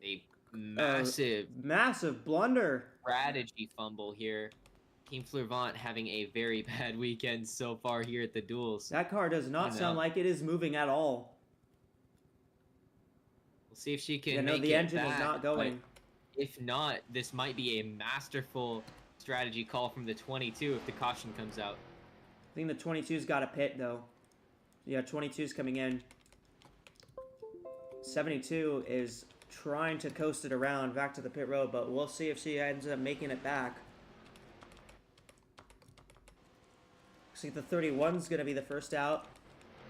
a massive blunder. Strategy fumble here. Team Fleurvant having a very bad weekend so far here at the Duels. That car does not sound like it is moving at all. We'll see if she can make it back. The engine is not going. If not, this might be a masterful strategy call from the 22 if the caution comes out. I think the 22's got a pit, though. Yeah, 22's coming in. 72 is trying to coast it around back to the pit road, but we'll see if she ends up making it back. Looks like the 31's going to be the first out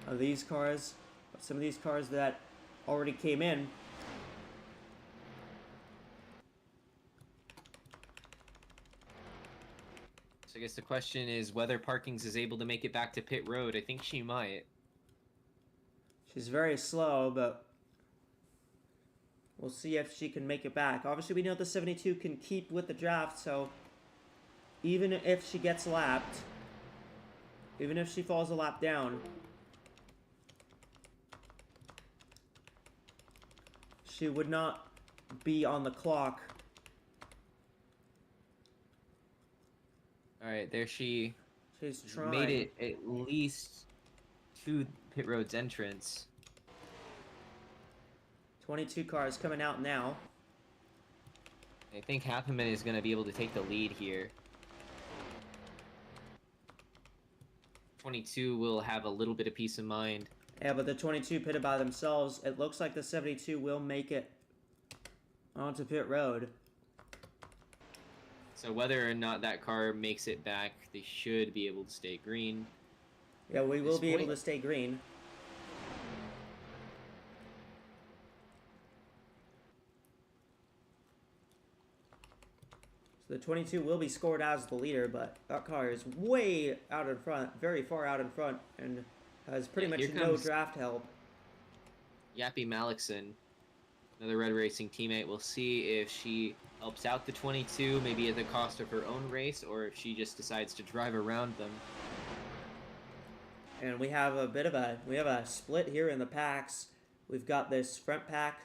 of these cars. Some of these cars that already came in. So I guess the question is whether Parkings is able to make it back to pit road. I think she might. She's very slow, but we'll see if she can make it back. Obviously, we know the 72 can keep with the draft, so even if she gets lapped, even if she falls a lap down, she would not be on the clock. Alright, there she's trying. made it at least to pit road's entrance. 22 cars coming out now. I think Happerman is going to be able to take the lead here. 22 will have a little bit of peace of mind. Yeah, but the 22 pitted by themselves. It looks like the 72 will make it onto pit road. So whether or not that car makes it back, they should be able to stay green. Yeah, we will be able to stay green. So the 22 will be scored as the leader, but that car is way out in front, very far out in front, and has pretty much no draft help. Yappy Malikson, another Red Racing teammate. We'll see if she helps out the 22, maybe at the cost of her own race, or if she just decides to drive around them. And we have a split here in the packs. We've got this front pack.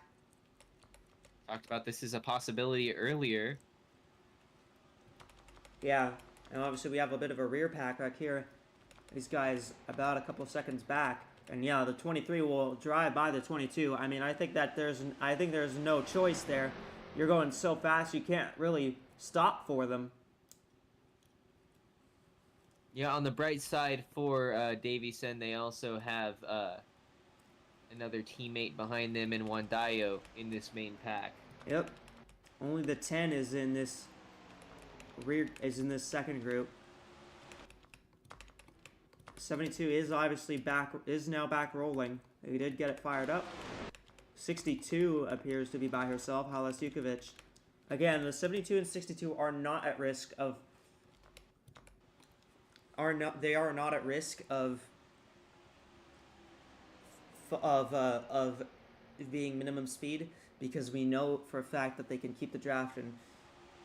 Talked about this as a possibility earlier. Yeah, and obviously we have a bit of a rear pack back here. These guys about a couple seconds back. And yeah, the 23 will drive by the 22. I mean, I think there's no choice there. You're going so fast you can't really stop for them. Yeah, on the bright side for Davison, they also have another teammate behind them in Wandayo in this main pack. Yep. Only the 10 is in this second group. 72 is now back rolling. He did get it fired up. 62 appears to be by herself, Halas Jukovic. Again, the 72 and 62 are not at risk of being minimum speed, because we know for a fact that they can keep the draft, and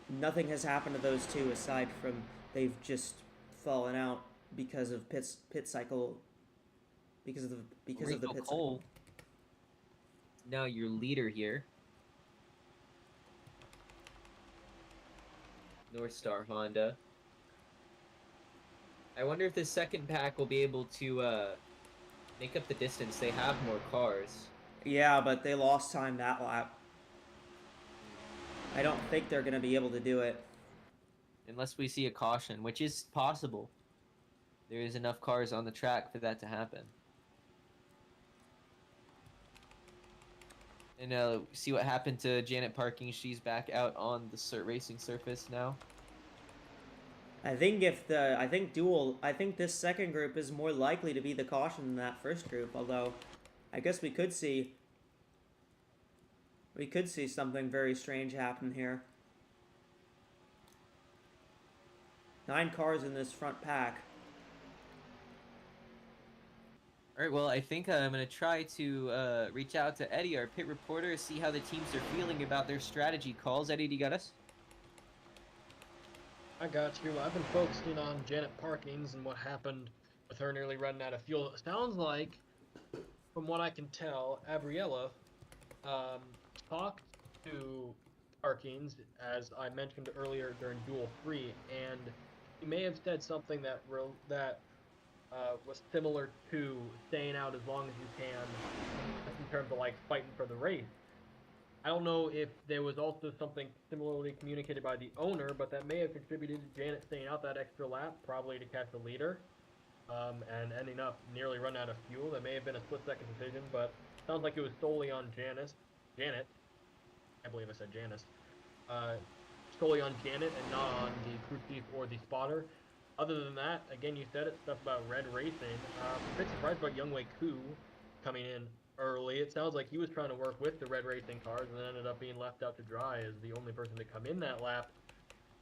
nothing has happened to those two aside from they've just fallen out because of pit cycle, because of the pit cycle. Now your leader here. North Star Honda. I wonder if this second pack will be able to make up the distance. They have more cars. Yeah, but they lost time that lap. I don't think they're going to be able to do it. Unless we see a caution, which is possible. There is enough cars on the track for that to happen. And see what happened to Janet Parking. She's back out on the racing surface now. I think this second group is more likely to be the caution than that first group, although I guess we could see something very strange happen here. 9 cars in this front pack. Alright, well, I think I'm going to try to reach out to Eddie, our pit reporter, see how the teams are feeling about their strategy calls. Eddie, do you got us? I got you. I've been focusing on Janet Parkins and what happened with her nearly running out of fuel. It sounds like, from what I can tell, Gabriella talked to Parkins, as I mentioned earlier during Duel 3, and he may have said something that was similar to staying out as long as you can, just in terms of like fighting for the race. I don't know if there was also something similarly communicated by the owner, but that may have contributed to Janet staying out that extra lap, probably to catch the leader, and ending up nearly run out of fuel. That may have been a split-second decision, but sounds like it was solely on Janet. I believe I said Janice. Solely on Janet and not on the crew chief or the spotter. Other than that, again, you said it, stuff about Red Racing. I'm a bit surprised about Youngwei Koo coming in early. It sounds like he was trying to work with the Red Racing cars and then ended up being left out to dry as the only person to come in that lap.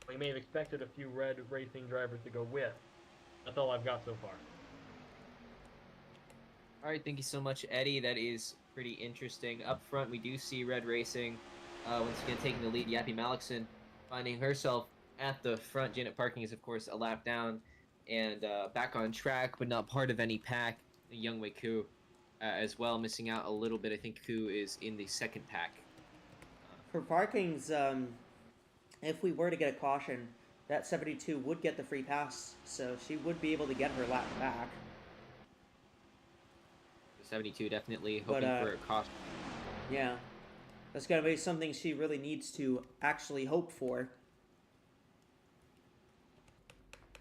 We may have expected a few Red Racing drivers to go with. That's all I've got so far. All right, thank you so much, Eddie. That is pretty interesting. Up front, we do see Red Racing once again taking the lead. Yappy Malikson finding herself at the front. Janet Parking is, of course, a lap down and back on track, but not part of any pack. Youngwei Koo as well, missing out a little bit. I think Koo is in the second pack. For Parking's, if we were to get a caution, that 72 would get the free pass, so she would be able to get her lap back. 72 definitely hoping for a caution. Yeah. That's going to be something she really needs to actually hope for.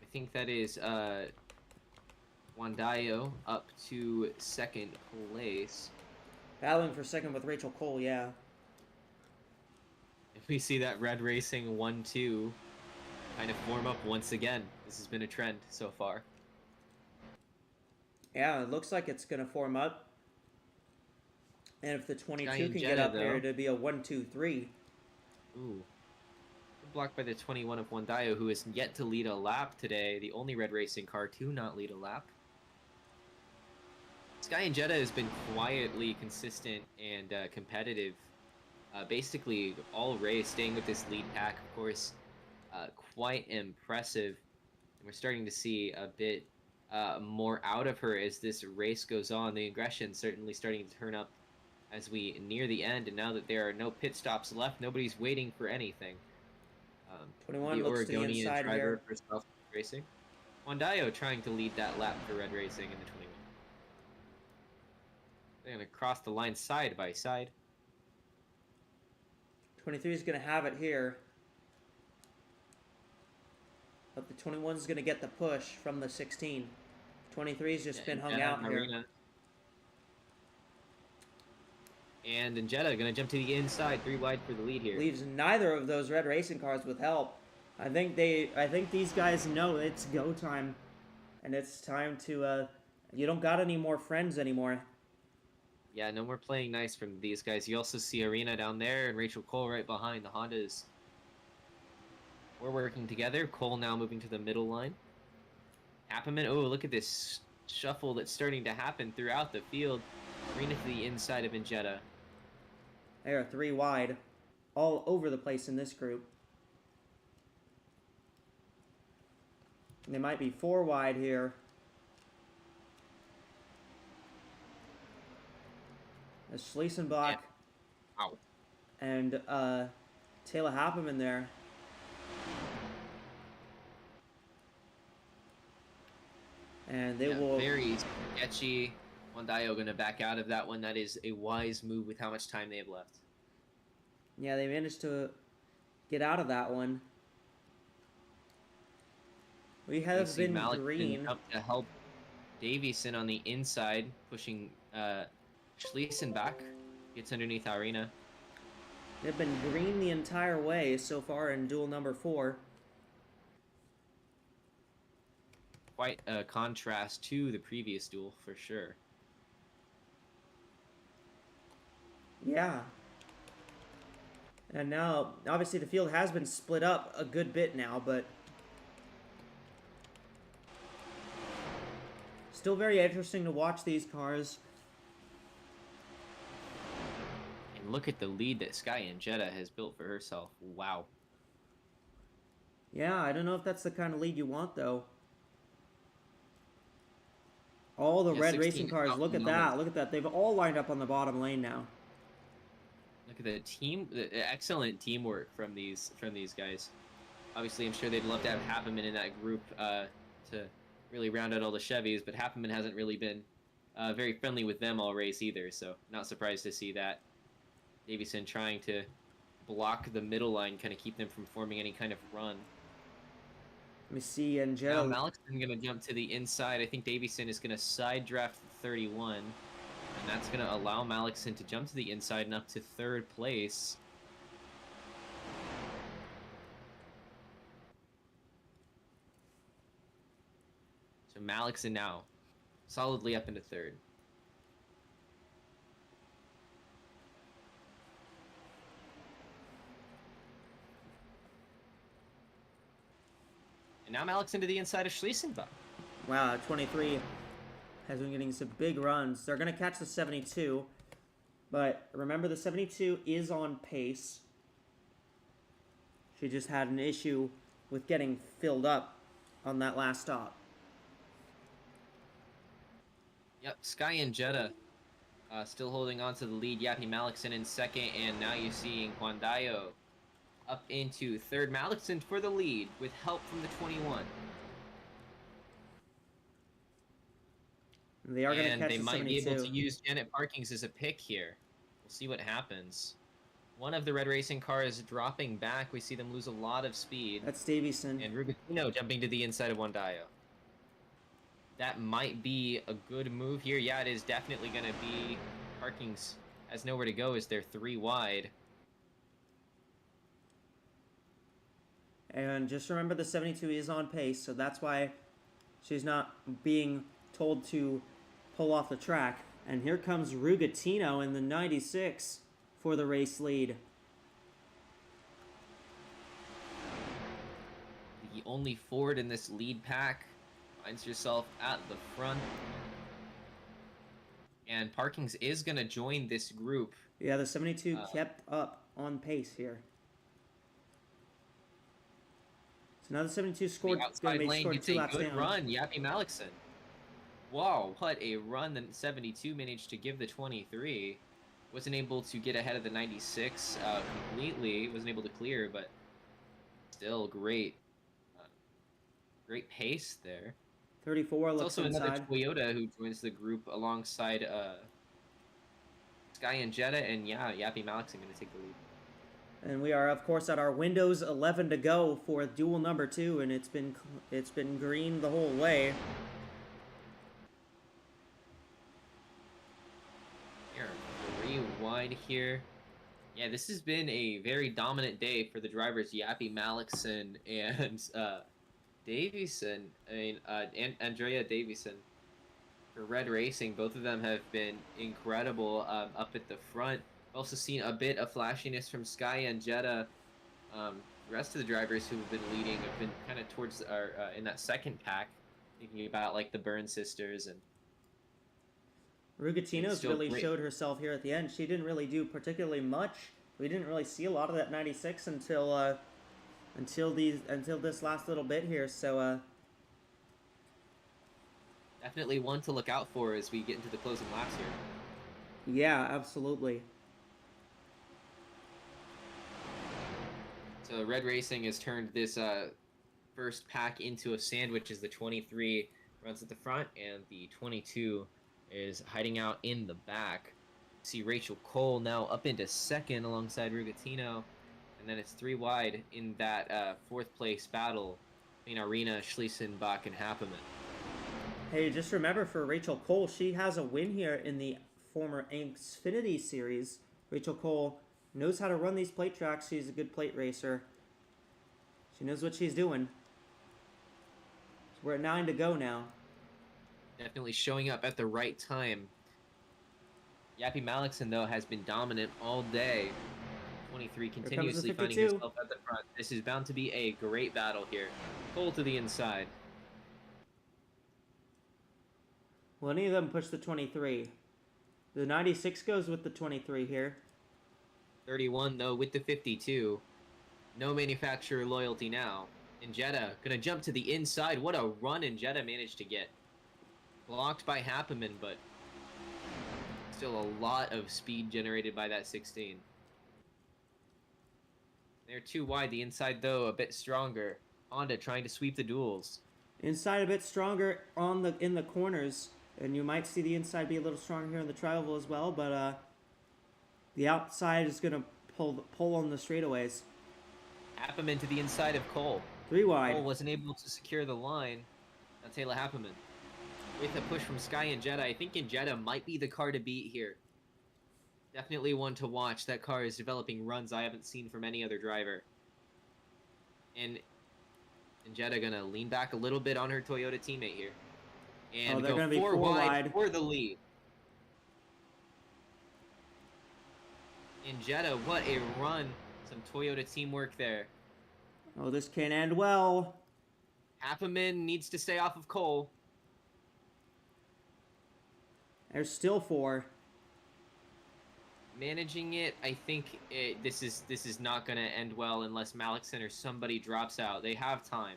I think that is Wandayo up to second place. Battling for second with Rachel Cole, yeah. If we see that Red Racing 1-2 kind of form up once again, this has been a trend so far. Yeah, it looks like it's going to form up. And if the 22 can Jetta, get up there, it'd be a 1-2-3. Ooh. Blocked by the 21 of Wandayo, who is yet to lead a lap today. The only Red Racing car to not lead a lap. Sky and Jetta has been quietly consistent and competitive. Basically all race, staying with this lead pack, of course. Quite impressive. And we're starting to see a bit more out of her as this race goes on. The aggression certainly starting to turn up as we near the end, and now that there are no pit stops left, nobody's waiting for anything. 21 the looks to the Oregonian inside driver here. for South Racing. Wandayo trying to lead that lap for Red Racing in the 21. They're going to cross the line side by side. 23 is going to have it here. But the 21 is going to get the push from the 16. 23's just been hung out here. Marina. And Jetta going to jump to the inside, 3 wide for the lead here. Leaves neither of those Red Racing cars with help. I think these guys know it's go time, and it's time to. You don't got any more friends anymore. Yeah, no more playing nice from these guys. You also see Arena down there and Rachel Cole right behind the Hondas. We're working together. Cole now moving to the middle line. Apperman, oh, look at this shuffle that's starting to happen throughout the field. Arena to the inside of Injetta. They are 3 wide, all over the place in this group. They might be 4 wide here. There's Schliesenbach. Yeah. Ow. And Taylor Happerman there. And they will... Very sketchy. Wandayo going to back out of that one. That is a wise move with how much time they have left. Yeah, they managed to get out of that one. We have been green. Up to help Davison on the inside, pushing Schliesenbach. Gets underneath Arena. They've been green the entire way so far in duel number 4. Quite a contrast to the previous duel, for sure. Yeah. And now, obviously the field has been split up a good bit now, but... still very interesting to watch these cars. And look at the lead that Sky and Jetta has built for herself. Wow. Yeah, I don't know if that's the kind of lead you want, though. All the red racing cars, look at that, look at that. They've all lined up on the bottom lane now. Look at the team, the excellent teamwork from these guys. Obviously, I'm sure they'd love to have Happerman in that group to really round out all the Chevys, but Happerman hasn't really been very friendly with them all race either, so not surprised to see that. Davison trying to block the middle line, kind of keep them from forming any kind of run. Let me see, and Now Joe. Malikson going to jump to the inside. I think Davison is going to side draft 31, and that's going to allow Malikson to jump to the inside and up to 3rd place. So Malikson now solidly up into 3rd. And now Malikson to the inside of Schliesenbach. Wow, 23 has been getting some big runs. They're going to catch the 72, but remember the 72 is on pace. She just had an issue with getting filled up on that last stop. Yep, Sky and Jetta still holding on to the lead. Yappy Malikson in 2nd, and now you're seeing Wandayo up into 3rd. Malikson for the lead with help from the 21. They are going to catch they the might 72. be able to use Janet Parkings as a pick here. We'll see what happens. One of the Red Racing cars dropping back. We see them lose a lot of speed. That's Davison. And Rugatino jumping to the inside of Wandayo. That might be a good move here. Yeah, it is definitely going to be. Parkings has nowhere to go as they're 3 wide. And just remember the 72 is on pace, so that's why she's not being told to pull off the track. And here comes Rugatino in the 96 for the race lead. The only Ford in this lead pack finds yourself at the front. And Parkings is going to join this group. Yeah, the 72 kept up on pace here. So now the 72 scored, The outside lane scored gets 2 a laps good down. run. Yappy Malikson. Wow, what a run the 72 managed to give the 23. Wasn't able to get ahead of the 96 completely. Wasn't able to clear, but still great. Great pace there. 34 It's looks also another inside. Toyota who joins the group alongside Sky and Jetta, and yeah, Yappy Malik's going to take the lead. And we are, of course, at our Windows 11 to go for duel number 2, and it's been green the whole way. Here, 3 wide here. Yeah, this has been a very dominant day for the drivers Yappy Malikson and Davison. And Andrea Davison for Red Racing. Both of them have been incredible up at the front. Also seen a bit of flashiness from Sky and Jetta. The rest of the drivers who have been leading have been kind of towards our in that second pack, thinking about like the Byrne sisters and. Rugatino's still really great. showed herself here at the end. She didn't really do particularly much. We didn't really see a lot of that 96 until this last little bit here. So Definitely one to look out for as we get into the closing laps here. yeah, absolutely. So Red Racing has turned this first pack into a sandwich as the 23 runs at the front and the 22 is hiding out in the back. See Rachel Cole now up into second alongside Rugatino, and then it's 3 wide in that 4th place battle between Arena, Schliesenbach, and Happeman. Hey, just remember for Rachel Cole, she has a win here in the former Xfinity series. Rachel Cole knows how to run these plate tracks. She's a good plate racer. She knows what she's doing. So we're at 9 to go now. Definitely showing up at the right time. Yappy Malikson, though, has been dominant all day. 23 continuously finding 52. himself at the front. This is bound to be a great battle here. Cole to the inside. Well, any of them push the 23. The 96 goes with the 23 here. 31, though, with the 52. No manufacturer loyalty now. And Jetta gonna jump to the inside. What a run and Jetta managed to get. Blocked by Happeman, but still a lot of speed generated by that 16. They're 2 wide. The inside, though, a bit stronger. Honda trying to sweep the duels. Inside a bit stronger in the corners, and you might see the inside be a little stronger here in the tri-oval as well. But the outside is gonna pull on the straightaways. Happeman to the inside of Cole. 3 wide. Cole wasn't able to secure the line. Now Taylor Happeman. With a push from Sky and Jetta, I think Jetta might be the car to beat here. Definitely one to watch. That car is developing runs I haven't seen from any other driver. And Jetta gonna lean back a little bit on her Toyota teammate here. And they're go gonna be 4 4 wide wide. for the lead. And Jetta, what a run. Some Toyota teamwork there. Oh, this can't end well. Happeman needs to stay off of Cole. There's still 4. Managing it, I think this is not going to end well unless Malikson or somebody drops out. They have time.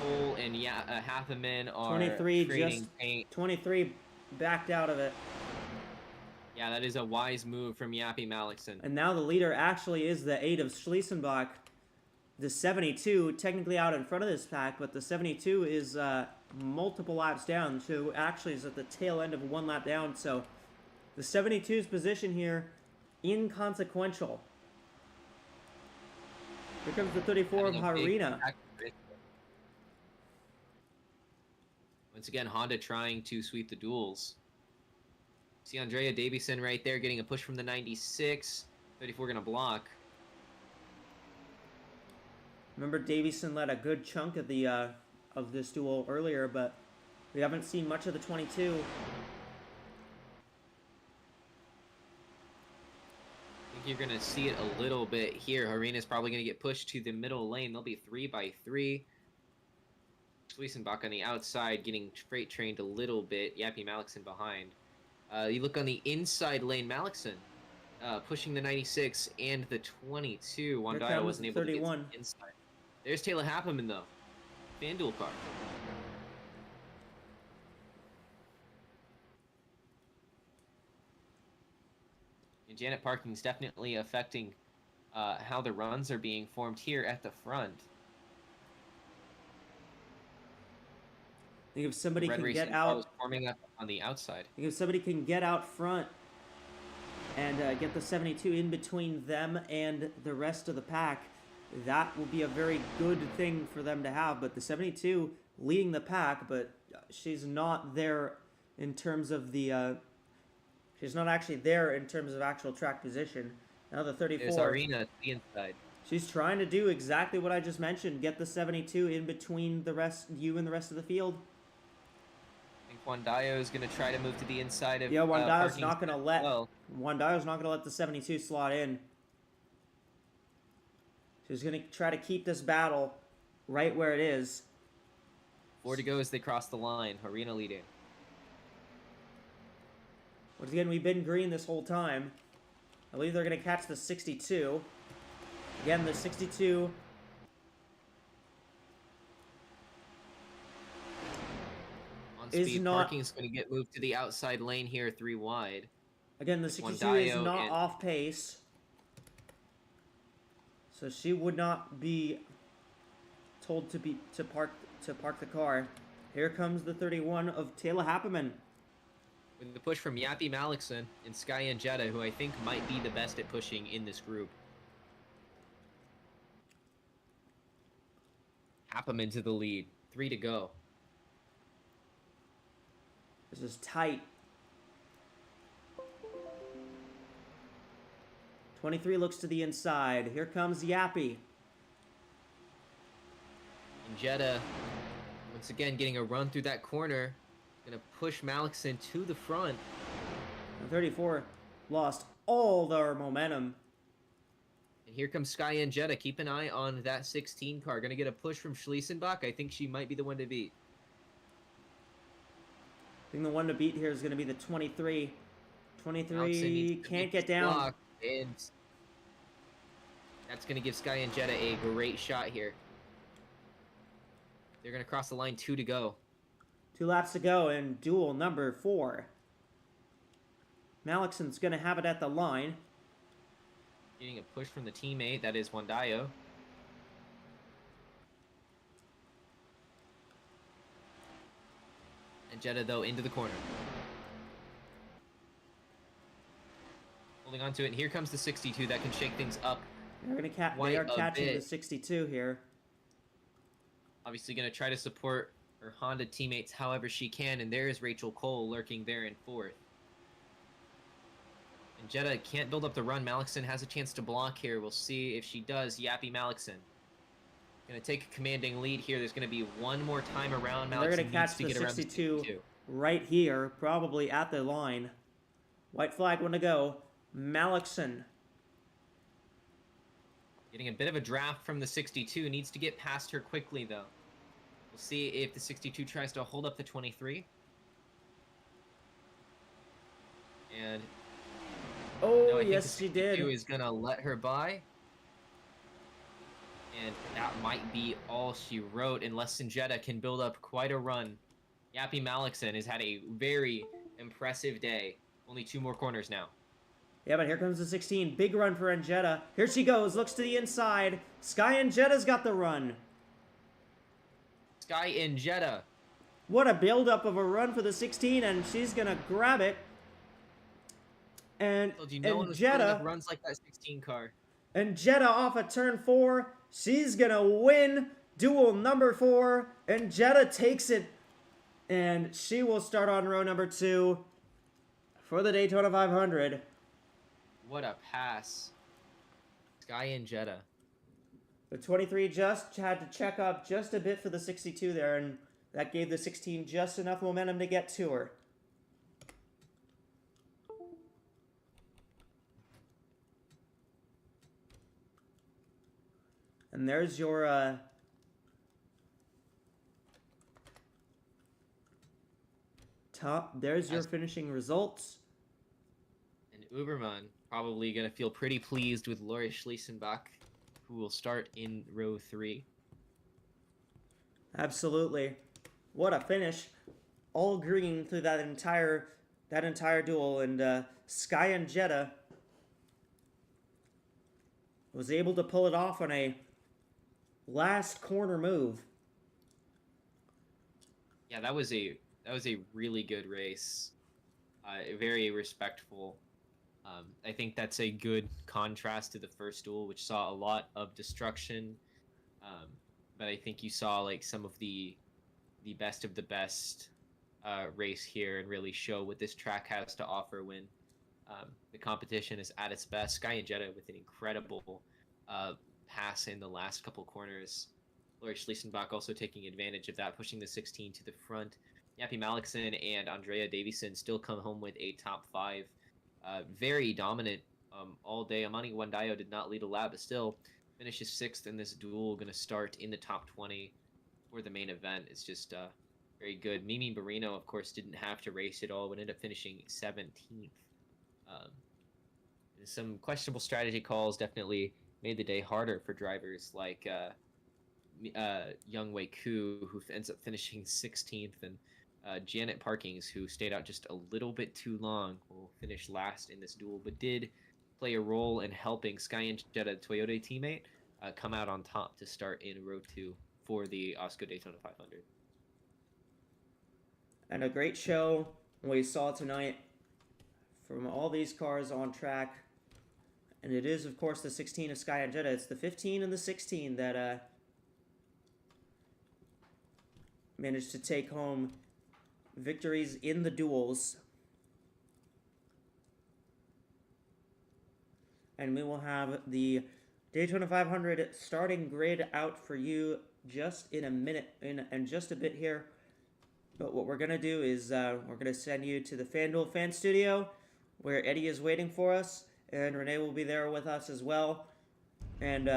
Cole and Happeman are 23 trading just paint. 23 backed out of it. Yeah, that is a wise move from Yappy Malikson. And now the leader actually is the 8 of Schliesenbach. The 72, technically out in front of this pack, but the 72 is multiple laps down, so actually is at the tail end of 1 lap down, so the 72's position here, inconsequential. Here comes the 34 of Harina. Once again, Honda trying to sweep the duels. See Andrea Davison right there getting a push from the 96. 34 going to block. Remember, Davison led a good chunk of the of this duel earlier, but we haven't seen much of the 22. I think you're going to see it a little bit here. Harina's probably going to get pushed to the middle lane. They'll be 3 by 3. Schliesenbach on the outside getting freight trained a little bit. Yappy Malikson behind. You look on the inside lane, Malikson pushing the 96 and the 22. Wandaya wasn't able to get to the inside. There's Taylor Happeman, though. FanDuel car. And Janet parking is definitely affecting how the runs are being formed here at the front. I think if somebody Red can Racing get car was out, forming up on the outside. I think if somebody can get out front and get the 72 in between them and the rest of the pack, that will be a very good thing for them to have. But the 72 leading the pack, but she's not there in terms of the. She's not actually there in terms of actual track position. Now the 34. There's Arena to the inside. She's trying to do exactly what I just mentioned. Get the 72 in between the rest, you and the rest of the field. I think Wandayo is going to try to move to the inside of. Yeah, Wandayo's parking not going to as let. well. Wandayo's not going to let the 72 slot in. She's going to try to keep this battle right where it is. 4 to go as they cross the line. Arena leading. Once again, we've been green this whole time. I believe they're going to catch the 62. Again, the 62. On Is speed, not- parking is going to get moved to the outside lane here, 3 wide. Again, the With 62 is Wandayo not and- off pace. So she would not be told to park the car. Here comes the 31 of Taylor Happerman. With the push from Yappy Malikson and Sky and Jetta, who I think might be the best at pushing in this group. Happerman to the lead. 3 to go. This is tight. 23 looks to the inside. Here comes Yappy. And Jetta, once again, getting a run through that corner. Gonna push Malikson to the front. The 34 lost all their momentum. And here comes Sky and Jetta. Keep an eye on that 16 car. Gonna get a push from Schliesenbach. I think she might be the one to beat. I think the one to beat here is going to be the 23. Malikson 23 needs to can't make get this down. block, and that's gonna give Sky and Jetta a great shot here. They're gonna cross the line. 2 to go. 2 laps to go in duel number 4. Malikson's going to have it at the line. Getting a push from the teammate. That is Wandayo. And Jetta, though, into the corner. Holding on to it. And here comes the 62. That can shake things up. They're going to they Quite are a catching the bit. 62 here. Obviously going to try to support her Honda teammates however she can. And there is Rachel Cole lurking there in 4th. And Jetta can't build up the run. Malikson has a chance to block here. We'll see if she does. Yappy Malikson. Going to take a commanding lead here. There's going to be one more time around. They're going to Malikson catch needs to the get around the 62 right here, probably at the line. White flag, one to go. Malikson. Getting a bit of a draft from the 62. Needs to get past her quickly, though. We'll see if the 62 tries to hold up the 23. And Oh, no, I think yes, the she 62 did. is going to let her by. And that might be all she wrote, unless Jetta can build up quite a run. Yappy Malikson has had a very impressive day. Only 2 more corners now. Yeah, but here comes the 16. Big run for Njetta. Here she goes. Looks to the inside. Sky Njetta's got the run. Sky and Jetta. What a build-up of a run for the 16, and she's going to grab it. And Told you no one was putting Njetta, up runs like that 16 car. Njetta off of turn 4. She's going to win duel number 4. Njetta takes it, and she will start on row number 2 for the Daytona 500. What a pass. Sky and Jetta. The 23 just had to check up just a bit for the 62 there, and that gave the 16 just enough momentum to get to her. And there's your there's your finishing results. And Uberman probably going to feel pretty pleased with Laura Schliesenbach, who will start in row 3. Absolutely. What a finish. All green through that entire duel, and Sky and Jetta was able to pull it off on a last corner move. Yeah, that was a really good race. Very respectful. I think that's a good contrast to the first duel, which saw a lot of destruction. But I think you saw like some of the best of the best race here and really show what this track has to offer when the competition is at its best. Sky and Jetta with an incredible pass in the last couple corners. Lori Schliesenbach also taking advantage of that, pushing the 16 to the front. Yappy Malikson and Andrea Davison still come home with a top 5. Very dominant all day. Amani Wandayo did not lead a lap, but still finishes 6th in this duel. Going to start in the top 20 for the main event. It's just very good. Mimi Barino, of course, didn't have to race at all, but ended up finishing 17th. Some questionable strategy calls definitely made the day harder for drivers like Young Wei Koo, who ends up finishing 16th, and Janet Parkings, who stayed out just a little bit too long, will finish last in this duel, but did play a role in helping Sky and Jetta Toyota teammate come out on top to start in row 2 for the AWSCO Daytona 500. And a great show we saw tonight from all these cars on track. And it is, of course, the 16 of Sky and Jetta. It's the 15 and the 16 that managed to take home victories in the duels. And we will have the Daytona 500 starting grid out for you just in a minute, in just a bit here. But what we're going to do is we're going to send you to the FanDuel fan studio where Eddie is waiting for us. And Renee will be there with us as well. And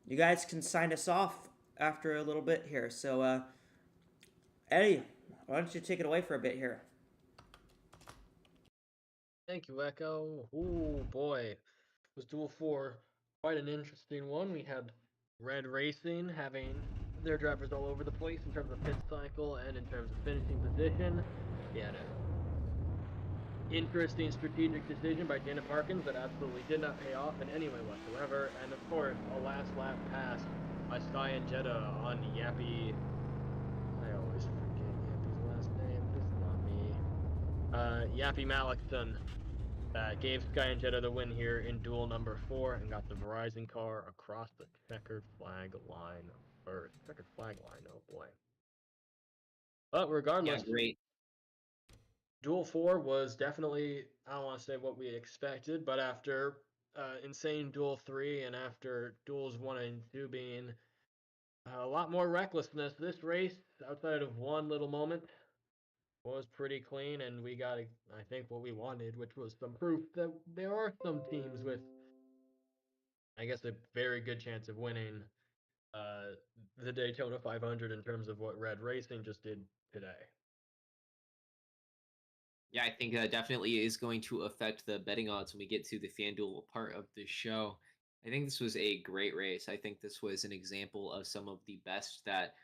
you guys can sign us off after a little bit here. So, Eddie, why don't you take it away for a bit here? Thank you, Echo. Oh boy, it was Duel 4. Quite an interesting one. We had Red Racing having their drivers all over the place in terms of pit cycle and in terms of finishing position. We had a interesting strategic decision by Janet Parkins that absolutely did not pay off in any way whatsoever. And of course, a last lap pass by Sky and Jetta on Yappy. I always forget Yappy's last name. This is not me. Yappy Malikson gave Sky and Jetta the win here in duel number 4 and got the Verizon car across the checkered flag line first. Checkered flag line, oh boy. But regardless, Yeah, great. Duel 4 was definitely, I don't want to say what we expected, but after insane Duel 3 and after Duels 1 and 2 being a lot more recklessness, this race, outside of one little moment, was pretty clean, and we got, I think, what we wanted, which was some proof that there are some teams with, I guess, a very good chance of winning the Daytona 500 in terms of what Red Racing just did today. Yeah, I think that definitely is going to affect the betting odds when we get to the FanDuel part of the show. I think this was a great race. I think this was an example of some of the best that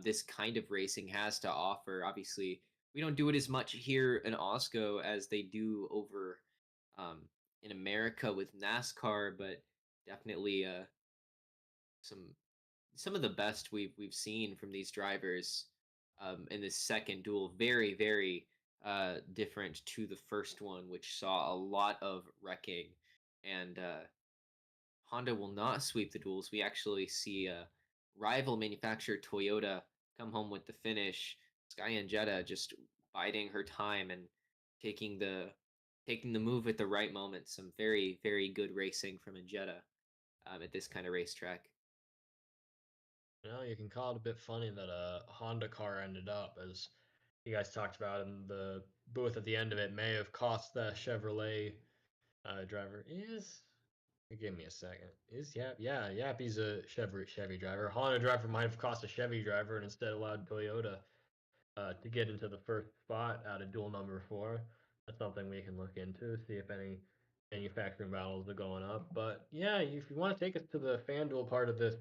this kind of racing has to offer. Obviously, we don't do it as much here in AWSCO as they do over in America with NASCAR, but definitely some of the best we've seen from these drivers in this second duel. Very, very different to the first one, which saw a lot of wrecking. And Honda will not sweep the duels. We actually see rival manufacturer Toyota come home with the finish. Sky and Jetta just biding her time and taking the move at the right moment. Some very, very good racing from Jetta at this kind of racetrack. You know, you can call it a bit funny that a Honda car ended up, as you guys talked about in the booth at the end of it, may have cost the Chevrolet driver. Give me a second. Yappy's a Chevy driver. Honda driver might have cost a Chevy driver and instead allowed Toyota to get into the first spot out of duel number 4. That's something we can look into, see if any manufacturing battles are going up. But yeah, if you want to take us to the FanDuel part of this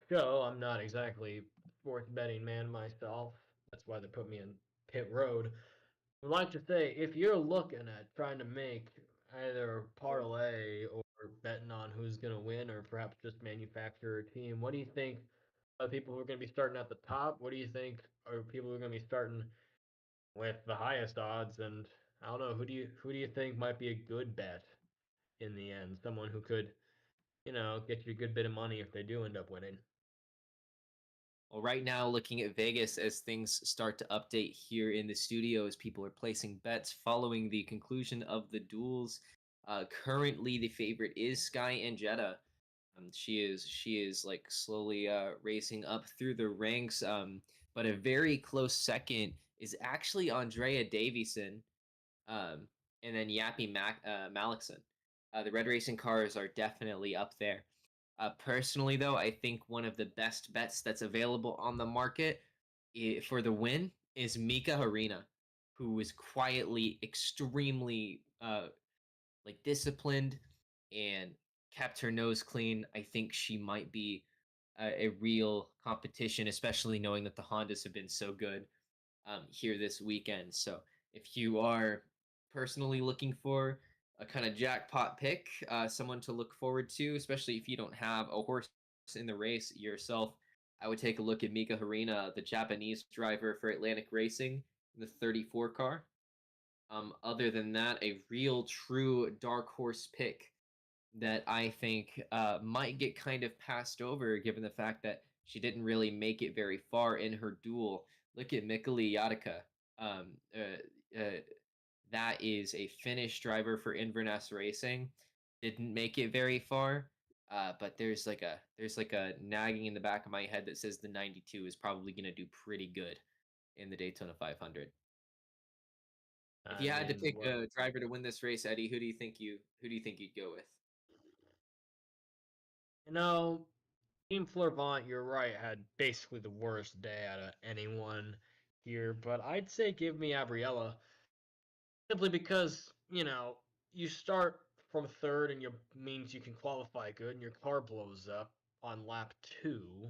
show, I'm not exactly sports betting man myself. That's why they put me in pit road. I'd like to say, if you're looking at trying to make either parlay or or betting on who's going to win, or perhaps just manufacture a team. What do you think of people who are going to be starting at the top? What do you think are people who are going to be starting with the highest odds? And I don't know, who do you think might be a good bet in the end? Someone who could, get you a good bit of money if they do end up winning. Well, right now, looking at Vegas as things start to update here in the studio, as people are placing bets following the conclusion of the duels. Currently, the favorite is Sky and Jetta. She is like slowly racing up through the ranks. But a very close second is actually Andrea Davison, um, and then Malikson. The red racing cars are definitely up there. Personally, though, I think one of the best bets that's available on the market for the win is Mika Harina, who is quietly extremely like disciplined and kept her nose clean. I think she might be a real competition, especially knowing that the Hondas have been so good here this weekend. So if you are personally looking for a kind of jackpot pick, someone to look forward to, especially if you don't have a horse in the race yourself, I would take a look at Mika Harina, the Japanese driver for Atlantic Racing, in the 34 car. Other than that, a real true dark horse pick that I think might get kind of passed over given the fact that she didn't really make it very far in her duel. Look at Mikali Yatica. Um, that is a Finnish driver for Inverness Racing. Didn't make it very far, but there's like a nagging in the back of my head that says the 92 is probably going to do pretty good in the Daytona 500. If I you had to mean, pick well, a driver to win this race, Eddie, who do you think you'd go with? you know, Team Fleurvent, you're right, had basically the worst day out of anyone here, but I'd say give me Abriella simply because, you start from third and you means you can qualify good and your car blows up on lap 2.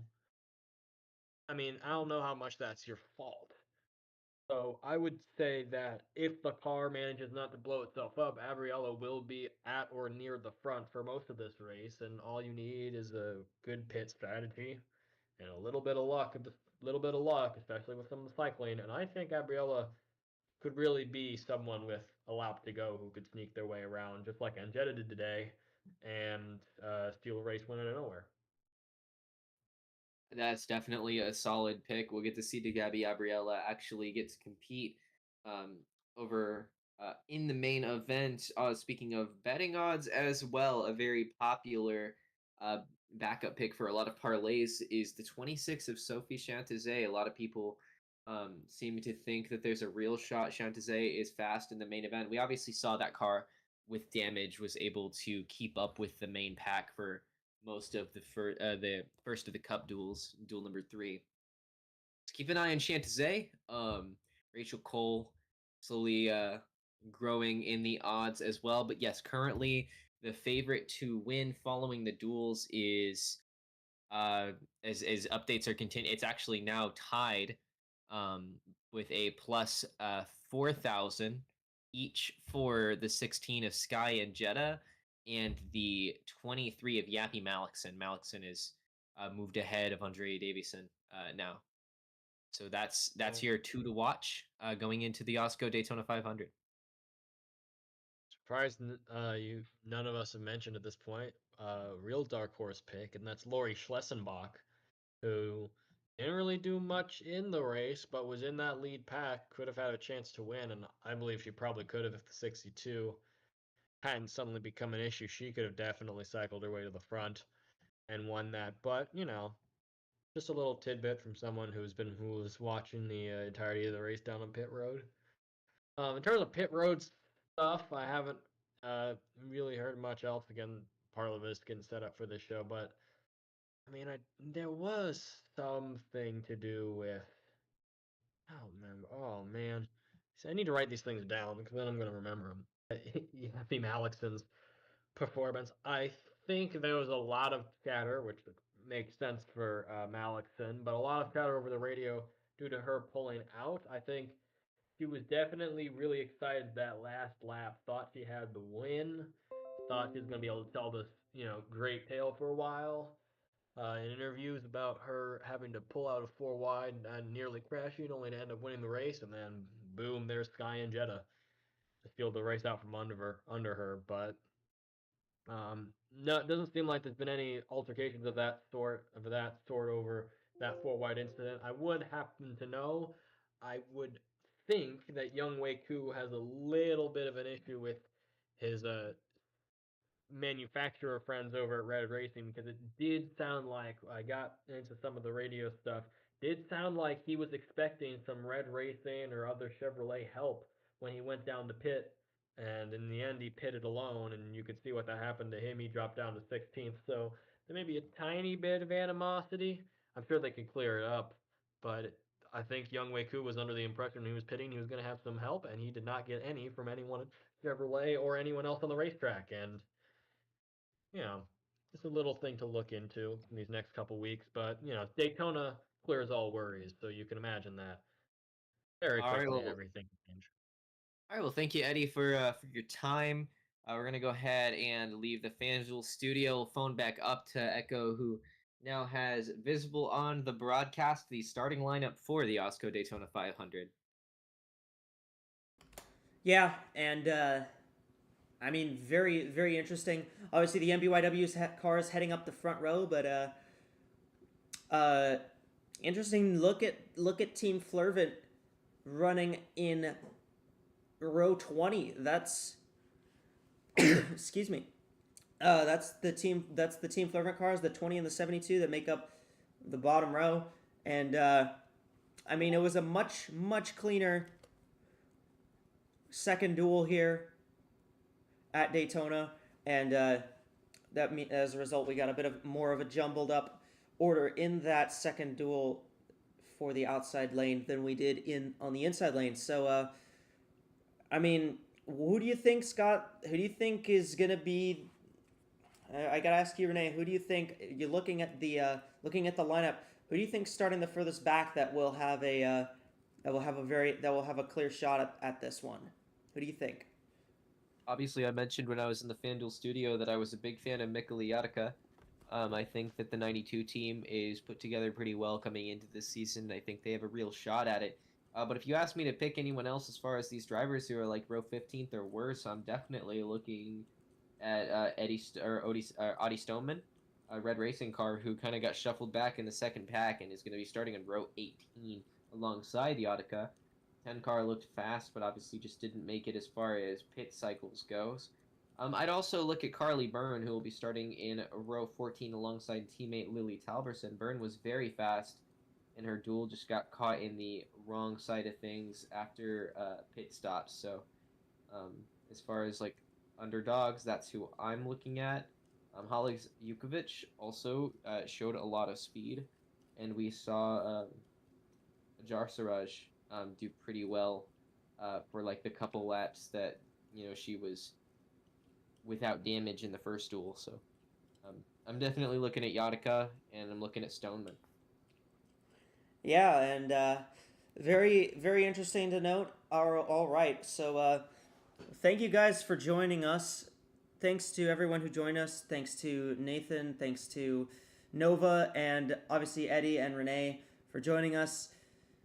I mean, I don't know how much that's your fault. So I would say that if the car manages not to blow itself up, Abriella will be at or near the front for most of this race, and all you need is a good pit strategy and a little bit of luck, especially with some of the cycling. And I think Gabriella could really be someone with a lap to go who could sneak their way around, just like Angetta did today, and steal a race win out of nowhere. That's definitely a solid pick. We'll get to see DeGabi Abriella actually get to compete um, over in the main event. Speaking of betting odds as well, a very popular uh, backup pick for a lot of parlays is the 26 of Sophie Chantizé. A lot of people seem to think that there's a real shot Chantizé is fast in the main event. We obviously saw that car with damage was able to keep up with the main pack for most of the first of the cup duels, duel number 3. Let's keep an eye on Chantizé. Rachel Cole slowly growing in the odds as well. But yes, currently the favorite to win following the duels is as updates are continuing. It's actually now tied um, with a plus 4,000 each for the 16 of Sky and Jetta and the 23 of Yappy Malikson. Malikson is moved ahead of Andrea Davison now. So that's Well, your 2 to watch going into the AWSCO Daytona 500. surprised none of us have mentioned at this point real dark horse pick, and that's Lori Schlessenbach, who didn't really do much in the race, but was in that lead pack, could have had a chance to win, and I believe she probably could have if the 62 hadn't suddenly become an issue. She could have definitely cycled her way to the front and won that. But just a little tidbit from someone who was watching the entirety of the race down on pit road. In terms of pit road stuff, I haven't really heard much else. Again, part of this getting set up for this show, but I mean, there was something to do with. Oh man, oh man. See, I need to write these things down because then I'm gonna remember them. Happy Alexson's performance. I think there was a lot of chatter, which makes sense for Malikson, but a lot of chatter over the radio due to her pulling out. I think she was definitely really excited that last lap, thought she had the win, thought she was going to be able to tell this, great tale for a while. In interviews about her having to pull out a 4 wide and nearly crashing, only to end up winning the race, and then boom, there's Sky and Jetta to steal the race out from under her. But no, it doesn't seem like there's been any altercations of that sort over that 4 wide incident. I would happen to know. I would think that Young Wei Koo has a little bit of an issue with his manufacturer friends over at Red Racing, because it did sound like, I got into some of the radio stuff, did sound like he was expecting some Red Racing or other Chevrolet help when he went down to pit, and in the end he pitted alone, and you could see what that happened to him. He dropped down to 16th, so there may be a tiny bit of animosity. I'm sure they could clear it up, but I think Young Wei Koo was under the impression when he was pitting he was going to have some help, and he did not get any from anyone at Chevrolet or anyone else on the racetrack. And just a little thing to look into in these next couple weeks. But Daytona clears all worries, so you can imagine that very All right, quickly well, everything can change. All right, well, thank you, Eddie, for your time. We're gonna go ahead and leave the FanDuel studio. Phone back up to Echo, who now has visible on the broadcast the starting lineup for the AWSCO Daytona 500. Yeah, and I mean, very, very interesting. Obviously, the MBYW's cars heading up the front row, but interesting look at Team Flurvent running in row 20. That's excuse me. That's the Team Flurvent cars, the 20 and the 72 that make up the bottom row, and I mean, it was a much cleaner second duel here at Daytona, and as a result, we got a bit of more of a jumbled up order in that second duel for the outside lane than we did on the inside lane. So, I mean, who do you think, Scott? Who do you think is gonna be? I gotta ask you, Renee. Who do you think? You're looking at the lineup. Who do you think starting the furthest back that will have a clear shot at this one? Who do you think? Obviously, I mentioned when I was in the FanDuel studio that I was a big fan of Mika Liatica. I think that the 92 team is put together pretty well coming into this season. I think they have a real shot at it. But if you ask me to pick anyone else as far as these drivers who are like row 15th or worse, I'm definitely looking at Audie Stoneman, a Red Racing car who kind of got shuffled back in the second pack and is going to be starting in row 18 alongside the Audica. 10 car looked fast, but obviously just didn't make it as far as pit cycles goes. I'd also look at Carly Byrne, who will be starting in row 14 alongside teammate Lily Talberson. Byrne was very fast in her duel, just got caught in the wrong side of things after pit stops. So as far as like underdogs, that's who I'm looking at. Holly Jukovic also showed a lot of speed, and we saw Jar Siraj do pretty well for like the couple laps that she was without damage in the first duel. So I'm definitely looking at Yatica, and I'm looking at Stoneman. Yeah, and very, very interesting to note. All right, so thank you guys for joining us. Thanks to everyone who joined us. Thanks to Nathan. Thanks to Nova, and obviously Eddie and Renee for joining us.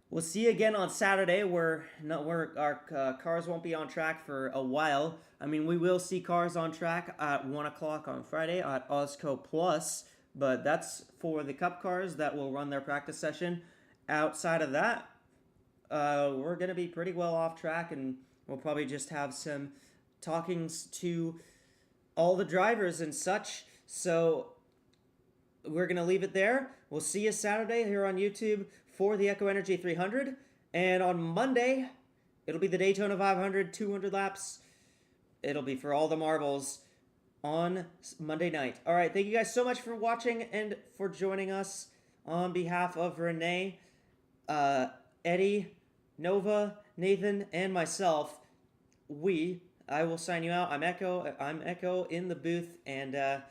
We'll see you again on Saturday, where our cars won't be on track for a while. I mean, we will see cars on track at 1 o'clock on Friday at AWSCO Plus, but that's for the Cup cars that will run their practice session. Outside of that, we're going to be pretty well off track, and we'll probably just have some talkings to all the drivers and such. So we're going to leave it there. We'll see you Saturday here on YouTube for the Echo Energy 300. And on Monday, it'll be the Daytona 500, 200 laps. It'll be for all the marbles on Monday night. All right, thank you guys so much for watching and for joining us. On behalf of Renee, Eddie, Nova, Nathan, and myself, I will sign you out. I'm Echo in the booth, and yeah.